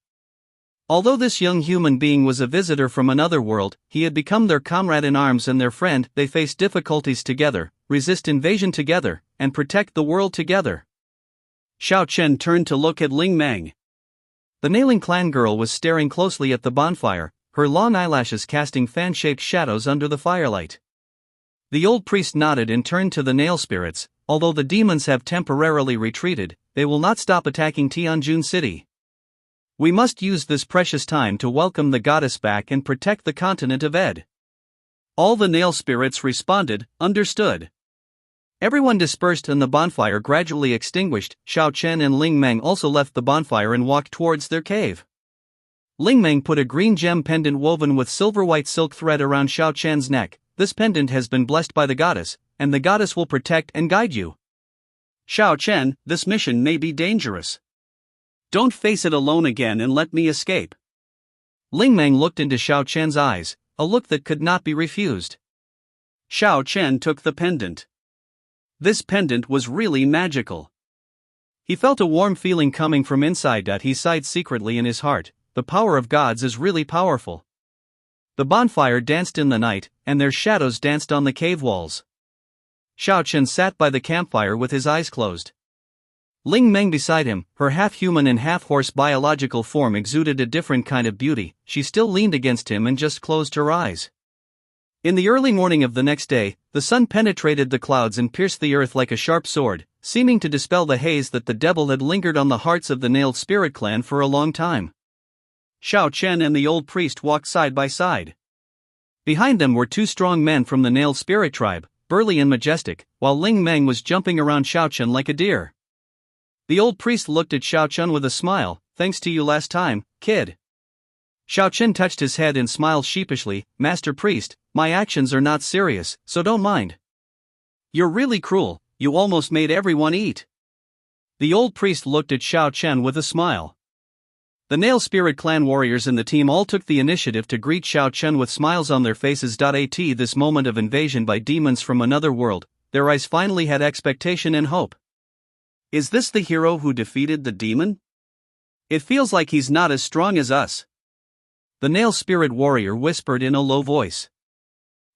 Although this young human being was a visitor from another world, he had become their comrade in arms and their friend. They faced difficulties together, resist invasion together, and protect the world together. Xiao Chen turned to look at Ling Meng. The Nailing clan girl was staring closely at the bonfire, her long eyelashes casting fan-shaped shadows under the firelight. The old priest nodded and turned to the nail spirits. Although the demons have temporarily retreated, they will not stop attacking Tianjun City. We must use this precious time to welcome the goddess back and protect the continent of Ed. All the nail spirits responded, understood. Everyone dispersed and the bonfire gradually extinguished. Xiao Chen and Ling Meng also left the bonfire and walked towards their cave. Ling Meng put a green gem pendant woven with silver-white silk thread around Xiao Chen's neck. This pendant has been blessed by the goddess, and the goddess will protect and guide you. Xiao Chen, this mission may be dangerous. Don't face it alone again and let me escape. Ling Meng looked into Xiao Chen's eyes, a look that could not be refused. Xiao Chen took the pendant. This pendant was really magical. He felt a warm feeling coming from inside. He sighed secretly in his heart. The power of gods is really powerful. The bonfire danced in the night, and their shadows danced on the cave walls. Xiao Chen sat by the campfire with his eyes closed. Ling Meng beside him, her half-human and half-horse biological form exuded a different kind of beauty. She still leaned against him and just closed her eyes. In the early morning of the next day, the sun penetrated the clouds and pierced the earth like a sharp sword. seeming to dispel the haze that the devil had lingered on the hearts of the Nailed Spirit clan for a long time. Xiao Chen and the old priest walked side by side. Behind them were two strong men from the Nailed Spirit tribe, burly and majestic, while Ling Meng was jumping around Xiao Chen like a deer. The old priest looked at Xiao Chen with a smile. "Thanks to you last time, kid." Xiao Chen touched his head and smiled sheepishly. "Master priest, my actions are not serious, so don't mind." "You're really cruel, you almost made everyone eat." The old priest looked at Xiao Chen with a smile. The Nail Spirit clan warriors in the team all took the initiative to greet Xiao Chen with smiles on their faces. At this moment of invasion by demons from another world, their eyes finally had expectation and hope. Is this the hero who defeated the demon? It feels like he's not as strong as us. The Nail Spirit warrior whispered in a low voice.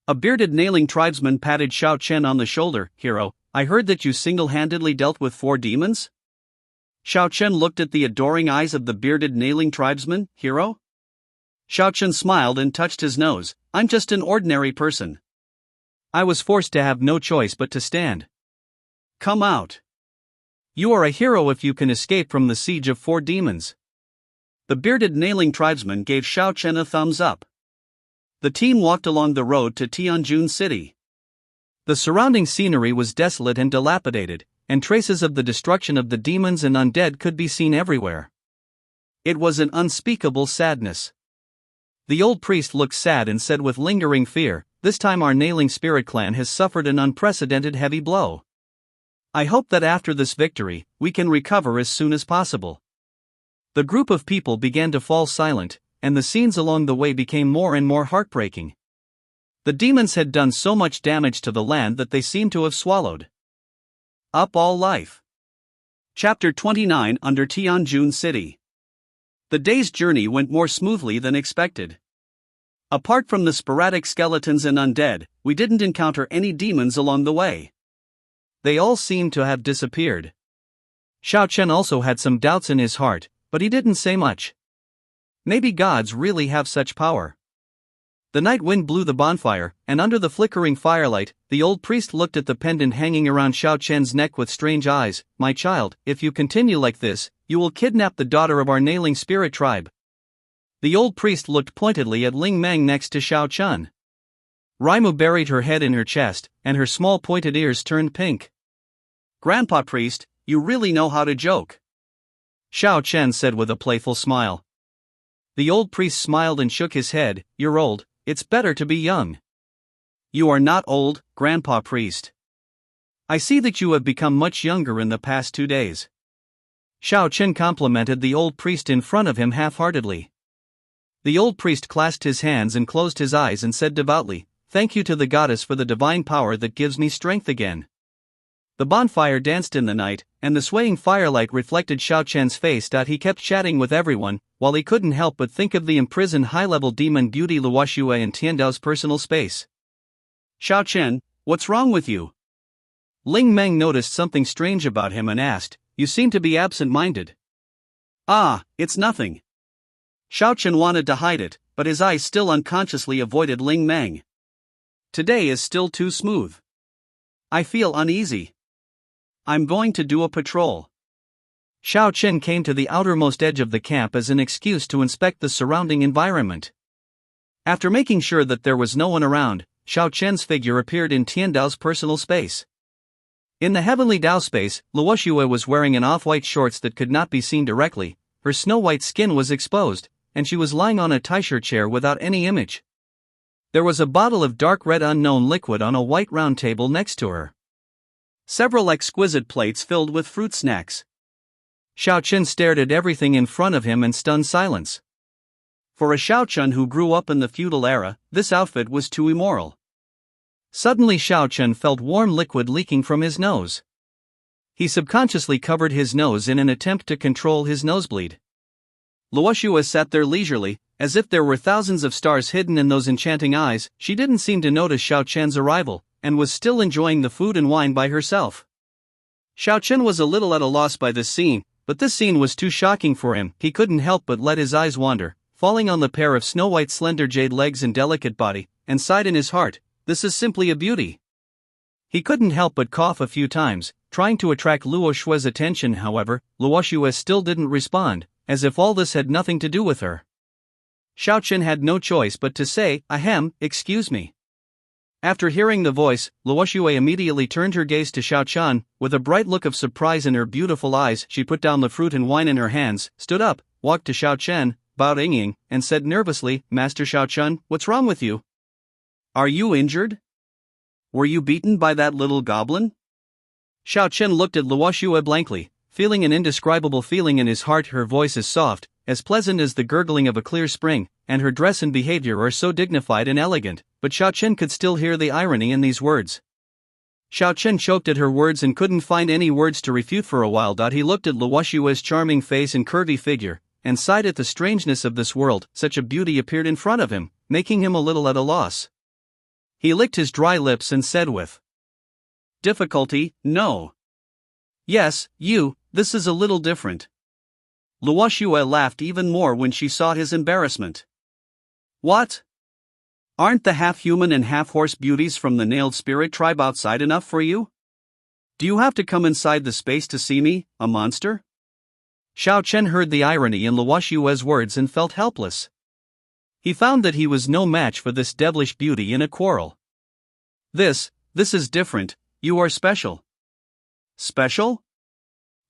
A bearded nailing tribesman patted Xiao Chen on the shoulder. "Hero, I heard that you single-handedly dealt with 4 demons?" Xiao Chen looked at the adoring eyes of the bearded nailing tribesman. "Hero?" Xiao Chen smiled and touched his nose. "I'm just an ordinary person. I was forced to have no choice but to stand." "Come out. You are a hero if you can escape from the siege of 4 demons." The bearded nailing tribesman gave Xiao Chen a thumbs up. The team walked along the road to Tianjun City. The surrounding scenery was desolate and dilapidated, and traces of the destruction of the demons and undead could be seen everywhere. It was an unspeakable sadness. The old priest looked sad and said with lingering fear, "This time our Nailing Spirit clan has suffered an unprecedented heavy blow. I hope that after this victory, we can recover as soon as possible." The group of people began to fall silent, and the scenes along the way became more and more heartbreaking. The demons had done so much damage to the land that they seemed to have swallowed up all life. Chapter 29 Under Tianjun City. The day's journey went more smoothly than expected. Apart from the sporadic skeletons and undead, we didn't encounter any demons along the way. They all seemed to have disappeared. Xiao Chen also had some doubts in his heart, but he didn't say much. Maybe gods really have such power. The night wind blew the bonfire, and under the flickering firelight, the old priest looked at the pendant hanging around Xiao Chen's neck with strange eyes. "My child, if you continue like this, you will kidnap the daughter of our Nailing Spirit tribe." The old priest looked pointedly at Ling Meng next to Xiao Chen. Raimu buried her head in her chest, and her small pointed ears turned pink. "Grandpa priest, you really know how to joke," Xiao Chen said with a playful smile. The old priest smiled and shook his head. "You're old. It's better to be young." "You are not old, Grandpa priest. I see that you have become much younger in the past 2 days." Xiao Chen complimented the old priest in front of him half-heartedly. The old priest clasped his hands and closed his eyes and said devoutly, "Thank you to the goddess for the divine power that gives me strength again." The bonfire danced in the night, and the swaying firelight reflected Xiao Chen's face. He kept chatting with everyone, while he couldn't help but think of the imprisoned high-level demon beauty Luoxue in Tiandao's personal space. "Xiao Chen, what's wrong with you?" Ling Meng noticed something strange about him and asked, "You seem to be absent-minded." "Ah, it's nothing." Xiao Chen wanted to hide it, but his eyes still unconsciously avoided Ling Meng. "Today is still too smooth. I feel uneasy. I'm going to do a patrol." Xiao Chen came to the outermost edge of the camp as an excuse to inspect the surrounding environment. After making sure that there was no one around, Xiao Chen's figure appeared in Tiandao's personal space. In the Heavenly Dao space, Luoxue was wearing an off-white shorts that could not be seen directly, her snow-white skin was exposed, and she was lying on a Taisher chair without any image. There was a bottle of dark red unknown liquid on a white round table next to her. Several exquisite plates filled with fruit snacks. Xiao Chen stared at everything in front of him in stunned silence. For a Xiao Chen who grew up in the feudal era, this outfit was too immoral. Suddenly Xiao Chen felt warm liquid leaking from his nose. He subconsciously covered his nose in an attempt to control his nosebleed. Luoxue sat there leisurely, as if there were thousands of stars hidden in those enchanting eyes. She didn't seem to notice Xiao Chen's arrival, and was still enjoying the food and wine by herself. Xiao Chen was a little at a loss by this scene, but this scene was too shocking for him. He couldn't help but let his eyes wander, falling on the pair of snow-white slender jade legs and delicate body, and sighed in his heart, "This is simply a beauty." He couldn't help but cough a few times, trying to attract Luo Shue's attention. However, Luo Shue still didn't respond, as if all this had nothing to do with her. Xiao Chen had no choice but to say, "Ahem, excuse me." After hearing the voice, Luo Shue immediately turned her gaze to Xiao Chen. With a bright look of surprise in her beautiful eyes, she put down the fruit and wine in her hands, stood up, walked to Xiao Chen, bowed Ying, and said nervously, "Master Xiao Chen, what's wrong with you? Are you injured? Were you beaten by that little goblin?" Xiao Chen looked at Luo Shue blankly, feeling an indescribable feeling in his heart. Her voice is soft, as pleasant as the gurgling of a clear spring, and her dress and behavior are so dignified and elegant, but Xiao Chen could still hear the irony in these words. Xiao Chen choked at her words and couldn't find any words to refute for a while. He looked at Luo Shue's charming face and curvy figure, and sighed at the strangeness of this world. Such a beauty appeared in front of him, making him a little at a loss. He licked his dry lips and said with difficulty, "No. Yes, you, this is a little different." Luo Shue laughed even more when she saw his embarrassment. "What? Aren't the half-human and half-horse beauties from the nailed spirit tribe outside enough for you? Do you have to come inside the space to see me, a monster?" Xiao Chen heard the irony in Luo Shue's words and felt helpless. He found that he was no match for this devilish beauty in a quarrel. This is different, you are special." "Special?"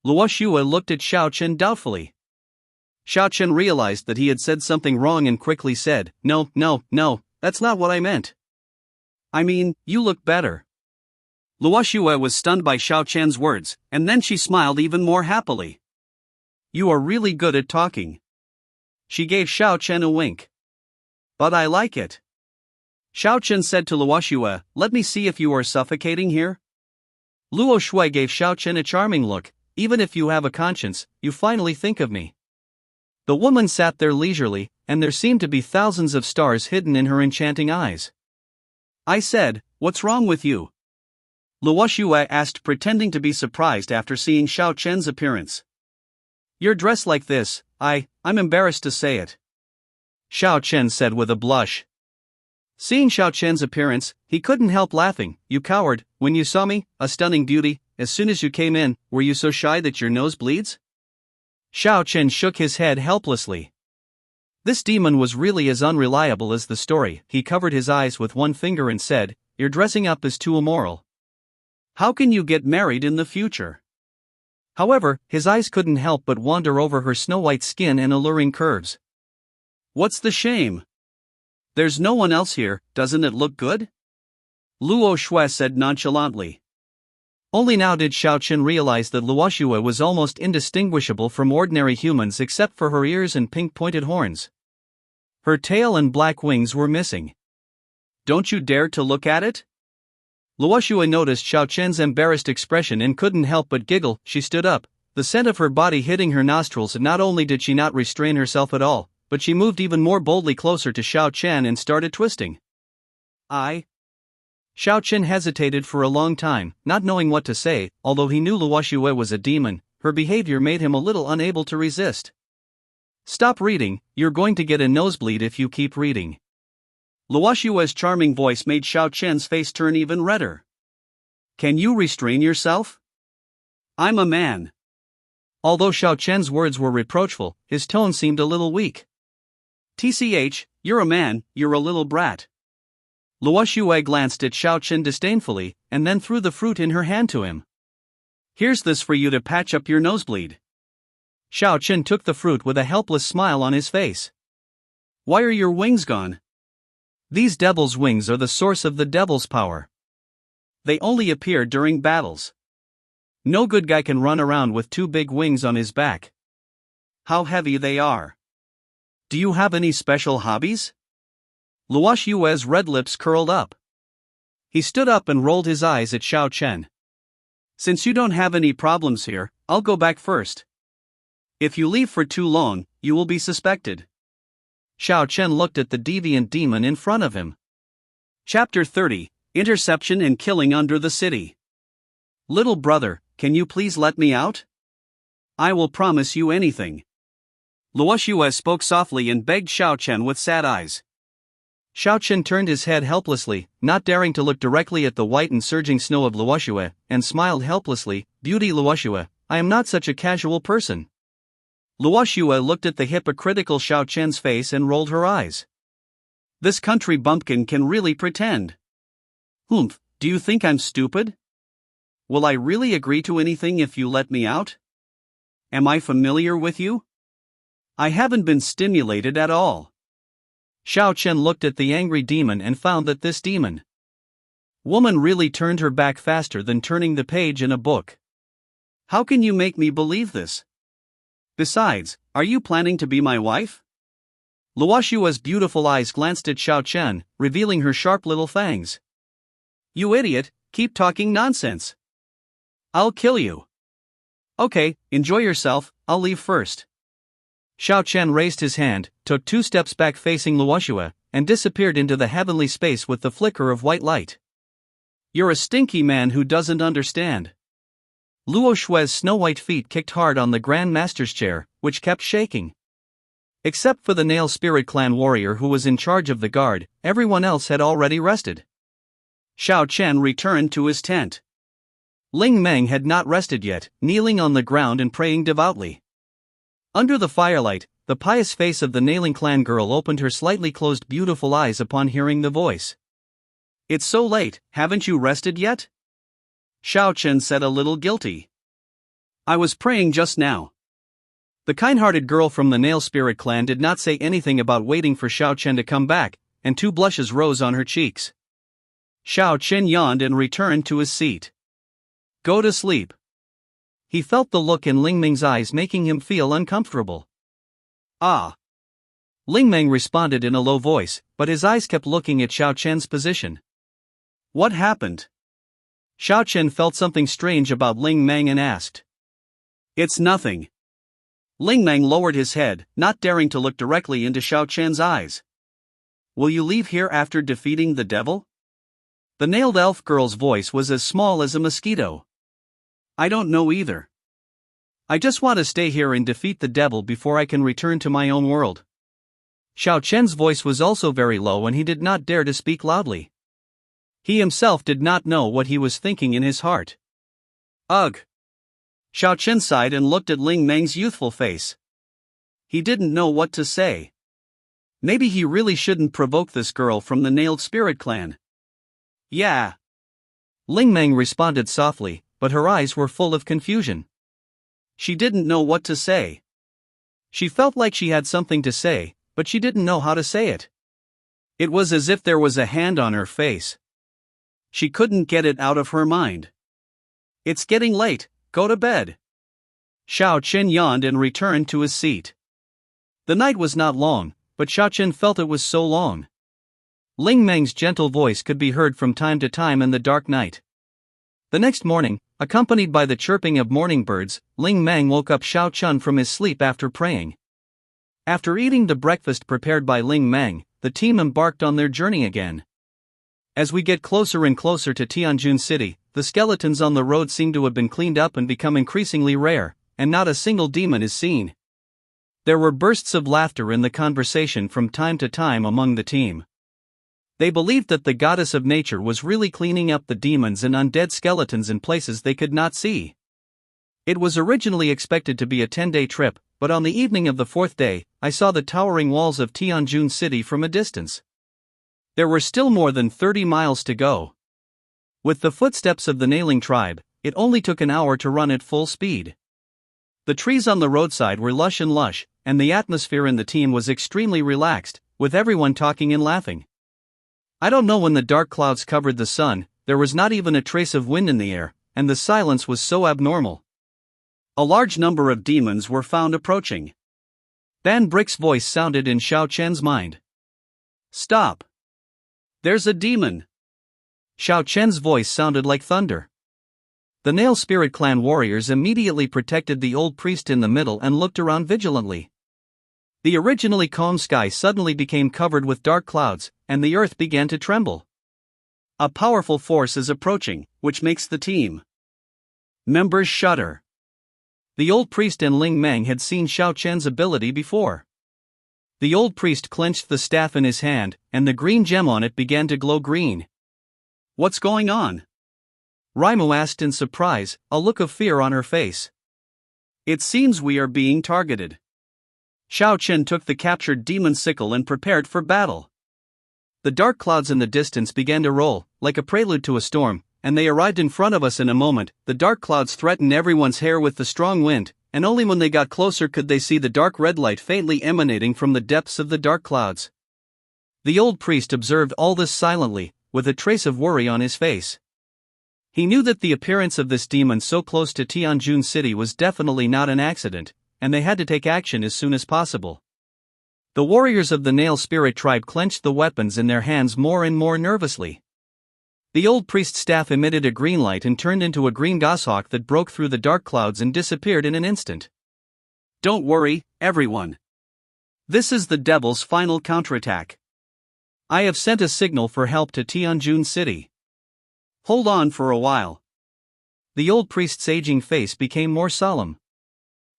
Luo Shue looked at Xiao Chen doubtfully. Xiao Chen realized that he had said something wrong and quickly said, No, that's not what I meant. I mean, you look better." Luo Shue was stunned by Xiao Chen's words, and then she smiled even more happily. "You are really good at talking." She gave Xiao Chen a wink. "But I like it." Xiao Chen said to Luo Shue, "Let me see if you are suffocating here." Luo Shue gave Xiao Chen a charming look. "Even if you have a conscience, you finally think of me." The woman sat there leisurely, and there seemed to be thousands of stars hidden in her enchanting eyes. "I said, what's wrong with you?" Luo Shue asked, pretending to be surprised after seeing Xiao Chen's appearance. "You're dressed like this, I'm embarrassed to say it," Xiao Chen said with a blush. Seeing Xiao Chen's appearance, he couldn't help laughing. "You coward, when you saw me, a stunning beauty, as soon as you came in, were you so shy that your nose bleeds?" Xiao Chen shook his head helplessly. This demon was really as unreliable as the story. He covered his eyes with one finger and said, "Your dressing up is too immoral. How can you get married in the future?" However, his eyes couldn't help but wander over her snow-white skin and alluring curves. "What's the shame? There's no one else here, doesn't it look good?" Luo Shue said nonchalantly. Only now did Xiao Chen realize that Luo Shue was almost indistinguishable from ordinary humans except for her ears and pink-pointed horns. Her tail and black wings were missing. "Don't you dare to look at it?" Luo Shue noticed Xiao Chen's embarrassed expression and couldn't help but giggle. She stood up, the scent of her body hitting her nostrils. Not only did she not restrain herself at all, but she moved even more boldly closer to Xiao Chen and started twisting. Xiao Chen hesitated for a long time, not knowing what to say. Although he knew Luo Shue was a demon, her behavior made him a little unable to resist. "Stop reading, you're going to get a nosebleed if you keep reading." Luo Shue's charming voice made Xiao Chen's face turn even redder. "Can you restrain yourself? I'm a man." Although Xiao Chen's words were reproachful, his tone seemed a little weak. "TCH, you're a man, you're a little brat." Luo Shue glanced at Xiao Chen disdainfully, and then threw the fruit in her hand to him. "Here's this for you to patch up your nosebleed." Xiao Chen took the fruit with a helpless smile on his face. "Why are your wings gone?" "These devil's wings are the source of the devil's power. They only appear during battles. No good guy can run around with two big wings on his back. How heavy they are. Do you have any special hobbies?" Luo Shue's red lips curled up. He stood up and rolled his eyes at Xiao Chen. "Since you don't have any problems here, I'll go back first. If you leave for too long, you will be suspected." Xiao Chen looked at the deviant demon in front of him. Chapter 30, Interception and Killing Under the City. "Little brother, can you please let me out? I will promise you anything." Luo Shue spoke softly and begged Xiao Chen with sad eyes. Xiao Chen turned his head helplessly, not daring to look directly at the white and surging snow of Luoxue, and smiled helplessly. Beauty Luoxue, I am not such a casual person. Luoxue looked at the hypocritical Xiao Chen's face and rolled her eyes. This country bumpkin can really pretend. Humph, do you think I'm stupid? Will I really agree to anything if you let me out? Am I familiar with you? I haven't been stimulated at all. Xiao Chen looked at the angry demon and found that this demon woman really turned her back faster than turning the page in a book. How can you make me believe this? Besides, are you planning to be my wife? Luoshua's beautiful eyes glanced at Xiao Chen, revealing her sharp little fangs. You idiot, keep talking nonsense. I'll kill you. Okay, enjoy yourself, I'll leave first. Xiao Chen raised his hand, took 2 steps back facing Luoxue, and disappeared into the heavenly space with the flicker of white light. You're a stinky man who doesn't understand. Luoshue's snow-white feet kicked hard on the Grand Master's chair, which kept shaking. Except for the Nail Spirit Clan warrior who was in charge of the guard, everyone else had already rested. Xiao Chen returned to his tent. Ling Meng had not rested yet, kneeling on the ground and praying devoutly. Under the firelight, the pious face of the Nailing Clan girl opened her slightly closed beautiful eyes upon hearing the voice. It's so late, haven't you rested yet? Xiao Chen said, a little guilty. I was praying just now. The kind-hearted girl from the Nail Spirit Clan did not say anything about waiting for Xiao Chen to come back, and 2 blushes rose on her cheeks. Xiao Chen yawned and returned to his seat. Go to sleep. He felt the look in Ling Meng's eyes making him feel uncomfortable. Ah. Ling Meng responded in a low voice, but his eyes kept looking at Xiao Chen's position. What happened? Xiao Chen felt something strange about Ling Meng and asked. It's nothing. Ling Meng lowered his head, not daring to look directly into Xiao Chen's eyes. Will you leave here after defeating the devil? The nailed elf girl's voice was as small as a mosquito. I don't know either. I just want to stay here and defeat the devil before I can return to my own world. Xiao Chen's voice was also very low and he did not dare to speak loudly. He himself did not know what he was thinking in his heart. Ugh! Xiao Chen sighed and looked at Ling Meng's youthful face. He didn't know what to say. Maybe he really shouldn't provoke this girl from the Nailed Spirit Clan. Yeah. Ling Meng responded softly, but her eyes were full of confusion. She didn't know what to say. She felt like she had something to say, but she didn't know how to say it. It was as if there was a hand on her face. She couldn't get it out of her mind. It's getting late, go to bed. Xiao Chen yawned and returned to his seat. The night was not long, but Xiao Chen felt it was so long. Ling Meng's gentle voice could be heard from time to time in the dark night. The next morning, accompanied by the chirping of morning birds, Ling Meng woke up Xiao Chen from his sleep after praying. After eating the breakfast prepared by Ling Meng, the team embarked on their journey again. As we get closer and closer to Tianjin City, the skeletons on the road seem to have been cleaned up and become increasingly rare, and not a single demon is seen. There were bursts of laughter in the conversation from time to time among the team. They believed that the goddess of nature was really cleaning up the demons and undead skeletons in places they could not see. It was originally expected to be a 10-day trip, but on the evening of the 4th day, I saw the towering walls of Tianjin City from a distance. There were still more than 30 miles to go. With the footsteps of the Nailing tribe, it only took an hour to run at full speed. The trees on the roadside were lush, and the atmosphere in the team was extremely relaxed, with everyone talking and laughing. I don't know, when the dark clouds covered the sun, there was not even a trace of wind in the air, and the silence was so abnormal. A large number of demons were found approaching. Ban Brick's voice sounded in Xiao Chen's mind. Stop! There's a demon! Xiao Chen's voice sounded like thunder. The Nail Spirit Clan warriors immediately protected the old priest in the middle and looked around vigilantly. The originally calm sky suddenly became covered with dark clouds, and the earth began to tremble. A powerful force is approaching, which makes the team members shudder. The old priest and Ling Meng had seen Xiao Chen's ability before. The old priest clenched the staff in his hand, and the green gem on it began to glow green. "What's going on?" Raimo asked in surprise, a look of fear on her face. "It seems we are being targeted." Xiao Chen took the captured demon sickle and prepared for battle. The dark clouds in the distance began to roll, like a prelude to a storm, and they arrived in front of us in a moment. The dark clouds threatened everyone's hair with the strong wind, and only when they got closer could they see the dark red light faintly emanating from the depths of the dark clouds. The old priest observed all this silently, with a trace of worry on his face. He knew that the appearance of this demon so close to Tianjun City was definitely not an accident, and they had to take action as soon as possible. The warriors of the Nail Spirit tribe clenched the weapons in their hands more and more nervously. The old priest's staff emitted a green light and turned into a green goshawk that broke through the dark clouds and disappeared in an instant. "Don't worry, everyone. This is the devil's final counterattack. I have sent a signal for help to Tianjun City. Hold on for a while." The old priest's aging face became more solemn.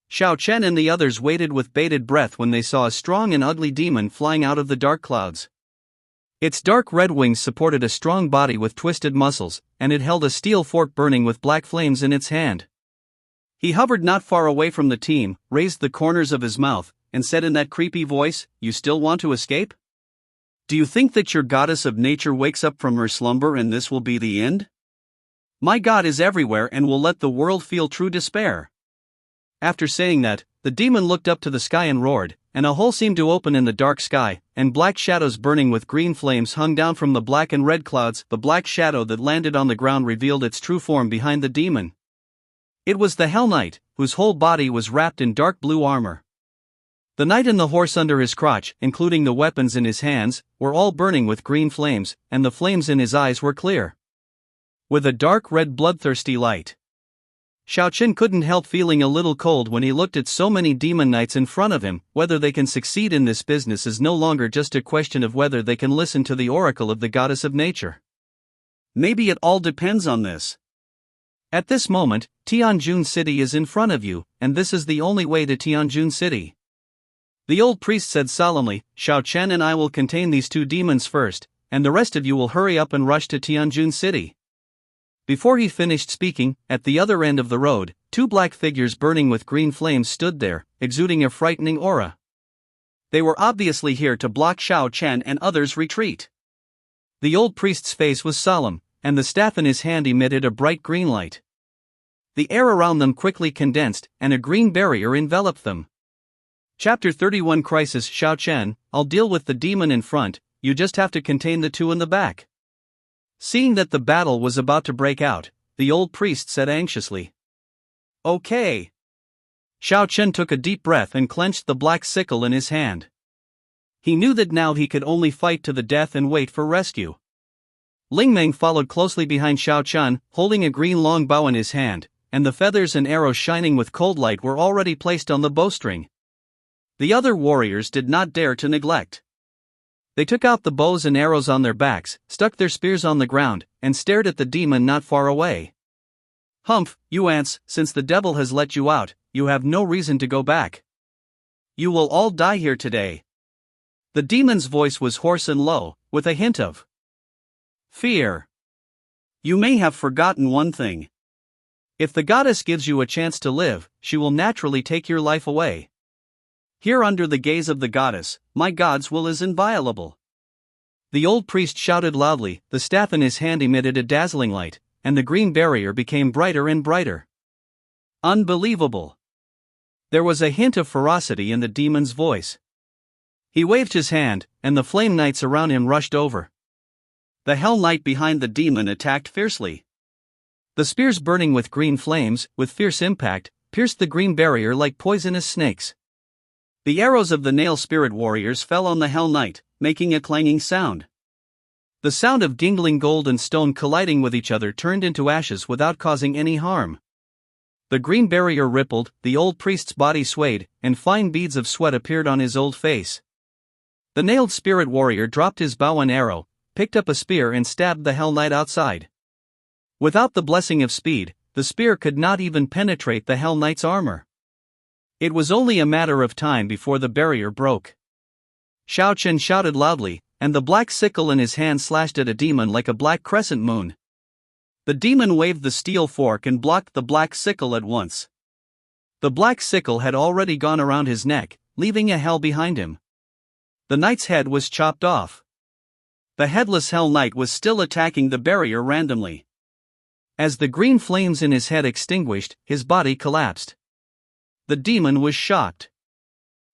Xiao Chen and the others waited with bated breath when they saw a strong and ugly demon flying out of the dark clouds. Its dark red wings supported a strong body with twisted muscles, and it held a steel fork burning with black flames in its hand. He hovered not far away from the team, raised the corners of his mouth, and said in that creepy voice, "You still want to escape? Do you think that your goddess of nature wakes up from her slumber and this will be the end? My God is everywhere and will let the world feel true despair." After saying that, the demon looked up to the sky and roared, and a hole seemed to open in the dark sky, and black shadows burning with green flames hung down from the black and red clouds. The black shadow that landed on the ground revealed its true form behind the demon. It was the Hell Knight, whose whole body was wrapped in dark blue armor. The knight and the horse under his crotch, including the weapons in his hands, were all burning with green flames, and the flames in his eyes were clear, with a dark red bloodthirsty light. Xiao Chen couldn't help feeling a little cold when he looked at so many demon knights in front of him. Whether they can succeed in this business is no longer just a question of whether they can listen to the oracle of the goddess of nature. Maybe it all depends on this. At this moment, Tianjun City is in front of you, and this is the only way to Tianjun City. The old priest said solemnly, "Xiao Chen and I will contain these two demons first, and the rest of you will hurry up and rush to Tianjun City." Before he finished speaking, at the other end of the road, two black figures burning with green flames stood there, exuding a frightening aura. They were obviously here to block Xiao Chen and others' retreat. The old priest's face was solemn, and the staff in his hand emitted a bright green light. The air around them quickly condensed, and a green barrier enveloped them. Chapter 31 Crisis. Xiao Chen, I'll deal with the demon in front, you just have to contain the two in the back. Seeing that the battle was about to break out, the old priest said anxiously. "Okay." Xiao Chen took a deep breath and clenched the black sickle in his hand. He knew that now he could only fight to the death and wait for rescue. Ling Meng followed closely behind Xiao Chen, holding a green long bow in his hand, and the feathers and arrows shining with cold light were already placed on the bowstring. The other warriors did not dare to neglect. They took out the bows and arrows on their backs, stuck their spears on the ground, and stared at the demon not far away. "Humph, you ants, since the devil has let you out, you have no reason to go back. You will all die here today." The demon's voice was hoarse and low, with a hint of fear. "You may have forgotten one thing. If the goddess gives you a chance to live, she will naturally take your life away. Here under the gaze of the goddess, my God's will is inviolable." The old priest shouted loudly, the staff in his hand emitted a dazzling light, and the green barrier became brighter and brighter. Unbelievable. There was a hint of ferocity in the demon's voice. He waved his hand, and the flame knights around him rushed over. The Hell Knight behind the demon attacked fiercely. The spears burning with green flames, with fierce impact, pierced the green barrier like poisonous snakes. The arrows of the Nail Spirit warriors fell on the Hell Knight, making a clanging sound. The sound of jingling gold and stone colliding with each other turned into ashes without causing any harm. The green barrier rippled, the old priest's body swayed, and fine beads of sweat appeared on his old face. The Nailed Spirit warrior dropped his bow and arrow, picked up a spear and stabbed the Hell Knight outside. Without the blessing of speed, the spear could not even penetrate the Hell Knight's armor. It was only a matter of time before the barrier broke. Xiao Chen shouted loudly, and the black sickle in his hand slashed at a demon like a black crescent moon. The demon waved the steel fork and blocked the black sickle at once. The black sickle had already gone around his neck, leaving a hell behind him. The knight's head was chopped off. The headless Hell Knight was still attacking the barrier randomly. As the green flames in his head extinguished, his body collapsed. The demon was shocked.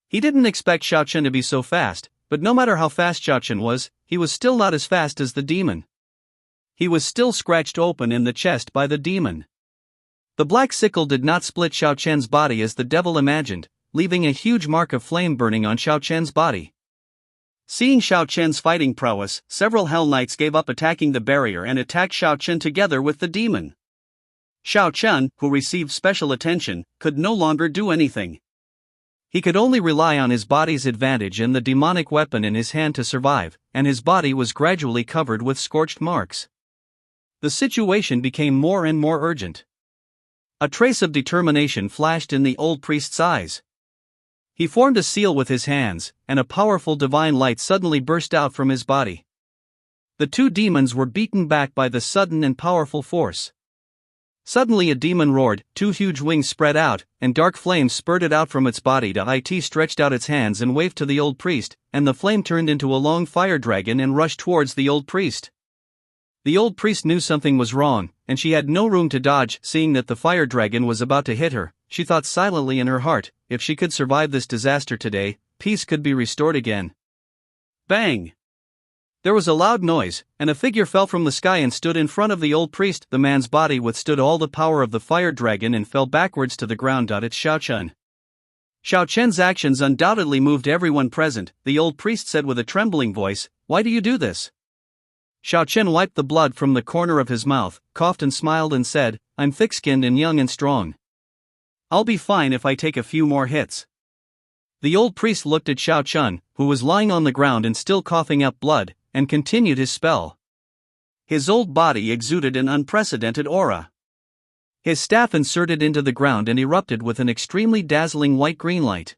He didn't expect Xiao Chen to be so fast, but no matter how fast Xiao Chen was, he was still not as fast as the demon. He was still scratched open in the chest by the demon. The black sickle did not split Xiao Chen's body as the devil imagined, leaving a huge mark of flame burning on Xiao Chen's body. Seeing Xiao Chen's fighting prowess, several Hell Knights gave up attacking the barrier and attacked Xiao Chen together with the demon. Xiao Chen, who received special attention, could no longer do anything. He could only rely on his body's advantage and the demonic weapon in his hand to survive, and his body was gradually covered with scorched marks. The situation became more and more urgent. A trace of determination flashed in the old priest's eyes. He formed a seal with his hands, and a powerful divine light suddenly burst out from his body. The two demons were beaten back by the sudden and powerful force. Suddenly a demon roared, two huge wings spread out, and dark flames spurted out from its body. It stretched out its hands and waved to the old priest, and the flame turned into a long fire dragon and rushed towards the old priest. The old priest knew something was wrong, and she had no room to dodge. Seeing that the fire dragon was about to hit her, she thought silently in her heart, if she could survive this disaster today, peace could be restored again. Bang! There was a loud noise, and a figure fell from the sky and stood in front of the old priest. The man's body withstood all the power of the fire dragon and fell backwards to the ground. It's Xiao Chen. Xiao Chen's actions undoubtedly moved everyone present. The old priest said with a trembling voice, "Why do you do this?" Xiao Chen wiped the blood from the corner of his mouth, coughed and smiled and said, "I'm thick-skinned and young and strong. I'll be fine if I take a few more hits." The old priest looked at Xiao Chen, who was lying on the ground and still coughing up blood, and continued his spell. His old body exuded an unprecedented aura. His staff inserted into the ground and erupted with an extremely dazzling white-green light.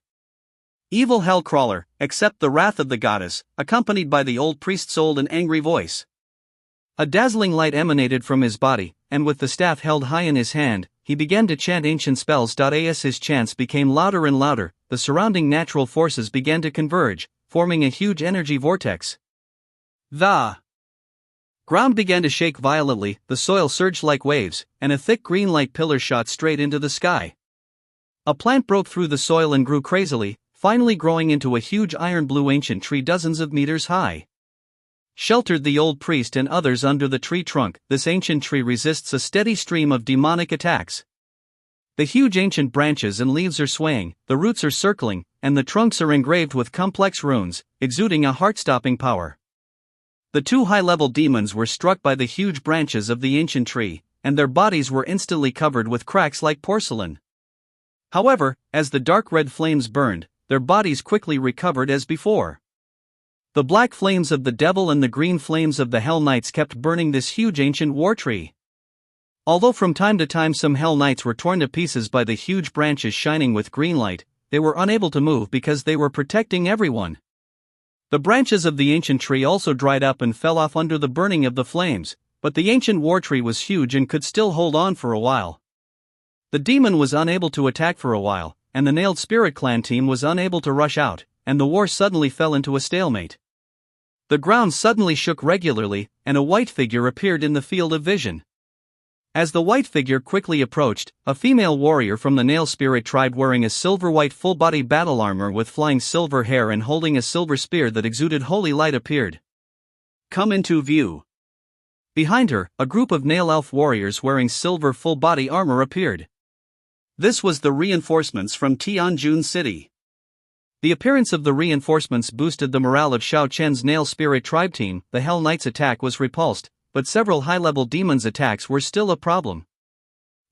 "Evil hell crawler, accept the wrath of the goddess," accompanied by the old priest's old and angry voice. A dazzling light emanated from his body, and with the staff held high in his hand, he began to chant ancient spells. As his chants became louder and louder, the surrounding natural forces began to converge, forming a huge energy vortex. The ground began to shake violently, the soil surged like waves, and a thick green light pillar shot straight into the sky. A plant broke through the soil and grew crazily, finally growing into a huge iron-blue ancient tree dozens of meters high. Sheltered the old priest and others under the tree trunk, this ancient tree resists a steady stream of demonic attacks. The huge ancient branches and leaves are swaying, the roots are circling, and the trunks are engraved with complex runes, exuding a heart-stopping power. The two high-level demons were struck by the huge branches of the ancient tree, and their bodies were instantly covered with cracks like porcelain. However, as the dark red flames burned, their bodies quickly recovered as before. The black flames of the devil and the green flames of the Hell Knights kept burning this huge ancient war tree. Although from time to time some Hell Knights were torn to pieces by the huge branches shining with green light, they were unable to move because they were protecting everyone. The branches of the ancient tree also dried up and fell off under the burning of the flames, but the ancient war tree was huge and could still hold on for a while. The demon was unable to attack for a while, and the Nailed Spirit Clan team was unable to rush out, and the war suddenly fell into a stalemate. The ground suddenly shook regularly, and a white figure appeared in the field of vision. As the white figure quickly approached, a female warrior from the Nail Spirit tribe wearing a silver-white full-body battle armor with flying silver hair and holding a silver spear that exuded holy light appeared. "Come into view." Behind her, a group of Nail Elf warriors wearing silver full-body armor appeared. This was the reinforcements from Tianjun City. The appearance of the reinforcements boosted the morale of Xiao Chen's Nail Spirit tribe team. The Hell Knight's attack was repulsed, but several high-level demons' attacks were still a problem.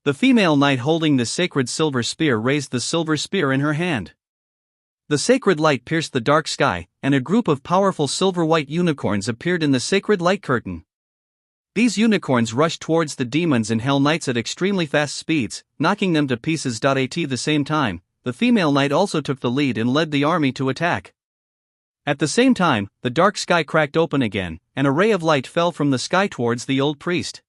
The female knight holding the sacred silver spear raised the silver spear in her hand. The sacred light pierced the dark sky, and a group of powerful silver-white unicorns appeared in the sacred light curtain. These unicorns rushed towards the demons and Hell Knights at extremely fast speeds, knocking them to pieces. At the same time, the female knight also took the lead and led the army to attack. At the same time, the dark sky cracked open again, and a ray of light fell from the sky towards the old priest.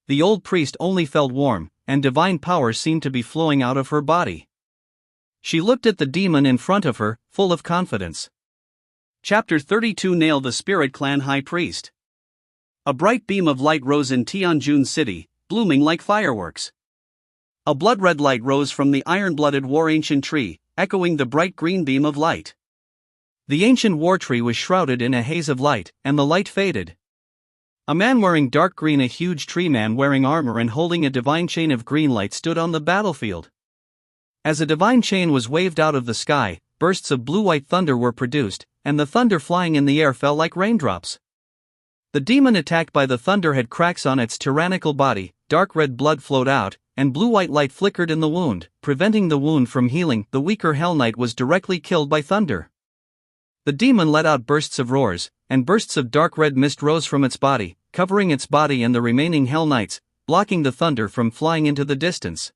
The old priest only felt warm, and divine power seemed to be flowing out of her body. She looked at the demon in front of her, full of confidence. Chapter 32 Nail the Spirit Clan High Priest. A bright beam of light rose in Tianjin City, blooming like fireworks. A blood-red light rose from the iron-blooded war ancient tree, echoing the bright green beam of light. The ancient war tree was shrouded in a haze of light, and the light faded. A man wearing dark green, a huge tree man wearing armor and holding a divine chain of green light, stood on the battlefield. As a divine chain was waved out of the sky, bursts of blue-white thunder were produced, and the thunder flying in the air fell like raindrops. The demon attacked by the thunder had cracks on its tyrannical body, dark red blood flowed out, and blue-white light flickered in the wound, preventing the wound from healing. The weaker Hell Knight was directly killed by thunder. The demon let out bursts of roars, and bursts of dark red mist rose from its body, covering its body and the remaining Hell Knights, blocking the thunder from flying into the distance.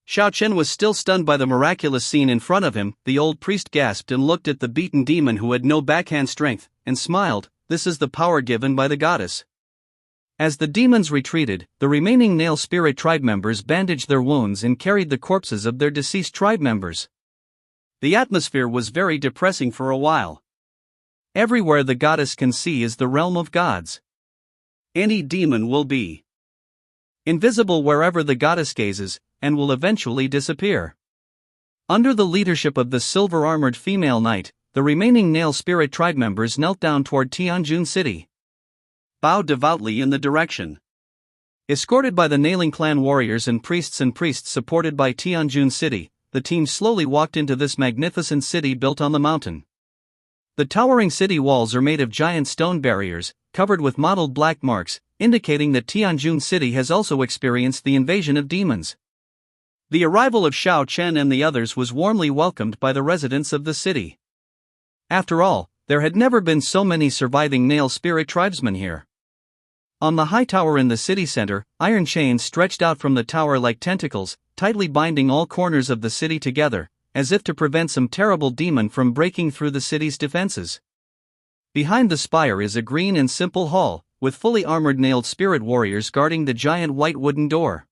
Xiao Chen was still stunned by the miraculous scene in front of him. The old priest gasped and looked at the beaten demon who had no backhand strength, and smiled. This is the power given by the goddess. As the demons retreated, the remaining Nail Spirit tribe members bandaged their wounds and carried the corpses of their deceased tribe members. The atmosphere was very depressing for a while. Everywhere the goddess can see is the realm of gods. Any demon will be invisible wherever the goddess gazes, and will eventually disappear. Under the leadership of the silver-armored female knight, the remaining Nail Spirit tribe members knelt down toward Tianjin City. Bowed devoutly in the direction. Escorted by the Nailing Clan warriors and priests supported by Tianjin City, the team slowly walked into this magnificent city built on the mountain. The towering city walls are made of giant stone barriers, covered with mottled black marks, indicating that Tianjin City has also experienced the invasion of demons. The arrival of Xiao Chen and the others was warmly welcomed by the residents of the city. After all, there had never been so many surviving Nail Spirit tribesmen here. On the high tower in the city center, iron chains stretched out from the tower like tentacles, tightly binding all corners of the city together, as if to prevent some terrible demon from breaking through the city's defenses. Behind the spire is a green and simple hall, with fully armored nailed spirit warriors guarding the giant white wooden door.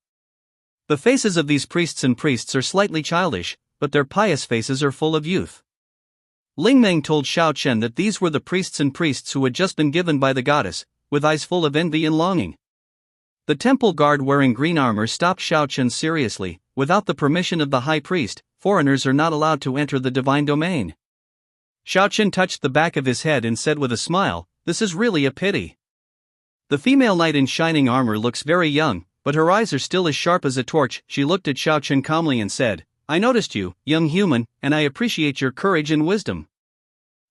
The faces of these priests are slightly childish, but their pious faces are full of youth. Ling Meng told Xiao Chen that these were the priests who had just been given by the goddess, with eyes full of envy and longing. The temple guard wearing green armor stopped Xiao Chen seriously. Without the permission of the high priest, foreigners are not allowed to enter the divine domain. Xiao Chen touched the back of his head and said with a smile, "This is really a pity." The female knight in shining armor looks very young, but her eyes are still as sharp as a torch. She looked at Xiao Chen calmly and said, "I noticed you, young human, and I appreciate your courage and wisdom.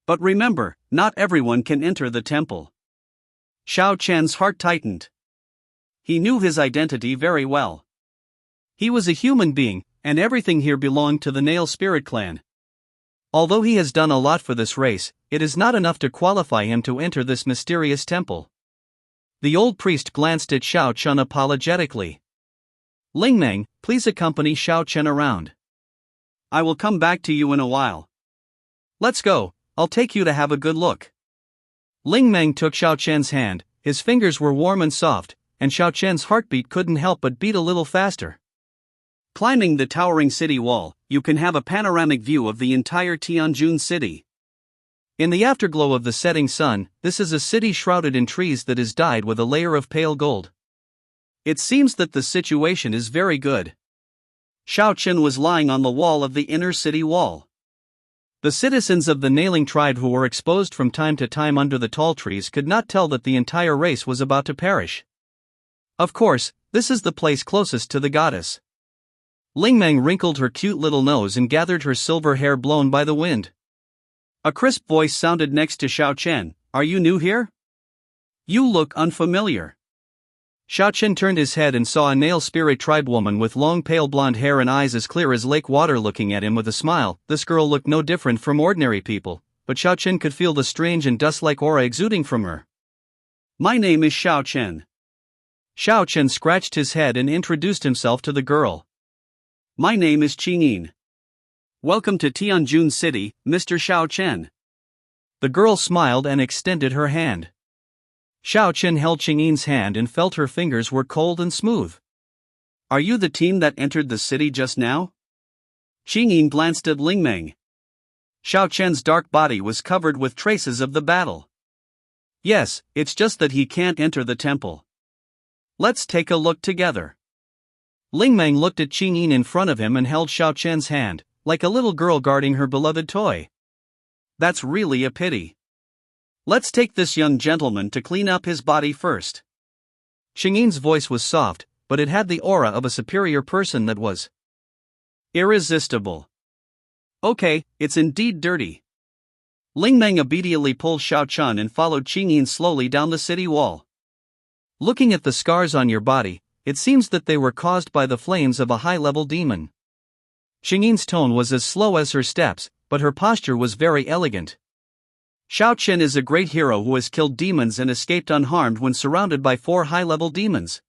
But remember, not everyone can enter the temple." Xiao Chen's heart tightened. He knew his identity very well. He was a human being, and everything here belonged to the Nail Spirit clan. Although he has done a lot for this race, it is not enough to qualify him to enter this mysterious temple. The old priest glanced at Xiao Chen apologetically. "Ling Meng, please accompany Xiao Chen around. I will come back to you in a while. Let's go, I'll take you to have a good look." Ling Meng took Xiao Chen's hand. His fingers were warm and soft, and Xiao Chen's heartbeat couldn't help but beat a little faster. Climbing the towering city wall, you can have a panoramic view of the entire Tianjin city. In the afterglow of the setting sun, this is a city shrouded in trees that is dyed with a layer of pale gold. It seems that the situation is very good. Xiao Chen was lying on the wall of the inner city wall. The citizens of the Nailing tribe who were exposed from time to time under the tall trees could not tell that the entire race was about to perish. Of course, this is the place closest to the goddess. Ling Meng wrinkled her cute little nose and gathered her silver hair blown by the wind. A crisp voice sounded next to Xiao Chen, "Are you new here? You look unfamiliar." Xiao Chen turned his head and saw a Nail Spirit tribe woman with long pale blonde hair and eyes as clear as lake water looking at him with a smile. This girl looked no different from ordinary people, but Xiao Chen could feel the strange and dust-like aura exuding from her. "My name is Xiao Chen." Xiao Chen scratched his head and introduced himself to the girl. "My name is Qingyin. Welcome to Tianjin City, Mr. Xiao Chen." The girl smiled and extended her hand. Xiao Chen held Qingyin's hand and felt her fingers were cold and smooth. Are you the team that entered the city just now? Qingyin glanced at Lingmeng. Xiao Chen's dark body was covered with traces of the battle. Yes, it's just that he can't enter the temple. Let's take a look together. Lingmeng looked at Qingyin in front of him and held Xiao Chen's hand, like a little girl guarding her beloved toy. That's really a pity. Let's take this young gentleman to clean up his body first. Qingyin's voice was soft, but it had the aura of a superior person that was irresistible. Okay, it's indeed dirty. Lingmeng obediently pulled Xiao Chen and followed Qingyin slowly down the city wall. Looking at the scars on your body, it seems that they were caused by the flames of a high-level demon. Qingyin's tone was as slow as her steps, but her posture was very elegant. Xiao Chen is a great hero who has killed demons and escaped unharmed when surrounded by 4 high-level demons.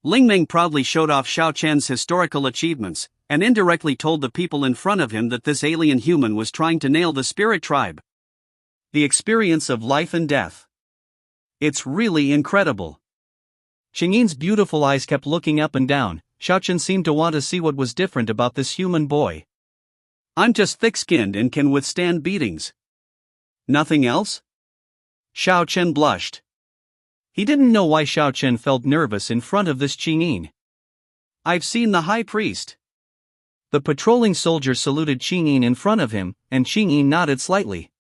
Lingmeng proudly showed off Xiao Chen's historical achievements, and indirectly told the people in front of him that this alien human was trying to nail the spirit tribe. The experience of life and death. It's really incredible. Qingyin's beautiful eyes kept looking up and down. Xiao Chen seemed to want to see what was different about this human boy. I'm just thick-skinned and can withstand beatings. Nothing else? Xiao Chen blushed. He didn't know why Xiao Chen felt nervous in front of this Qingyin. I've seen the high priest. The patrolling soldier saluted Qingyin in front of him, and Qingyin nodded slightly.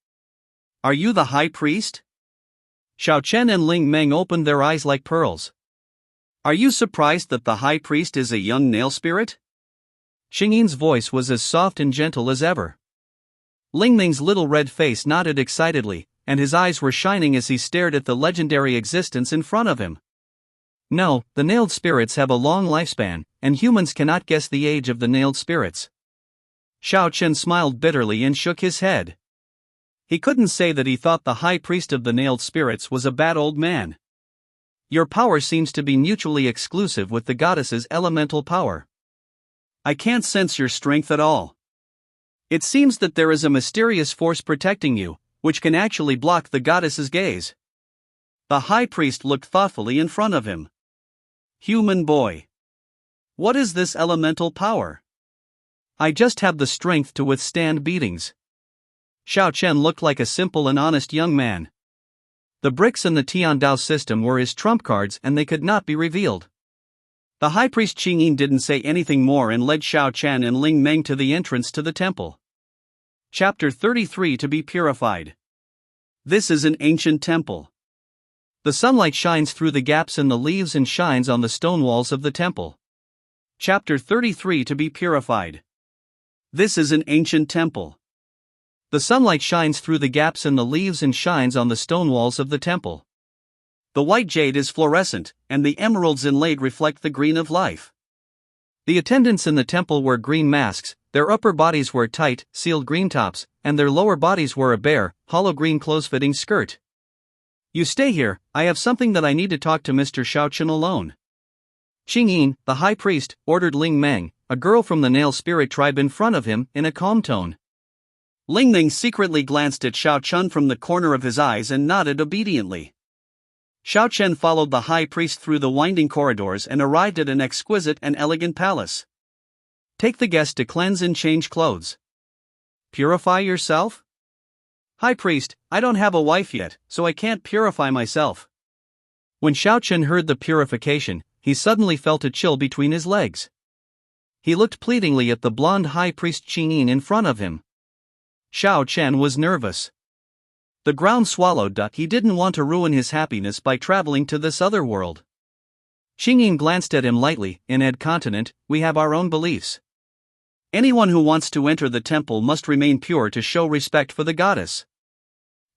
Are you the high priest? Xiao Chen and Lingmeng opened their eyes like pearls. Are you surprised that the high priest is a young nail spirit? Qingyin's voice was as soft and gentle as ever. Lingmeng's little red face nodded excitedly, and his eyes were shining as he stared at the legendary existence in front of him. No, the nailed spirits have a long lifespan, and humans cannot guess the age of the nailed spirits. Xiao Chen smiled bitterly and shook his head. He couldn't say that he thought the high priest of the nailed spirits was a bad old man. Your power seems to be mutually exclusive with the goddess's elemental power. I can't sense your strength at all. It seems that there is a mysterious force protecting you, which can actually block the goddess's gaze. The high priest looked thoughtfully in front of him. Human boy. What is this elemental power? I just have the strength to withstand beatings. Xiao Chen looked like a simple and honest young man. The bricks in the Heavenly Dao System were his trump cards and they could not be revealed. The high priest Qingyin didn't say anything more and led Xiao Chen and Lingmeng to the entrance to the temple. Chapter 33 To be purified. This is an ancient temple. The sunlight shines through the gaps in the leaves and shines on the stone walls of the temple. Chapter 33 To be purified. This is an ancient temple. The sunlight shines through the gaps in the leaves and shines on the stone walls of the temple. The white jade is fluorescent, and the emeralds inlaid reflect the green of life. The attendants in the temple wore green masks, their upper bodies wore tight, sealed green tops, and their lower bodies wore a bare, hollow green close-fitting skirt. You stay here, I have something that I need to talk to Mr. Xiao Chen alone. Qingyin, the high priest, ordered Lingmeng, a girl from the nail spirit tribe in front of him, in a calm tone. Lingmeng secretly glanced at Xiao Chen from the corner of his eyes and nodded obediently. Xiao Chen followed the high priest through the winding corridors and arrived at an exquisite and elegant palace. Take the guest to cleanse and change clothes. Purify yourself? High priest, I don't have a wife yet, so I can't purify myself. When Xiao Chen heard the purification, he suddenly felt a chill between his legs. He looked pleadingly at the blonde high priest Qingyin in front of him. Xiao Chen was nervous. The ground swallowed. He didn't want to ruin his happiness by traveling to this other world. Qingyin glanced at him lightly. In Ed Continent, we have our own beliefs. Anyone who wants to enter the temple must remain pure to show respect for the goddess.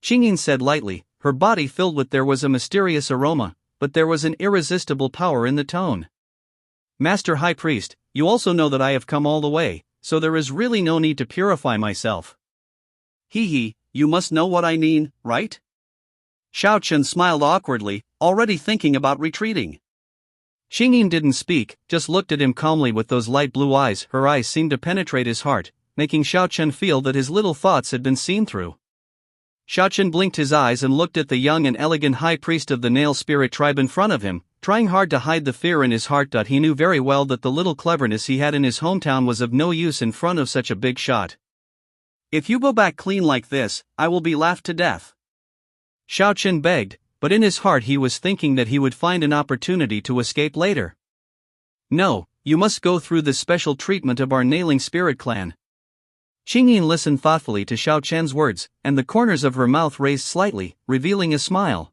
Qingyin said lightly, her body filled with there was a mysterious aroma, but there was an irresistible power in the tone. Master High Priest, you also know that I have come all the way, so there is really no need to purify myself. Hee, you must know what I mean, right? Xiao Chen smiled awkwardly, already thinking about retreating. Qingyin didn't speak, just looked at him calmly with those light blue eyes. Her eyes seemed to penetrate his heart, making Xiao Chen feel that his little thoughts had been seen through. Xiaochen blinked his eyes and looked at the young and elegant high priest of the Nail Spirit tribe in front of him, trying hard to hide the fear in his heart. He knew very well that the little cleverness he had in his hometown was of no use in front of such a big shot. "If you go back clean like this, I will be laughed to death," Xiaochen begged, but in his heart he was thinking that he would find an opportunity to escape later. "No, you must go through this special treatment of our Nailing Spirit clan." Qingyin listened thoughtfully to Xiaochen's words, and the corners of her mouth raised slightly, revealing a smile.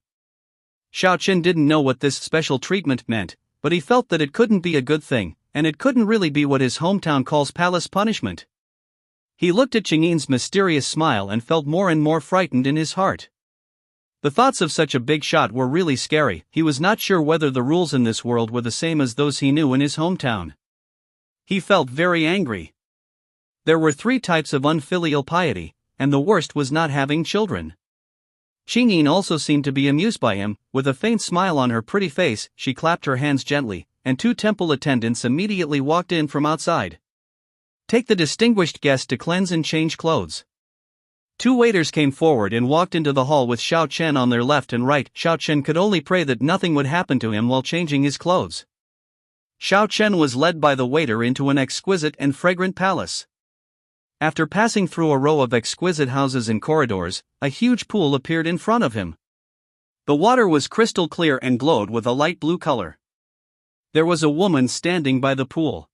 Xiaochen didn't know what this special treatment meant, but he felt that it couldn't be a good thing, and it couldn't really be what his hometown calls palace punishment. He looked at Qingyin's mysterious smile and felt more and more frightened in his heart. The thoughts of such a big shot were really scary. He was not sure whether the rules in this world were the same as those he knew in his hometown. He felt very angry. There were 3 types of unfilial piety, and the worst was not having children. Qingyin also seemed to be amused by him. With a faint smile on her pretty face, she clapped her hands gently, and 2 temple attendants immediately walked in from outside. "Take the distinguished guest to cleanse and change clothes." 2 waiters came forward and walked into the hall with Xiaochen on their left and right. Xiaochen could only pray that nothing would happen to him while changing his clothes. Xiaochen was led by the waiter into an exquisite and fragrant palace. After passing through a row of exquisite houses and corridors, a huge pool appeared in front of him. The water was crystal clear and glowed with a light blue color. There was a woman standing by the pool.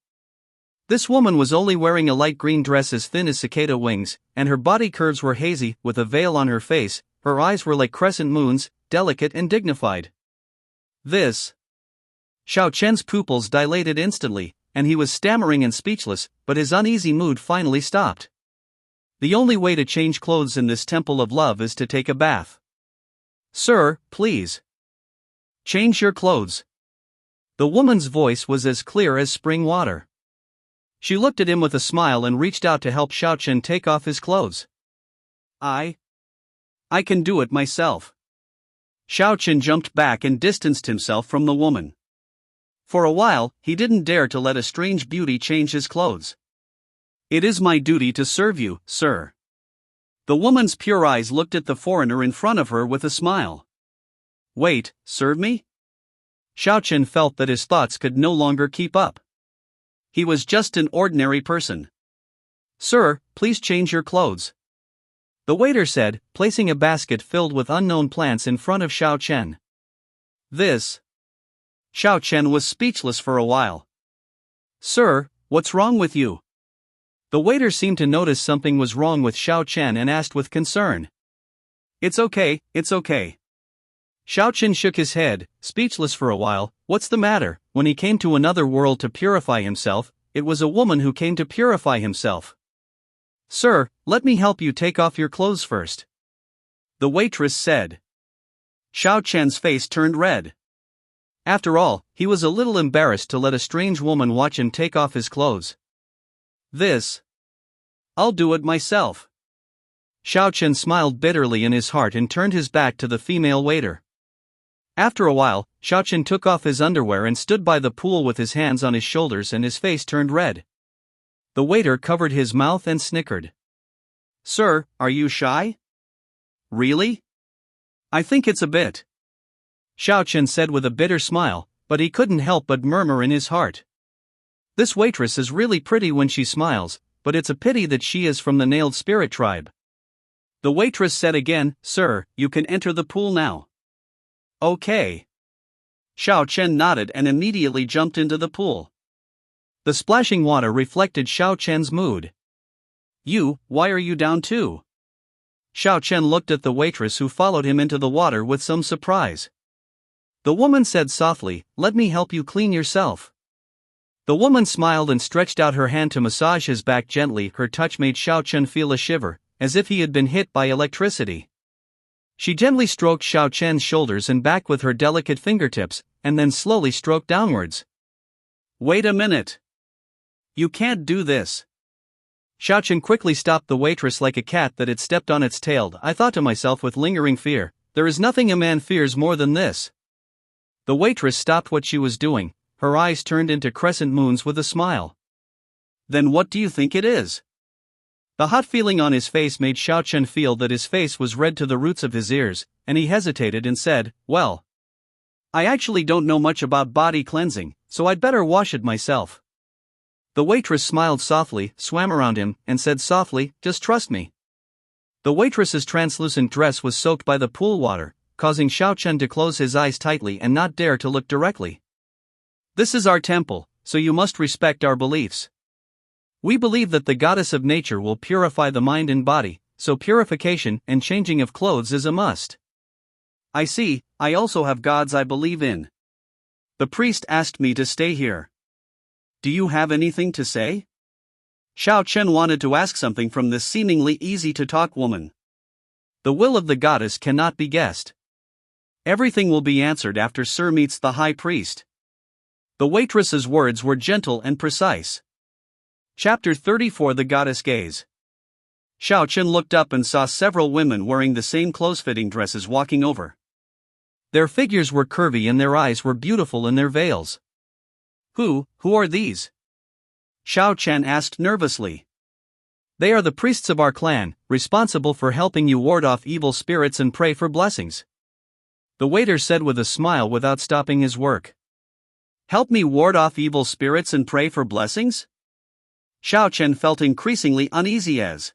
This woman was only wearing a light green dress as thin as cicada wings, and her body curves were hazy, with a veil on her face. Her eyes were like crescent moons, delicate and dignified. Xiaochen's pupils dilated instantly, and he was stammering and speechless, but his uneasy mood finally stopped. The only way to change clothes in this temple of love is to take a bath. "Sir, please. Change your clothes." The woman's voice was as clear as spring water. She looked at him with a smile and reached out to help Xiaochen take off his clothes. I can do it myself." Xiaochen jumped back and distanced himself from the woman. For a while, he didn't dare to let a strange beauty change his clothes. "It is my duty to serve you, sir." The woman's pure eyes looked at the foreigner in front of her with a smile. "Wait, serve me?" Xiaochen felt that his thoughts could no longer keep up. He was just an ordinary person. "Sir, please change your clothes," the waiter said, placing a basket filled with unknown plants in front of Xiaochen. Xiaochen was speechless for a while. "Sir, what's wrong with you?" The waiter seemed to notice something was wrong with Xiaochen and asked with concern. It's okay. Xiaochen shook his head, speechless for a while. What's the matter? When he came to another world to purify himself, it was a woman who came to purify himself. "Sir, let me help you take off your clothes first," the waitress said. Xiaochen's face turned red. After all, he was a little embarrassed to let a strange woman watch him take off his clothes. "I'll do it myself." Xiaochen smiled bitterly in his heart and turned his back to the female waiter. After a while, Xiaochen took off his underwear and stood by the pool with his hands on his shoulders and his face turned red. The waiter covered his mouth and snickered. "Sir, are you shy?" "Really?" "I think it's a bit," Xiaochen said with a bitter smile, but he couldn't help but murmur in his heart. "This waitress is really pretty when she smiles, but it's a pity that she is from the Nailed Spirit tribe." The waitress said again, "Sir, you can enter the pool now." "Okay." Xiaochen nodded and immediately jumped into the pool. The splashing water reflected Xiaochen's mood. Why are you down too?" Xiaochen looked at the waitress who followed him into the water with some surprise. The woman said softly, "Let me help you clean yourself." The woman smiled and stretched out her hand to massage his back gently. Her touch made Xiaochen feel a shiver, as if he had been hit by electricity. She gently stroked Xiaochen's shoulders and back with her delicate fingertips, and then slowly stroked downwards. "Wait a minute. You can't do this." Xiaochen quickly stopped the waitress like a cat that had stepped on its tail. I thought to myself with lingering fear, there is nothing a man fears more than this. The waitress stopped what she was doing, her eyes turned into crescent moons with a smile. "Then what do you think it is?" The hot feeling on his face made Xiao Chen feel that his face was red to the roots of his ears, and he hesitated and said, "Well, I actually don't know much about body cleansing, so I'd better wash it myself." The waitress smiled softly, swam around him, and said softly, "Just trust me." The waitress's translucent dress was soaked by the pool water, causing Xiao Chen to close his eyes tightly and not dare to look directly. "This is our temple, so you must respect our beliefs. We believe that the goddess of nature will purify the mind and body, so purification and changing of clothes is a must." "I see, I also have gods I believe in. The priest asked me to stay here. Do you have anything to say?" Xiao Chen wanted to ask something from this seemingly easy-to-talk woman. The will of the goddess cannot be guessed. Everything will be answered after Sir meets the high priest. The waitress's words were gentle and precise. Chapter 34 The Goddess Gaze. Xiao Chen looked up and saw several women wearing the same close-fitting dresses walking over. Their figures were curvy and their eyes were beautiful in their veils. Who are these?" Xiao Chen asked nervously. "They are the priests of our clan, responsible for helping you ward off evil spirits and pray for blessings," the waiter said with a smile without stopping his work. "Help me ward off evil spirits and pray for blessings?" Xiao Chen felt increasingly uneasy as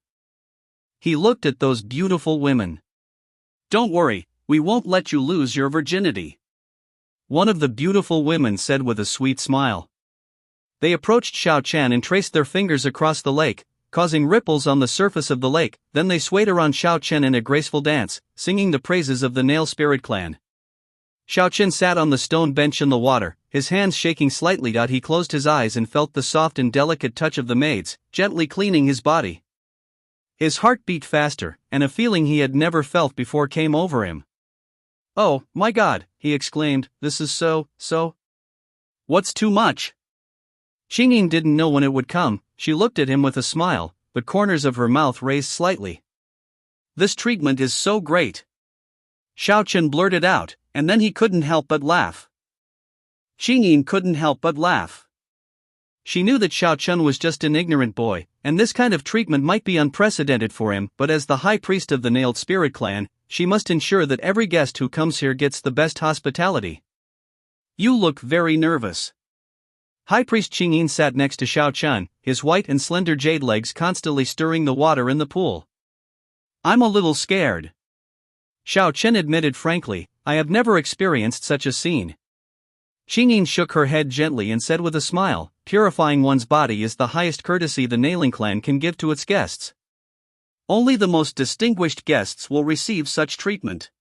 he looked at those beautiful women. "Don't worry, we won't let you lose your virginity," one of the beautiful women said with a sweet smile. They approached Xiao Chen and traced their fingers across the lake, causing ripples on the surface of the lake. Then they swayed around Xiao Chen in a graceful dance, singing the praises of the Nail Spirit clan. Xiao Chen sat on the stone bench in the water, his hands shaking slightly. He closed his eyes and felt the soft and delicate touch of the maids, gently cleaning his body. His heart beat faster, and a feeling he had never felt before came over him. "Oh, my God," he exclaimed, "this is so. What's too much?" Xingyin didn't know when it would come. She looked at him with a smile, the corners of her mouth raised slightly. "This treatment is so great," Xiao Chen blurted out, and then he couldn't help but laugh. Xingyin couldn't help but laugh. She knew that Xiao Chen was just an ignorant boy, and this kind of treatment might be unprecedented for him, but as the high priest of the Nailed Spirit clan, she must ensure that every guest who comes here gets the best hospitality. "You look very nervous." High Priest Xingyin sat next to Xiao Chen, his white and slender jade legs constantly stirring the water in the pool. "I'm a little scared," Xiao Chen admitted frankly. "I have never experienced such a scene." Xingyin shook her head gently and said with a smile, "Purifying one's body is the highest courtesy the Nailing clan can give to its guests. Only the most distinguished guests will receive such treatment."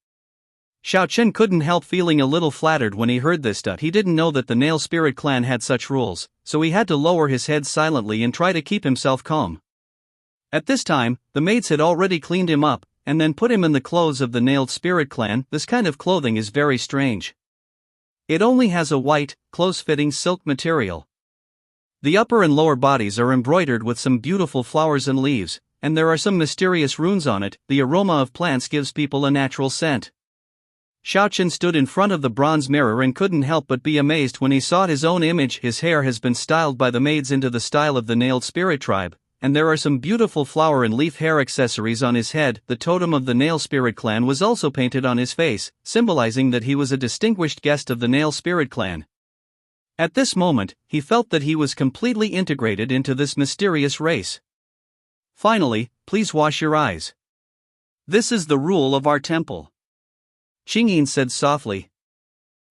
Xiao Chen couldn't help feeling a little flattered when he heard this. He didn't know that the Nail Spirit clan had such rules, so he had to lower his head silently and try to keep himself calm. At this time, the maids had already cleaned him up, and then put him in the clothes of the Nailed Spirit clan. This kind of clothing is very strange. It only has a white, close-fitting silk material. The upper and lower bodies are embroidered with some beautiful flowers and leaves, and there are some mysterious runes on it. The aroma of plants gives people a natural scent. Xiao Chen stood in front of the bronze mirror and couldn't help but be amazed when he saw his own image. His hair has been styled by the maids into the style of the Nailed Spirit tribe, and there are some beautiful flower and leaf hair accessories on his head. The totem of the Nail Spirit clan was also painted on his face, symbolizing that he was a distinguished guest of the Nail Spirit clan. At this moment, he felt that he was completely integrated into this mysterious race. "Finally, please wash your eyes. This is the rule of our temple," Xingyin said softly.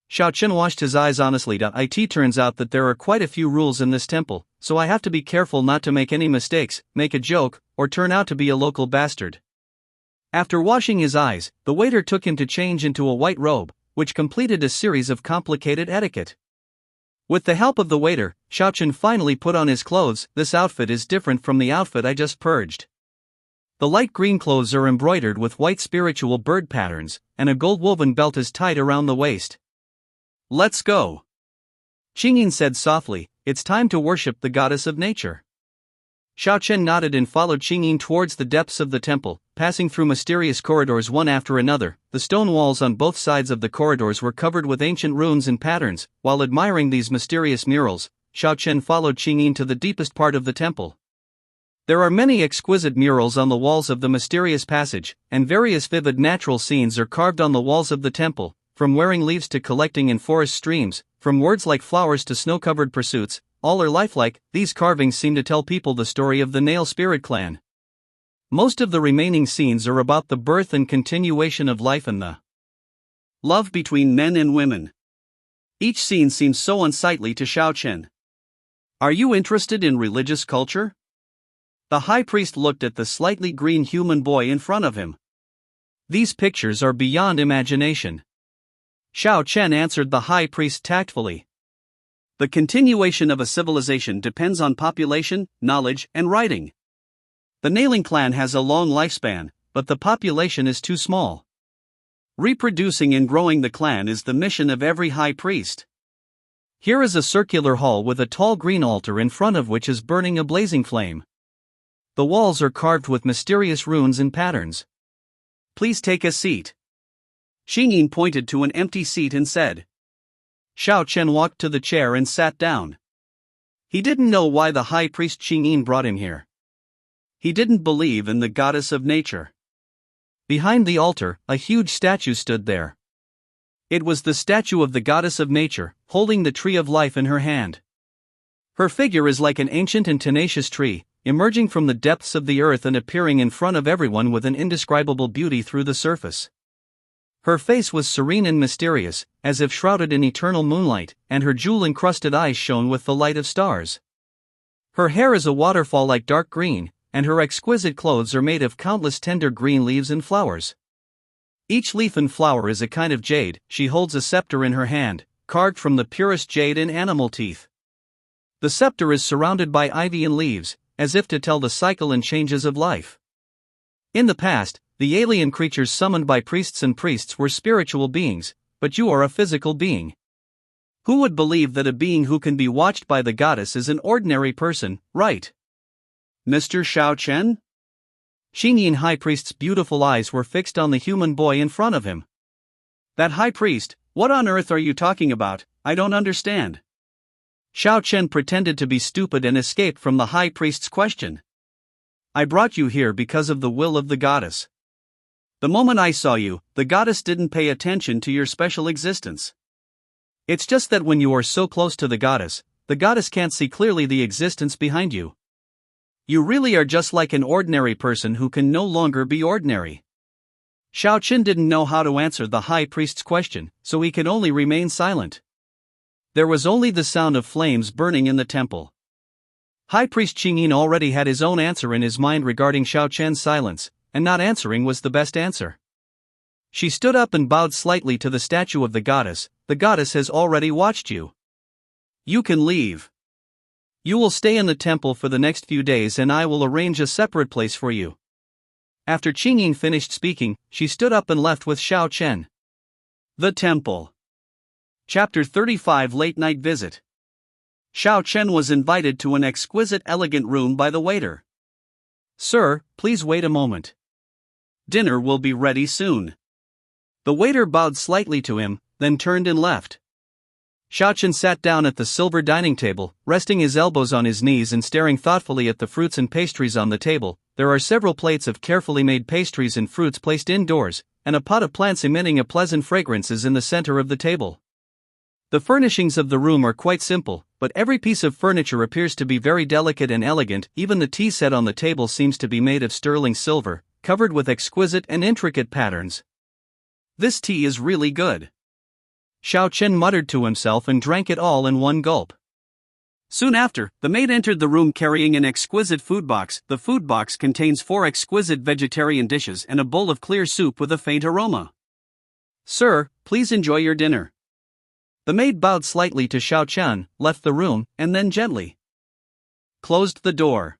Xiao Chen washed his eyes honestly. It turns out that there are quite a few rules in this temple, so I have to be careful not to make any mistakes, make a joke, or turn out to be a local bastard. After washing his eyes, the waiter took him to change into a white robe, which completed a series of complicated etiquette. With the help of the waiter, Xiao Chen finally put on his clothes. This outfit is different from the outfit I just purged. The light green clothes are embroidered with white spiritual bird patterns, and a gold woven belt is tied around the waist. "Let's go," Xingyin said softly. "It's time to worship the goddess of nature." Xiao Chen nodded and followed Xingyin towards the depths of the temple, passing through mysterious corridors one after another. The stone walls on both sides of the corridors were covered with ancient runes and patterns. While admiring these mysterious murals, Xiao Chen followed Xingyin to the deepest part of the temple. There are many exquisite murals on the walls of the mysterious passage, and various vivid natural scenes are carved on the walls of the temple, from wearing leaves to collecting in forest streams, from words like flowers to snow-covered pursuits, all are lifelike. These carvings seem to tell people the story of the Nail Spirit clan. Most of the remaining scenes are about the birth and continuation of life and the love between men and women. Each scene seems so unsightly to Xiaochen. Are you interested in religious culture? The high priest looked at the slightly green human boy in front of him. These pictures are beyond imagination. Xiaochen answered the high priest tactfully. The continuation of a civilization depends on population, knowledge, and writing. The Nailing clan has a long lifespan, but the population is too small. Reproducing and growing the clan is the mission of every high priest. Here is a circular hall with a tall green altar in front of which is burning a blazing flame. The walls are carved with mysterious runes and patterns. Please take a seat. Xingyin pointed to an empty seat and said. Xiaochen walked to the chair and sat down. He didn't know why the high priest Xingyin brought him here. He didn't believe in the goddess of nature. Behind the altar, a huge statue stood there. It was the statue of the goddess of nature, holding the tree of life in her hand. Her figure is like an ancient and tenacious tree, emerging from the depths of the earth and appearing in front of everyone with an indescribable beauty through the surface. Her face was serene and mysterious, as if shrouded in eternal moonlight, and her jewel-encrusted eyes shone with the light of stars. Her hair is a waterfall like dark green, and her exquisite clothes are made of countless tender green leaves and flowers. Each leaf and flower is a kind of jade. She holds a scepter in her hand, carved from the purest jade and animal teeth. The scepter is surrounded by ivy and leaves, as if to tell the cycle and changes of life. In the past, the alien creatures summoned by priests and priests were spiritual beings, but you are a physical being. Who would believe that a being who can be watched by the goddess is an ordinary person, right? Mr. Xiaochen? Xingyin high priest's beautiful eyes were fixed on the human boy in front of him. That high priest, what on earth are you talking about? I don't understand. Xiaochen pretended to be stupid and escaped from the high priest's question. I brought you here because of the will of the goddess. The moment I saw you, the goddess didn't pay attention to your special existence. It's just that when you are so close to the goddess can't see clearly the existence behind you. You really are just like an ordinary person who can no longer be ordinary. Xiaochen didn't know how to answer the high priest's question, so he could only remain silent. There was only the sound of flames burning in the temple. High priest Xingyin already had his own answer in his mind regarding Xiaochen's silence, and not answering was the best answer. She stood up and bowed slightly to the statue of the goddess. The goddess has already watched you. You can leave. You will stay in the temple for the next few days and I will arrange a separate place for you. After Xingyin finished speaking, she stood up and left with Xiaochen. The temple. Chapter 35 Late Night Visit. Xiaochen was invited to an exquisite elegant room by the waiter. Sir, please wait a moment. Dinner will be ready soon. The waiter bowed slightly to him, then turned and left. Xiaochen sat down at the silver dining table, resting his elbows on his knees and staring thoughtfully at the fruits and pastries on the table. There are several plates of carefully made pastries and fruits placed indoors, and a pot of plants emitting a pleasant fragrance is in the center of the table. The furnishings of the room are quite simple, but every piece of furniture appears to be very delicate and elegant. Even the tea set on the table seems to be made of sterling silver, covered with exquisite and intricate patterns. This tea is really good. Xiaochen muttered to himself and drank it all in one gulp. Soon after, the maid entered the room carrying an exquisite food box. The food box contains 4 exquisite vegetarian dishes and a bowl of clear soup with a faint aroma. Sir, please enjoy your dinner. The maid bowed slightly to Xiaochen, left the room, and then gently closed the door.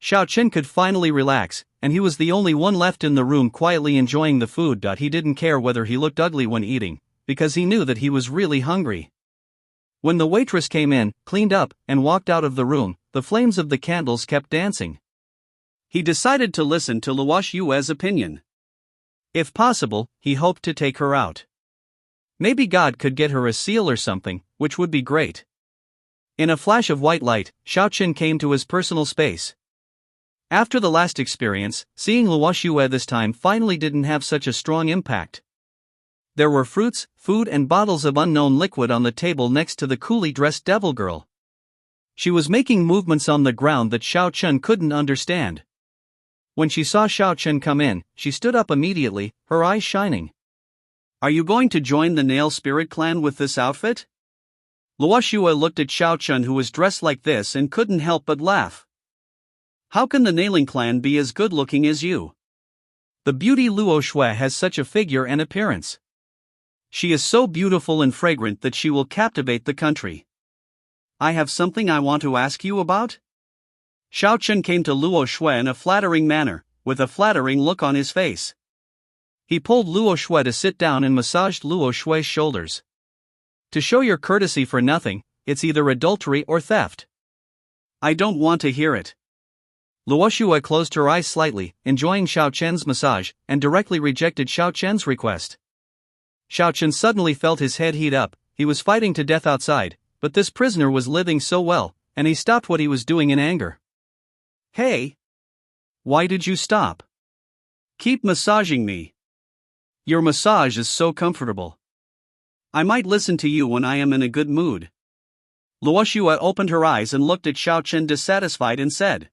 Xiaochen could finally relax, and he was the only one left in the room quietly enjoying the food. He didn't care whether he looked ugly when eating, because he knew that he was really hungry. When the waitress came in, cleaned up, and walked out of the room, the flames of the candles kept dancing. He decided to listen to Luosh Yue's opinion. If possible, he hoped to take her out. Maybe God could get her a seal or something, which would be great. In a flash of white light, Xiaochen came to his personal space. After the last experience, seeing Luo Xue this time finally didn't have such a strong impact. There were fruits, food and bottles of unknown liquid on the table next to the coolly dressed devil girl. She was making movements on the ground that Xiao Chen couldn't understand. When she saw Xiao Chen come in, she stood up immediately, her eyes shining. "Are you going to join the Nail Spirit clan with this outfit?" Luo Xue looked at Xiao Chen, who was dressed like this, and couldn't help but laugh. "How can the Nailing clan be as good looking as you? The beauty Luo Xue has such a figure and appearance. She is so beautiful and fragrant that she will captivate the country. I have something I want to ask you about?" Xiao Chen came to Luo Xue in a flattering manner, with a flattering look on his face. He pulled Luo Xue to sit down and massaged Luo Xue's shoulders. "To show your courtesy for nothing, it's either adultery or theft." "I don't want to hear it." Luo Xue closed her eyes slightly, enjoying Xiao Chen's massage, and directly rejected Xiao Chen's request. Xiao Chen suddenly felt his head heat up. He was fighting to death outside, but this prisoner was living so well, and he stopped what he was doing in anger. "Hey! Why did you stop? Keep massaging me. Your massage is so comfortable. I might listen to you when I am in a good mood." Luo Xue opened her eyes and looked at Xiao Chen dissatisfied and said,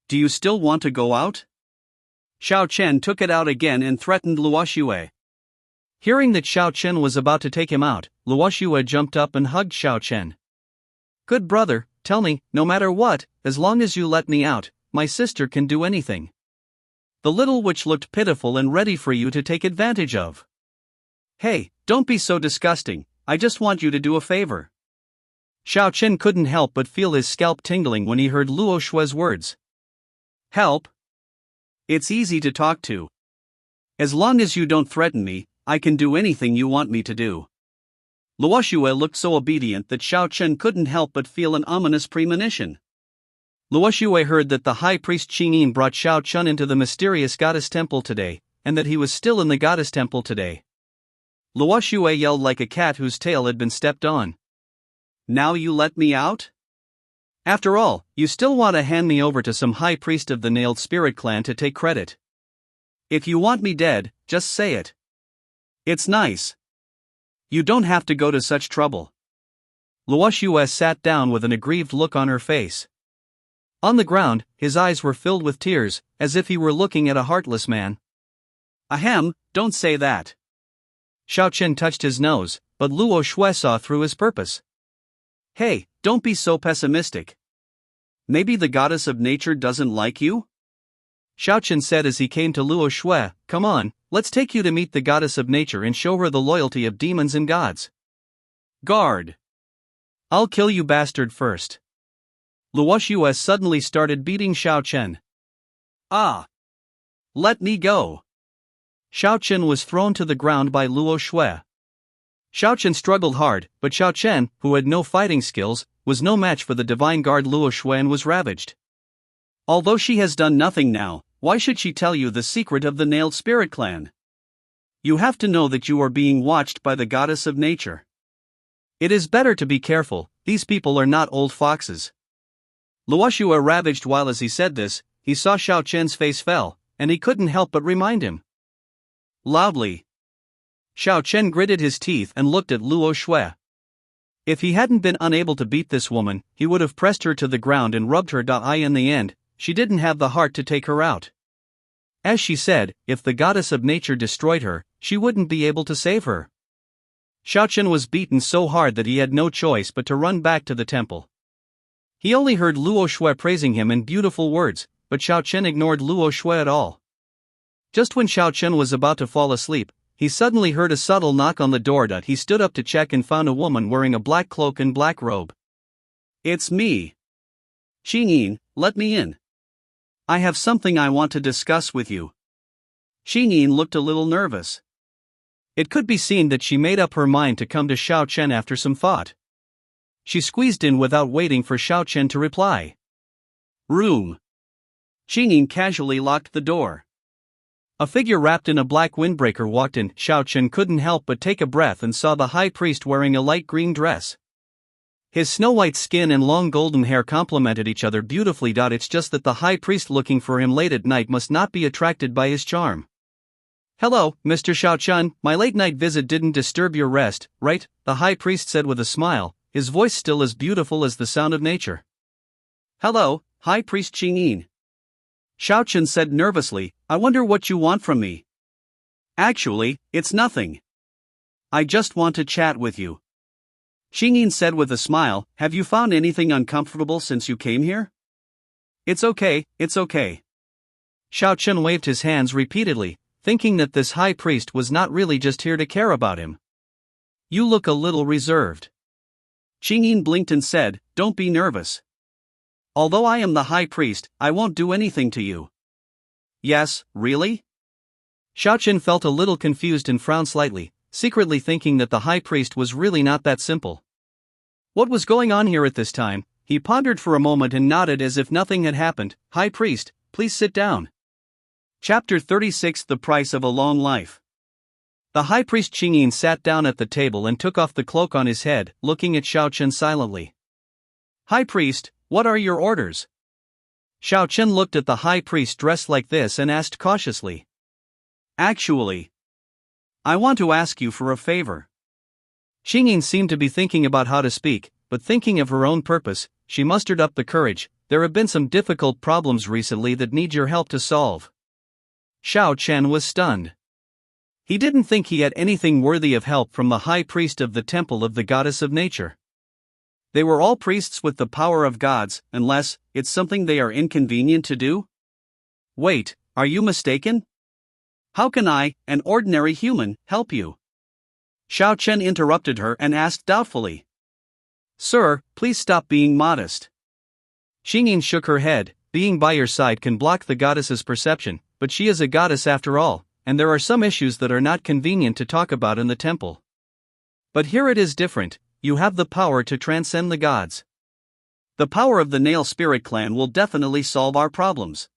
"Do you still want to go out?" Xiao Chen took it out again and threatened Luo Xue. Hearing that Xiao Chen was about to take him out, Luo Xue jumped up and hugged Xiao Chen. "Good brother, tell me, no matter what, as long as you let me out, my sister can do anything." The little witch looked pitiful and ready for you to take advantage of. "Hey, don't be so disgusting, I just want you to do a favor." Xiao Chen couldn't help but feel his scalp tingling when he heard Luo Xue's words. "Help? It's easy to talk to. As long as you don't threaten me, I can do anything you want me to do." Luo Xue looked so obedient that Xiao Chen couldn't help but feel an ominous premonition. Luo Xue heard that the high priest Qingyin brought Xiao Chen into the mysterious goddess temple today, and that he was still in the goddess temple today. Luo Xue yelled like a cat whose tail had been stepped on. "Now you let me out? After all, you still want to hand me over to some high priest of the Nailed Spirit clan to take credit? If you want me dead, just say it. It's nice. You don't have to go to such trouble." Luo Xue sat down with an aggrieved look on her face. On the ground, his eyes were filled with tears, as if he were looking at a heartless man. "Ahem, don't say that." Xiao Chen touched his nose, but Luo Xue saw through his purpose. "Hey, don't be so pessimistic. Maybe the goddess of nature doesn't like you?" Xiao Chen said as he came to Luo Xue, "Come on, let's take you to meet the goddess of nature and show her the loyalty of demons and gods." "Guard! I'll kill you bastard first." Luo Xue suddenly started beating Xiao Chen. "Ah! Let me go!" Xiao Chen was thrown to the ground by Luo Xue. Xiao Chen struggled hard, but Xiao Chen, who had no fighting skills, was no match for the divine guard Luo Xue and was ravaged. "Although she has done nothing now, why should she tell you the secret of the Nailed Spirit clan? You have to know that you are being watched by the goddess of nature. It is better to be careful, these people are not old foxes." Luo Xue ravaged while as he said this, he saw Xiao Chen's face fell, and he couldn't help but remind him. Loudly. Xiao Chen gritted his teeth and looked at Luo Xue. If he hadn't been unable to beat this woman, he would have pressed her to the ground and rubbed her eye. In the end, she didn't have the heart to take her out. As she said, if the goddess of nature destroyed her, she wouldn't be able to save her. Xiao Chen was beaten so hard that he had no choice but to run back to the temple. He only heard Luo Xue praising him in beautiful words, but Xiao Chen ignored Luo Xue at all. Just when Xiao Chen was about to fall asleep, he suddenly heard a subtle knock on the door. He stood up to check and found a woman wearing a black cloak and black robe. "It's me. Qingyin, let me in. I have something I want to discuss with you." Qingyin looked a little nervous. It could be seen that she made up her mind to come to Xiao Chen after some thought. She squeezed in without waiting for Xiao Chen to reply. "Room." Qingyin casually locked the door. A figure wrapped in a black windbreaker walked in. Xiao Chen couldn't help but take a breath and saw the high priest wearing a light green dress. His snow-white skin and long golden hair complemented each other beautifully. It's just that the high priest looking for him late at night must not be attracted by his charm. "Hello, Mr. Xiaochun, my late-night visit didn't disturb your rest, right?" the high priest said with a smile, his voice still as beautiful as the sound of nature. "Hello, High Priest Qingyin," Xiaochun said nervously. "I wonder what you want from me." "Actually, it's nothing. I just want to chat with you," Qingyin said with a smile. "Have you found anything uncomfortable since you came here?" It's okay. Xiaochun waved his hands repeatedly, thinking that this high priest was not really just here to care about him. "You look a little reserved." Qingyin blinked and said, "Don't be nervous. Although I am the high priest, I won't do anything to you." "Yes, really?" Xiaochun felt a little confused and frowned slightly, secretly thinking that the high priest was really not that simple. What was going on here at this time? He pondered for a moment and nodded as if nothing had happened. "High priest, please sit down." Chapter 36: The Price of a Long Life. The high priest Qingyin sat down at the table and took off the cloak on his head, looking at Xiaochun silently. "High priest, what are your orders?" Xiaochun looked at the high priest dressed like this and asked cautiously. "Actually, I want to ask you for a favor." Qingyin seemed to be thinking about how to speak, but thinking of her own purpose, she mustered up the courage. "There have been some difficult problems recently that need your help to solve." Xiaochun was stunned. He didn't think he had anything worthy of help from the high priest of the temple of the goddess of nature. They were all priests with the power of gods, unless it's something they are inconvenient to do? Wait, are you mistaken? How can I, an ordinary human, help you? Xiaochun interrupted her and asked doubtfully. "Sir, please stop being modest." Qingyin shook her head. "Being by your side can block the goddess's perception, but she is a goddess after all, and there are some issues that are not convenient to talk about in the temple. But here it is different. You have the power to transcend the gods. The power of the Nail Spirit Clan will definitely solve our problems.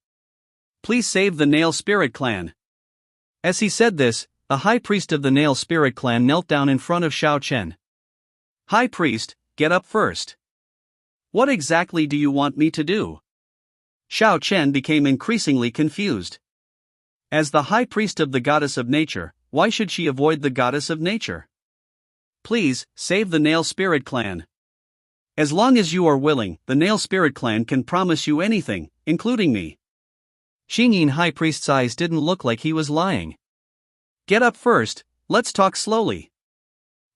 Please save the Nail Spirit Clan." As he said this, the high priest of the Nail Spirit Clan knelt down in front of Xiaochun. "High priest, get up first. What exactly do you want me to do?" Xiaochun became increasingly confused. As the high priest of the goddess of nature, why should she avoid the goddess of nature? "Please, save the Nail Spirit Clan. As long as you are willing, the Nail Spirit Clan can promise you anything, including me." Qingyin high priest's eyes didn't look like he was lying. "Get up first, let's talk slowly."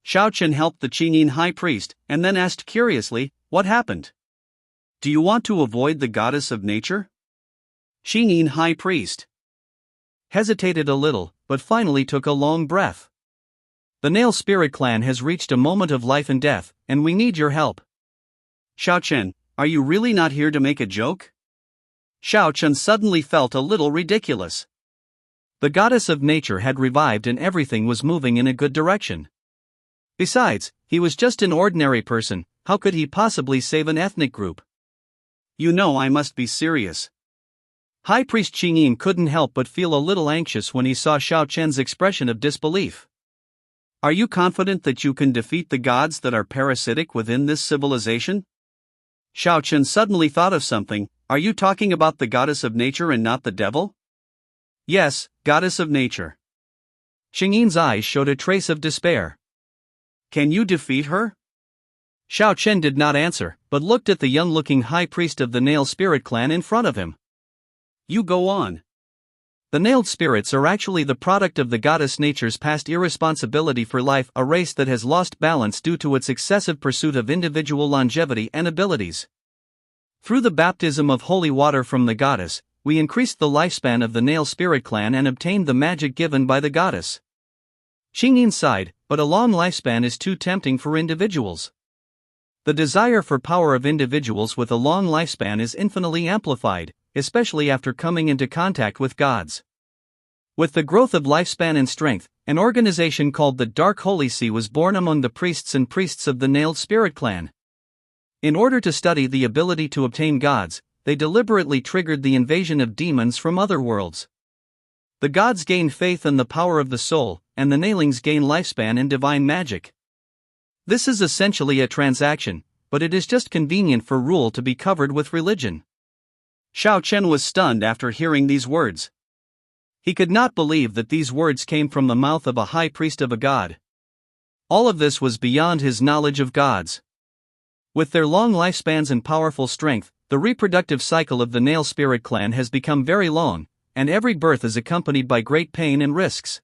Xiaochun helped the Qingyin high priest, and then asked curiously, "What happened? Do you want to avoid the goddess of nature?" Qingyin high priest hesitated a little, but finally took a long breath. "The Nail Spirit Clan has reached a moment of life and death, and we need your help." "Xiaochun, are you really not here to make a joke?" Xiaochun suddenly felt a little ridiculous. The goddess of nature had revived and everything was moving in a good direction. Besides, he was just an ordinary person. How could he possibly save an ethnic group? "You know I must be serious." High Priest Qingyin couldn't help but feel a little anxious when he saw Xiaochun's expression of disbelief. "Are you confident that you can defeat the gods that are parasitic within this civilization?" Xiaochun suddenly thought of something. "Are you talking about the goddess of nature and not the devil?" "Yes, goddess of nature." Qingyin's eyes showed a trace of despair. "Can you defeat her?" Xiaochun did not answer, but looked at the young-looking high priest of the Nail Spirit Clan in front of him. "You go on." The nailed spirits are actually the product of the goddess nature's past irresponsibility for life, a race that has lost balance due to its excessive pursuit of individual longevity and abilities. Through the baptism of holy water from the goddess, we increased the lifespan of the Nail Spirit Clan and obtained the magic given by the goddess. Qingyin sighed, but a long lifespan is too tempting for individuals. The desire for power of individuals with a long lifespan is infinitely amplified, especially after coming into contact with gods. With the growth of lifespan and strength, an organization called the Dark Holy Sea was born among the priests and priests of the Nailed Spirit Clan. In order to study the ability to obtain gods, they deliberately triggered the invasion of demons from other worlds. The gods gain faith in the power of the soul, and the nailings gain lifespan and divine magic. This is essentially a transaction, but it is just convenient for rule to be covered with religion. Xiao Chen was stunned after hearing these words. He could not believe that these words came from the mouth of a high priest of a god. All of this was beyond his knowledge of gods. With their long lifespans and powerful strength, the reproductive cycle of the Nail Spirit clan has become very long, and every birth is accompanied by great pain and risks.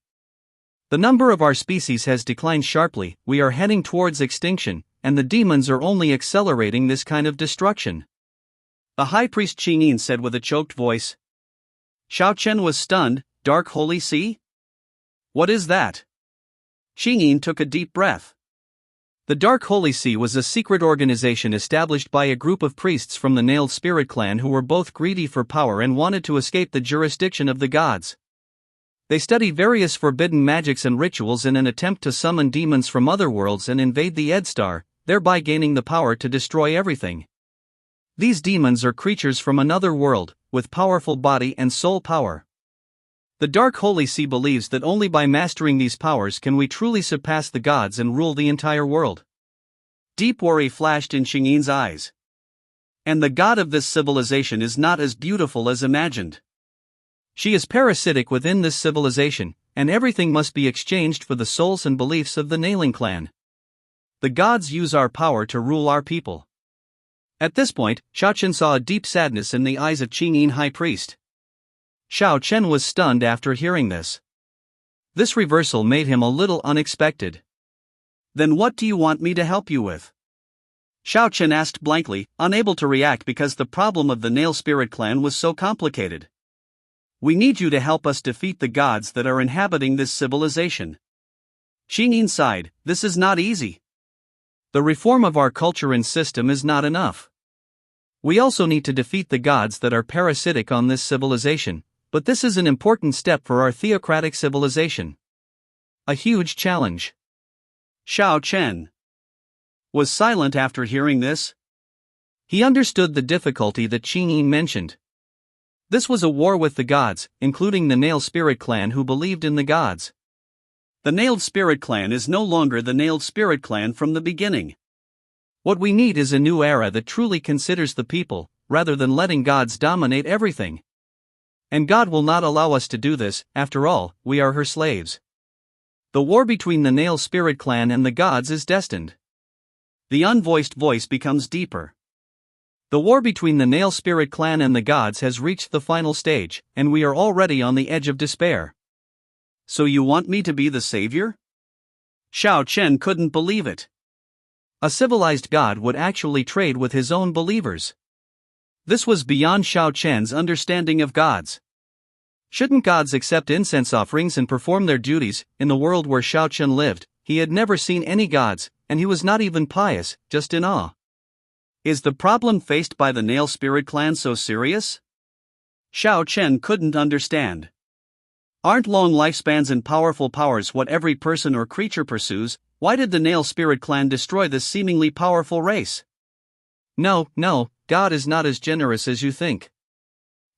The number of our species has declined sharply, we are heading towards extinction, and the demons are only accelerating this kind of destruction. The high priest Qingyin said with a choked voice. Xiao Chen was stunned. Dark Holy Sea? What is that? Qingyin took a deep breath. The Dark Holy Sea was a secret organization established by a group of priests from the Nailed Spirit clan who were both greedy for power and wanted to escape the jurisdiction of the gods. They study various forbidden magics and rituals in an attempt to summon demons from other worlds and invade the Edstar, thereby gaining the power to destroy everything. These demons are creatures from another world, with powerful body and soul power. The Dark Holy Sea believes that only by mastering these powers can we truly surpass the gods and rule the entire world. Deep worry flashed in Xingyin's eyes. And the god of this civilization is not as beautiful as imagined. She is parasitic within this civilization, and everything must be exchanged for the souls and beliefs of the Nailing clan. The gods use our power to rule our people. At this point, Xiao Chen saw a deep sadness in the eyes of Qingyin High Priest. Xiao Chen was stunned after hearing this. This reversal made him a little unexpected. Then what do you want me to help you with? Xiao Chen asked blankly, unable to react because the problem of the Nail Spirit clan was so complicated. We need you to help us defeat the gods that are inhabiting this civilization. Qingyin sighed, this is not easy. The reform of our culture and system is not enough. We also need to defeat the gods that are parasitic on this civilization, but this is an important step for our theocratic civilization. A huge challenge. Xiao Chen was silent after hearing this. He understood the difficulty that Qingyin mentioned. This was a war with the gods, including the Nail Spirit clan who believed in the gods. The Nailed Spirit clan is no longer the Nailed Spirit clan from the beginning. What we need is a new era that truly considers the people, rather than letting gods dominate everything. And God will not allow us to do this, after all, we are her slaves. The war between the Nail Spirit clan and the gods is destined. The unvoiced voice becomes deeper. The war between the Nail Spirit clan and the gods has reached the final stage, and we are already on the edge of despair. So you want me to be the savior? Xiao Chen couldn't believe it. A civilized god would actually trade with his own believers. This was beyond Xiao Chen's understanding of gods. Shouldn't gods accept incense offerings and perform their duties? In the world where Xiao Chen lived, he had never seen any gods, and he was not even pious, just in awe. Is the problem faced by the Nail Spirit clan so serious? Xiao Chen couldn't understand. Aren't long lifespans and powerful powers what every person or creature pursues? Why did the Nail Spirit clan destroy this seemingly powerful race? No, God is not as generous as you think.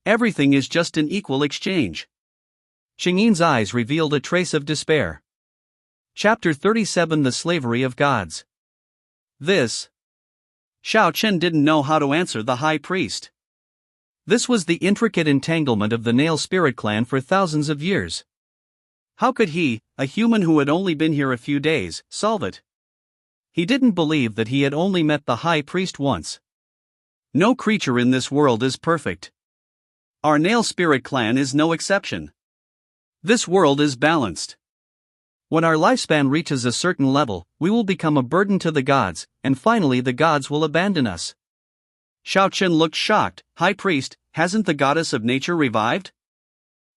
Everything is just an equal exchange. Xingyin's eyes revealed a trace of despair. Chapter 37: The Slavery of Gods. Xiao Chen didn't know how to answer the high priest. This was the intricate entanglement of the Nail Spirit clan for thousands of years. How could he, a human who had only been here a few days, solve it? He didn't believe that he had only met the high priest once. No creature in this world is perfect. Our Nail Spirit clan is no exception. This world is balanced. When our lifespan reaches a certain level, we will become a burden to the gods, and finally the gods will abandon us. Xiao Chen looked shocked. High priest, hasn't the goddess of nature revived?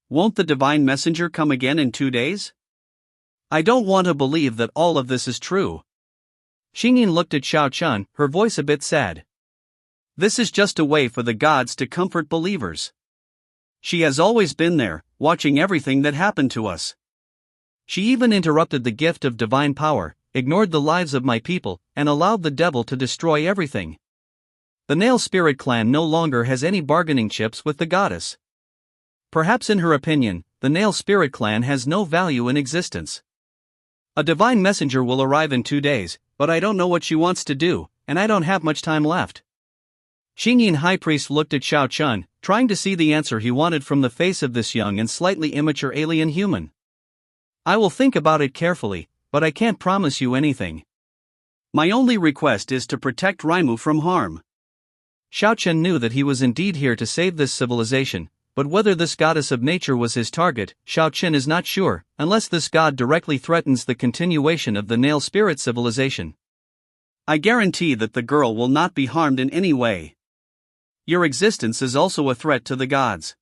Won't the divine messenger come again in 2 days? I don't want to believe that all of this is true. Xingyin looked at Xiao Chen, her voice a bit sad. This is just a way for the gods to comfort believers. She has always been there, watching everything that happened to us. She even interrupted the gift of divine power, ignored the lives of my people, and allowed the devil to destroy everything. The Nail Spirit clan no longer has any bargaining chips with the goddess. Perhaps in her opinion, the Nail Spirit clan has no value in existence. A divine messenger will arrive in 2 days, but I don't know what she wants to do. and I don't have much time left. Xingyin High Priest looked at Xiao Chun, trying to see the answer he wanted from the face of this young and slightly immature alien human. I will think about it carefully, but I can't promise you anything. My only request is to protect Raimu from harm. Xiao Chun knew that he was indeed here to save this civilization, but whether this goddess of nature was his target, Xiao Chun is not sure, unless this god directly threatens the continuation of the Nail Spirit civilization. I guarantee that the girl will not be harmed in any way. Your existence is also a threat to the gods.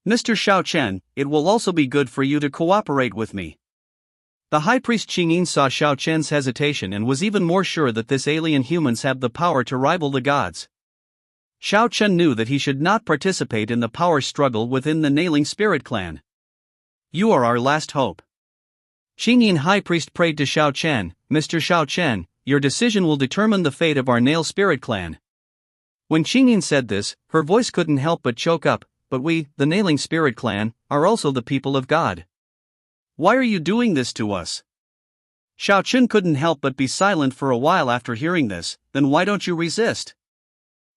Mr. Xiao Chen, it will also be good for you to cooperate with me. The High Priest Qingyin saw Xiao Chen's hesitation and was even more sure that this alien humans have the power to rival the gods. Xiao Chen knew that he should not participate in the power struggle within the Nailing Spirit clan. You are our last hope. Qingyin High Priest prayed to Xiao Chen, Mr. Xiao Chen, your decision will determine the fate of our Nail Spirit clan. When Qingyin said this, her voice couldn't help but choke up, but we, the Nailing Spirit clan, are also the people of God. Why are you doing this to us? Xiao Chen couldn't help but be silent for a while after hearing this. Then why don't you resist?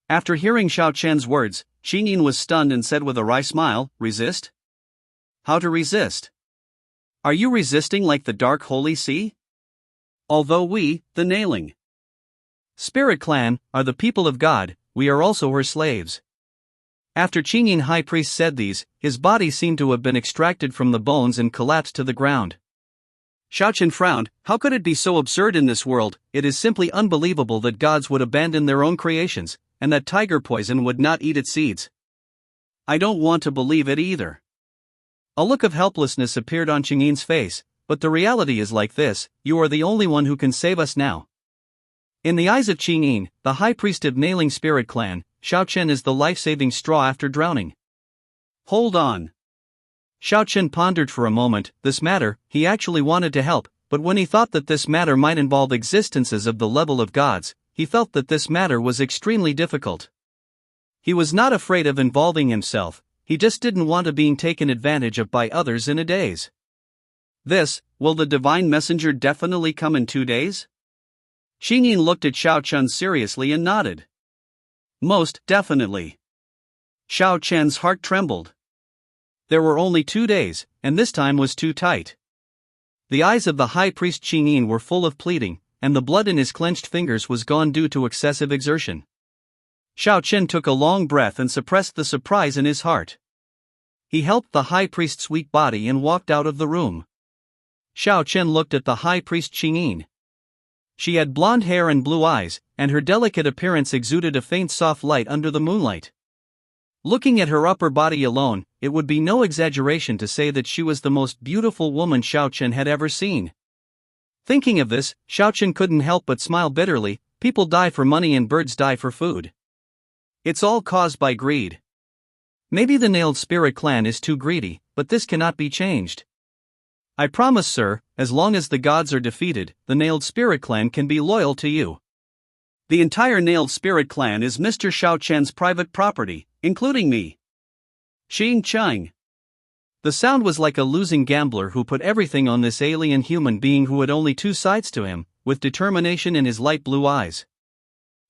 After hearing Xiao Chen's words, Qingyin was stunned and said with a wry smile, resist? How to resist? Are you resisting like the dark holy sea? Although we, the Nailing Spirit clan, are the people of God, we are also her slaves. After Qingyin High Priest said these, his body seemed to have been extracted from the bones and collapsed to the ground. Xiao Chen frowned. How could it be so absurd in this world? It is simply unbelievable that gods would abandon their own creations, and that tiger poison would not eat its seeds. I don't want to believe it either. A look of helplessness appeared on Qingyin's face, but the reality is like this, you are the only one who can save us now. In the eyes of Qingyin, the High Priest of Nailing Spirit clan, Xiao Chen is the life-saving straw after drowning. Hold on. Xiao Chen pondered for a moment. This matter, he actually wanted to help, but when he thought that this matter might involve existences of the level of gods, he felt that this matter was extremely difficult. He was not afraid of involving himself, he just didn't want to being taken advantage of by others in a daze. Will the divine messenger definitely come in 2 days? Xingyin looked at Xiao Chen seriously and nodded. Most definitely. Xiao Chen's heart trembled. There were only 2 days, and this time was too tight. The eyes of the High Priest Qingyin were full of pleading, and the blood in his clenched fingers was gone due to excessive exertion. Xiao Chen took a long breath and suppressed the surprise in his heart. He helped the High Priest's weak body and walked out of the room. Xiao Chen looked at the High Priest Qingyin. She had blonde hair and blue eyes, and her delicate appearance exuded a faint soft light under the moonlight. Looking at her upper body alone, it would be no exaggeration to say that she was the most beautiful woman Xiao Chen had ever seen. Thinking of this, Xiao Chen couldn't help but smile bitterly. People die for money and birds die for food. It's all caused by greed. Maybe the Nailed Spirit clan is too greedy, but this cannot be changed. I promise, sir, as long as the gods are defeated, the Nailed Spirit clan can be loyal to you. The entire Nailed Spirit clan is Mr. Xiao Chen's private property, including me. Xing Chang. The sound was like a losing gambler who put everything on this alien human being who had only 2 sides to him, with determination in his light blue eyes.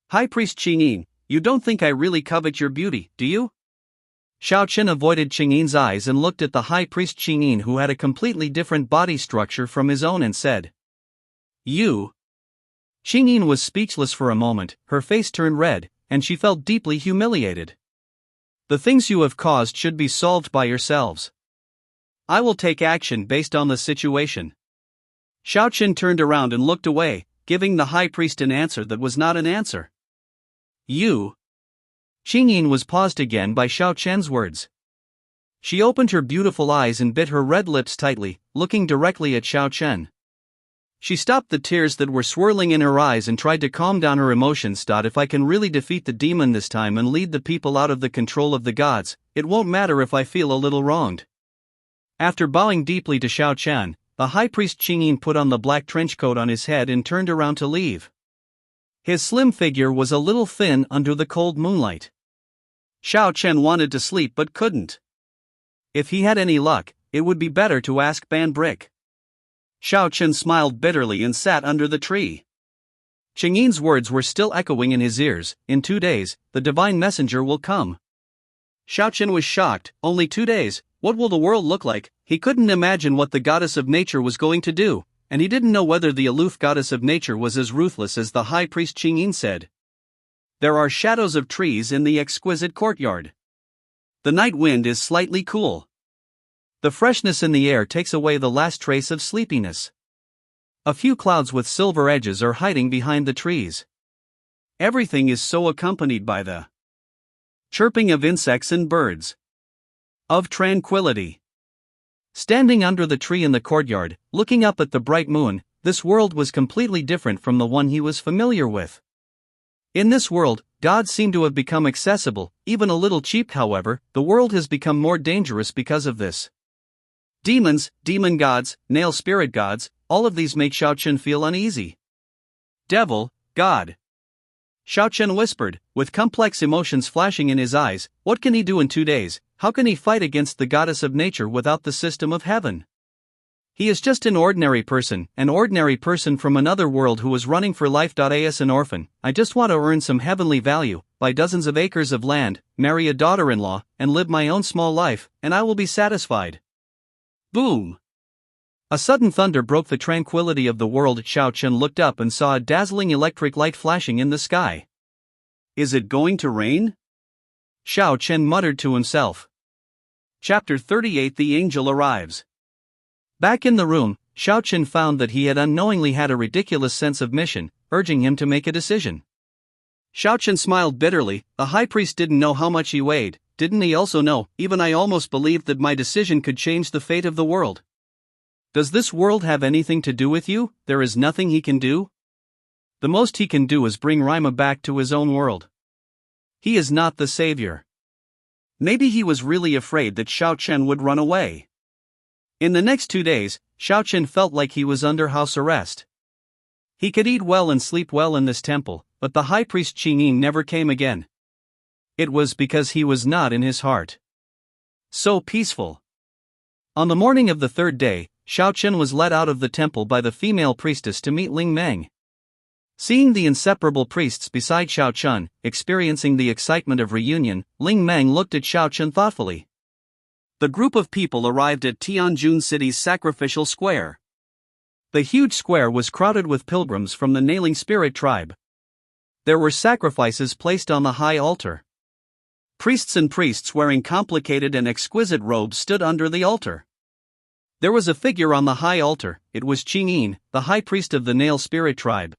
High Priest Qingyin, you don't think I really covet your beauty, do you? Xiao Chen avoided Qingyin's eyes and looked at the High Priest Qingyin, who had a completely different body structure from his own, and said, You. Qingyin was speechless for a moment, her face turned red, and she felt deeply humiliated. The things you have caused should be solved by yourselves. I will take action based on the situation. Xiao Chen turned around and looked away, giving the High Priest an answer that was not an answer. You. Qingyin was paused again by Xiao Chen's words. She opened her beautiful eyes and bit her red lips tightly, looking directly at Xiao Chen. She stopped the tears that were swirling in her eyes and tried to calm down her emotions. If I can really defeat the demon this time and lead the people out of the control of the gods, it won't matter if I feel a little wronged. After bowing deeply to Xiao Chen, the High Priest Qingyin put on the black trench coat on his head and turned around to leave. His slim figure was a little thin under the cold moonlight. Xiao Chen wanted to sleep but couldn't. If he had any luck, it would be better to ask Ban Brick. Xiao Chen smiled bitterly and sat under the tree. Chang'in's words were still echoing in his ears. In 2 days, the divine messenger will come. Xiaoqian was shocked. Only 2 days, what will the world look like? He couldn't imagine what the goddess of nature was going to do, and he didn't know whether the aloof goddess of nature was as ruthless as the high priest Chang'in said. There are shadows of trees in the exquisite courtyard. The night wind is slightly cool. The freshness in the air takes away the last trace of sleepiness. A few clouds with silver edges are hiding behind the trees. Everything is so accompanied by the chirping of insects and birds. Of tranquility. Standing under the tree in the courtyard, looking up at the bright moon, this world was completely different from the one he was familiar with. In this world, gods seem to have become accessible, even a little cheap. However, the world has become more dangerous because of this. Demons, demon gods, nail spirit gods, all of these make Xiaoqian feel uneasy. Devil, God. Xiaoqian whispered, with complex emotions flashing in his eyes. What can he do in 2 days? How can he fight against the goddess of nature without the system of heaven? He is just an ordinary person from another world who was running for life. As an orphan, I just want to earn some heavenly value, buy dozens of acres of land, marry a daughter-in-law, and live my own small life, and I will be satisfied. Boom! A sudden thunder broke the tranquility of the world. Xiaoqian looked up and saw a dazzling electric light flashing in the sky. Is it going to rain? Xiaoqian muttered to himself. Chapter 38 The Angel Arrives. Back in the room, Xiaoqian found that he had unknowingly had a ridiculous sense of mission, urging him to make a decision. Xiaoqian smiled bitterly. The high priest didn't know how much he weighed, didn't he also know? Even I almost believed that my decision could change the fate of the world. Does this world have anything to do with you? There is nothing he can do? The most he can do is bring Rima back to his own world. He is not the savior. Maybe he was really afraid that Xiaoqian would run away. In the next 2 days, Xiaoqian felt like he was under house arrest. He could eat well and sleep well in this temple, but the high priest Chang'in never came again. It was because he was not in his heart. So peaceful. On the morning of the 3rd day, Xiaoqian was led out of the temple by the female priestess to meet Ling Meng. Seeing the inseparable priests beside Xiaoqian, experiencing the excitement of reunion, Ling Meng looked at Xiaoqian thoughtfully. The group of people arrived at Tianjin City's sacrificial square. The huge square was crowded with pilgrims from the Nailing Spirit tribe. There were sacrifices placed on the high altar. Priests and priests wearing complicated and exquisite robes stood under the altar. There was a figure on the high altar. It was Chang'in, the high priest of the Nail Spirit tribe.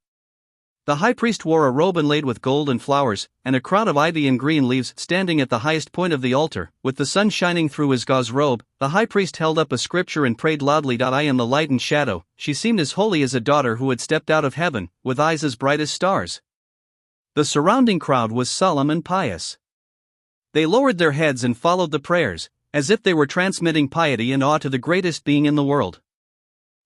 The high priest wore a robe inlaid with gold and flowers, and a crown of ivy and green leaves. Standing at the highest point of the altar, with the sun shining through his gauze robe, the high priest held up a scripture and prayed loudly. I am the light and shadow. She seemed as holy as a daughter who had stepped out of heaven, with eyes as bright as stars. The surrounding crowd was solemn and pious. They lowered their heads and followed the prayers, as if they were transmitting piety and awe to the greatest being in the world.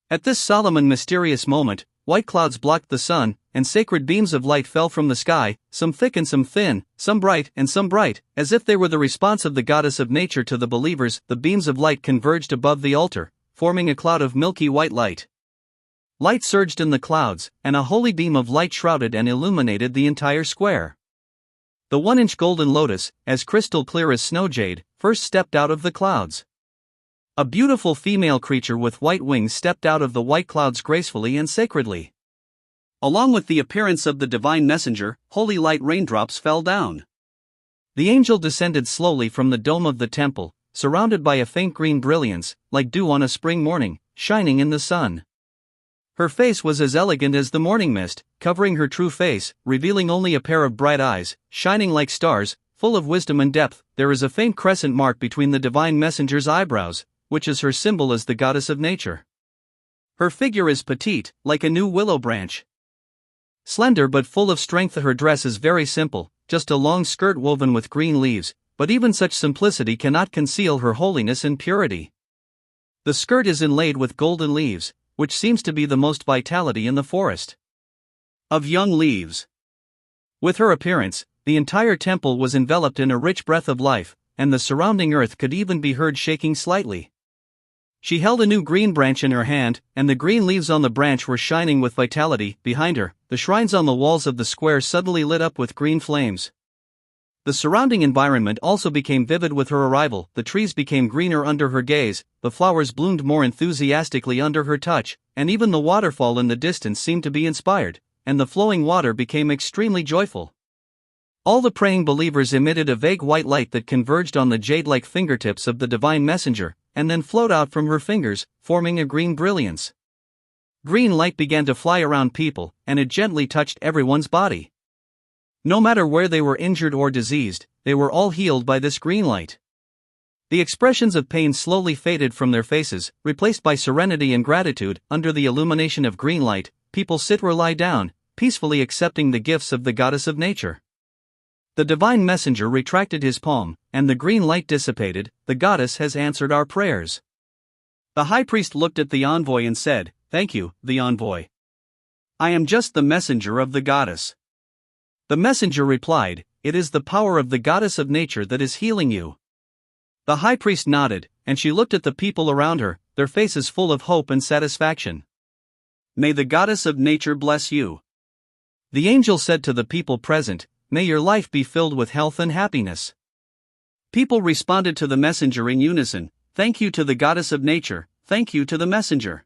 At this solemn and mysterious moment, white clouds blocked the sun, and sacred beams of light fell from the sky, some thick and some thin, some bright and some bright, as if they were the response of the goddess of nature to the believers. The beams of light converged above the altar, forming a cloud of milky white light. Light surged in the clouds, and a holy beam of light shrouded and illuminated the entire square. The 1-inch golden lotus, as crystal clear as snow jade, first stepped out of the clouds. A beautiful female creature with white wings stepped out of the white clouds gracefully and sacredly. Along with the appearance of the divine messenger, holy light raindrops fell down. The angel descended slowly from the dome of the temple, surrounded by a faint green brilliance, like dew on a spring morning, shining in the sun. Her face was as elegant as the morning mist, covering her true face, revealing only a pair of bright eyes, shining like stars, full of wisdom and depth. There is a faint crescent mark between the divine messenger's eyebrows, which is her symbol as the goddess of nature. Her figure is petite, like a new willow branch. Slender but full of strength. Her dress is very simple, just a long skirt woven with green leaves, but even such simplicity cannot conceal her holiness and purity. The skirt is inlaid with golden leaves, which seems to be the most vitality in the forest of young leaves. With her appearance, the entire temple was enveloped in a rich breath of life, and the surrounding earth could even be heard shaking slightly. She held a new green branch in her hand, and the green leaves on the branch were shining with vitality. Behind her, the shrines on the walls of the square suddenly lit up with green flames. The surrounding environment also became vivid with her arrival. The trees became greener under her gaze, the flowers bloomed more enthusiastically under her touch, and even the waterfall in the distance seemed to be inspired, and the flowing water became extremely joyful. All the praying believers emitted a vague white light that converged on the jade-like fingertips of the Divine Messenger, and then flowed out from her fingers, forming a green brilliance. Green light began to fly around people, and it gently touched everyone's body. No matter where they were injured or diseased, they were all healed by this green light. The expressions of pain slowly faded from their faces, replaced by serenity and gratitude. Under the illumination of green light, people sit or lie down, peacefully accepting the gifts of the goddess of nature. The Divine Messenger retracted his palm, and the green light dissipated. The goddess has answered our prayers. The high priest looked at the envoy and said, "Thank you, the envoy. I am just the messenger of the goddess." The messenger replied, "It is the power of the goddess of nature that is healing you." The high priest nodded, and she looked at the people around her, their faces full of hope and satisfaction. "May the goddess of nature bless you." The angel said to the people present, "May your life be filled with health and happiness." People responded to the messenger in unison, "Thank you to the goddess of nature, thank you to the messenger."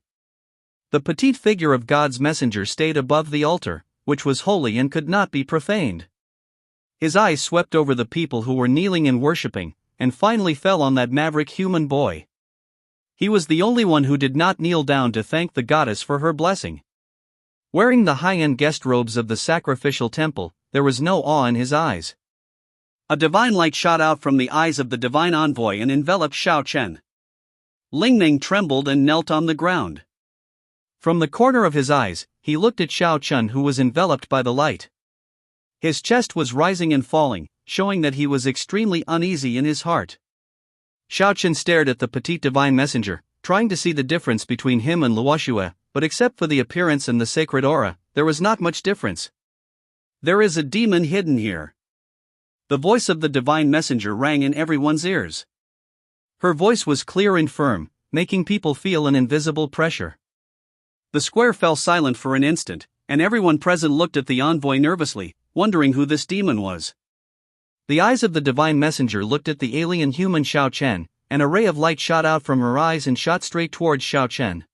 The petite figure of God's messenger stayed above the altar, which was holy and could not be profaned. His eyes swept over the people who were kneeling and worshipping, and finally fell on that maverick human boy. He was the only one who did not kneel down to thank the goddess for her blessing. Wearing the high-end guest robes of the sacrificial temple, there was no awe in his eyes. A divine light shot out from the eyes of the divine envoy and enveloped Xiao Chen. Ling Ning trembled and knelt on the ground. From the corner of his eyes, he looked at Xiao Chen, who was enveloped by the light. His chest was rising and falling, showing that he was extremely uneasy in his heart. Xiao Chen stared at the petite divine messenger, trying to see the difference between him and Luoxue, but except for the appearance and the sacred aura, there was not much difference. "There is a demon hidden here." The voice of the divine messenger rang in everyone's ears. Her voice was clear and firm, making people feel an invisible pressure. The square fell silent for an instant, and everyone present looked at the envoy nervously, wondering who this demon was. The eyes of the divine messenger looked at the alien human Xiao Chen, and a ray of light shot out from her eyes and shot straight towards Xiao Chen.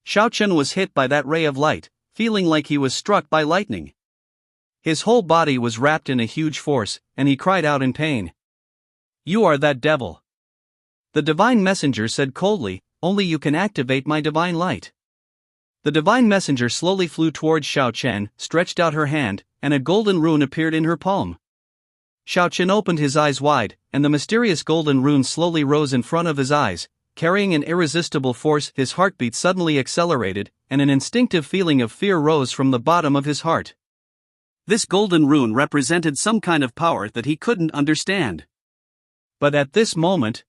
Xiao Chen was hit by that ray of light, feeling like he was struck by lightning. His whole body was wrapped in a huge force, and he cried out in pain. "You are that devil." The divine messenger said coldly, "Only you can activate my divine light." The divine messenger slowly flew towards Xiao Chen, stretched out her hand, and a golden rune appeared in her palm. Xiao Chen opened his eyes wide, and the mysterious golden rune slowly rose in front of his eyes, carrying an irresistible force. His heartbeat suddenly accelerated, and an instinctive feeling of fear rose from the bottom of his heart. This golden rune represented some kind of power that he couldn't understand. But at this moment,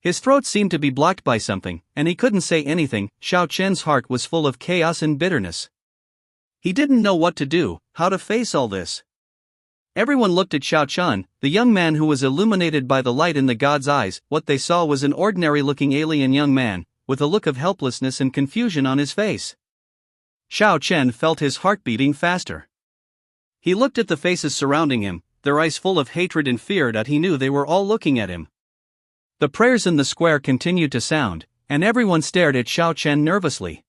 his throat seemed to be blocked by something, and he couldn't say anything. Xiao Chen's heart was full of chaos and bitterness. He didn't know what to do, how to face all this. Everyone looked at Xiao Chen, the young man who was illuminated by the light in the god's eyes. What they saw was an ordinary-looking alien young man, with a look of helplessness and confusion on his face. Xiao Chen felt his heart beating faster. He looked at the faces surrounding him, their eyes full of hatred and fear that he knew they were all looking at him. The prayers in the square continued to sound, and everyone stared at Xiao Chen nervously.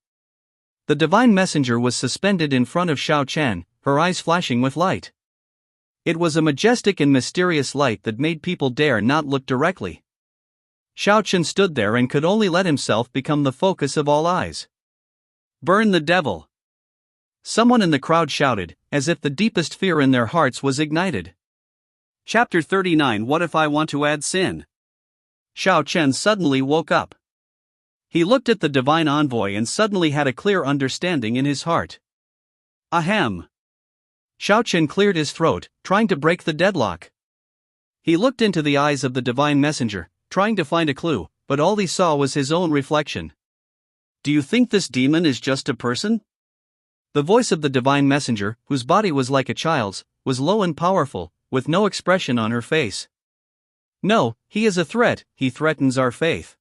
The divine messenger was suspended in front of Xiao Chen, her eyes flashing with light. It was a majestic and mysterious light that made people dare not look directly. Xiao Chen stood there and could only let himself become the focus of all eyes. "Burn the devil!" Someone in the crowd shouted, as if the deepest fear in their hearts was ignited. Chapter 39. What if I want to add sin? Xiao Chen suddenly woke up. He looked at the divine envoy and suddenly had a clear understanding in his heart. Ahem. Xiao Chen cleared his throat, trying to break the deadlock. He looked into the eyes of the divine messenger, trying to find a clue, but all he saw was his own reflection. "Do you think this demon is just a person?" The voice of the divine messenger, whose body was like a child's, was low and powerful, with no expression on her face. "No, he is a threat. He threatens our faith."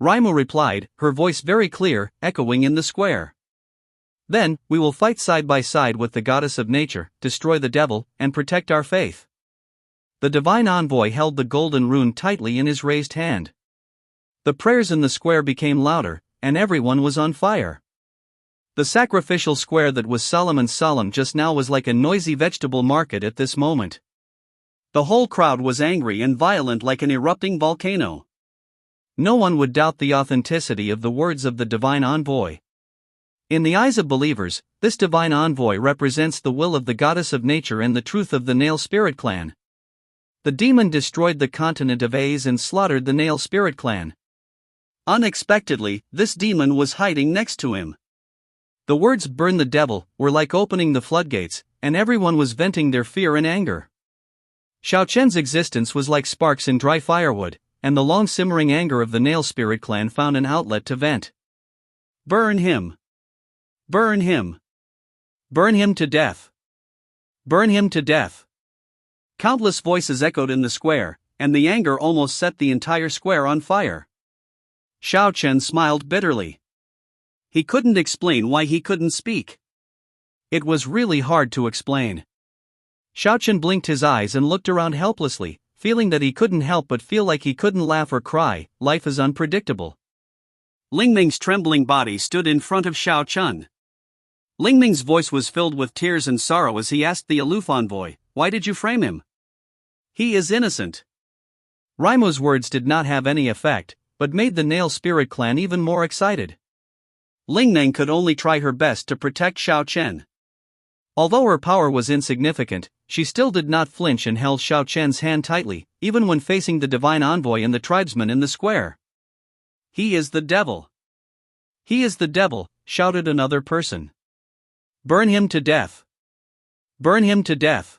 Raimo replied, her voice very clear, echoing in the square. Then, we will fight side by side with the goddess of nature, destroy the devil, and protect our faith. The divine envoy held the golden rune tightly in his raised hand. The prayers in the square became louder, and everyone was on fire. The sacrificial square that was solemn just now was like a noisy vegetable market at this moment. The whole crowd was angry and violent like an erupting volcano. No one would doubt the authenticity of the words of the divine envoy. In the eyes of believers, this divine envoy represents the will of the goddess of nature and the truth of the Nail Spirit clan. The demon destroyed the continent of Az and slaughtered the Nail Spirit clan. Unexpectedly, this demon was hiding next to him. The words "burn the devil" were like opening the floodgates, and everyone was venting their fear and anger. Xiao Chen's existence was like sparks in dry firewood, and the long simmering anger of the Nail Spirit clan found an outlet to vent. Burn him! Burn him! Burn him to death! Burn him to death! Countless voices echoed in the square, and the anger almost set the entire square on fire. Xiao Chen smiled bitterly. He couldn't explain why he couldn't speak. It was really hard to explain. Xiao Chen blinked his eyes and looked around helplessly, feeling that he couldn't help but feel like he couldn't laugh or cry. Life is unpredictable. Ling Ming's trembling body stood in front of Xiao Chen. Ling Ming's voice was filled with tears and sorrow as he asked the aloof envoy, "Why did you frame him? He is innocent." Raimo's words did not have any effect, but made the Nail Spirit clan even more excited. Ling Ming could only try her best to protect Xiao Chen. Although her power was insignificant, she still did not flinch and held Xiao Chen's hand tightly, even when facing the divine envoy and the tribesmen in the square. "He is the devil! He is the devil!" shouted another person. "Burn him to death! Burn him to death!"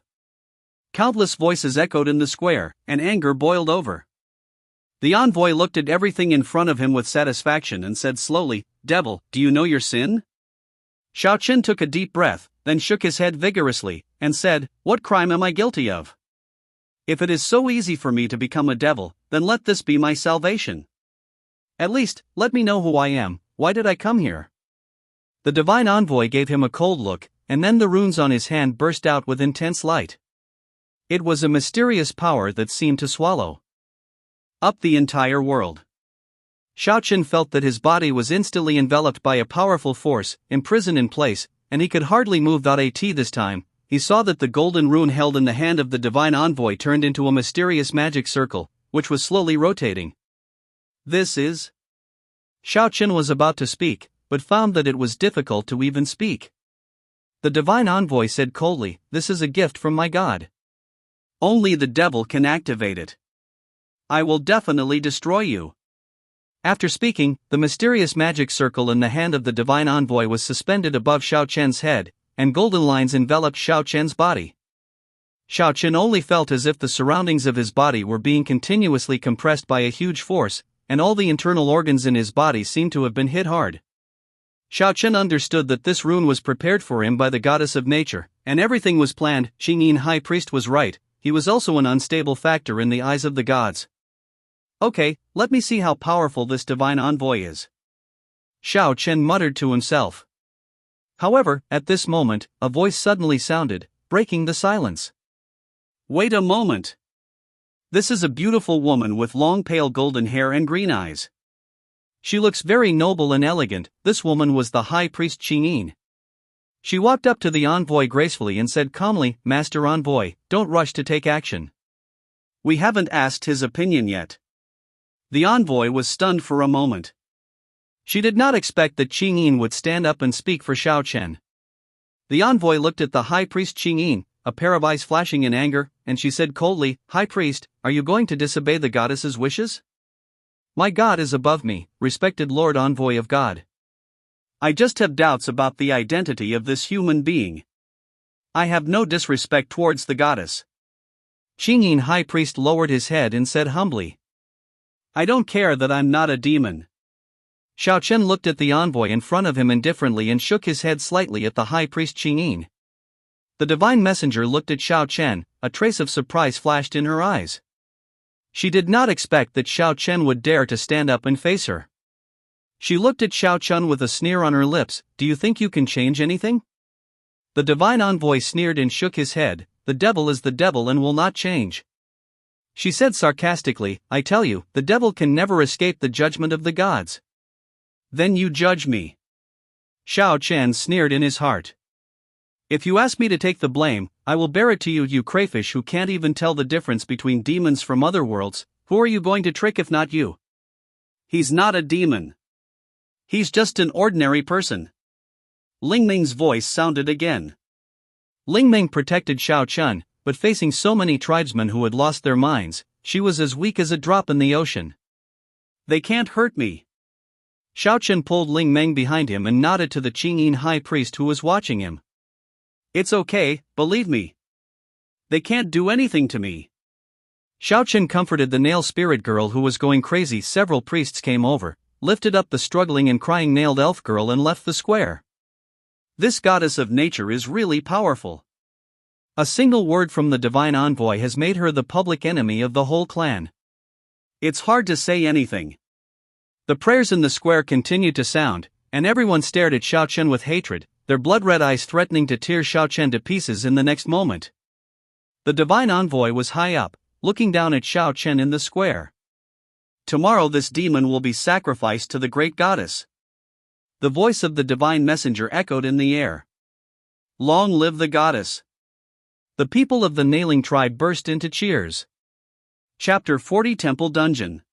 Countless voices echoed in the square, and anger boiled over. The envoy looked at everything in front of him with satisfaction and said slowly, "Devil, do you know your sin?" Xiao Chen took a deep breath, then shook his head vigorously, and said, "What crime am I guilty of? If it is so easy for me to become a devil, then let this be my salvation. At least, let me know who I am. Why did I come here?" The divine envoy gave him a cold look, and then the runes on his hand burst out with intense light. It was a mysterious power that seemed to swallow up the entire world. Xiao Chen felt that his body was instantly enveloped by a powerful force, imprisoned in place, and he could hardly move. This time, he saw that the golden rune held in the hand of the divine envoy turned into a mysterious magic circle, which was slowly rotating. "This is..." Xiao Chen was about to speak, but found that it was difficult to even speak. The divine envoy said coldly, "This is a gift from my god. Only the devil can activate it. I will definitely destroy you." After speaking, the mysterious magic circle in the hand of the divine envoy was suspended above Xiao Chen's head, and golden lines enveloped Xiao Chen's body. Xiao Chen only felt as if the surroundings of his body were being continuously compressed by a huge force, and all the internal organs in his body seemed to have been hit hard. Xiao Chen understood that this rune was prepared for him by the goddess of nature, and everything was planned. Qingyin High Priest was right, he was also an unstable factor in the eyes of the gods. "Okay, let me see how powerful this divine envoy is," Xiao Chen muttered to himself. However, at this moment, a voice suddenly sounded, breaking the silence. "Wait a moment. This is a beautiful woman with long pale golden hair and green eyes. She looks very noble and elegant." This woman was the High Priest Qingyin. She walked up to the envoy gracefully and said calmly, "Master Envoy, don't rush to take action. We haven't asked his opinion yet." The envoy was stunned for a moment. She did not expect that Qingyin would stand up and speak for Xiao Chen. The envoy looked at the High Priest Qingyin, a pair of eyes flashing in anger, and she said coldly, "High Priest, are you going to disobey the goddess's wishes? My god is above me, respected Lord Envoy of God. I just have doubts about the identity of this human being. I have no disrespect towards the goddess." Qingyin High Priest lowered his head and said humbly, "I don't care that I'm not a demon." Xiao Chen looked at the envoy in front of him indifferently and shook his head slightly at the High Priest Qingyin. The divine messenger looked at Xiao Chen, a trace of surprise flashed in her eyes. She did not expect that Xiao Chen would dare to stand up and face her. She looked at Xiao Chun with a sneer on her lips. Do you think you can change anything? The divine envoy sneered and shook his head. The devil is the devil and will not change. She said sarcastically, I tell you, the devil can never escape the judgment of the gods. Then you judge me. Xiao Chen sneered in his heart. If you ask me to take the blame, I will bear it to you, you crayfish who can't even tell the difference between demons from other worlds. Who are you going to trick if not you? He's not a demon. He's just an ordinary person. Ling Ming's voice sounded again. Ling Ming protected Xiao Chun, but facing so many tribesmen who had lost their minds, she was as weak as a drop in the ocean. They can't hurt me. Xiao Chun pulled Ling Meng behind him and nodded to the Qingyin high priest who was watching him. It's okay, believe me. They can't do anything to me. Xiao Chun comforted the nail spirit girl who was going crazy. Several priests came over, lifted up the struggling and crying nailed elf girl and left the square. This goddess of nature is really powerful. A single word from the divine envoy has made her the public enemy of the whole clan. It's hard to say anything. The prayers in the square continued to sound, and everyone stared at Xiao Chen with hatred, their blood-red eyes threatening to tear Xiao Chen to pieces in the next moment. The divine envoy was high up, looking down at Xiao Chen in the square. Tomorrow this demon will be sacrificed to the great goddess. The voice of the divine messenger echoed in the air. Long live the goddess! The people of the Nailing tribe burst into cheers. Chapter 40 Temple Dungeon.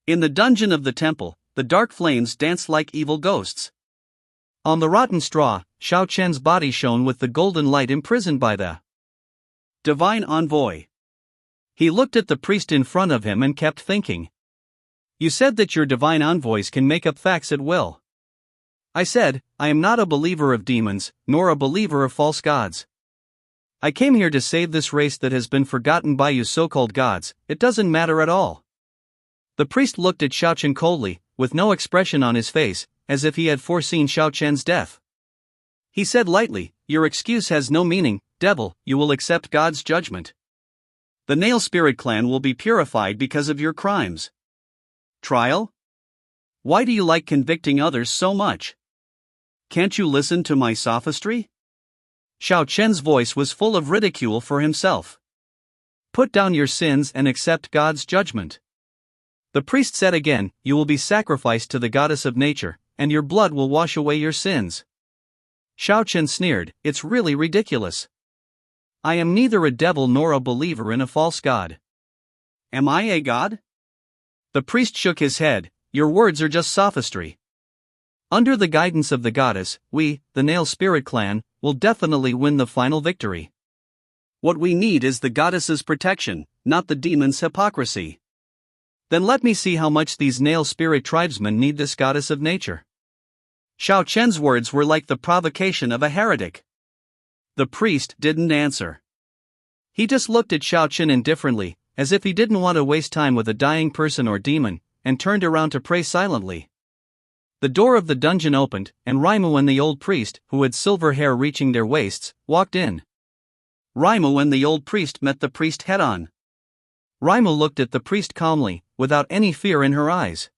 In the dungeon of the temple, the dark flames danced like evil ghosts. On the rotten straw, Xiao Chen's body shone with the golden light imprisoned by the divine envoy. He looked at the priest in front of him and kept thinking. You said that your divine envoys can make up facts at will. I said, I am not a believer of demons, nor a believer of false gods. I came here to save this race that has been forgotten by you so-called gods. It doesn't matter at all. The priest looked at Xiao Chen coldly, with no expression on his face, as if he had foreseen Xiao Chen's death. He said lightly, your excuse has no meaning, devil, you will accept God's judgment. The Nail Spirit clan will be purified because of your crimes. Trial? Why do you like convicting others so much? Can't you listen to my sophistry? Xiao Chen's voice was full of ridicule for himself. Put down your sins and accept God's judgment. The priest said again, you will be sacrificed to the goddess of nature, and your blood will wash away your sins. Xiao Chen sneered, it's really ridiculous. I am neither a devil nor a believer in a false god. Am I a god? The priest shook his head, your words are just sophistry. Under the guidance of the goddess, we, the Nail Spirit clan, will definitely win the final victory. What we need is the goddess's protection, not the demon's hypocrisy. Then let me see how much these Nail Spirit tribesmen need this goddess of nature. Xiao Chen's words were like the provocation of a heretic. The priest didn't answer. He just looked at Xiao Chen indifferently, as if he didn't want to waste time with a dying person or demon, and turned around to pray silently. The door of the dungeon opened, and Raimu and the old priest, who had silver hair reaching their waists, walked in. Raimu and the old priest met the priest head-on. Raimu looked at the priest calmly, without any fear in her eyes.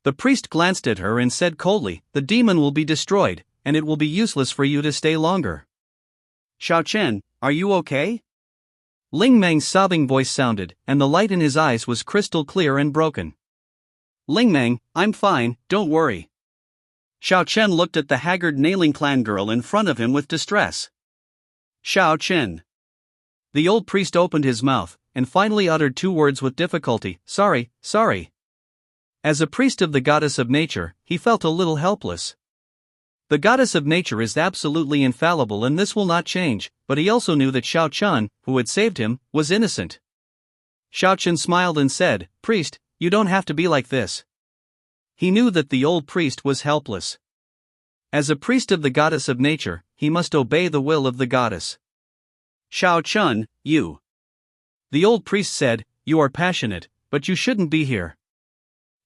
The priest glanced at her and said coldly, the demon will be destroyed, and it will be useless for you to stay longer. Xiao Chen, are you okay? Ling Meng's sobbing voice sounded, and the light in his eyes was crystal clear and broken. Ling Meng, I'm fine, don't worry. Xiao Chen looked at the haggard Nailing clan girl in front of him with distress. Xiao Chen. The old priest opened his mouth, and finally uttered two words with difficulty, sorry, sorry. As a priest of the goddess of nature, he felt a little helpless. The goddess of nature is absolutely infallible and this will not change, but he also knew that Xiao Chen, who had saved him, was innocent. Xiao Chen smiled and said, priest, you don't have to be like this. He knew that the old priest was helpless. As a priest of the goddess of nature, he must obey the will of the goddess. Xiao Chen, you. The old priest said, you are passionate, but you shouldn't be here.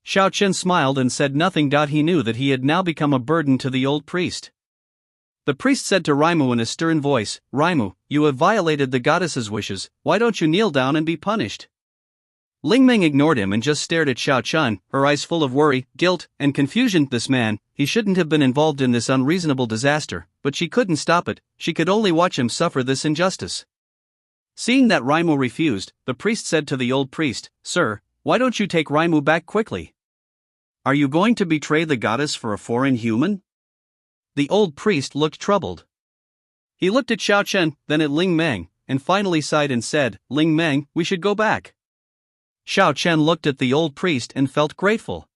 Xiao Chen smiled and said nothing. He knew that he had now become a burden to the old priest. The priest said to Raimu in a stern voice, Raimu, you have violated the goddess's wishes, why don't you kneel down and be punished? Ling Meng ignored him and just stared at Xiao Chun, her eyes full of worry, guilt, and confusion. This man, he shouldn't have been involved in this unreasonable disaster, but she couldn't stop it, she could only watch him suffer this injustice. Seeing that Raimu refused, the priest said to the old priest, "Sir, why don't you take Raimu back quickly? Are you going to betray the goddess for a foreign human?" The old priest looked troubled. He looked at Xiao Chen, then at Ling Meng, and finally sighed and said, "Ling Meng, we should go back." Xiao Chen looked at the old priest and felt grateful.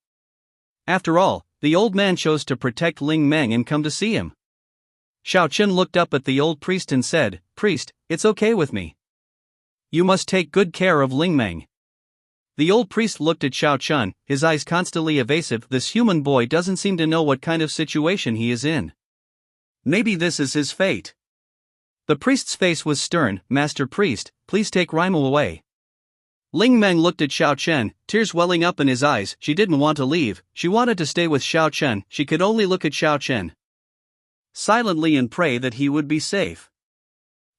After all, the old man chose to protect Ling Meng and come to see him. Xiao Chen looked up at the old priest and said, "Priest, it's okay with me. You must take good care of Ling Meng." The old priest looked at Xiao Chen, his eyes constantly evasive. This human boy doesn't seem to know what kind of situation he is in. Maybe this is his fate. The priest's face was stern. "Master priest, please take Raimu away." Ling Meng looked at Xiao Chen, tears welling up in his eyes. She didn't want to leave, she wanted to stay with Xiao Chen. She could only look at Xiao Chen silently and pray that he would be safe.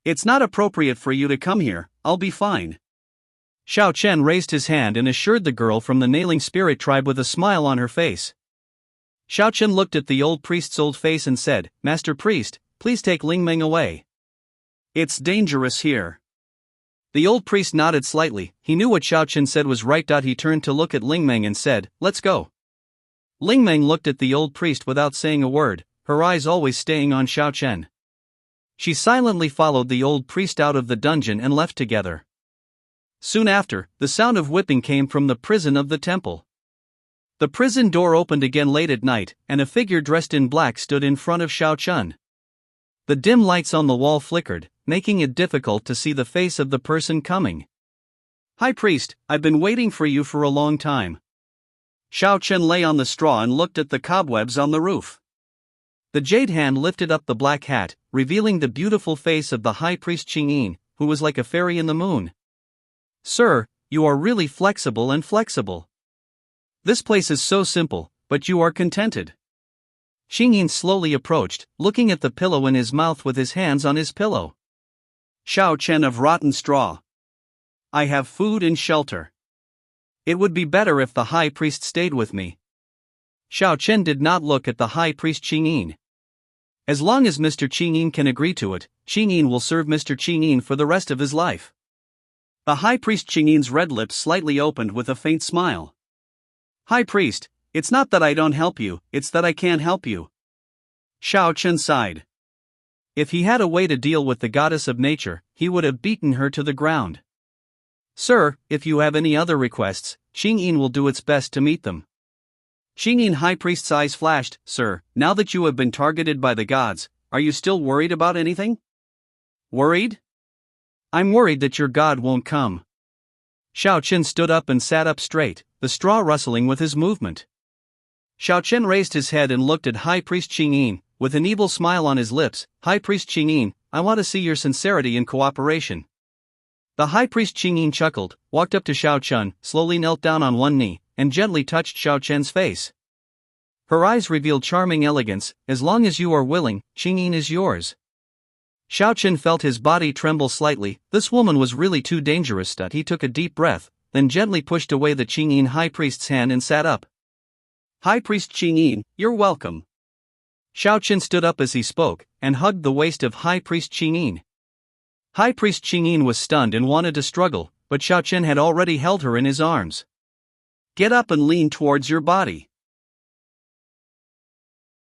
"It's not appropriate for you to come here, I'll be fine." Xiao Chen raised his hand and assured the girl from the Nailing Spirit tribe with a smile on her face. Xiao Chen looked at the old priest's old face and said, "Master priest, please take Ling Meng away. It's dangerous here." The old priest nodded slightly, he knew what Xiao Chen said was right. He turned to look at Ling Meng and said, "Let's go." Ling Meng looked at the old priest without saying a word, her eyes always staying on Xiao Chen. She silently followed the old priest out of the dungeon and left together. Soon after, the sound of whipping came from the prison of the temple. The prison door opened again late at night, and a figure dressed in black stood in front of Xiao Chen. The dim lights on the wall flickered, making it difficult to see the face of the person coming. "High priest, I've been waiting for you for a long time." Xiao Chen lay on the straw and looked at the cobwebs on the roof. The jade hand lifted up the black hat, revealing the beautiful face of the high priest Qingyin, who was like a fairy in the moon. "Sir, you are really flexible. This place is so simple, but you are contented." Qingyin slowly approached, looking at the pillow in his mouth with his hands on his pillow. "Xiao Chen of rotten straw. I have food and shelter. It would be better if the high priest stayed with me." Xiao Chen did not look at the high priest Qingyin. As long as Mr. Qingyin can agree to it, Qingyin will serve Mr. Qingyin for the rest of his life. The high priest Qingyin's red lips slightly opened with a faint smile. "High priest, it's not that I don't help you, it's that I can't help you." Xiao Chen sighed. If he had a way to deal with the goddess of nature, he would have beaten her to the ground. "Sir, if you have any other requests, Qingyin will do its best to meet them." Qingyin high priest's eyes flashed. "Sir, now that you have been targeted by the gods, are you still worried about anything?" "Worried? I'm worried that your god won't come." Xiao Chen stood up and sat up straight, the straw rustling with his movement. Xiao Chen raised his head and looked at High Priest Qingyin, with an evil smile on his lips. "High Priest Qingyin, I want to see your sincerity and cooperation." The High Priest Qingyin chuckled, walked up to Xiao Chen, slowly knelt down on one knee, and gently touched Xiao Chen's face. Her eyes revealed charming elegance. "As long as you are willing, Qingyin is yours." Xiao Chen felt his body tremble slightly. This woman was really too dangerous. He took a deep breath, then gently pushed away the Qingyin high priest's hand and sat up. "High Priest Qingyin, you're welcome." Xiao Chen stood up as he spoke, and hugged the waist of High Priest Qingyin. High Priest Qingyin was stunned and wanted to struggle, but Xiao Chen had already held her in his arms. "Get up and lean towards your body."